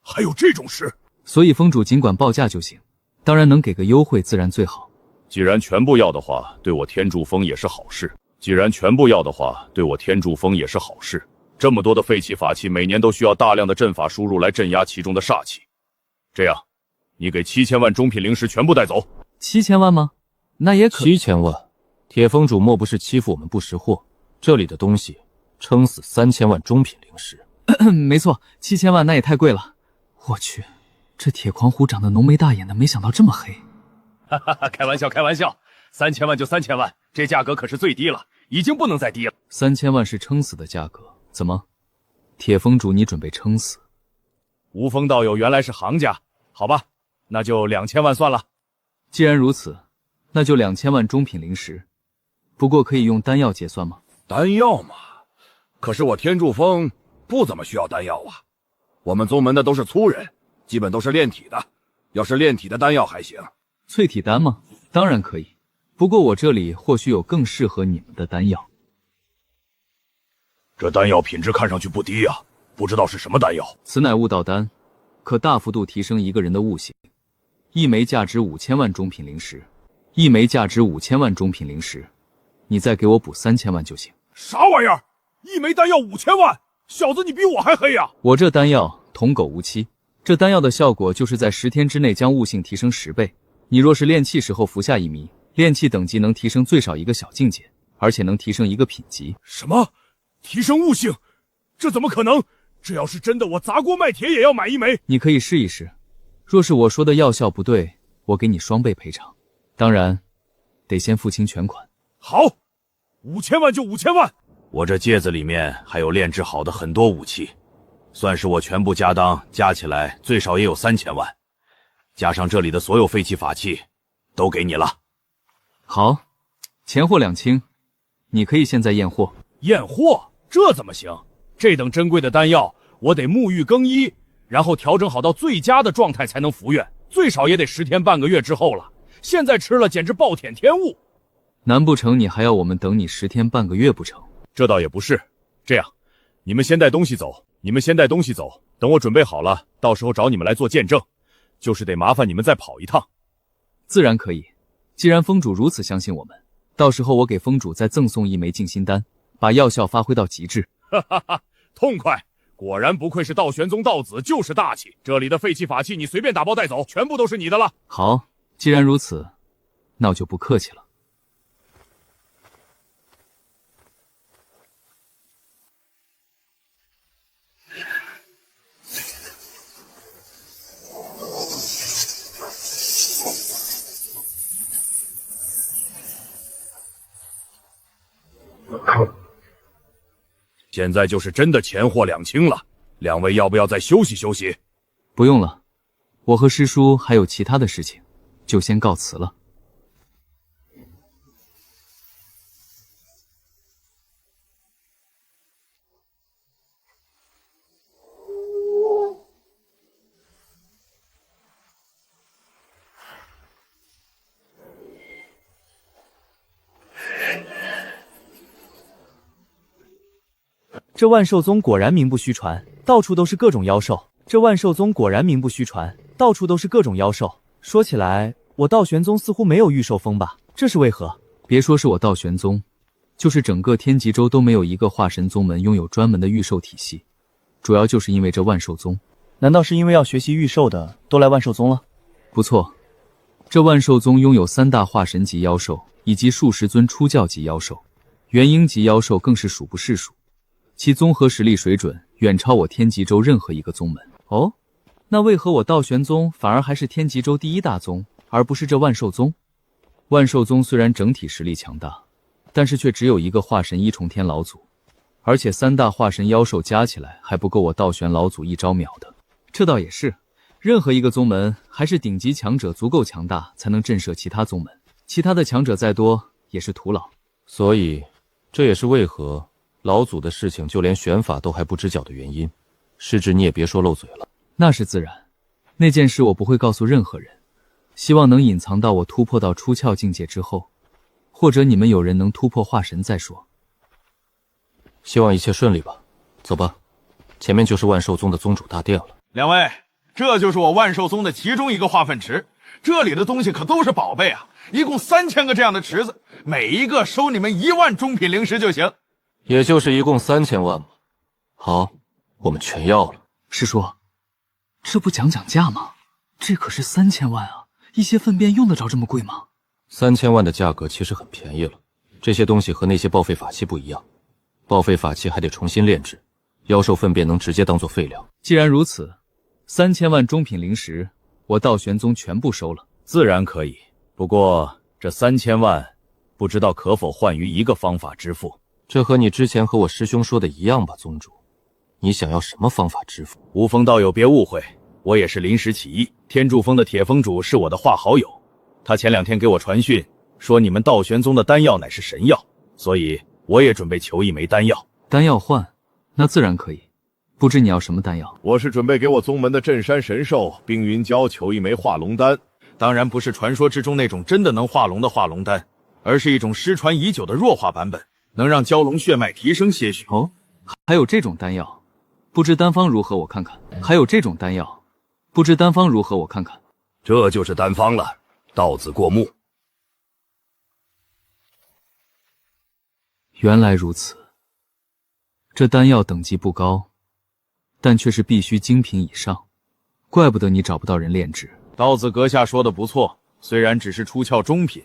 还有这种事？所以峰主尽管报价就行，当然能给个优惠自然最好。既然全部要的话，对我天柱峰也是好事。这么多的废弃法器，每年都需要大量的阵法输入来镇压其中的煞气。这样，你给7000万中品灵石全部带走。7000万吗？那也可。7000万，铁峰主莫不是欺负我们不识货？这里的东西撑死3000万中品灵石。没错，7000万那也太贵了。我去，这铁狂虎长得浓眉大眼的，没想到这么黑。哈哈哈，开玩笑，3000万就3000万，这价格可是最低了，已经不能再低了。3000万是撑死的价格，怎么？铁峰主你准备撑死？无风道友原来是行家，好吧，那就2000万算了。既然如此，那就2000万中品灵石。不过可以用丹药结算吗？丹药嘛，可是我天柱峰不怎么需要丹药啊。我们宗门的都是粗人，基本都是炼体的，要是炼体的丹药还行。淬体丹吗？当然可以，不过我这里或许有更适合你们的丹药。这丹药品质看上去不低啊，不知道是什么丹药。此乃悟道丹，可大幅度提升一个人的悟性。一枚价值5000万中品灵石，一枚价值5000万中品灵石，你再给我补3000万就行。啥玩意儿？一枚丹药5000万？小子，你比我还黑呀！我这丹药童叟无欺，这丹药的效果就是在10天之内将悟性提升10倍。你若是炼气时候服下一迷，炼气等级能提升最少一个小境界，而且能提升一个品级。什么？提升悟性？这怎么可能？这要是真的，我砸锅卖铁也要买一枚。你可以试一试，若是我说的药效不对，我给你双倍赔偿，当然得先付清全款。好，5000万就5000万。我这戒指里面还有炼制好的很多武器，算是我全部家当加起来最少也有3000万，加上这里的所有废弃法器，都给你了。好，钱货两清，你可以现在验货。验货？这怎么行？这等珍贵的丹药，我得沐浴更衣，然后调整好到最佳的状态才能服院，最少也得10天半个月之后了。现在吃了简直暴殄天物。难不成你还要我们等你10天半个月不成？这倒也不是。这样，你们先带东西走，等我准备好了，到时候找你们来做见证。就是得麻烦你们再跑一趟。自然可以，既然封主如此相信我们，到时候我给封主再赠送一枚静心丹，把药效发挥到极致。哈哈哈，痛快！果然不愧是道玄宗道子，就是大气。这里的废弃法器你随便打包带走，全部都是你的了。好，既然如此，那我就不客气了。现在就是真的钱货两清了，两位要不要再休息休息？不用了，我和师叔还有其他的事情，就先告辞了。这万寿宗果然名不虚传，到处都是各种妖兽。说起来，我道玄宗似乎没有御兽峰吧？这是为何？别说是我道玄宗，就是整个天极州都没有一个化神宗门拥有专门的御兽体系，主要就是因为这万寿宗。难道是因为要学习御兽的都来万寿宗了？不错，这万寿宗拥有3大化神级妖兽以及数十尊出教级妖兽，元婴级妖兽更是数不胜数。其综合实力水准远超我天极州任何一个宗门。哦，那为何我道玄宗反而还是天极州第一大宗，而不是这万寿宗？万寿宗虽然整体实力强大，但是却只有一个化神1重天老祖，而且3大化神妖兽加起来还不够我道玄老祖一招秒的。这倒也是，任何一个宗门还是顶级强者足够强大才能震慑其他宗门，其他的强者再多也是徒劳。所以，这也是为何老祖的事情就连玄法都还不知晓的原因。师侄你也别说漏嘴了。那是自然，那件事我不会告诉任何人，希望能隐藏到我突破到出窍境界之后，或者你们有人能突破化神再说。希望一切顺利吧。走吧，前面就是万寿宗的宗主大殿了。两位，这就是我万寿宗的其中一个化粪池，这里的东西可都是宝贝啊，一共3000个这样的池子，每一个收你们1万中品灵石就行。也就是一共3000万嘛。好，我们全要了。师叔，这不讲价吗？这可是3000万啊！一些粪便用得着这么贵吗？3000万的价格其实很便宜了。这些东西和那些报废法器不一样，报废法器还得重新炼制，妖兽粪便能直接当做废料。既然如此，3000万中品灵石，我道玄宗全部收了。自然可以，不过这3000万，不知道可否换于一个方法支付。这和你之前和我师兄说的一样吧，宗主？你想要什么方法支付？无风道友别误会，我也是临时起意。天柱峰的铁峰主是我的话好友，他前2天给我传讯，说你们道玄宗的丹药乃是神药，所以我也准备求一枚丹药。丹药换？那自然可以。不知你要什么丹药？我是准备给我宗门的镇山神兽冰云蛟求一枚化龙丹，当然不是传说之中那种真的能化龙的化龙丹，而是一种失传已久的弱化版本，能让蛟龙血脉提升些许。哦，还有这种丹药，不知丹方如何？我看看。还有这种丹药，不知丹方如何？我看看。这就是丹方了，道子过目。原来如此，这丹药等级不高，但却是必须精品以上，怪不得你找不到人炼制。道子阁下说的不错，虽然只是出鞘中品，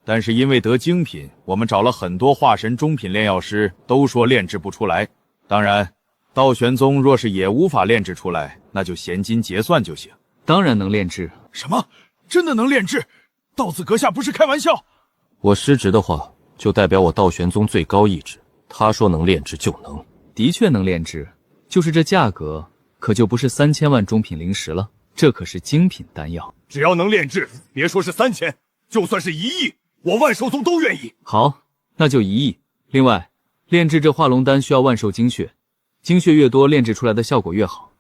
但是因为得精品，我们找了很多化神中品炼药师，都说炼制不出来。当然，道玄宗若是也无法炼制出来，那就闲金结算就行。当然能炼制。什么？真的能炼制？道子阁下不是开玩笑？我失职的话，就代表我道玄宗最高意志。他说能炼制就能。的确能炼制，就是这价格可就不是3000万中品灵石了，这可是精品丹药。只要能炼制，别说是3000，就算是1亿，我万寿宗都愿意。好，那就1亿。另外，炼制这化龙丹需要万寿精血，精血越多，炼制出来的效果越好。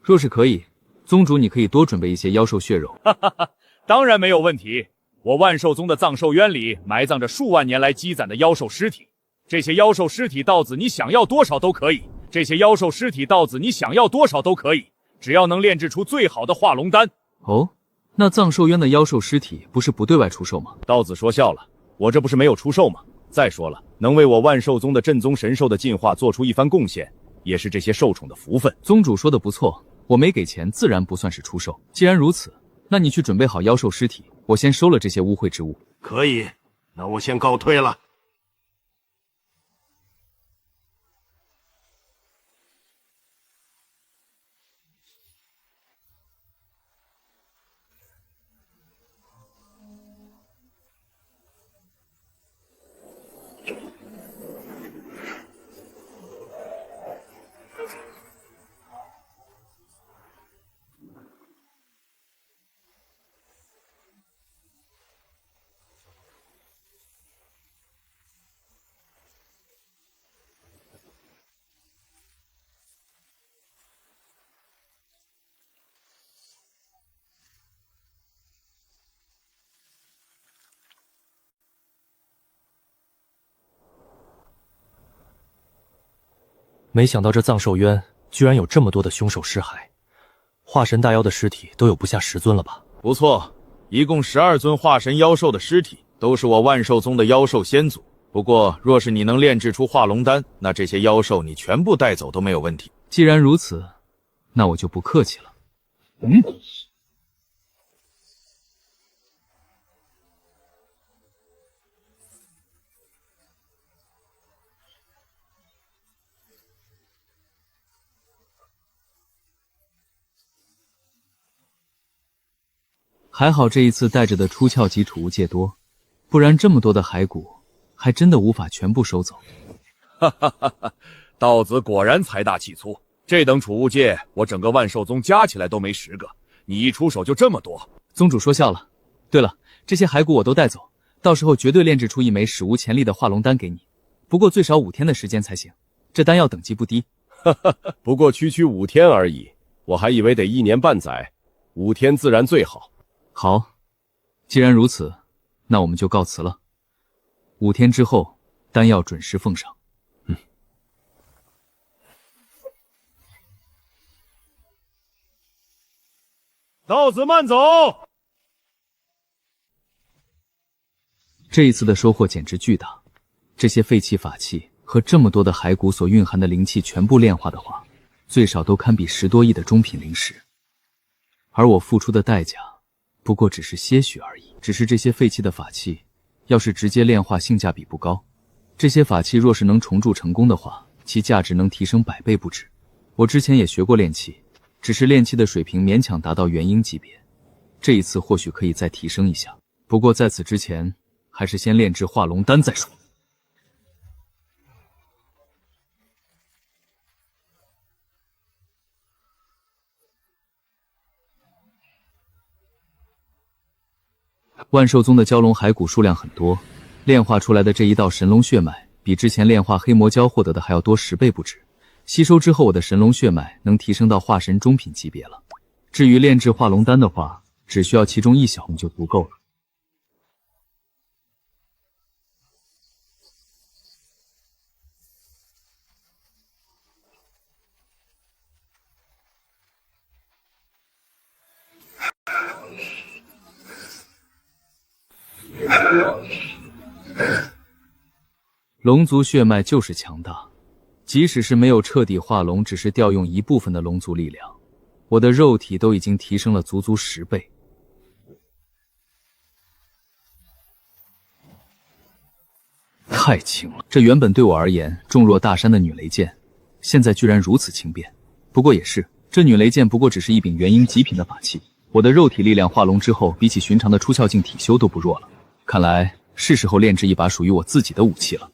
若是可以，宗主你可以多准备一些妖兽血肉。哈哈哈，当然没有问题。我万寿宗的葬兽渊里埋葬着数万年来积攒的妖兽尸体，这些妖兽尸体道子你想要多少都可以。只要能炼制出最好的化龙丹。哦，那葬兽渊的妖兽尸体不是不对外出售吗？道子说笑了，我这不是没有出售吗？再说了，能为我万寿宗的镇宗神兽的进化做出一番贡献，也是这些受宠的福分。宗主说的不错，我没给钱，自然不算是出售。既然如此，那你去准备好妖兽尸体，我先收了这些污秽之物。可以，那我先告退了。没想到这葬兽渊居然有这么多的凶手尸骸，化神大妖的尸体都有不下10尊了吧？不错，一共12尊化神妖兽的尸体，都是我万寿宗的妖兽先祖。不过，若是你能炼制出化龙丹，那这些妖兽你全部带走都没有问题。既然如此，那我就不客气了。还好这一次带着的出鞘级储物戒多，不然这么多的骸骨，还真的无法全部收走。哈哈哈哈！道子果然财大气粗，这等储物戒，我整个万寿宗加起来都没10个，你一出手就这么多。宗主说笑了。对了，这些骸骨我都带走，到时候绝对炼制出一枚史无前例的化龙丹给你。不过最少5天的时间才行，这丹药等级不低。哈哈，不过区区5天而已，我还以为得1年半载，5天自然最好。好，既然如此，那我们就告辞了。5天之后，丹药准时奉上。道子慢走。这一次的收获简直巨大，这些废弃法器和这么多的骸骨所蕴含的灵气全部炼化的话，最少都堪比10多亿的中品灵石。而我付出的代价不过只是些许而已。只是这些废弃的法器，要是直接炼化，性价比不高。这些法器若是能重铸成功的话，其价值能提升100倍不止。我之前也学过炼器，只是炼器的水平勉强达到元婴级别，这一次或许可以再提升一下。不过在此之前，还是先炼制化龙丹再说。万寿宗的蛟龙骸骨数量很多，炼化出来的这一道神龙血脉比之前炼化黑魔蛟获得的还要多10倍不止。吸收之后，我的神龙血脉能提升到化神中品级别了。至于炼制化龙丹的话，只需要其中1小就足够了。龙族血脉就是强大，即使是没有彻底化龙，只是调用一部分的龙族力量，我的肉体都已经提升了足足10倍。太轻了，这原本对我而言重若大山的女雷剑，现在居然如此轻便。不过也是，这女雷剑不过只是一柄元婴极品的法器，我的肉体力量化龙之后，比起寻常的出窍境体修都不弱了。看来是时候炼制一把属于我自己的武器了。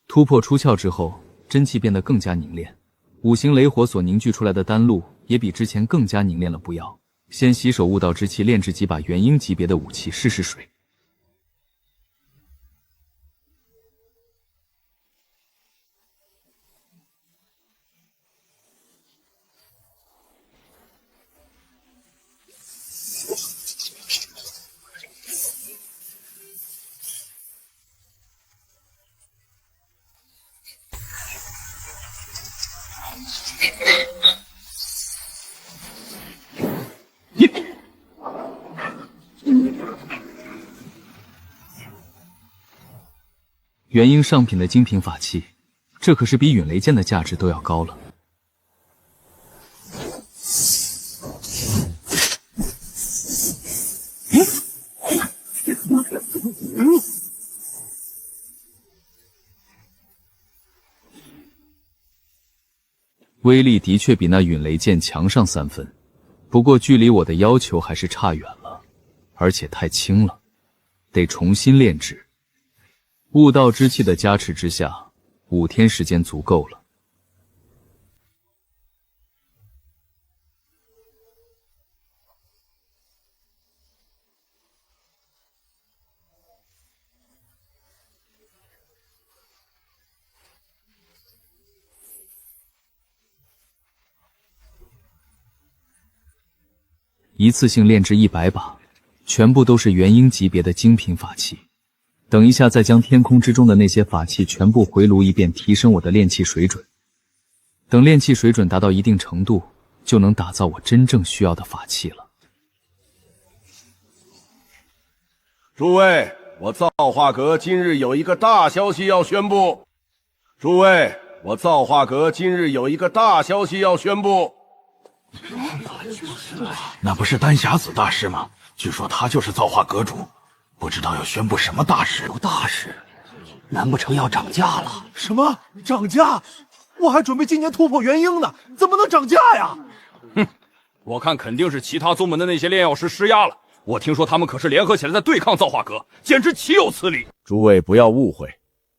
突破出窍之后，真气变得更加凝练，五行雷火所凝聚出来的丹露也比之前更加凝练了不要。先洗手悟道之气，炼制几把元婴级别的武器试试水。元婴上品的精品法器，这可是比陨雷剑的价值都要高了。威力的确比那陨雷剑强上3分，不过距离我的要求还是差远了，而且太轻了，得重新炼制。悟道之气的加持之下，5天时间足够了。一次性炼制100把，全部都是元婴级别的精品法器。等一下再将天空之中的那些法器全部回炉一遍，提升我的炼气水准。等炼气水准达到一定程度，就能打造我真正需要的法器了。诸位，我造化阁今日有一个大消息要宣布。诸位，我造化阁今日有一个大消息要宣布。那不是丹霞子大师吗？据说他就是造化阁主。不知道要宣布什么大事？有大事？难不成要涨价了？什么涨价？我还准备今年突破元婴呢，怎么能涨价呀？哼，我看肯定是其他宗门的那些炼药师施压了。我听说他们可是联合起来在对抗造化阁，简直岂有此理！诸位不要误会，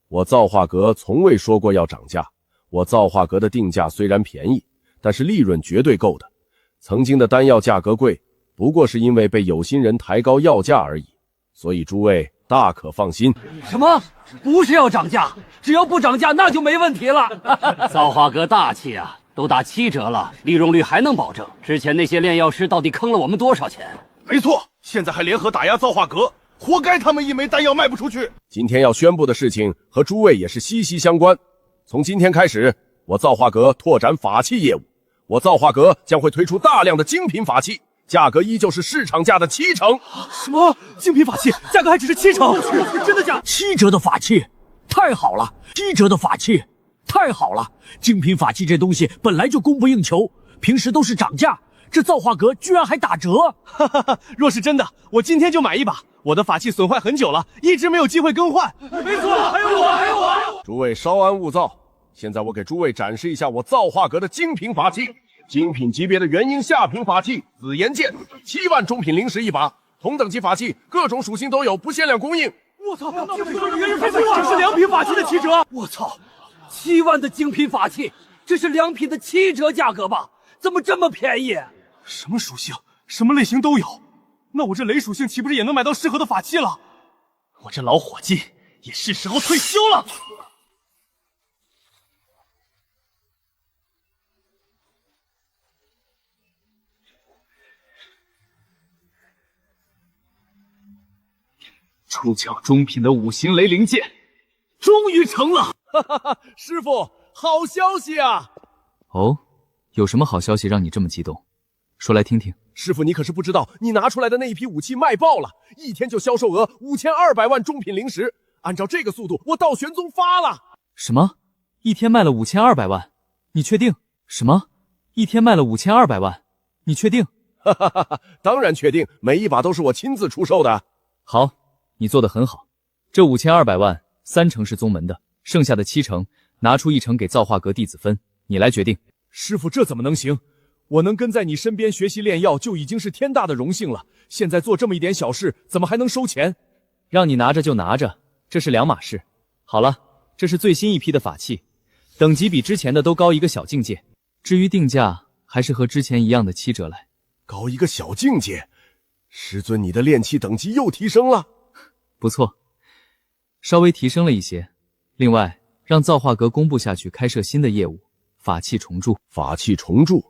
我造化阁从未说过要涨价。我造化阁的定价虽然便宜，但是利润绝对够的。曾经的丹药价格贵，不过是因为被有心人抬高药价而已。所以诸位大可放心。什么？不是要涨价？只要不涨价，那就没问题了。造化阁大气啊，都打7折了，利润率还能保证？之前那些炼药师到底坑了我们多少钱？没错，现在还联合打压造化阁，活该他们一枚丹药卖不出去。今天要宣布的事情和诸位也是息息相关。从今天开始，我造化阁拓展法器业务，我造化阁将会推出大量的精品法器。价格依旧是市场价的7成。什么精品法器价格还只是7成？真的假的？7折的法器，太好了！7折的法器，太好了！精品法器这东西本来就供不应求，平时都是涨价，这造化阁居然还打折！哈哈哈！若是真的，我今天就买一把。我的法器损坏很久了，一直没有机会更换。没错，还有我。诸位稍安勿躁，现在我给诸位展示一下我造化阁的精品法器。精品级别的元婴下品法器紫炎剑，7万中品灵石一把，同等级法器各种属性都有，不限量供应。我操，这是良品法器的7折！我操，7万的精品法器，这是良品的7折价格吧？怎么这么便宜？什么属性，什么类型都有。那我这雷属性岂不是也能买到适合的法器了？我这老伙计也是时候退休了。出鞘中品的五行雷灵剑终于成了！哈哈哈，师傅，好消息啊！哦，有什么好消息让你这么激动？说来听听。师傅，你可是不知道，你拿出来的那一批武器卖爆了，一天就销售额5200万中品灵石。按照这个速度，我道玄宗发了。什么？一天卖了5200万？你确定？什么？一天卖了5200万？你确定？哈哈哈哈，当然确定，每一把都是我亲自出售的。好，你做得很好。这5200万，3成是宗门的，剩下的7成拿出1成给造化阁弟子分，你来决定。师傅，这怎么能行？我能跟在你身边学习炼药就已经是天大的荣幸了，现在做这么一点小事，怎么还能收钱？让你拿着就拿着，这是两码事。好了，这是最新一批的法器，等级比之前的都高一个小境界。至于定价，还是和之前一样的7折来。高一个小境界？师尊，你的炼器等级又提升了？不错，稍微提升了一些。另外，让造化阁公布下去开设新的业务，法器重铸。法器重铸？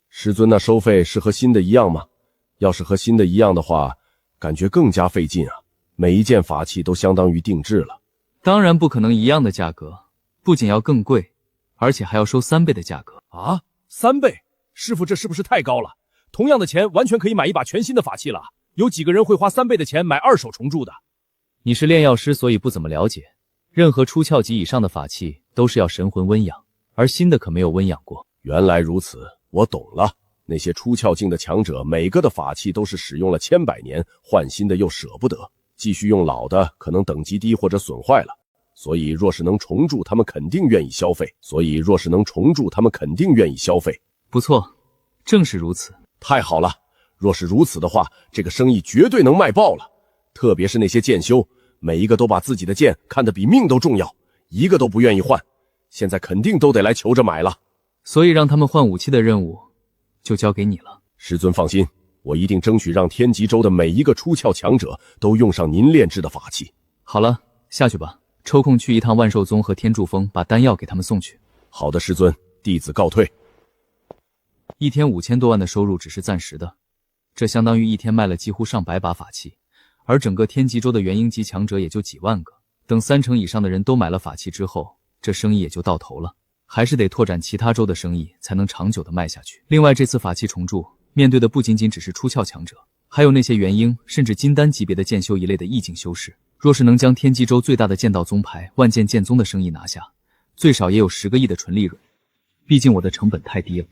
师尊，那收费是和新的一样吗？要是和新的一样的话，感觉更加费劲啊！每一件法器都相当于定制了。当然不可能一样的价格，不仅要更贵，而且还要收3倍的价格。啊，3倍？师傅，这是不是太高了？同样的钱完全可以买一把全新的法器了，有几个人会花3倍的钱买2手重铸的？你是炼药师，所以不怎么了解。任何出窍级以上的法器都是要神魂温养，而新的可没有温养过。原来如此，我懂了。那些出窍境的强者，每个的法器都是使用了千百年，换新的又舍不得，继续用老的可能等级低或者损坏了。所以若是能重铸，他们肯定愿意消费。不错，正是如此。太好了，若是如此的话，这个生意绝对能卖爆了。特别是那些剑修，每一个都把自己的剑看得比命都重要，一个都不愿意换，现在肯定都得来求着买了。所以让他们换武器的任务就交给你了。师尊放心，我一定争取让天极州的每一个出窍强者都用上您炼制的法器。好了，下去吧，抽空去一趟万寿宗和天柱峰，把丹药给他们送去。好的，师尊，弟子告退。一天5000多万的收入只是暂时的，这相当于一天卖了几乎上百把法器，而整个天极州的元婴级强者也就几万个。等3成以上的人都买了法器之后，这生意也就到头了。还是得拓展其他州的生意，才能长久的卖下去。另外，这次法器重铸面对的不仅仅只是出窍强者，还有那些元婴甚至金丹级别的剑修一类的意境修士。若是能将天极州最大的剑道宗派万剑剑宗的生意拿下，最少也有10个亿的纯利润。毕竟我的成本太低了。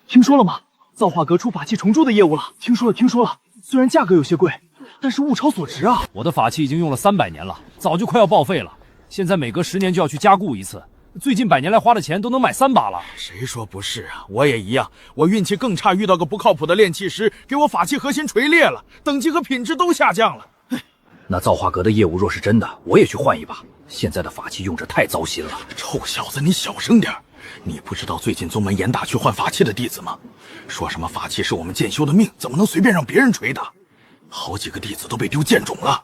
听说了吗？造化阁出法器重铸的业务了。听说了。虽然价格有些贵，但是物超所值啊。我的法器已经用了300年了，早就快要报废了。现在每隔10年就要去加固一次，最近100年来花的钱都能买3把了。谁说不是啊？我也一样，我运气更差，遇到个不靠谱的炼器师，给我法器核心锤裂了，等级和品质都下降了。那造化阁的业务若是真的，我也去换一把。现在的法器用着太糟心了。臭小子，你小声点。你不知道最近宗门严打去换法器的弟子吗？说什么法器是我们剑修的命，怎么能随便让别人锤的？好几个弟子都被丢剑种了。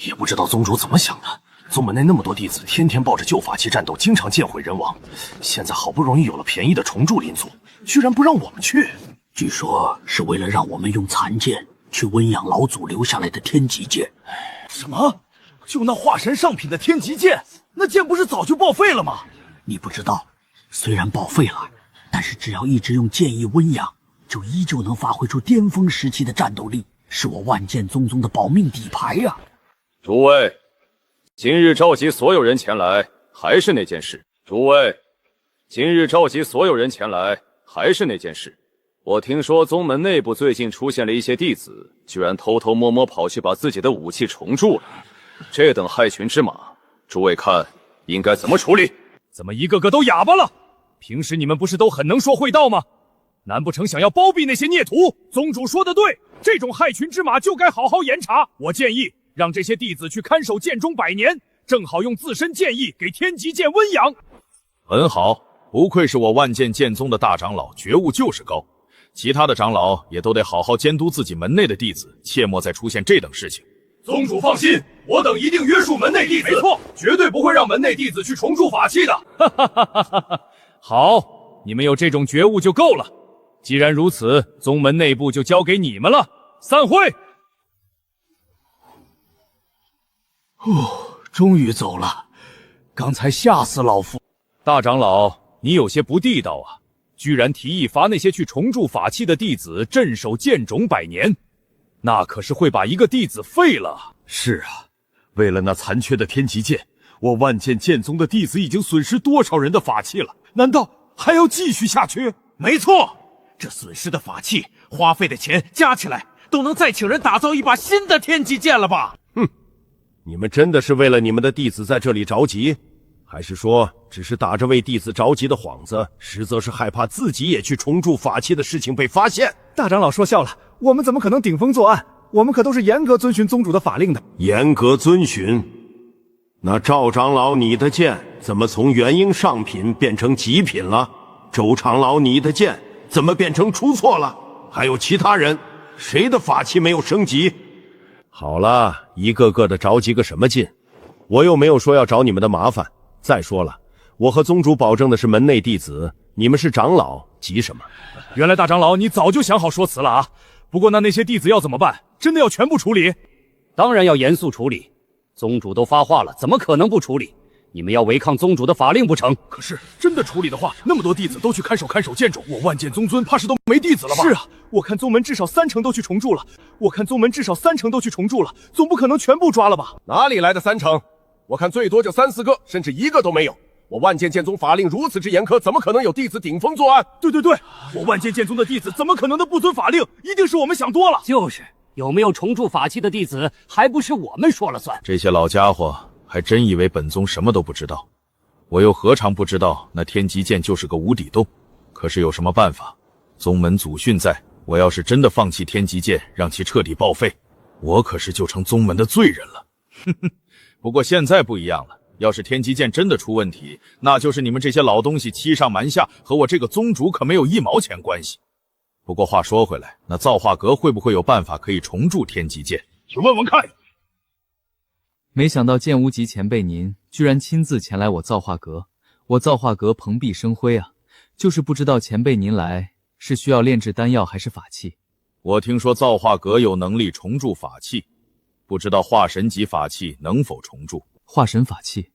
也不知道宗主怎么想的，宗门内那么多弟子，天天抱着旧法器战斗，经常剑毁人亡。现在好不容易有了便宜的重铸灵族，居然不让我们去。据说是为了让我们用残剑去温养老祖留下来的天极剑。什么？就那化神上品的天极剑，那剑不是早就报废了吗？你不知道，虽然报废了，但是只要一直用剑意温养，就依旧能发挥出巅峰时期的战斗力，是我万剑宗宗的保命底牌呀！诸位，今日召集所有人前来，还是那件事。诸位，今日召集所有人前来，还是那件事。我听说宗门内部最近出现了一些弟子，居然偷偷摸摸跑去把自己的武器重铸了。这等害群之马，诸位看应该怎么处理？怎么一个个都哑巴了？平时你们不是都很能说会道吗？难不成想要包庇那些孽徒？宗主说的对，这种害群之马就该好好严查。我建议让这些弟子去看守剑中100年，正好用自身剑意给天极剑温养。很好，不愧是我万剑剑宗的大长老，觉悟就是高。其他的长老也都得好好监督自己门内的弟子，切莫再出现这等事情。宗主放心，我等一定约束门内弟子，没错，绝对不会让门内弟子去重铸法器的。哈哈哈哈哈哈！好，你们有这种觉悟就够了。既然如此，宗门内部就交给你们了。散会。终于走了，刚才吓死老夫。大长老，你有些不地道啊，居然提议罚那些去重铸法器的弟子镇守剑冢100年，那可是会把一个弟子废了。是啊，为了那残缺的天极剑，我万剑剑宗的弟子已经损失多少人的法器了？难道还要继续下去？没错，这损失的法器，花费的钱加起来，都能再请人打造一把新的天极剑了吧？哼，你们真的是为了你们的弟子在这里着急，还是说只是打着为弟子着急的幌子，实则是害怕自己也去重铸法器的事情被发现？大长老说笑了，我们怎么可能顶风作案？我们可都是严格遵循宗主的法令的。严格遵循？那赵长老，你的剑怎么从元婴上品变成极品了？周长老，你的剑怎么变成出错了？还有其他人，谁的法器没有升级？好了，一个个的着急个什么劲？我又没有说要找你们的麻烦。再说了，我和宗主保证的是门内弟子，你们是长老，急什么？原来大长老你早就想好说辞了啊！不过那些弟子要怎么办？真的要全部处理？当然要严肃处理。宗主都发话了，怎么可能不处理？你们要违抗宗主的法令不成？可是真的处理的话，那么多弟子都去看守剑冢，我万剑宗尊怕是都没弟子了吧？是啊，我看宗门至少3成都去重铸了。总不可能全部抓了吧？哪里来的3成？我看最多就3、4个，甚至1个都没有。我万剑剑宗法令如此之严苛，怎么可能有弟子顶风作案？对，我万剑剑宗的弟子怎么可能的不遵法令？一定是我们想多了。就是有没有重铸法器的弟子，还不是我们说了算？这些老家伙还真以为本宗什么都不知道，我又何尝不知道那天极剑就是个无底洞？可是有什么办法？宗门祖训在，我要是真的放弃天极剑，让其彻底报废，我可是就成宗门的罪人了。哼哼，不过现在不一样了。要是天极剑真的出问题，那就是你们这些老东西欺上瞒下，和我这个宗主可没有1毛钱关系。不过话说回来，那造化阁会不会有办法可以重铸天极剑？去问问看。没想到剑无极前辈您居然亲自前来我造化阁，我造化阁蓬荜生辉啊！就是不知道前辈您来是需要炼制丹药还是法器？我听说造化阁有能力重铸法器，不知道化神级法器能否重铸？化神法器？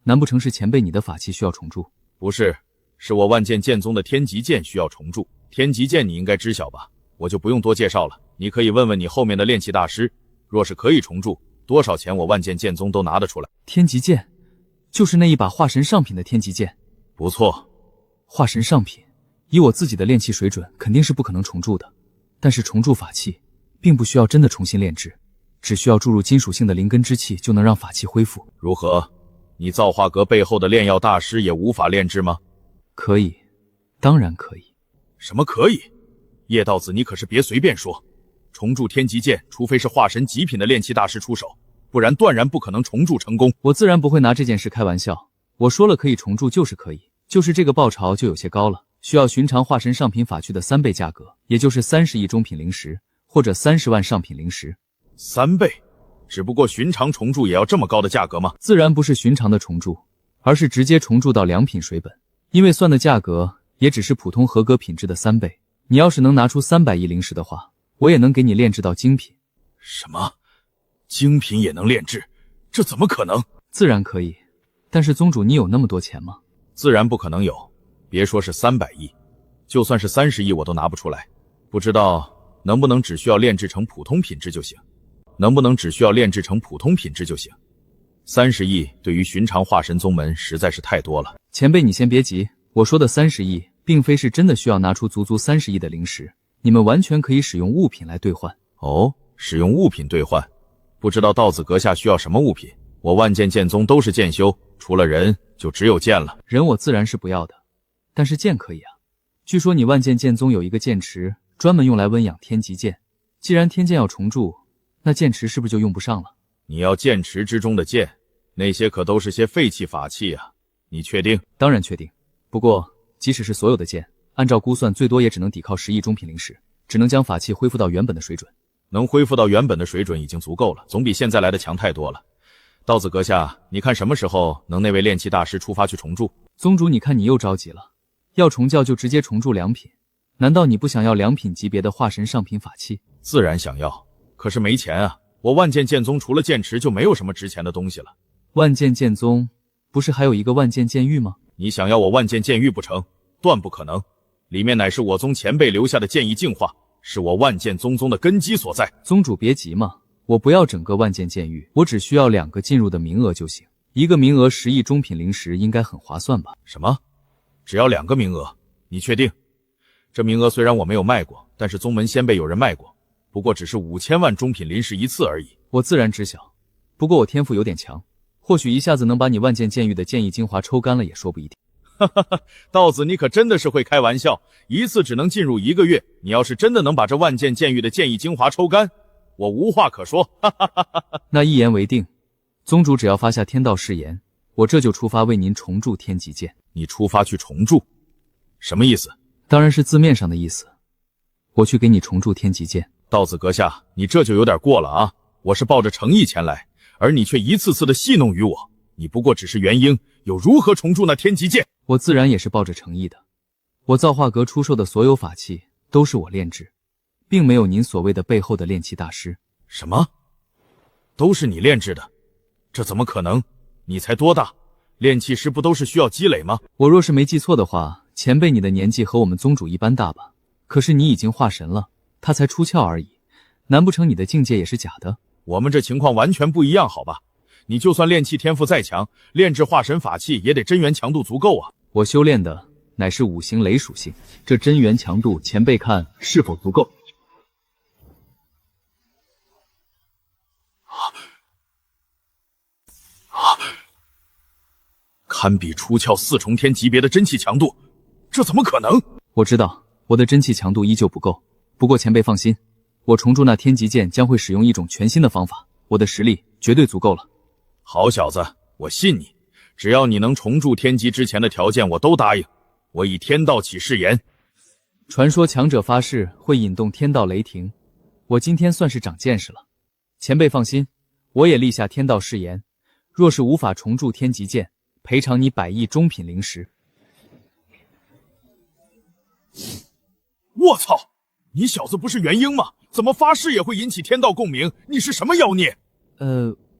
难不成是前辈你的法器需要重铸？不是，是我万剑剑宗的天极剑需要重铸。天极剑你应该知晓吧？我就不用多介绍了，你可以问问你后面的炼器大师，若是可以重铸，多少钱我万剑剑宗都拿得出来。天极剑，就是那一把化神上品的天极剑。不错，化神上品，以我自己的炼器水准，肯定是不可能重铸的。但是重铸法器，并不需要真的重新炼制，只需要注入金属性的灵根之气，就能让法器恢复。如何？你造化阁背后的炼药大师也无法炼制吗？可以，当然可以。什么可以？叶道子，你可是别随便说。重铸天极剑，除非是化神极品的炼器大师出手，不然断然不可能重铸成功。我自然不会拿这件事开玩笑。我说了可以重铸就是可以，就是这个报酬就有些高了，需要寻常化神上品法具的3倍价格，也就是30亿中品灵石，或者30万上品灵石。3倍？只不过寻常重铸也要这么高的价格吗？自然不是寻常的重铸，而是直接重铸到良品水本，因为算的价格也只是普通合格品质的3倍。你要是能拿出300亿灵石的话，我也能给你炼制到精品。什么？精品也能炼制？这怎么可能？自然可以，但是宗主你有那么多钱吗？自然不可能有，别说是300亿，就算是30亿我都拿不出来。不知道能不能只需要炼制成普通品质就行？30亿对于寻常化神宗门实在是太多了。前辈你先别急，我说的30亿并非是真的需要拿出足30亿的灵石，你们完全可以使用物品来兑换。哦，使用物品兑换？不知道道子阁下需要什么物品？我万剑剑宗都是剑修，除了人就只有剑了。人我自然是不要的，但是剑可以啊。据说你万剑剑宗有一个剑池，专门用来温养天极剑。既然天剑要重铸，那剑池是不是就用不上了？你要剑池之中的剑，那些可都是些废弃法器啊，你确定？当然确定。不过即使是所有的剑，按照估算最多也只能抵靠10亿中品灵石，只能将法器恢复到原本的水准。能恢复到原本的水准已经足够了，总比现在来的强太多了。道子阁下，你看什么时候能那位炼气大师出发去重铸？宗主，你看你又着急了，要重教就直接重铸良品，难道你不想要良品级别的化神上品法器？自然想要，可是没钱啊！我万剑剑宗除了剑池就没有什么值钱的东西了。万剑剑宗不是还有一个万剑剑域吗？你想要我万剑剑域不成？断不可能，里面乃是我宗前辈留下的剑意净化，是我万剑宗的根基所在。宗主别急嘛，我不要整个万剑剑域，我只需要2个进入的名额就行。一个名额10亿中品灵石应该很划算吧？什么？只要2个名额？你确定？这名额虽然我没有卖过，但是宗门先辈有人卖过，不过只是5000万中品灵石一次而已。我自然知晓，不过我天赋有点强，或许一下子能把你万剑剑域的剑意精华抽干了也说不一定。哈哈哈，道子你可真的是会开玩笑，一次只能进入1个月，你要是真的能把这万剑剑域的剑意精华抽干，我无话可说。哈哈哈哈。那一言为定，宗主只要发下天道誓言，我这就出发为您重铸天极剑。你出发去重铸？什么意思？当然是字面上的意思，我去给你重铸天极剑。道子阁下，你这就有点过了啊！我是抱着诚意前来，而你却一次次的戏弄于我。你不过只是元婴，又如何重铸那天极剑？我自然也是抱着诚意的。我造化阁出售的所有法器都是我炼制，并没有您所谓的背后的炼器大师。什么？都是你炼制的？这怎么可能？你才多大？炼器师不都是需要积累吗？我若是没记错的话，前辈你的年纪和我们宗主一般大吧？可是你已经化神了，他才出窍而已，难不成你的境界也是假的？我们这情况完全不一样，好吧？你就算炼气天赋再强，炼制化神法器也得真元强度足够啊！我修炼的乃是5行雷属性，这真元强度前辈看是否足够？堪比出窍4重天级别的真气强度，这怎么可能？我知道我的真气强度依旧不够，不过前辈放心，我重铸那天极剑将会使用一种全新的方法，我的实力绝对足够了。好小子，我信你，只要你能重铸天极之前的条件我都答应。我以天道起誓言。传说强者发誓会引动天道雷霆，我今天算是长见识了。前辈放心，我也立下天道誓言，若是无法重铸天极剑，赔偿你100亿中品灵石。我操！你小子不是元婴吗？怎么发誓也会引起天道共鸣？你是什么妖孽？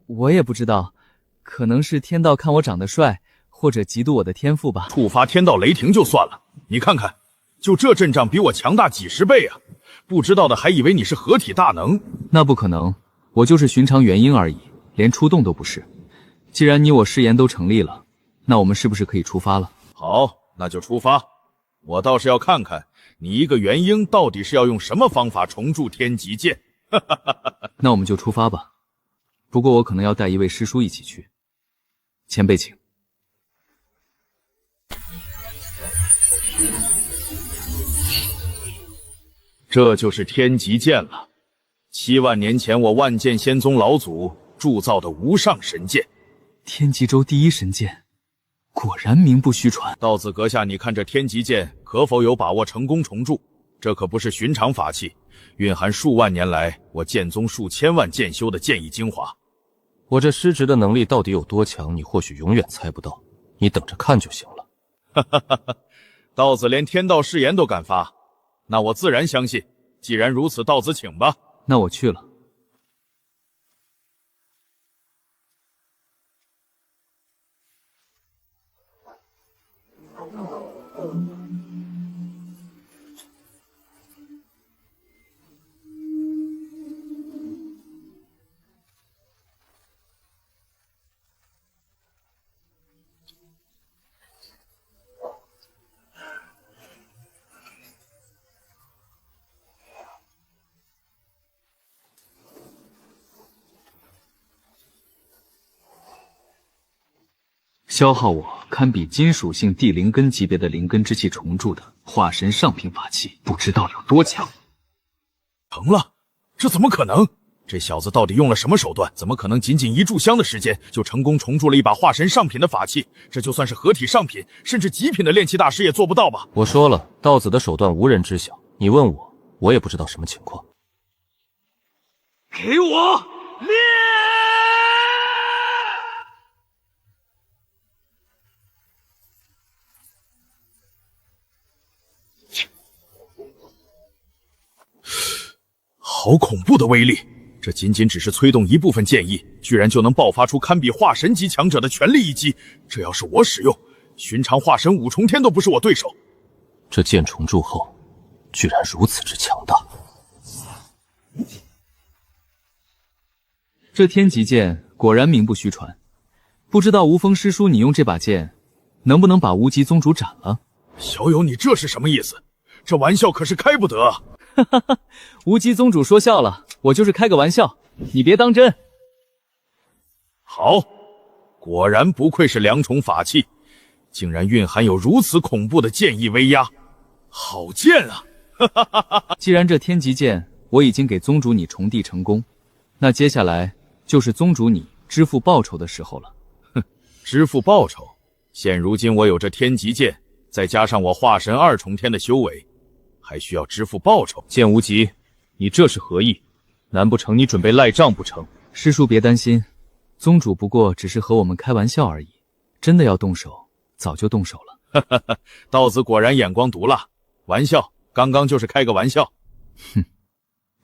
我也不知道，可能是天道看我长得帅，或者嫉妒我的天赋吧。触发天道雷霆就算了，你看看，就这阵仗比我强大几10倍啊！不知道的还以为你是合体大能。那不可能，我就是寻常元婴而已，连出动都不是。既然你我誓言都成立了，那我们是不是可以出发了？好，那就出发。我倒是要看看你一个元婴到底是要用什么方法重铸天极剑。那我们就出发吧。不过我可能要带一位师叔一起去。前辈请。这就是天极剑了，7万年前我万剑仙宗老祖铸造的无上神剑，天极州第一神剑，果然名不虚传。道子阁下，你看这天极剑可否有把握成功重铸？这可不是寻常法器，蕴含数万年来我剑宗数千万剑修的剑意精华。我这师侄的能力到底有多强，你或许永远猜不到，你等着看就行了。哈哈哈哈！道子连天道誓言都敢发，那我自然相信。既然如此，道子请吧。那我去了。消耗我堪比金属性地灵根级别的灵根之气重铸的化神上品法器，不知道有多强。成了，这怎么可能？这小子到底用了什么手段？怎么可能仅仅1炷香的时间就成功重铸了一把化神上品的法器？这就算是合体上品，甚至极品的炼器大师也做不到吧？我说了，道子的手段无人知晓，你问我，我也不知道什么情况。给我灭！好恐怖的威力！这仅仅只是催动一部分剑意，居然就能爆发出堪比化神级强者的全力一击。这要是我使用，寻常化神五重天都不是我对手。这剑重铸后，居然如此之强大。这天极剑果然名不虚传，不知道无风师叔你用这把剑，能不能把无极宗主斩了？小友，你这是什么意思？这玩笑可是开不得啊！哈哈哈，无极宗主说笑了，我就是开个玩笑，你别当真。好，果然不愧是两重法器，竟然蕴含有如此恐怖的剑意威压，好剑啊！哈哈哈哈！既然这天极剑我已经给宗主你重递成功，那接下来就是宗主你支付报酬的时候了。哼，支付报酬？现如今我有这天极剑，再加上我化神2重天的修为，还需要支付报酬？剑无极，你这是何意？难不成你准备赖账不成？师叔别担心，宗主不过只是和我们开玩笑而已，真的要动手，早就动手了。哈哈哈，道子果然眼光毒辣，玩笑，刚刚就是开个玩笑。哼，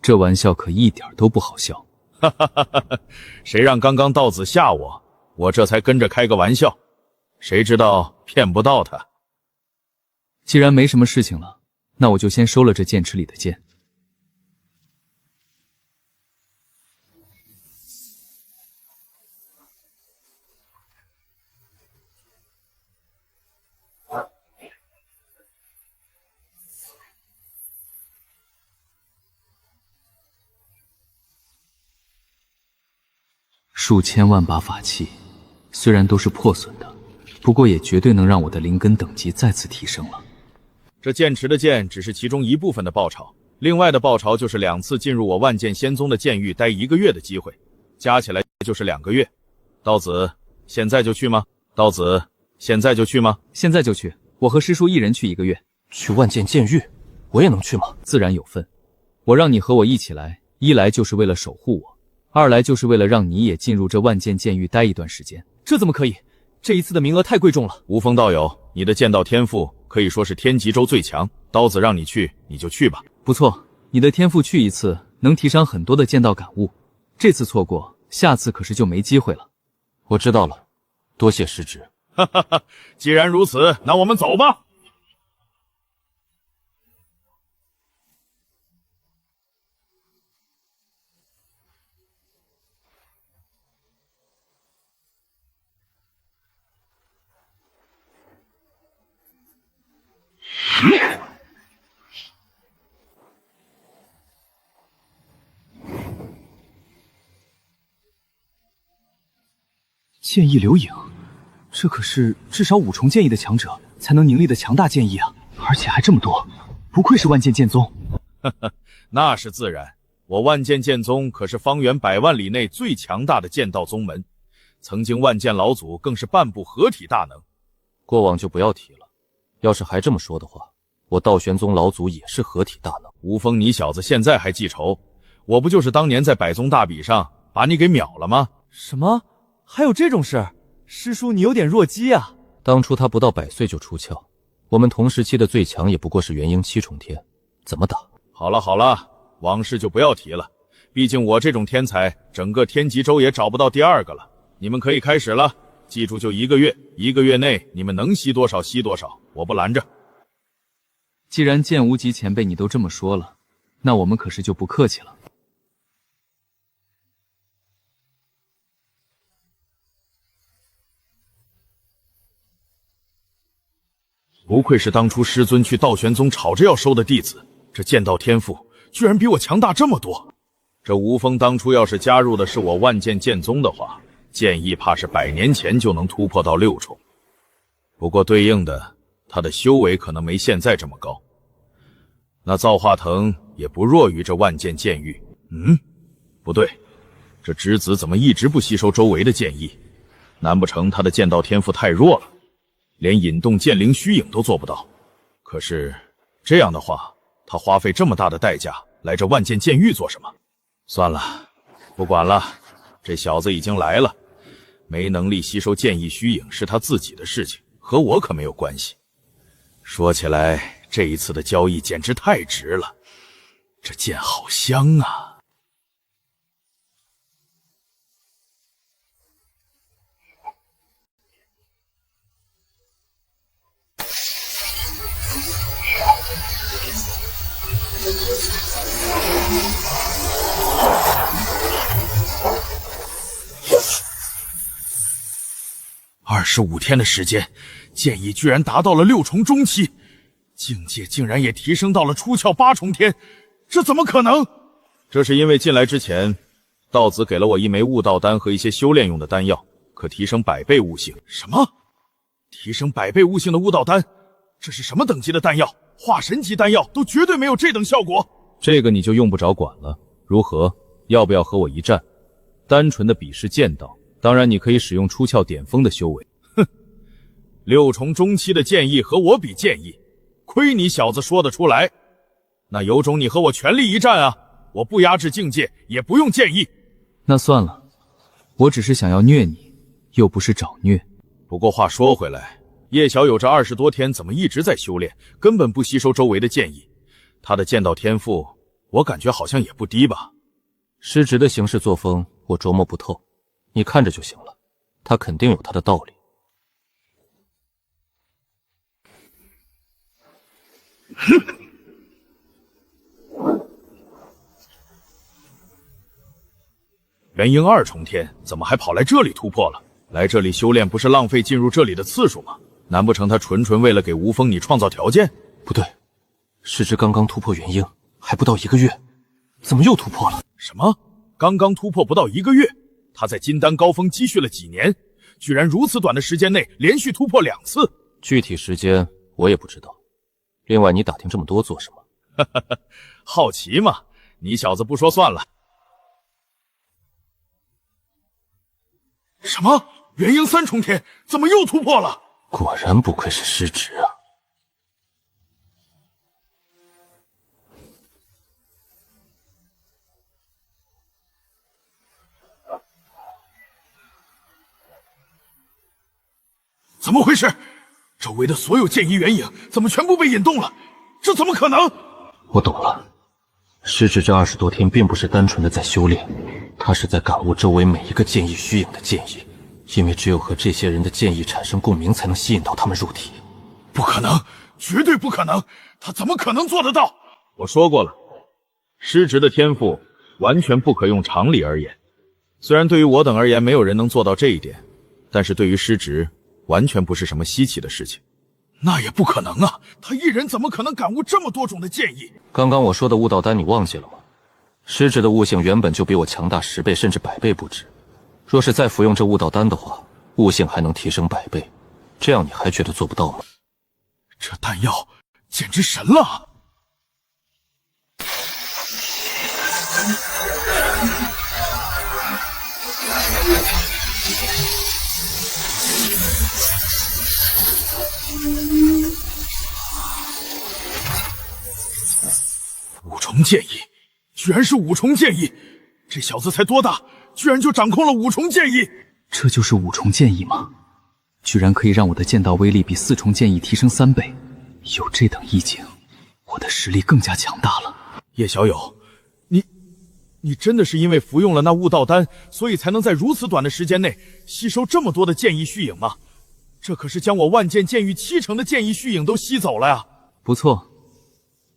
这玩笑可一点都不好笑。哈哈哈哈！谁让刚刚道子吓我，我这才跟着开个玩笑，谁知道骗不到他。既然没什么事情了，那我就先收了这剑池里的剑。数千万把法器，虽然都是破损的，不过也绝对能让我的灵根等级再次提升了。这剑池的剑只是其中一部分的报酬，另外的报酬就是2次进入我万剑仙宗的剑域待1个月的机会，加起来就是2个月。道子，现在就去吗？道子，现在就去吗？现在就去，我和师叔一人去1个月。去万剑剑域，我也能去吗？自然有份。我让你和我一起来，一来就是为了守护我，二来就是为了让你也进入这万剑剑域待一段时间。这怎么可以？这一次的名额太贵重了。无风道友，你的剑道天赋可以说是天极州最强，刀子让你去，你就去吧。不错，你的天赋去一次能提升很多的剑道感悟，这次错过，下次可是就没机会了。我知道了，多谢师侄。哈哈哈，既然如此，那我们走吧。剑意流影，这可是至少5重剑意的强者才能凝力的强大剑意啊，而且还这么多，不愧是万剑剑宗。哈哈，那是自然，我万剑剑宗可是方圆100万里内最强大的剑道宗门，曾经万剑老祖更是半部合体大能。过往就不要提了，要是还这么说的话，我道玄宗老祖也是合体大能。无风，你小子现在还记仇？我不就是当年在百宗大比上把你给秒了吗？什么？还有这种事？师叔你有点弱鸡啊。当初他不到100岁就出窍，我们同时期的最强也不过是元婴7重天，怎么打？好了好了，往事就不要提了，毕竟我这种天才整个天极州也找不到第2个了。你们可以开始了，记住就1个月，1个月内你们能吸多少吸多少，我不拦着。既然剑无极前辈你都这么说了，那我们可是就不客气了。不愧是当初师尊去道玄宗吵着要收的弟子，这剑道天赋居然比我强大这么多。这无风当初要是加入的是我万剑剑宗的话，剑意怕是100年前就能突破到6重。不过对应的，他的修为可能没现在这么高。那造化藤也不弱于这万剑剑域。不对，这之子怎么一直不吸收周围的剑意？难不成他的剑道天赋太弱了？连引动剑灵虚影都做不到。可是这样的话，他花费这么大的代价来这万剑剑域做什么？算了，不管了，这小子已经来了，没能力吸收剑意虚影是他自己的事情，和我可没有关系。说起来，这一次的交易简直太值了，这剑好香啊！25天的时间，剑意居然达到了6重中期，境界竟然也提升到了出窍8重天，这怎么可能？这是因为进来之前，道子给了我一枚悟道丹和一些修炼用的丹药，可提升100倍悟性。什么？提升100倍悟性的悟道丹？这是什么等级的丹药？化神级丹药都绝对没有这等效果。这个你就用不着管了。如何？要不要和我一战？单纯的比试剑道，当然你可以使用出窍巅峰的修为。哼，6重中期的剑意和我比剑意，亏你小子说得出来。那有种你和我全力一战啊！我不压制境界，也不用剑意。那算了，我只是想要虐你，又不是找虐。不过话说回来，叶小有这20多天怎么一直在修炼，根本不吸收周围的剑意。他的剑道天赋，我感觉好像也不低吧。师侄的行事作风，我琢磨不透，你看着就行了。他肯定有他的道理。元婴2重天，怎么还跑来这里突破了？来这里修炼不是浪费进入这里的次数吗？难不成他纯纯为了给吴峰你创造条件？不对，师侄刚刚突破元婴，还不到1个月，怎么又突破了？什么？刚刚突破不到1个月？他在金丹高峰积蓄了几年，居然如此短的时间内连续突破2次？具体时间我也不知道。另外，你打听这么多做什么？好奇嘛，你小子不说算了。什么？元婴3重天，怎么又突破了？果然不愧是师侄啊！怎么回事？周围的所有剑意元影怎么全部被引动了？这怎么可能？我懂了，师侄这20多天并不是单纯的在修炼，他是在感悟周围每一个剑意虚影的剑意，因为只有和这些人的剑意产生共鸣，才能吸引到他们入体。不可能，绝对不可能！他怎么可能做得到？我说过了，师侄的天赋完全不可用常理而言。虽然对于我等而言，没有人能做到这一点，但是对于师侄，完全不是什么稀奇的事情。那也不可能啊！他一人怎么可能感悟这么多种的剑意？刚刚我说的悟道丹你忘记了吗？师侄的悟性原本就比我强大10倍甚至100倍不止，若是再服用这悟道丹的话，悟性还能提升100倍，这样你还觉得做不到吗？这丹药简直神了！5重剑意，居然是5重剑意！这小子才多大，居然就掌控了5重剑意！这就是5重剑意吗？居然可以让我的剑道威力比4重剑意提升3倍，有这等意境，我的实力更加强大了。叶小友，你真的是因为服用了那悟道丹，所以才能在如此短的时间内吸收这么多的剑意虚影吗？这可是将我万剑剑域7成的剑意虚影都吸走了呀！不错，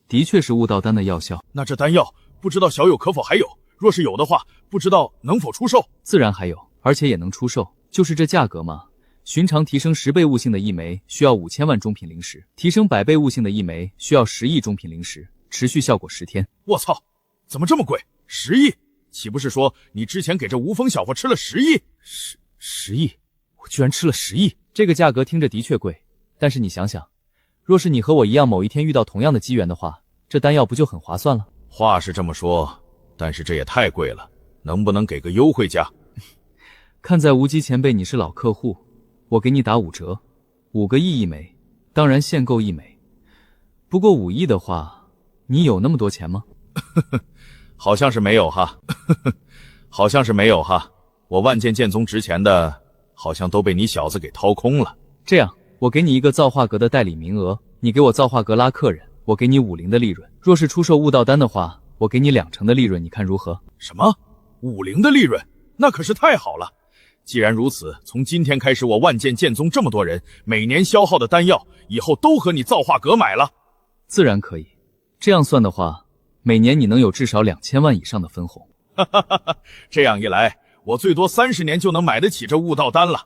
的确是悟道丹的药效。那这丹药不知道小友可否还有？若是有的话，不知道能否出售？自然还有，而且也能出售，就是这价格嘛。寻常提升10倍悟性的一枚需要5000万中品灵石，提升100倍悟性的一枚需要10亿中品灵石，持续效果10天。我操，怎么这么贵？10亿？岂不是说你之前给这吴峰小子吃了10亿？10亿？我居然吃了10亿！这个价格听着的确贵，但是你想想，若是你和我一样某一天遇到同样的机缘的话，这丹药不就很划算了？话是这么说，但是这也太贵了，能不能给个优惠价？看在无极前辈你是老客户，我给你打5折，5个亿一枚，当然限购1枚。不过5亿的话，你有那么多钱吗？好像是没有哈。好像是没有哈。我万剑剑宗值钱的，好像都被你小子给掏空了。这样，我给你一个造化阁的代理名额，你给我造化阁拉客人，我给你50%的利润。若是出售悟道丹的话，我给你20%的利润，你看如何？什么？50%的利润？那可是太好了！既然如此，从今天开始，我万剑剑宗这么多人，每年消耗的丹药，以后都和你造化阁买了。自然可以。这样算的话，每年你能有至少2000万以上的分红。这样一来，我最多30年就能买得起这悟道丹了。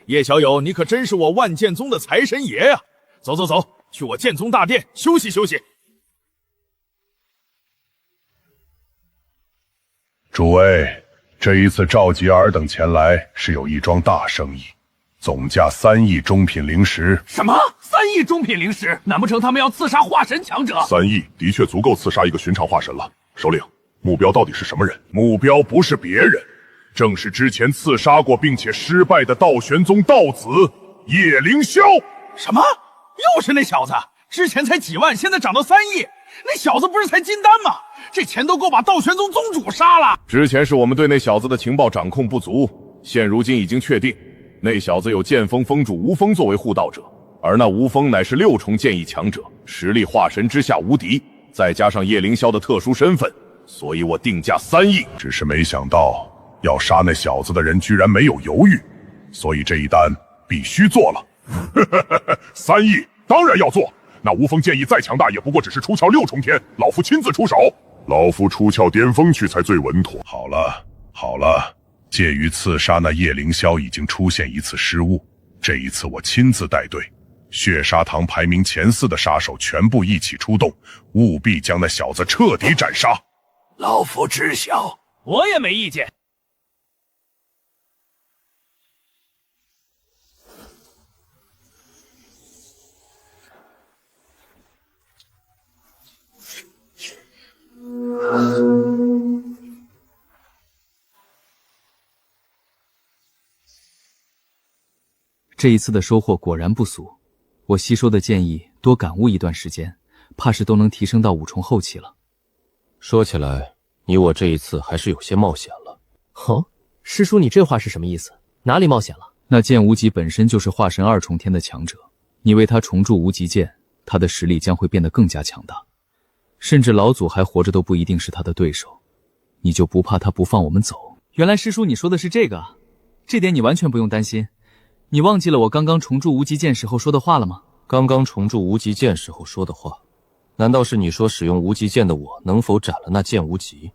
叶小友，你可真是我万剑宗的财神爷呀！走走走，去我剑宗大殿休息休息。诸位，这一次召集尔等前来是有一桩大生意，总价3亿中品灵石。什么？3亿中品灵石？难不成他们要刺杀化神强者？3亿的确足够刺杀一个寻常化神了。首领，目标到底是什么人？目标不是别人，正是之前刺杀过并且失败的道玄宗道子叶凌霄。什么？又是那小子？之前才几万，现在涨到3亿。那小子不是才金丹吗？这钱都够把道玄宗宗主杀了。之前是我们对那小子的情报掌控不足，现如今已经确定，那小子有剑锋锋主吴峰作为护道者，而那吴峰乃是6重剑意强者，实力化神之下无敌，再加上叶凌霄的特殊身份，所以我定价3亿。只是没想到要杀那小子的人居然没有犹豫，所以这一单必须做了。3亿当然要做。那吴峰剑意再强大，也不过只是出鞘6重天，老夫亲自出手。老夫出鞘巅峰去才最稳妥。好了好了，介于刺杀那叶凌霄已经出现一次失误，这一次我亲自带队，血砂堂排名前4的杀手全部一起出动，务必将那小子彻底斩杀。老夫知晓，我也没意见。这一次的收获果然不俗，我吸收的剑意多感悟一段时间，怕是都能提升到5重后期了。说起来，你我这一次还是有些冒险了。哦，师叔，你这话是什么意思？哪里冒险了？那剑无极本身就是化神2重天的强者，你为他重铸无极剑，他的实力将会变得更加强大，甚至老祖还活着都不一定是他的对手。你就不怕他不放我们走？原来师叔你说的是这个啊，这点你完全不用担心。你忘记了我刚刚重铸无极剑时候说的话了吗？刚刚重铸无极剑时候说的话，难道是你说使用无极剑的我能否斩了那剑无极？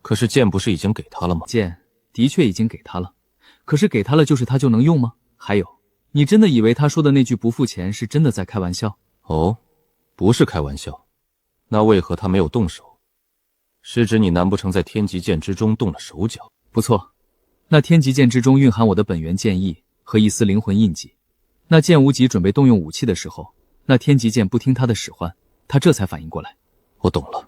可是剑不是已经给他了吗？剑的确已经给他了，可是给他了就是他就能用吗？还有，你真的以为他说的那句不付钱是真的在开玩笑？哦，不是开玩笑。那为何他没有动手？是指你难不成在天极剑之中动了手脚？不错，那天极剑之中蕴含我的本源剑意和一丝灵魂印记。那剑无极准备动用武器的时候，那天极剑不听他的使唤，他这才反应过来。我懂了，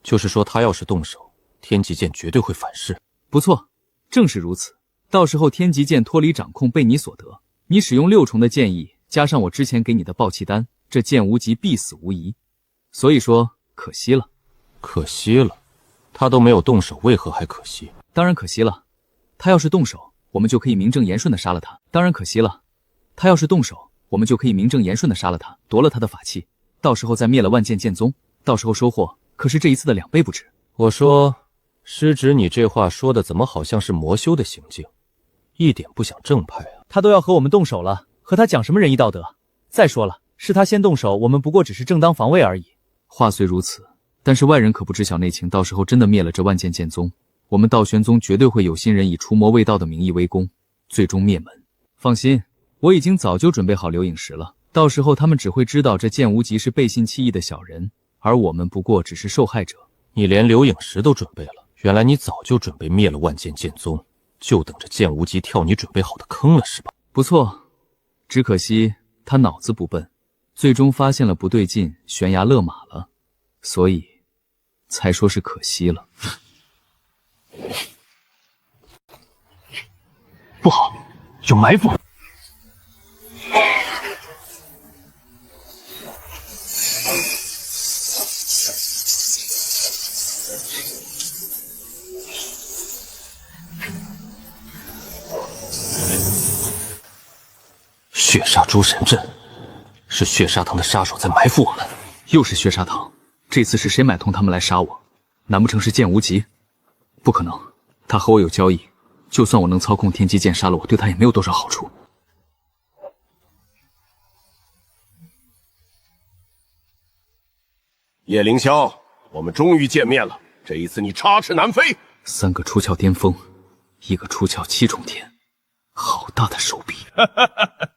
就是说他要是动手，天极剑绝对会反噬。不错，正是如此。到时候天极剑脱离掌控被你所得，你使用6重的剑意，加上我之前给你的爆气丹，这剑无极必死无疑。所以说，可惜了。可惜了？他都没有动手，为何还可惜？当然可惜了。他要是动手，我们就可以名正言顺的杀了他。当然可惜了。他要是动手，我们就可以名正言顺的杀了他，夺了他的法器，到时候再灭了万剑剑宗，到时候收获可是这一次的2倍不止。我说，师侄，你这话说的怎么好像是魔修的行径，一点不想正派啊？他都要和我们动手了，和他讲什么仁义道德？再说了，是他先动手，我们不过只是正当防卫而已。话虽如此，但是外人可不知晓内情，到时候真的灭了这万剑剑宗，我们道玄宗绝对会有心人以除魔卫道的名义围攻，最终灭门。放心，我已经早就准备好刘影石了，到时候他们只会知道这剑无极是背信弃义的小人，而我们不过只是受害者。你连刘影石都准备了，原来你早就准备灭了万剑剑宗，就等着剑无极跳你准备好的坑了是吧？不错，只可惜他脑子不笨，最终发现了不对劲，悬崖勒马了，所以才说是可惜了。不好，有埋伏！血杀诸神阵，是血砂堂的杀手在埋伏我们。又是血砂堂，这次是谁买通他们来杀我？难不成是剑无极？不可能，他和我有交易，就算我能操控天机剑杀了我，对他也没有多少好处。叶凌霄，我们终于见面了。这一次你插翅难飞。3个出鞘巅峰，1个出鞘7重天，好大的手臂！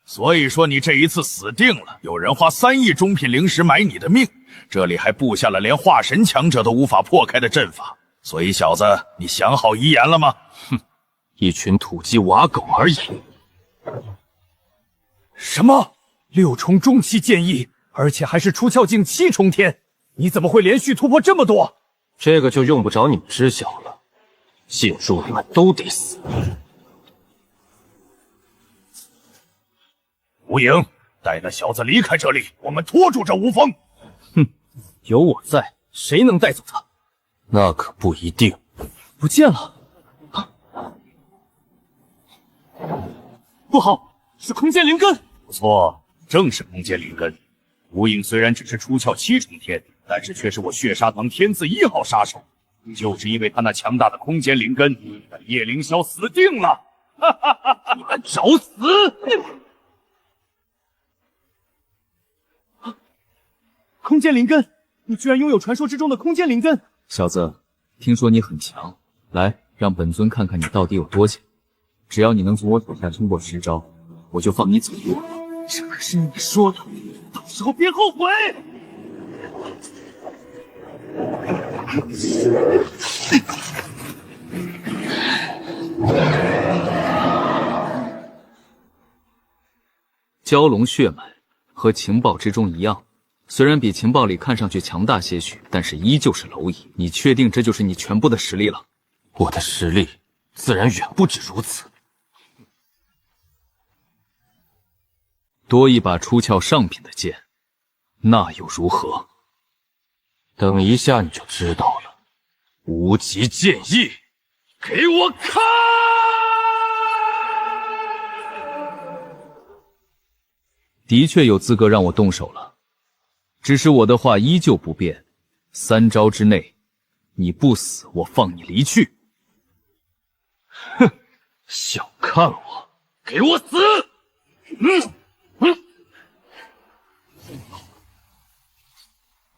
所以说你这一次死定了。有人花3亿中品灵石买你的命，这里还布下了连化神强者都无法破开的阵法。所以小子，你想好遗言了吗？哼，一群土鸡瓦狗而已。什么？6重中期剑意，而且还是出鞘境7重天，你怎么会连续突破这么多？这个就用不着你们知晓了，记住你们都得死。吴影，带那小子离开这里，我们拖住这吴风。哼，有我在，谁能带走他？那可不一定。不见了！不好，是空间灵根！不错，正是空间灵根。吴影虽然只是出鞘7重天，但是却是我血砂堂天字1号杀手。就是因为他那强大的空间灵根，叶凌霄死定了！哈哈哈！你们找死！空间灵根，你居然拥有传说之中的空间灵根！小子，听说你很强，来，让本尊看看你到底有多强。只要你能从我手下撑过10招，我就放你走路。这可是你说的，到时候别后悔！蛟龙血脉和情报之中一样，虽然比情报里看上去强大些许，但是依旧是蝼蚁。你确定这就是你全部的实力了？我的实力自然远不止如此。多一把出鞘上品的剑，那又如何？等一下你就知道了。无极剑意，给我看！的确有资格让我动手了，只是我的话依旧不变，3招之内，你不死，我放你离去。哼，小看我，给我死！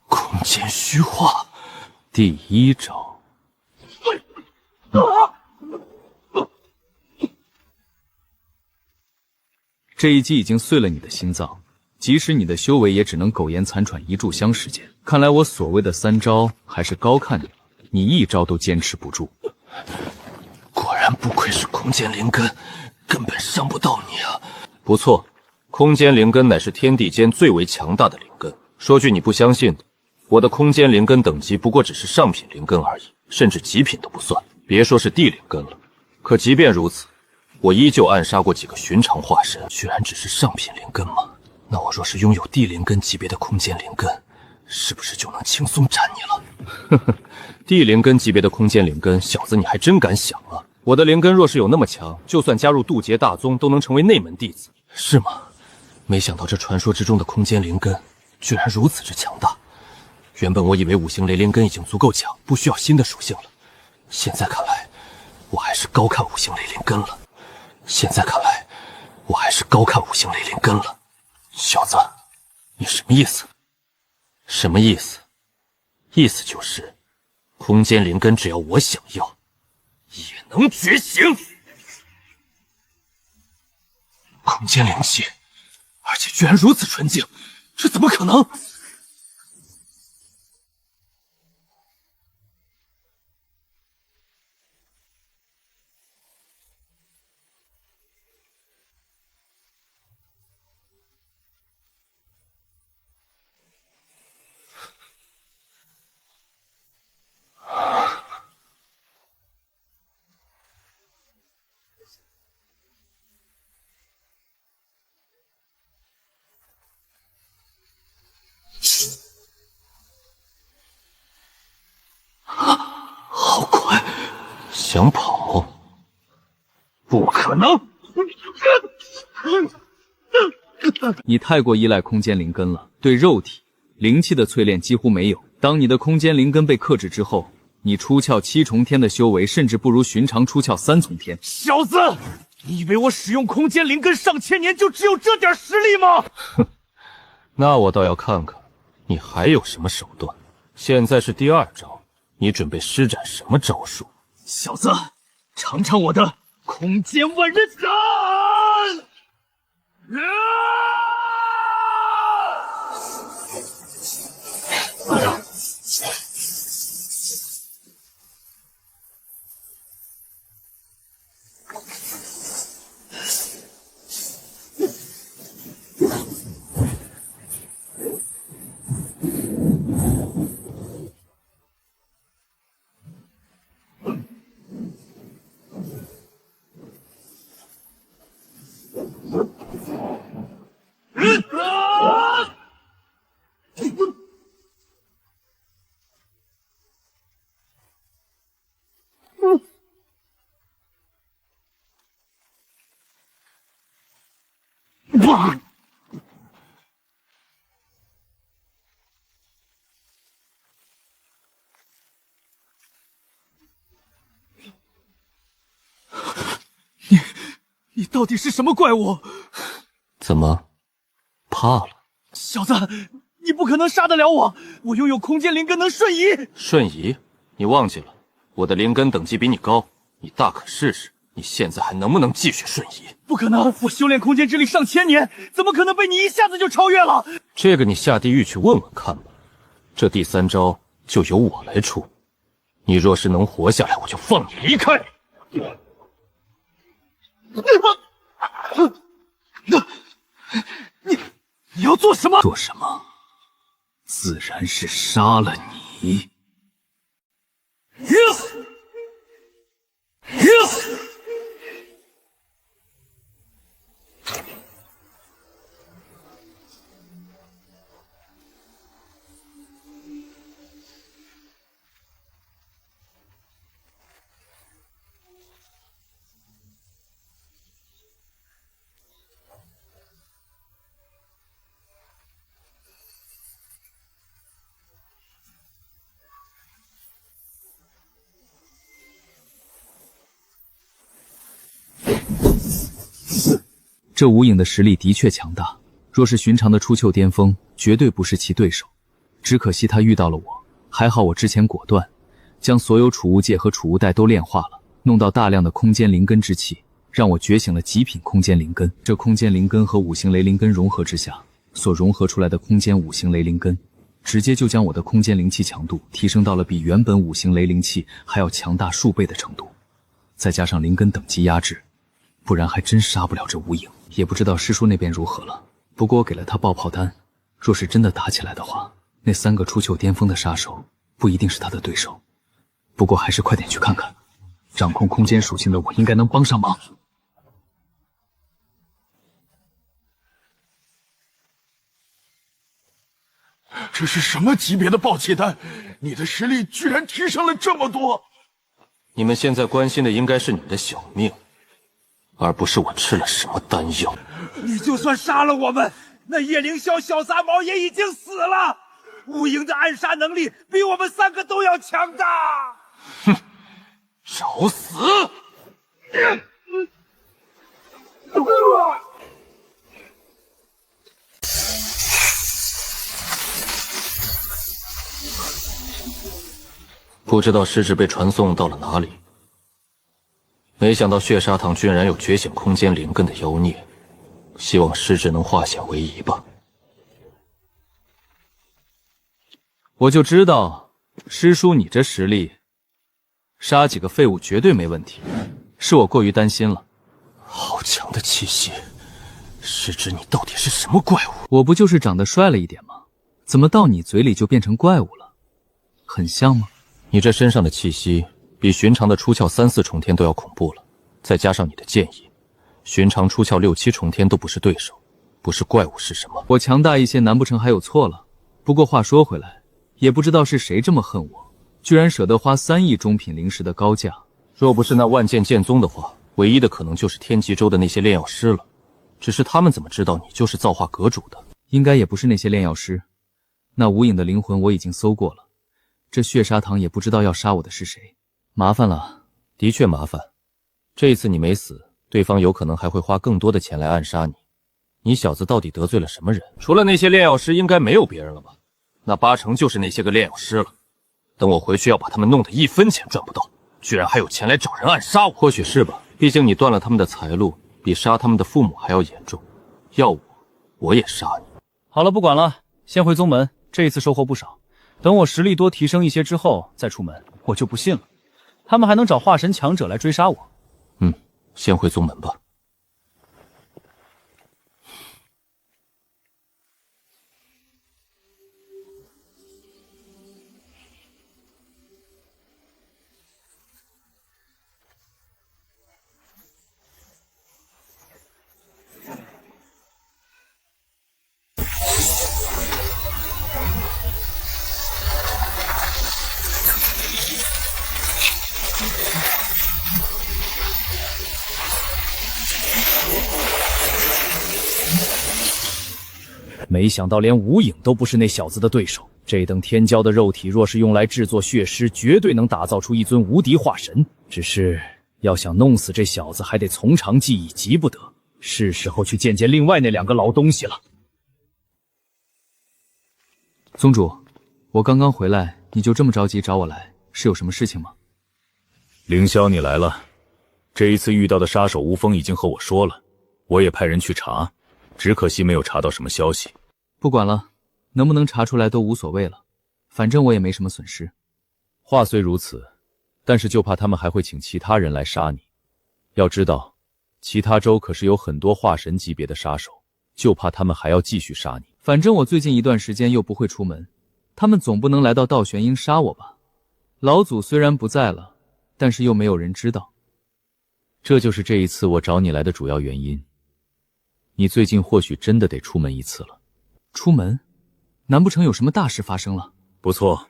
空间虚化，第1招。这一击已经碎了你的心脏，即使你的修为也只能苟延残喘1炷香时间。看来我所谓的3招还是高看你了，你1招都坚持不住。果然不愧是空间灵根，根本伤不到你啊！不错，空间灵根乃是天地间最为强大的灵根。说句你不相信的，我的空间灵根等级不过只是上品灵根而已，甚至极品都不算，别说是地灵根了。可即便如此，我依旧暗杀过几个寻常化身，居然只是上品灵根吗？那我若是拥有地灵根级别的空间灵根，是不是就能轻松斩你了？呵呵，地灵根级别的空间灵根，小子你还真敢想啊！我的灵根若是有那么强，就算加入渡劫大宗都能成为内门弟子，是吗？没想到这传说之中的空间灵根居然如此之强大。原本我以为5行雷灵根已经足够强，不需要新的属性了，现在看来，我还是高看5行雷灵根了。小子，你什么意思？什么意思？意思就是，空间灵根只要我想要，也能觉醒。空间灵气，而且居然如此纯净，这怎么可能？好快，想跑？不可能！你太过依赖空间灵根了，对肉体、灵气的淬炼几乎没有。当你的空间灵根被克制之后，你出窍7重天的修为甚至不如寻常出窍3重天。小子，你以为我使用空间灵根上千年就只有这点实力吗？哼，那我倒要看看你还有什么手段。现在是第2招，你准备施展什么招数？小子，尝尝我的空间万人斩！你到底是什么怪物？怎么，怕了？小子，你不可能杀得了我！我拥有空间灵根，能瞬移。瞬移？你忘记了，我的灵根等级比你高，你大可试试，你现在还能不能继续瞬移？不可能，我修炼空间之力上千年，怎么可能被你一下子就超越了？这个你下地狱去问问看吧。这第3招就由我来出，你若是能活下来，我就放你离开。你要做什么？做什么？自然是杀了你。这无影的实力的确强大，若是寻常的出岫巅峰，绝对不是其对手。只可惜他遇到了我，还好我之前果断，将所有储物戒和储物袋都炼化了，弄到大量的空间灵根之气，让我觉醒了极品空间灵根。这空间灵根和5行雷灵根融合之下，所融合出来的空间5行雷灵根，直接就将我的空间灵气强度提升到了比原本5行雷灵气还要强大数倍的程度。再加上灵根等级压制，不然还真杀不了这无影。也不知道师叔那边如何了，不过我给了他爆炮丹，若是真的打起来的话，那3个出岫巅峰的杀手不一定是他的对手。不过还是快点去看看，掌控空间属性的我应该能帮上忙。这是什么级别的爆气丹？你的实力居然提升了这么多！你们现在关心的应该是你们的小命，而不是我吃了什么丹药。你就算杀了我们，那叶凌霄、小杂毛也已经死了。无影的暗杀能力比我们3个都要强大。哼，找死！不知道师侄被传送到了哪里。没想到血砂堂居然有觉醒空间灵根的妖孽，希望师侄能化险为夷吧。我就知道，师叔你这实力，杀几个废物绝对没问题，是我过于担心了。好强的气息，师侄你到底是什么怪物？我不就是长得帅了一点吗？怎么到你嘴里就变成怪物了？很像吗？你这身上的气息比寻常的出窍3、4重天都要恐怖了，再加上你的剑意，寻常出窍6、7重天都不是对手，不是怪物是什么？我强大一些，难不成还有错了？不过话说回来，也不知道是谁这么恨我，居然舍得花3亿中品灵石的高价。若不是那万剑剑宗的话，唯一的可能就是天极州的那些炼药师了。只是他们怎么知道你就是造化阁主的？应该也不是那些炼药师。那无影的灵魂我已经搜过了，这血砂堂也不知道要杀我的是谁。麻烦了。的确麻烦。这一次你没死，对方有可能还会花更多的钱来暗杀你。你小子到底得罪了什么人？除了那些炼药师，应该没有别人了吧？那八成就是那些个炼药师了。等我回去要把他们弄得一分钱赚不到，居然还有钱来找人暗杀我。或许是吧，毕竟你断了他们的财路，比杀他们的父母还要严重。要我也杀你。好了，不管了，先回宗门。这一次收获不少，等我实力多提升一些之后再出门，我就不信了，他们还能找化神强者来追杀我。先回宗门吧。没想到连无影都不是那小子的对手。这等天骄的肉体若是用来制作血尸，绝对能打造出一尊无敌化神。只是要想弄死这小子，还得从长计议，急不得。是时候去见见另外那两个老东西了。宗主，我刚刚回来，你就这么着急找我来，是有什么事情吗？凌霄，你来了。这一次遇到的杀手无风已经和我说了，我也派人去查，只可惜没有查到什么消息。不管了，能不能查出来都无所谓了，反正我也没什么损失。话虽如此，但是就怕他们还会请其他人来杀你。要知道，其他州可是有很多化神级别的杀手，就怕他们还要继续杀你。反正我最近一段时间又不会出门，他们总不能来到道玄鹰杀我吧？老祖虽然不在了，但是又没有人知道。这就是这一次我找你来的主要原因。你最近或许真的得出门一次了。出门？难不成有什么大事发生了？不错，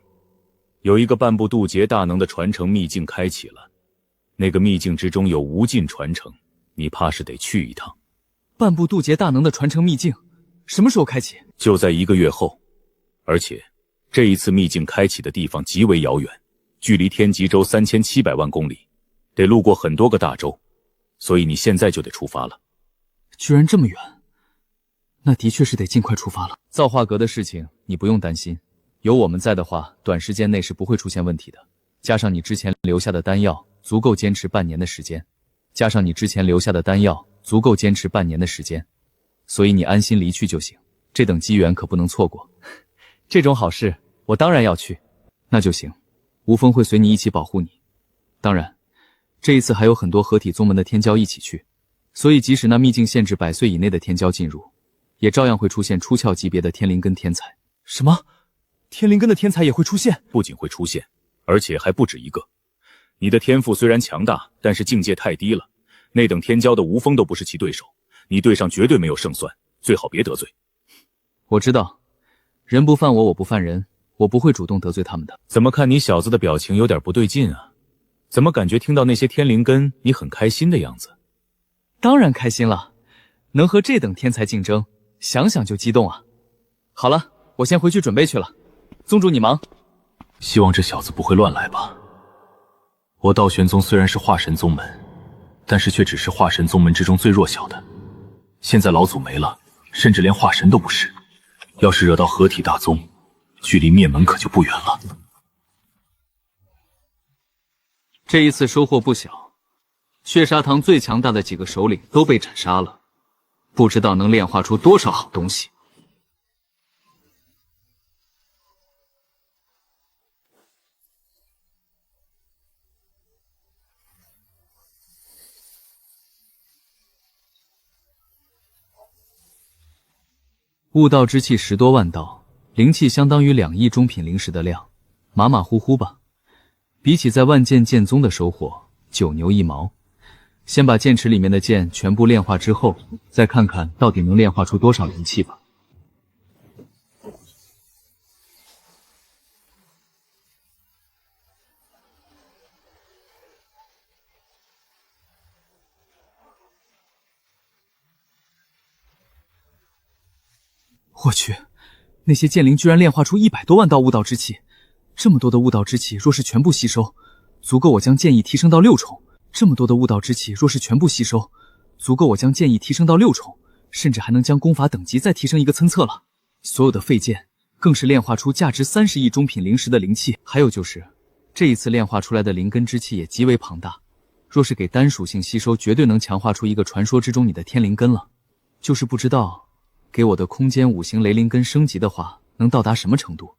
有一个半步渡劫大能的传承秘境开启了，那个秘境之中有无尽传承，你怕是得去一趟。半步渡劫大能的传承秘境，什么时候开启？就在1个月后，而且这一次秘境开启的地方极为遥远，距离天极洲3700万公里，得路过很多个大洲，所以你现在就得出发了。居然这么远，那的确是得尽快出发了。造化阁的事情你不用担心，有我们在的话，短时间内是不会出现问题的。加上你之前留下的丹药，足够坚持半年的时间。所以你安心离去就行，这等机缘可不能错过。这种好事，我当然要去。那就行，无风会随你一起保护你。当然，这一次还有很多合体宗门的天骄一起去，所以即使那秘境限制100岁以内的天骄进入，也照样会出现出窍级别的天灵根天才。什么？天灵根的天才也会出现？不仅会出现，而且还不止一个。你的天赋虽然强大，但是境界太低了，那等天骄的无风都不是其对手，你对上绝对没有胜算，最好别得罪。我知道，人不犯我，我不犯人，我不会主动得罪他们的。怎么看你小子的表情有点不对劲啊？怎么感觉听到那些天灵根你很开心的样子？当然开心了，能和这等天才竞争，想想就激动啊。好了，我先回去准备去了，宗主你忙。希望这小子不会乱来吧。我道玄宗虽然是化神宗门，但是却只是化神宗门之中最弱小的。现在老祖没了，甚至连化神都不是。要是惹到合体大宗，距离灭门可就不远了。这一次收获不小，血砂堂最强大的几个首领都被斩杀了，不知道能炼化出多少好东西。悟道之气10多万道，灵气相当于2亿中品灵石的量，马马虎虎吧。比起在万剑剑宗的收获，9牛1毛。先把剑池里面的剑全部炼化之后，再看看到底能炼化出多少灵气吧。我去，那些剑灵居然炼化出100多万道悟道之气，这么多的悟道之气，若是全部吸收，足够我将剑意提升到6重。这么多的悟道之气，若是全部吸收，足够我将剑意提升到6重，甚至还能将功法等级再提升一个参测了。所有的废剑，更是炼化出价值30亿中品灵石的灵气。还有就是，这一次炼化出来的灵根之气也极为庞大，若是给单属性吸收，绝对能强化出一个传说之中你的天灵根了。就是不知道，给我的空间5行雷灵根升级的话，能到达什么程度？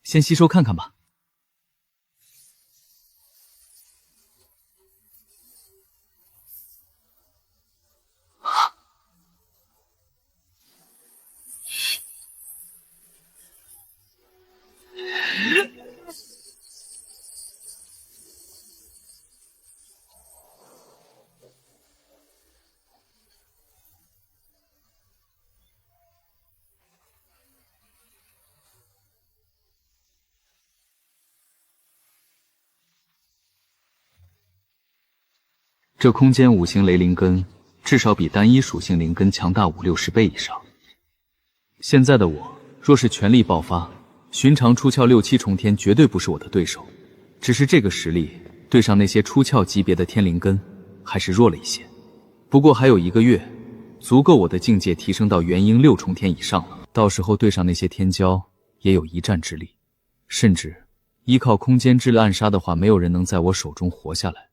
先吸收看看吧。这空间5行雷灵根至少比单一属性灵根强大50-60倍以上。现在的我若是全力爆发，寻常出鞘6-7重天绝对不是我的对手。只是这个实力对上那些出鞘级别的天灵根还是弱了一些。不过还有1个月，足够我的境界提升到元婴6重天以上了。到时候对上那些天骄也有一战之力。甚至依靠空间之力暗杀的话，没有人能在我手中活下来。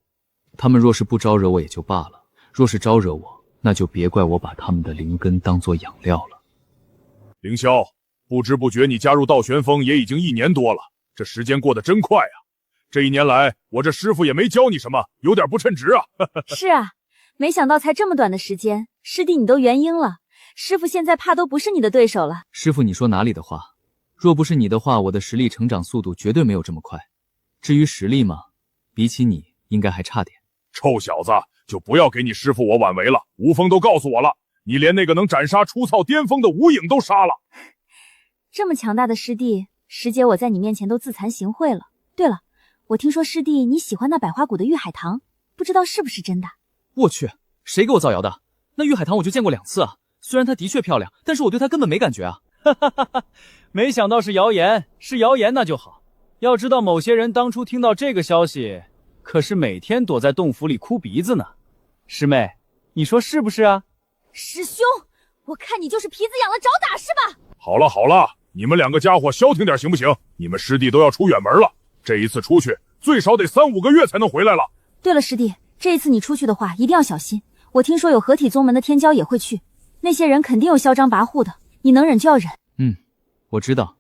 他们若是不招惹我也就罢了，若是招惹我，那就别怪我把他们的灵根当作养料了。凌霄，不知不觉你加入道玄峰也已经1年多了，这时间过得真快啊！这1年来，我这师傅也没教你什么，有点不称职啊。是啊，没想到才这么短的时间，师弟你都元婴了，师傅现在怕都不是你的对手了。师傅，你说哪里的话？若不是你的话，我的实力成长速度绝对没有这么快。至于实力嘛，比起你应该还差点。臭小子，就不要给你师傅我挽回了。吴峰都告诉我了，你连那个能斩杀出操巅峰的吴影都杀了。这么强大的师弟，师姐我在你面前都自惭形秽了。对了，我听说师弟你喜欢那百花谷的玉海棠，不知道是不是真的？我去，谁给我造谣的？那玉海棠我就见过2次啊，虽然她的确漂亮，但是我对她根本没感觉啊。没想到是谣言，是谣言那就好。要知道某些人当初听到这个消息，可是每天躲在洞府里哭鼻子呢。师妹，你说是不是啊？师兄，我看你就是皮子痒了找打是吧？好了好了，你们2个家伙消停点行不行？你们师弟都要出远门了，这一次出去最少得3-5个月才能回来了。对了，师弟，这一次你出去的话一定要小心。我听说有合体宗门的天骄也会去，那些人肯定有嚣张跋扈的，你能忍就要忍。我知道，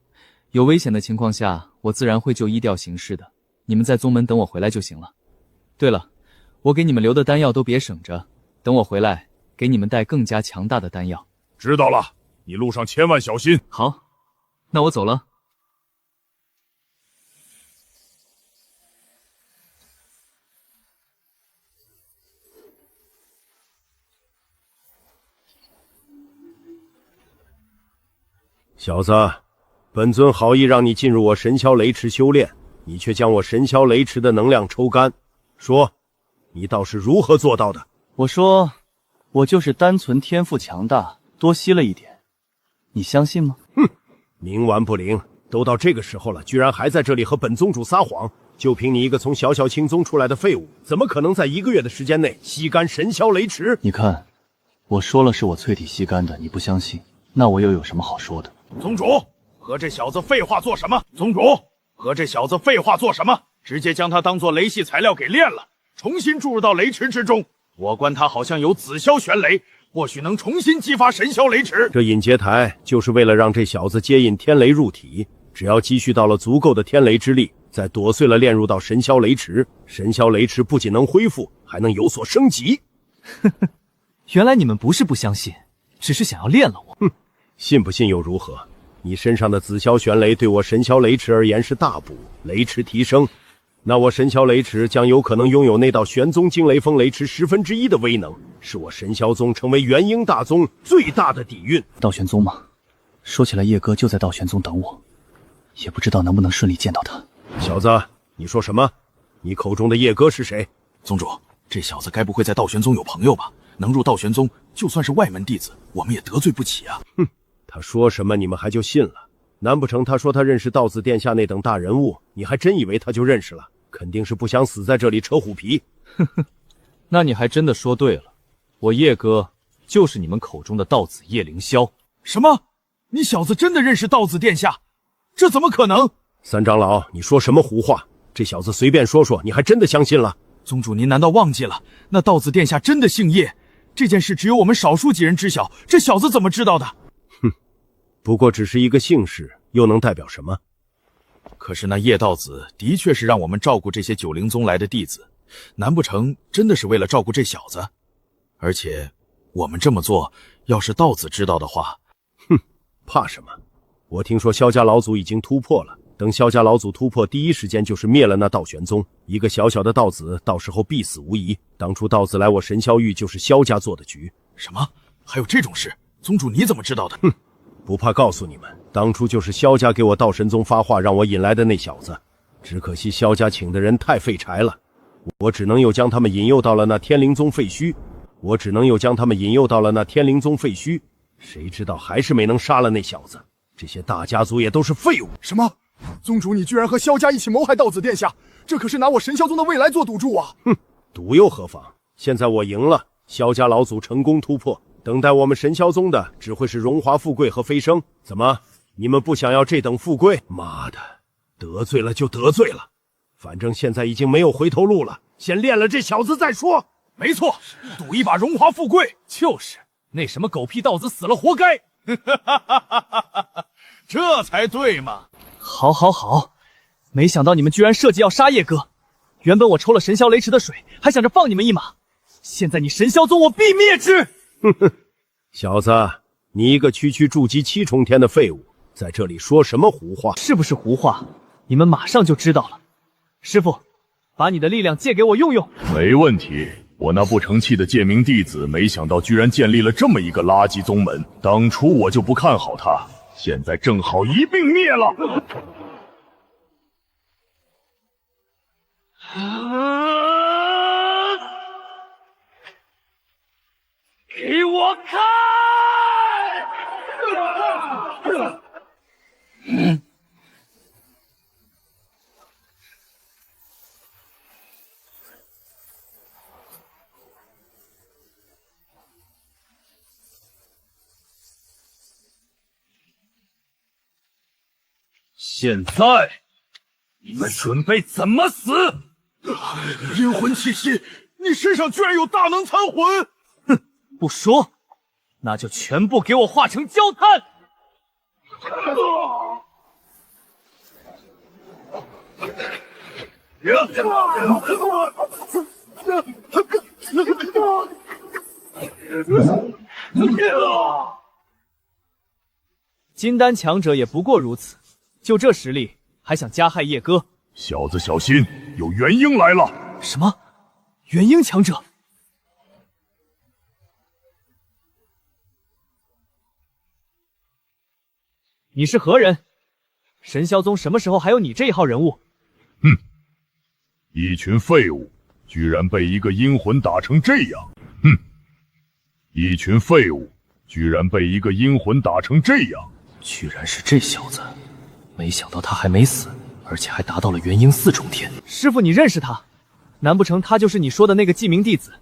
有危险的情况下，我自然会就依调行事的。你们在宗门等我回来就行了。对了，我给你们留的丹药都别省着，等我回来给你们带更加强大的丹药。知道了，你路上千万小心。好，那我走了。小子，本尊好意让你进入我神霄雷池修炼，你却将我神霄雷池的能量抽干。说，你倒是如何做到的？我说，我就是单纯天赋强大，多吸了一点。你相信吗？哼，冥顽不灵，都到这个时候了，居然还在这里和本宗主撒谎。就凭你一个从小小青宗出来的废物，怎么可能在1个月的时间内吸干神霄雷池？你看，我说了是我淬体吸干的，你不相信，那我又有什么好说的？宗主，和这小子废话做什么？宗主，和这小子废话做什么？直接将他当做雷系材料给炼了，重新注入到雷池之中。我观他好像有紫霄玄雷，或许能重新激发神霄雷池。这引劫台就是为了让这小子接引天雷入体，只要积蓄到了足够的天雷之力，再剁碎了炼入到神霄雷池，神霄雷池不仅能恢复，还能有所升级。原来你们不是不相信，只是想要炼了我。哼，信不信又如何？你身上的紫霄玄雷对我神霄雷池而言是大补，雷池提升，那我神霄雷池将有可能拥有那道玄宗惊雷峰雷池1/10的威能，是我神霄宗成为元婴大宗最大的底蕴。道玄宗吗？说起来，叶哥就在道玄宗等我，也不知道能不能顺利见到他。小子，你说什么？你口中的叶哥是谁？宗主，这小子该不会在道玄宗有朋友吧？能入道玄宗，就算是外门弟子，我们也得罪不起啊。哼，他说什么你们还就信了？难不成他说他认识道子殿下那等大人物，你还真以为他就认识了？肯定是不想死在这里扯虎皮。呵呵，那你还真的说对了，我叶哥就是你们口中的道子叶凌霄。什么？你小子真的认识道子殿下？这怎么可能？三长老，你说什么胡话？这小子随便说说，你还真的相信了？宗主，您难道忘记了？那道子殿下真的姓叶，这件事只有我们少数几人知晓，这小子怎么知道的？哼，不过只是一个姓氏，又能代表什么？可是那叶道子的确是让我们照顾这些九灵宗来的弟子，难不成真的是为了照顾这小子？而且我们这么做，要是道子知道的话，哼，怕什么？我听说萧家老祖已经突破了，等萧家老祖突破，第一时间就是灭了那道玄宗。一个小小的道子，到时候必死无疑。当初道子来我神霄域，就是萧家做的局。什么？还有这种事？宗主你怎么知道的？哼，不怕告诉你们，当初就是萧家给我道神宗发话，让我引来的那小子。只可惜萧家请的人太废柴了，我只能又将他们引诱到了那天灵宗废墟。谁知道还是没能杀了那小子。这些大家族也都是废物。什么？宗主，你居然和萧家一起谋害道子殿下，这可是拿我神霄宗的未来做赌注啊！哼，赌又何妨？现在我赢了，萧家老祖成功突破，等待我们神霄宗的只会是荣华富贵和飞升。怎么，你们不想要这等富贵？妈的，得罪了就得罪了，反正现在已经没有回头路了，先练了这小子再说。没错，赌一把荣华富贵。就是那什么狗屁道子死了活该。这才对嘛！好，好，好！没想到你们居然设计要杀叶哥。原本我抽了神霄雷池的水，还想着放你们一马。现在你神霄宗我必灭之！哼哼，小子，你一个区区筑基7重天的废物，在这里说什么胡话？是不是胡话？你们马上就知道了。师傅，把你的力量借给我用用。没问题。我那不成器的借名弟子，没想到居然建立了这么一个垃圾宗门。当初我就不看好他，现在正好一并灭了。给我看！现在你们准备怎么死？阴魂气息，你身上居然有大能残魂！哼，不说，那就全部给我化成焦炭！金丹强者也不过如此，就这实力，还想加害叶哥？小子小心，有元婴来了！什么？元婴强者？你是何人？神霄宗什么时候还有你这一号人物？哼，一群废物，居然被一个阴魂打成这样！哼，一群废物，居然被一个阴魂打成这样！居然是这小子，没想到他还没死，而且还达到了元婴4重天。师傅，你认识他？难不成他就是你说的那个记名弟子，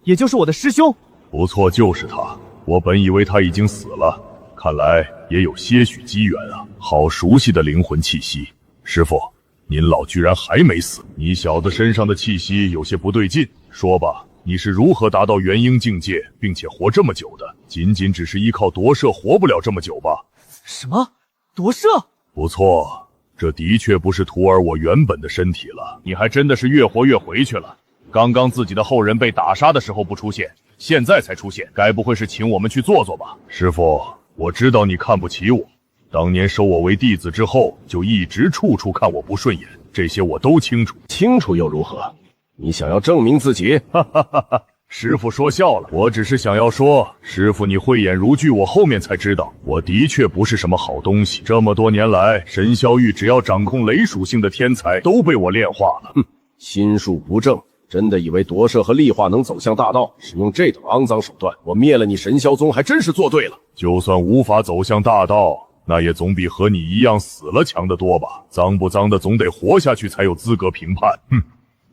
也就是我的师兄？不错，就是他。我本以为他已经死了，看来也有些许机缘啊！好熟悉的灵魂气息。师傅，您老居然还没死，你小子身上的气息有些不对劲。说吧，你是如何达到元婴境界，并且活这么久的？仅仅只是依靠夺舍，活不了这么久吧？什么？夺舍？不错，这的确不是徒儿我原本的身体了。你还真的是越活越回去了。刚刚自己的后人被打杀的时候不出现，现在才出现，该不会是请我们去做做吧？师傅，我知道你看不起我，当年收我为弟子之后，就一直处处看我不顺眼，这些我都清楚。清楚又如何？你想要证明自己？哈哈哈哈！师傅说笑了，我只是想要说，师傅你慧眼如炬，我后面才知道，我的确不是什么好东西。这么多年来，神霄域只要掌控雷属性的天才都被我炼化了。哼，心术不正，真的以为夺舍和厉化能走向大道，使用这等肮脏手段，我灭了你神霄宗还真是做对了。就算无法走向大道，那也总比和你一样死了强得多吧？脏不脏的总得活下去才有资格评判。哼，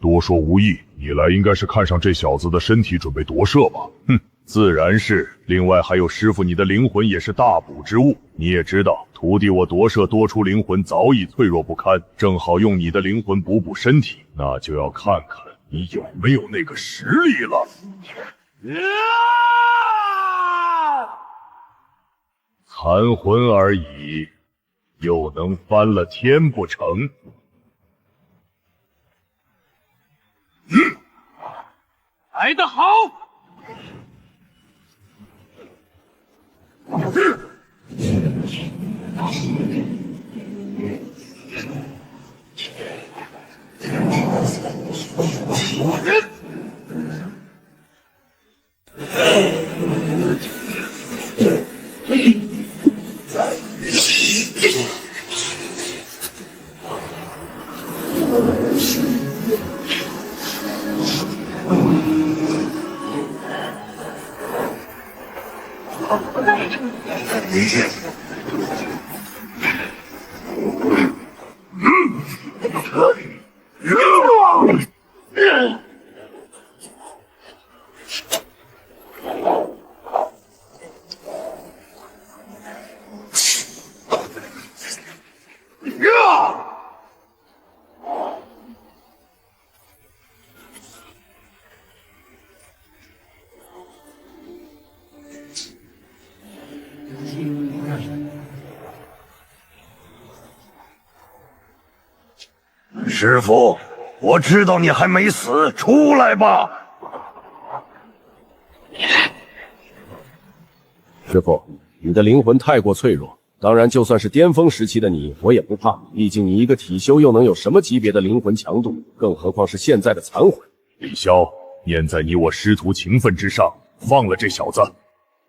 多说无益，你来应该是看上这小子的身体准备夺舍吧？哼，自然是。另外还有师傅，你的灵魂也是大补之物。你也知道，徒弟我夺舍多出灵魂早已脆弱不堪，正好用你的灵魂补补身体，那就要看看你有没有那个实力了。残魂而已，又能翻了天不成？来得好！师傅，我知道你还没死，出来吧。师傅，你的灵魂太过脆弱，当然就算是巅峰时期的你，我也不怕。毕竟你一个体修又能有什么级别的灵魂强度？更何况是现在的残魂。李潇，念在你我师徒情分之上，放了这小子，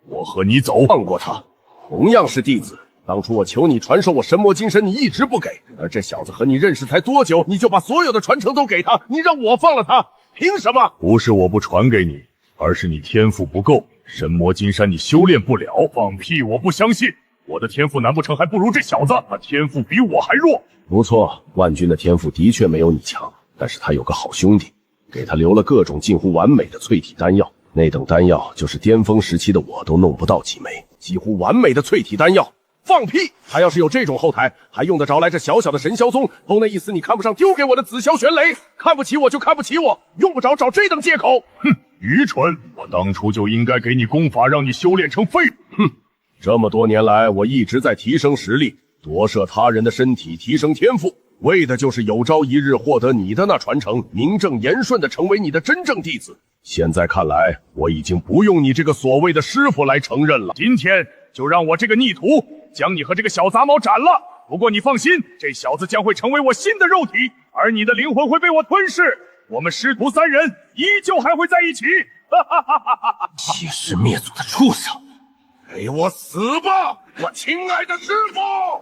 我和你走。放过他，同样是弟子。当初我求你传授我神魔金身，你一直不给，而这小子和你认识才多久，你就把所有的传承都给他，你让我放了他，凭什么？不是我不传给你，而是你天赋不够，神魔金山你修炼不了。放屁！我不相信，我的天赋难不成还不如这小子？他天赋比我还弱。不错，万军的天赋的确没有你强，但是他有个好兄弟，给他留了各种近乎完美的淬体丹药，那等丹药就是巅峰时期的我都弄不到几枚，几乎完美的淬体丹药。放屁！他要是有这种后台，还用得着来这小小的神霄宗？都那意思，你看不上丢给我的紫霄玄雷，看不起我就看不起我，用不着找这等借口。哼，愚蠢！我当初就应该给你功法，让你修炼成废物。哼，这么多年来，我一直在提升实力，夺舍他人的身体，提升天赋，为的就是有朝一日获得你的那传承，名正言顺的成为你的真正弟子。现在看来，我已经不用你这个所谓的师傅来承认了。今天就让我这个逆徒将你和这个小杂毛斩了。不过你放心，这小子将会成为我新的肉体，而你的灵魂会被我吞噬。我们师徒三人依旧还会在一起。欺师灭祖的畜生，给我死吧，我亲爱的师傅！